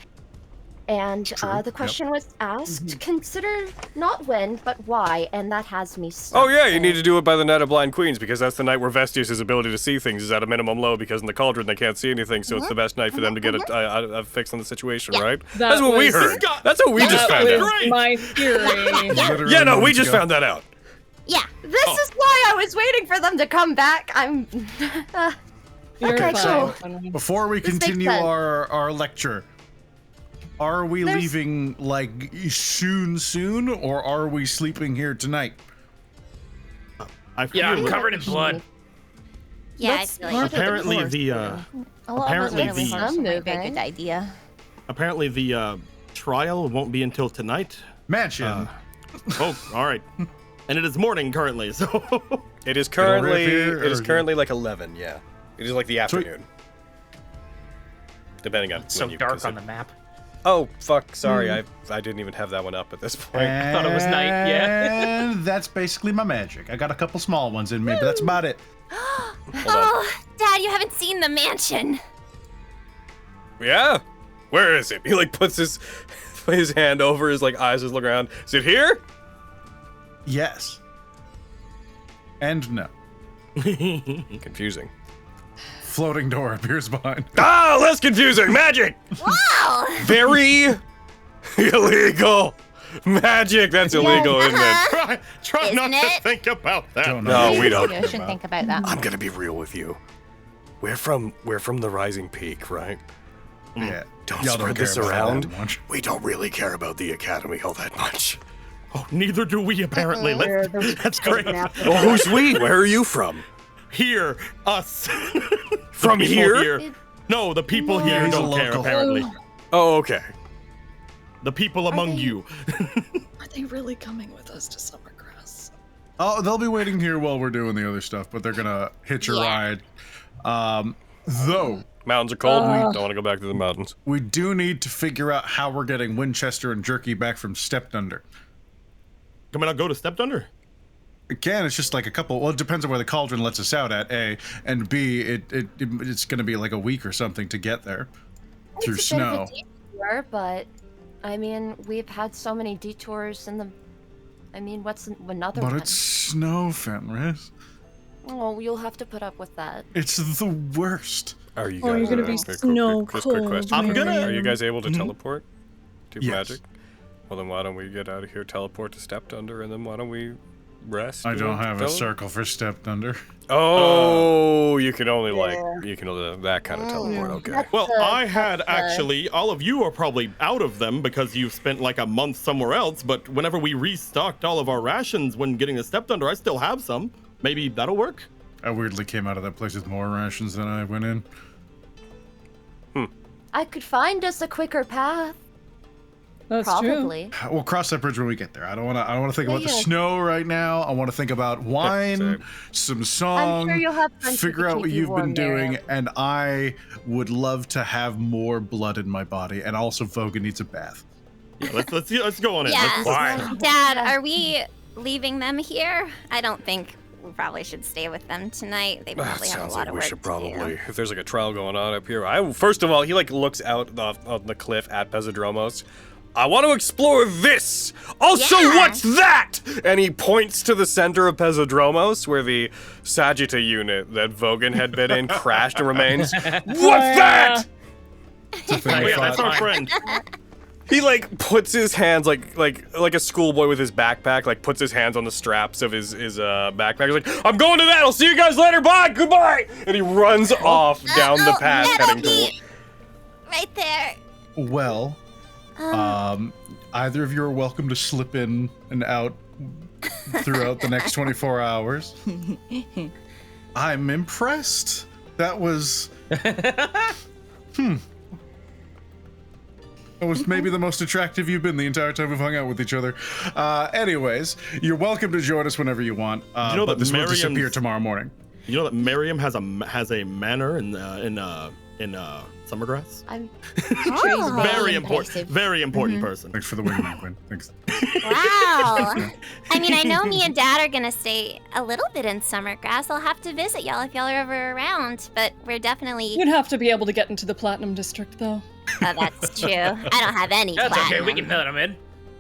Speaker 9: And
Speaker 6: True,
Speaker 9: the question was asked, consider not when, but why, and that has me
Speaker 1: Oh
Speaker 9: stumped.
Speaker 1: yeah, you need to do it by the Night of Blind Queens because that's the night where Vestius' ability to see things is at a minimum low because in the cauldron they can't see anything, so it's the best night for them to get a fix on the situation, right? That's what we heard. That's what we just found
Speaker 5: That
Speaker 1: out.
Speaker 5: was my theory.
Speaker 6: Literally
Speaker 1: Yeah, no, we
Speaker 6: moments
Speaker 1: just
Speaker 6: ago.
Speaker 1: found that out.
Speaker 14: Yeah.
Speaker 9: This is why I was waiting for them to come back. I'm.
Speaker 5: You're
Speaker 9: Okay,
Speaker 5: fine.
Speaker 9: cool.
Speaker 6: Before we
Speaker 9: This makes
Speaker 6: continue
Speaker 9: sense.
Speaker 6: our lecture, are we
Speaker 9: There's-
Speaker 6: leaving like soon, or are we sleeping here tonight?
Speaker 7: I feel
Speaker 12: Yeah, I'm
Speaker 7: like-
Speaker 12: covered in blood.
Speaker 14: Yeah, I
Speaker 9: That's
Speaker 14: feel
Speaker 9: part
Speaker 14: like
Speaker 9: of the
Speaker 7: apparently
Speaker 9: course,
Speaker 7: the
Speaker 2: A lot of us
Speaker 7: Apparently
Speaker 2: really
Speaker 7: the-
Speaker 2: hard, so it might be a
Speaker 9: moving.
Speaker 2: good idea.
Speaker 7: apparently the trial won't be until tonight.
Speaker 6: Mansion.
Speaker 7: Oh, all right. And it is morning currently, so
Speaker 1: It is
Speaker 6: rip
Speaker 1: currently
Speaker 6: here,
Speaker 1: it is
Speaker 6: or-
Speaker 1: currently like 11. Yeah, it is like the afternoon, depending on
Speaker 12: It's so
Speaker 1: when you
Speaker 12: dark
Speaker 1: consider-
Speaker 12: on the map.
Speaker 1: Oh fuck! Sorry, I didn't even have that one up at this point.
Speaker 12: thought it was night, yeah.
Speaker 6: And that's basically my magic. I got a couple small ones in me, but that's about it.
Speaker 14: Oh, Dad, you haven't seen the mansion.
Speaker 1: Yeah, where is it? He like puts his hand over his like eyes, just look around. Is it here?
Speaker 6: Yes. And no.
Speaker 1: Confusing.
Speaker 6: Floating door appears behind.
Speaker 1: Ah, less confusing. Magic.
Speaker 14: Wow.
Speaker 1: Very illegal. Magic! That's illegal, isn't it?
Speaker 7: Try
Speaker 14: Isn't
Speaker 7: not to
Speaker 14: it?
Speaker 7: think about that.
Speaker 1: No, we don't.
Speaker 8: You shouldn't think about that.
Speaker 11: I'm gonna be real with you. We're from the Rising Peak, right?
Speaker 6: Yeah.
Speaker 11: Don't
Speaker 6: Y'all
Speaker 11: spread
Speaker 6: care
Speaker 11: this
Speaker 6: about it
Speaker 11: around.
Speaker 6: that much.
Speaker 11: We don't really care about the Academy all that much.
Speaker 7: Oh, neither do we apparently. That's great.
Speaker 11: Well, who's we? Where are you from?
Speaker 7: Here, us.
Speaker 11: From
Speaker 7: The people
Speaker 11: here?
Speaker 7: No, the people
Speaker 6: Yeah,
Speaker 7: here
Speaker 6: he's a
Speaker 7: don't care,
Speaker 6: local.
Speaker 7: apparently.
Speaker 1: Oh, okay.
Speaker 7: The people among you.
Speaker 5: Are they really coming with us to Summergrass?
Speaker 6: Oh, they'll be waiting here while we're doing the other stuff, but they're gonna hitch a ride. Though
Speaker 1: Mountains are cold. We don't want to go back to the mountains.
Speaker 6: we do need to figure out how we're getting Winchester and Jerky back from Stepdunder.
Speaker 7: Can we not go to Stepdunder?
Speaker 6: Again, it's just like a couple. Well, it depends on where the cauldron lets us out at, A, and B, it's gonna be like a week or something to get there through
Speaker 9: It's a bit of
Speaker 6: snow.
Speaker 9: a detour, but I mean, we've had so many detours in the. I mean, what's another
Speaker 6: But
Speaker 9: one?
Speaker 6: it's snow, Fenris.
Speaker 9: Oh, you'll have to put up with that.
Speaker 6: It's the worst.
Speaker 1: Are you guys?
Speaker 5: Oh, you're gonna be snow
Speaker 1: quick
Speaker 5: cold,
Speaker 1: question.
Speaker 7: I'm gonna-
Speaker 1: Are you guys able to teleport to
Speaker 6: Yes.
Speaker 1: magic? Well, then why don't we get out of here, teleport to Stepdunder, and then why don't we rest?
Speaker 6: I don't
Speaker 1: and
Speaker 6: have a
Speaker 1: fill?
Speaker 6: circle for Stepdunder.
Speaker 1: Oh, you can only you can that kind of teleport. Okay.
Speaker 7: Well, I had actually, all of you are probably out of them because you've spent like a month somewhere else, but whenever we restocked all of our rations when getting to Stepdunder, I still have some. Maybe that'll work?
Speaker 6: I weirdly came out of that place with more rations than I went in.
Speaker 9: I could find us a quicker path.
Speaker 5: That's
Speaker 9: Probably.
Speaker 6: We'll cross that bridge when we get there. I don't want to think about the
Speaker 9: Yeah.
Speaker 6: snow right now. I want to think about wine,
Speaker 1: same.
Speaker 6: some song,
Speaker 9: I'm sure you'll have plenty
Speaker 6: figure
Speaker 9: to
Speaker 6: out
Speaker 9: keep
Speaker 6: what
Speaker 9: you
Speaker 6: you've been
Speaker 9: warm there.
Speaker 6: doing, and I would love to have more blood in my body. And also, Voga needs a bath.
Speaker 7: Yeah, let's go on in.
Speaker 14: Yeah.
Speaker 7: Let's-
Speaker 14: Dad, are we leaving them here? I don't think we probably should stay with them tonight. They
Speaker 1: That
Speaker 14: probably have a
Speaker 1: sounds
Speaker 14: lot
Speaker 1: like
Speaker 14: of
Speaker 1: we
Speaker 14: work
Speaker 1: should
Speaker 14: to
Speaker 1: probably.
Speaker 14: do.
Speaker 1: If there's like a trial going on up here, first of all, he like looks out on the cliff at Pezidromos. I want to explore this. Also,
Speaker 14: Yeah.
Speaker 1: what's that? And he points to the center of Pezidromos, where the Sagitta unit that Vogan had been in crashed and remains. What's that?
Speaker 6: It's a thing
Speaker 7: Oh,
Speaker 6: of
Speaker 7: yeah, that's
Speaker 6: thought.
Speaker 7: our friend.
Speaker 1: He like puts his hands like a schoolboy with his backpack, like puts his hands on the straps of his backpack. He's like, I'm going to that. I'll see you guys later. Bye. Goodbye. And he runs off down the path
Speaker 14: that'll
Speaker 1: heading
Speaker 14: be
Speaker 1: to.
Speaker 14: right there.
Speaker 6: Well, either of you are welcome to slip in and out throughout the next 24 hours. I'm impressed. That was. That was maybe the most attractive you've been the entire time we've hung out with each other. Anyways, you're welcome to join us whenever you want.
Speaker 7: You know
Speaker 6: but
Speaker 7: that
Speaker 6: this will
Speaker 7: Miriam's-
Speaker 6: disappear tomorrow morning.
Speaker 7: You know that Miriam has a manor in Summergrass?
Speaker 9: I'm
Speaker 7: Very important. Very important person.
Speaker 6: Thanks for the wingman, Quinn. Thanks.
Speaker 14: Wow. I mean, I know me and Dad are gonna stay a little bit in Summergrass. I'll have to visit y'all if y'all are ever around, but we're definitely.
Speaker 5: You'd have to be able to get into the Platinum District, though.
Speaker 14: Oh, that's true. I don't have any
Speaker 12: That's okay.
Speaker 14: platinum.
Speaker 12: We can let him in.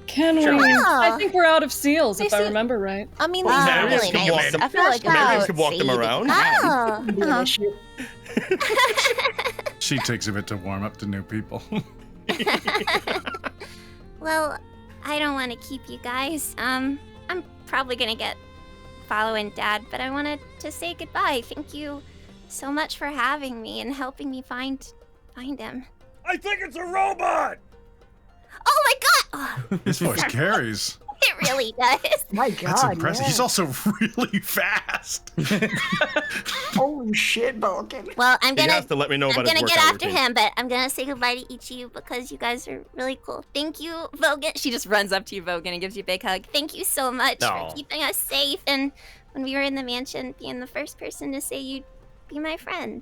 Speaker 5: Can
Speaker 12: Sure.
Speaker 5: we?
Speaker 14: Oh.
Speaker 5: I think we're out of seals, if I
Speaker 8: This is-
Speaker 5: remember right.
Speaker 8: I mean,
Speaker 14: Wow.
Speaker 8: these are
Speaker 7: Marius
Speaker 8: really
Speaker 7: can
Speaker 8: nice.
Speaker 7: walk them-
Speaker 8: I feel like
Speaker 7: Marius
Speaker 8: we're
Speaker 7: could walk them around.
Speaker 14: Oh.
Speaker 10: Be an issue.
Speaker 6: She takes a bit to warm up to new people.
Speaker 14: Well, I don't want to keep you guys. I'm probably gonna get following Dad, but I wanted to say goodbye. Thank you so much for having me and helping me find him.
Speaker 1: I think it's a robot.
Speaker 14: Oh my god! Oh,
Speaker 6: His voice carries.
Speaker 14: it really does.
Speaker 10: My God.
Speaker 6: That's impressive.
Speaker 10: yeah.
Speaker 6: He's also really fast.
Speaker 10: Holy shit, Vulcan.
Speaker 14: Well, I'm
Speaker 7: He
Speaker 14: gonna
Speaker 7: has to let me know
Speaker 14: I'm
Speaker 7: about his
Speaker 14: gonna get
Speaker 7: workout
Speaker 14: after
Speaker 7: routine.
Speaker 14: him, but I'm gonna say goodbye to each of you because you guys are really cool. Thank you, Vogan. She just runs up to you, Vogan, and gives you a big hug. Thank you so much
Speaker 12: Aw.
Speaker 14: for keeping us safe and when we were in the mansion, being the first person to say you'd be my friend.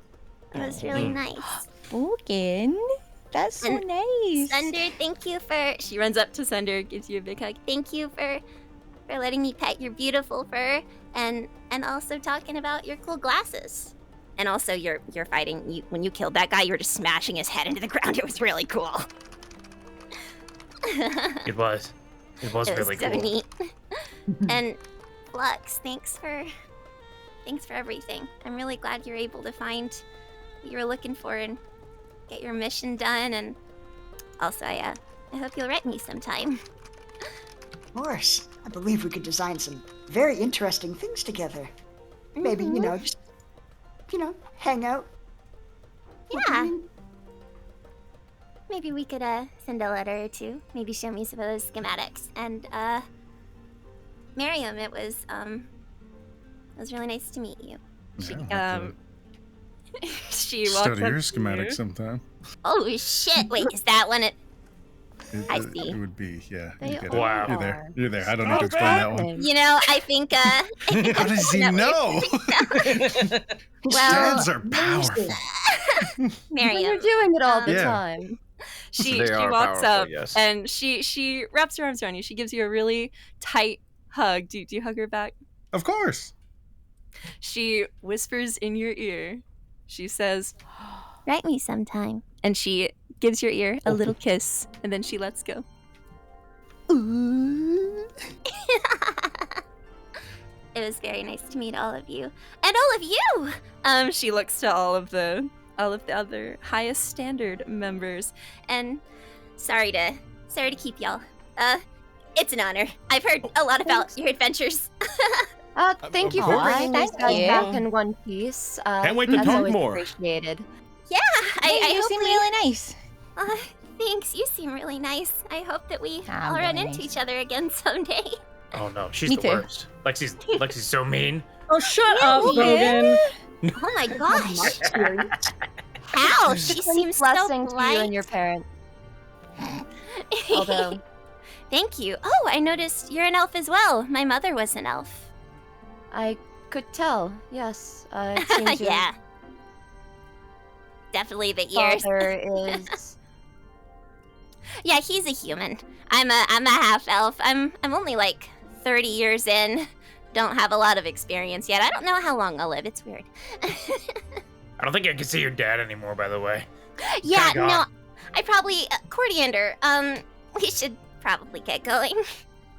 Speaker 14: It was really nice.
Speaker 8: Bogan. That's so
Speaker 14: And
Speaker 8: nice.
Speaker 14: Sunder, thank you for. She runs up to Sunder, gives you a big hug. Thank you for letting me pet your beautiful fur, and also talking about your cool glasses. And also, you're fighting. When you killed that guy, you were just smashing his head into the ground. It was really cool.
Speaker 12: It was. It was
Speaker 14: It was
Speaker 12: really
Speaker 14: so
Speaker 12: cool.
Speaker 14: neat. And Flux, thanks for everything. I'm really glad you're able to find what you were looking for and get your mission done. And also, I hope you'll write me sometime.
Speaker 10: Of course. I believe we could design some very interesting things together. Maybe, just, hang out.
Speaker 14: Yeah. Maybe we could send a letter or two. Maybe show me some of those schematics. And Miriam, it was really nice to meet you.
Speaker 6: She
Speaker 13: walks
Speaker 6: study your
Speaker 13: up
Speaker 6: schematic
Speaker 13: to you.
Speaker 6: sometime.
Speaker 14: Oh shit! Wait, is that one? I see.
Speaker 6: It would be, yeah.
Speaker 9: They
Speaker 6: You get
Speaker 12: Wow.
Speaker 6: it. You're there. I don't need to explain that one.
Speaker 14: You know, I think.
Speaker 6: How does he know? Dads are powerful.
Speaker 14: Miriam,
Speaker 9: When you're doing it all the
Speaker 6: Yeah.
Speaker 9: time.
Speaker 3: They
Speaker 13: She
Speaker 3: are
Speaker 13: walks
Speaker 3: powerful,
Speaker 13: up
Speaker 3: yes.
Speaker 13: and she wraps her arms around you. She gives you a really tight hug. Do you hug her back?
Speaker 6: Of course.
Speaker 13: She whispers in your ear. She says,
Speaker 14: write me sometime.
Speaker 13: and she gives your ear a little kiss, and then she lets go.
Speaker 14: It was very nice to meet all of you, and all of you.
Speaker 13: She looks to all of the other highest standard members.
Speaker 14: And sorry to keep y'all. It's an honor. I've heard a lot about your adventures.
Speaker 9: Thank you
Speaker 1: Of
Speaker 9: for
Speaker 1: course.
Speaker 9: bringing these
Speaker 8: Thank
Speaker 9: guys
Speaker 8: you.
Speaker 9: back in one piece.
Speaker 7: Can't wait to
Speaker 9: that's
Speaker 7: talk
Speaker 9: always
Speaker 7: more.
Speaker 9: Appreciated.
Speaker 14: Yeah, I
Speaker 8: you
Speaker 14: hope
Speaker 8: seem
Speaker 14: we.
Speaker 8: really nice.
Speaker 14: Thanks. You seem really nice. I hope that we
Speaker 8: Ah,
Speaker 14: all run
Speaker 8: very
Speaker 14: into
Speaker 8: nice.
Speaker 14: each other again someday.
Speaker 12: Oh no, she's
Speaker 8: Me
Speaker 12: the
Speaker 8: too.
Speaker 12: worst. Lexi's so mean.
Speaker 13: Oh, shut up, Logan.
Speaker 14: Oh my gosh. How? She seems so
Speaker 9: Blessing to you and
Speaker 14: polite.
Speaker 9: your parents. Although,
Speaker 14: Thank you. Oh, I noticed you're an elf as well. My mother was an elf.
Speaker 9: I could tell. Yes. It seems your
Speaker 14: Yeah. Definitely the ears.
Speaker 9: father is.
Speaker 14: Yeah, he's a human. I'm a half elf. I'm only like 30 years in. Don't have a lot of experience yet. I don't know how long I'll live. It's weird.
Speaker 12: I don't think I can see your dad anymore, by the way.
Speaker 14: Yeah,
Speaker 12: Kinda
Speaker 14: no.
Speaker 12: gone.
Speaker 14: I probably Cordiander. We should probably get going.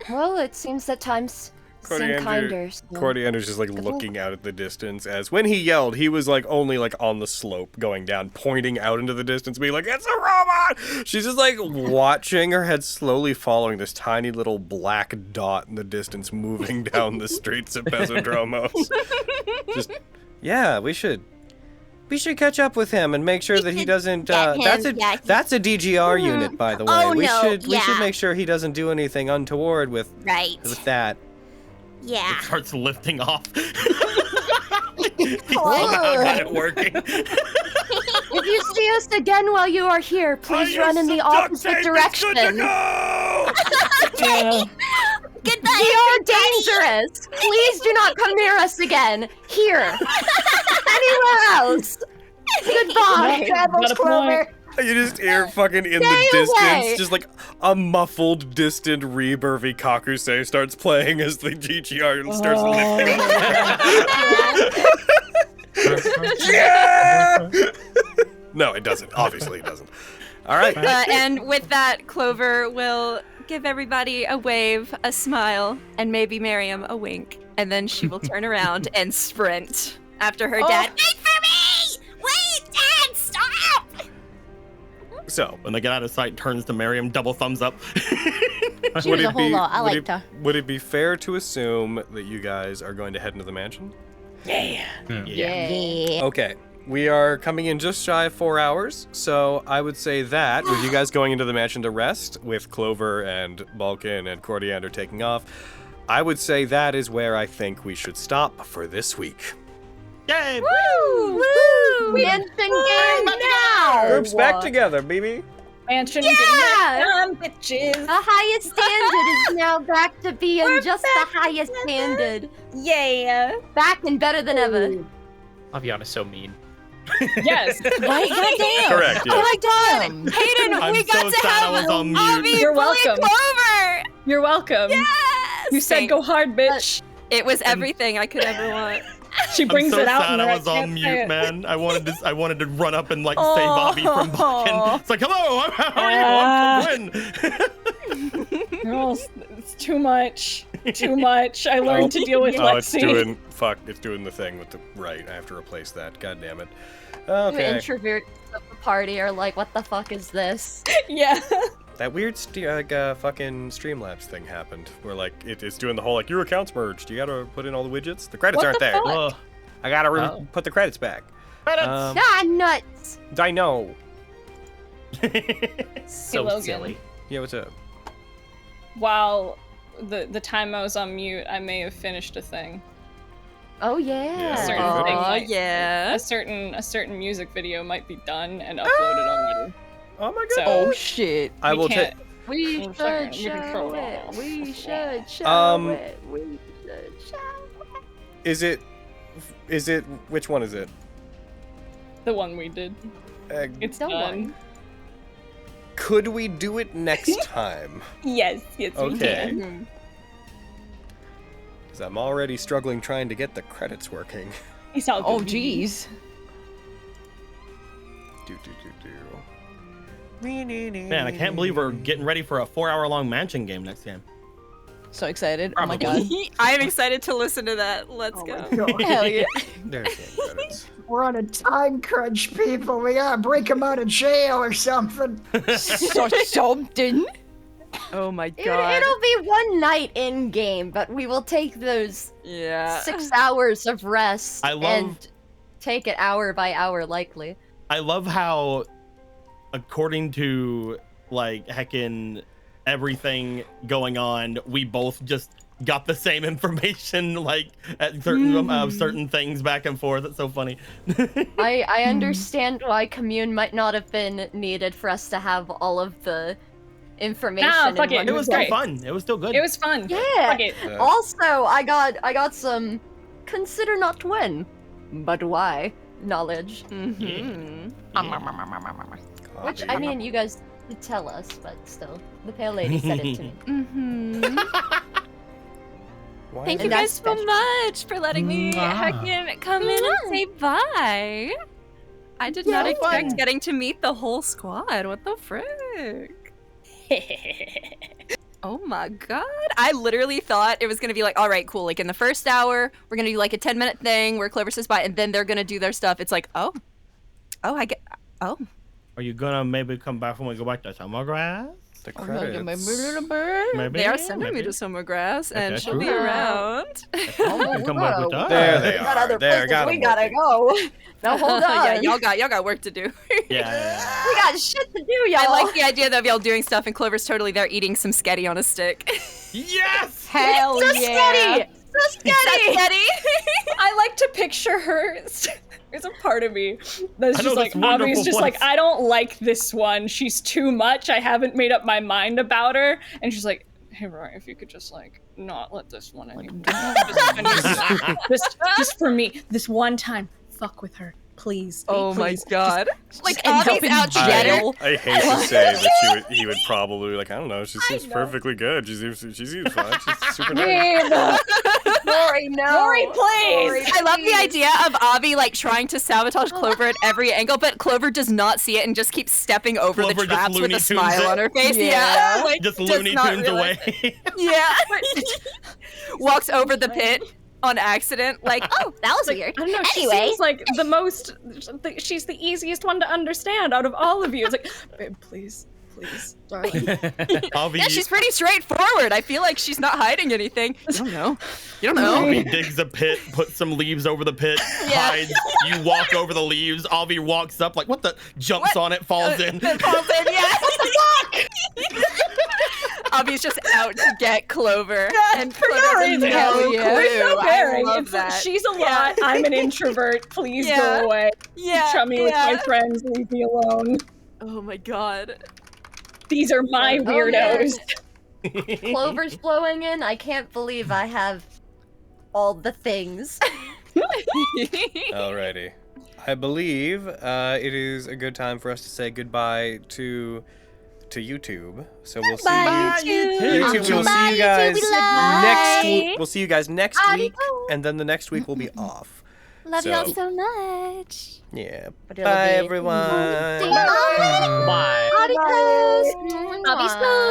Speaker 9: Well, it seems that times seem kinder. So.
Speaker 1: Cordiander's just like looking out at the distance as when he yelled, he was like only like on the slope going down, pointing out into the distance, being like, "It's a robot!" She's just like watching, her head slowly following this tiny little black dot in the distance moving down the streets of Pezidromos. Just, yeah, we should catch up with him and make sure that he doesn't.
Speaker 14: get him,
Speaker 1: That's a DGR unit, by the way.
Speaker 14: Oh,
Speaker 1: we
Speaker 14: no,
Speaker 1: should
Speaker 14: yeah.
Speaker 1: make sure he doesn't do anything untoward with
Speaker 14: Right.
Speaker 1: that.
Speaker 14: Yeah.
Speaker 7: It starts lifting off.
Speaker 14: Oh.
Speaker 7: Got it working.
Speaker 9: If you see us again while you are here, please run in the opposite direction.
Speaker 13: Yeah.
Speaker 14: Goodbye.
Speaker 9: We are dangerous. Please do not come near us again. Here. Anywhere else. Goodbye.
Speaker 10: Travels,
Speaker 13: Got a point.
Speaker 10: Clover.
Speaker 1: You just hear fucking in
Speaker 9: Stay
Speaker 1: the distance,
Speaker 9: away.
Speaker 1: just like a muffled, distant Rebirthy Kakusei starts playing as the GGR starts lifting up. Yeah! No, it doesn't. Obviously, it doesn't. All right.
Speaker 13: And with that, Clover will give everybody a wave, a smile, and maybe Miriam a wink. And then she will turn around and sprint after her dad.
Speaker 14: Wait for me! Wait, Dad, stop!
Speaker 1: So,
Speaker 7: When they get out of sight, turns to Miriam, double thumbs up.
Speaker 8: She was a whole lot. I liked her.
Speaker 1: would it be fair to assume that you guys are going to head into the mansion?
Speaker 8: Yeah.
Speaker 1: Okay. We are coming in just shy of 4 hours, so I would say that, with you guys going into the mansion to rest, with Clover and Balkan and Cordiander taking off, I would say that is where I think we should stop for this week.
Speaker 7: Yay!
Speaker 9: Woo! Woo! Mansion game now!
Speaker 1: Groups back together, baby.
Speaker 13: Mansion
Speaker 9: Yeah!
Speaker 13: bitches.
Speaker 9: The highest standard is now back to being just the highest standard.
Speaker 13: Yeah.
Speaker 9: Back and better than ever.
Speaker 12: Aviana's so mean.
Speaker 13: Yes.
Speaker 8: Right? Goddamn.
Speaker 1: Correct, yeah.
Speaker 8: Oh my god.
Speaker 13: Hayden,
Speaker 7: I'm
Speaker 13: we
Speaker 7: so
Speaker 13: got to
Speaker 7: sad I
Speaker 13: have
Speaker 7: was on mute.
Speaker 13: Avi
Speaker 5: You're
Speaker 13: bully
Speaker 5: welcome.
Speaker 13: Clover.
Speaker 5: You're welcome.
Speaker 13: Yes.
Speaker 5: You said go hard, bitch.
Speaker 13: It was everything I could ever want.
Speaker 5: She brings
Speaker 7: I'm so
Speaker 5: it out
Speaker 7: sad
Speaker 5: and
Speaker 7: I was on mute, man. I wanted to run up and like save Avi from Balkan. It's like, hello, how are you? I'm from Win.
Speaker 5: Girls, it's too much. Too much. I learned to deal with
Speaker 1: Oh, it's
Speaker 5: Lexi.
Speaker 1: it's doing the thing with the right. I have to replace that. God damn it.
Speaker 9: The
Speaker 1: Okay.
Speaker 9: introverts of the party are like, what the fuck is this?
Speaker 5: Yeah.
Speaker 1: That weird fucking Streamlabs thing happened, where like it's doing the whole like your account's merged. You gotta put in all the widgets. The credits aren't there.
Speaker 12: fuck?
Speaker 1: I gotta put the credits back.
Speaker 9: Nuts.
Speaker 1: I know.
Speaker 12: So
Speaker 5: Logan.
Speaker 12: silly.
Speaker 1: Yeah, what's up?
Speaker 5: While the time I was on mute, I may have finished a thing.
Speaker 9: Oh yeah.
Speaker 5: A certain
Speaker 1: Oh,
Speaker 5: thing might-
Speaker 2: yeah.
Speaker 5: A certain music video might be done and uploaded already.
Speaker 1: Oh my
Speaker 5: So-
Speaker 1: god.
Speaker 2: Oh shit.
Speaker 1: I will take.
Speaker 9: We
Speaker 5: Well,
Speaker 9: should
Speaker 5: fucking- we
Speaker 9: show
Speaker 5: can throw it
Speaker 9: it.
Speaker 5: off.
Speaker 9: We should show it. We should show it.
Speaker 1: Is it? Which one is it?
Speaker 5: The one we did. It's
Speaker 9: Don't
Speaker 5: done.
Speaker 9: worry.
Speaker 1: Could we do it next time?
Speaker 5: Yes, we
Speaker 1: Okay.
Speaker 5: can.
Speaker 1: Because I'm already struggling trying to get the credits working.
Speaker 5: It's all good.
Speaker 2: Oh jeez.
Speaker 7: Man, I can't believe we're getting ready for a 4-hour-long mansion game next game.
Speaker 2: So excited. Oh my god.
Speaker 7: Probably.
Speaker 15: I'm excited to listen to that. Let's go.
Speaker 2: Hell yeah.
Speaker 1: There's the credits.
Speaker 10: We're on a time crunch, people. We gotta break them out of jail or something.
Speaker 2: So something.
Speaker 15: Oh my god.
Speaker 9: It'll be one night in game, but we will take those
Speaker 15: Yeah.
Speaker 9: 6 hours of rest
Speaker 7: I love-
Speaker 9: and take it hour by hour, likely.
Speaker 7: I love how, according to like heckin' everything going on, we both just got the same information like at certain things back and forth. It's so funny.
Speaker 9: I understand why commune might not have been needed for us to have all of the information.
Speaker 5: Nah, fuck
Speaker 9: in
Speaker 5: it.
Speaker 9: one
Speaker 7: It was
Speaker 5: great.
Speaker 7: still fun. It was still good.
Speaker 5: It was fun.
Speaker 9: Yeah.
Speaker 5: Fuck it.
Speaker 9: Also, I got some consider not to win, but why knowledge.
Speaker 15: Mm-hmm.
Speaker 9: Which I mean, you guys could tell us, but still, the pale lady said it to me.
Speaker 15: Mm-hmm.
Speaker 1: Why
Speaker 15: Thank
Speaker 1: is
Speaker 15: you
Speaker 1: it-
Speaker 15: guys so much for letting me heckin' come in and say bye. I did not expect getting to meet the whole squad. What the frick? Oh my god. I literally thought it was gonna be like, all right, cool. Like in the first hour, we're gonna do like a 10-minute thing where Clover says bye, and then they're gonna do their stuff. It's like, oh, I get, oh.
Speaker 7: Are you gonna maybe come back when we go back to summer grass?
Speaker 1: The
Speaker 2: I'm gonna get my
Speaker 1: credits.
Speaker 2: little bird.
Speaker 7: Maybe.
Speaker 15: They are sending me
Speaker 7: maybe.
Speaker 15: to summer grass, and
Speaker 7: Okay,
Speaker 15: she'll be
Speaker 7: cool.
Speaker 15: around.
Speaker 7: You can come back with us.
Speaker 1: There they
Speaker 9: We got
Speaker 1: are.
Speaker 9: other
Speaker 1: There,
Speaker 9: places
Speaker 1: got
Speaker 9: we
Speaker 1: 'em
Speaker 9: gotta
Speaker 1: working.
Speaker 9: go. Now hold on.
Speaker 15: Yeah, y'all got work to do.
Speaker 7: Yeah.
Speaker 9: We got shit to do, y'all.
Speaker 15: I like the idea of y'all doing stuff, and Clover's totally there eating some sketty on a stick.
Speaker 7: Yes!
Speaker 2: Hell
Speaker 9: so
Speaker 2: yeah.
Speaker 9: sketty. So sketty.
Speaker 15: Sketty.
Speaker 13: I like to picture her. There's a part of me that's
Speaker 7: I know
Speaker 13: just like,
Speaker 7: this wonderful
Speaker 13: Avi's just
Speaker 7: place.
Speaker 13: like, I don't like this one. She's too much. I haven't made up my mind about her. And she's like, hey, Roy, if you could just like not let this one anymore. just for me, this one time, fuck with her, please.
Speaker 15: Oh my
Speaker 13: please.
Speaker 15: god. Like
Speaker 2: end up
Speaker 15: Avi's
Speaker 2: in
Speaker 15: out
Speaker 2: jail.
Speaker 1: I hate to say that he would probably like, I don't know, she seems perfectly good. She seems fine. She's super nice.
Speaker 9: Rory, no.
Speaker 13: Rory, please.
Speaker 9: Rory,
Speaker 15: I love the
Speaker 9: please.
Speaker 15: idea of Avi like trying to sabotage Clover at every angle, but Clover does not see it and just keeps stepping over
Speaker 7: Clover
Speaker 15: the
Speaker 7: just
Speaker 15: traps with
Speaker 7: Looney
Speaker 15: a
Speaker 7: Tunes
Speaker 15: smile
Speaker 7: it.
Speaker 15: on her face.
Speaker 2: Yeah.
Speaker 15: Yeah, like,
Speaker 7: Just
Speaker 15: does
Speaker 7: Looney
Speaker 15: not
Speaker 7: Tunes
Speaker 15: realize-
Speaker 7: away.
Speaker 15: Yeah. Walks over the pit on accident, like,
Speaker 14: Oh, that was weird.
Speaker 13: I don't know. She
Speaker 14: Anyway,
Speaker 13: seems like the most. She's the easiest one to understand out of all of you. It's like, babe, please, darling.
Speaker 7: Avi,
Speaker 15: yeah, she's pretty straightforward. I feel like she's not hiding anything. You don't know. You don't know.
Speaker 7: Avi digs a pit, puts some leaves over the pit,
Speaker 15: Yeah.
Speaker 7: hides. You walk over the leaves. Avi walks up, like, what the? Jumps on it, falls in.
Speaker 15: It falls in, yeah. What the fuck? Avi's just out to get Clover. And
Speaker 13: For
Speaker 15: Clover
Speaker 13: no
Speaker 15: has
Speaker 13: reason.
Speaker 15: no
Speaker 13: There's no
Speaker 15: clue.
Speaker 13: bearing.
Speaker 15: I love
Speaker 13: It's like,
Speaker 15: that.
Speaker 13: she's a lot. I'm an introvert. Please
Speaker 15: Yeah.
Speaker 13: go away.
Speaker 15: Yeah.
Speaker 13: Chummy with
Speaker 15: yeah.
Speaker 13: my friends. Leave me alone.
Speaker 15: Oh my god.
Speaker 13: These are my
Speaker 9: Oh,
Speaker 13: weirdos.
Speaker 9: Clover's blowing in. I can't believe I have all the things.
Speaker 1: Alrighty. I believe it is a good time for us to say goodbye to YouTube. So we'll see you. YouTube, we'll see you guys next week. We'll see you guys next week, and then the next week will be off.
Speaker 14: Love
Speaker 1: So-
Speaker 14: y'all so much.
Speaker 1: Yeah.
Speaker 9: But it'll
Speaker 1: Bye,
Speaker 9: be-
Speaker 1: everyone.
Speaker 12: Bye.
Speaker 9: Adios.
Speaker 14: Love you so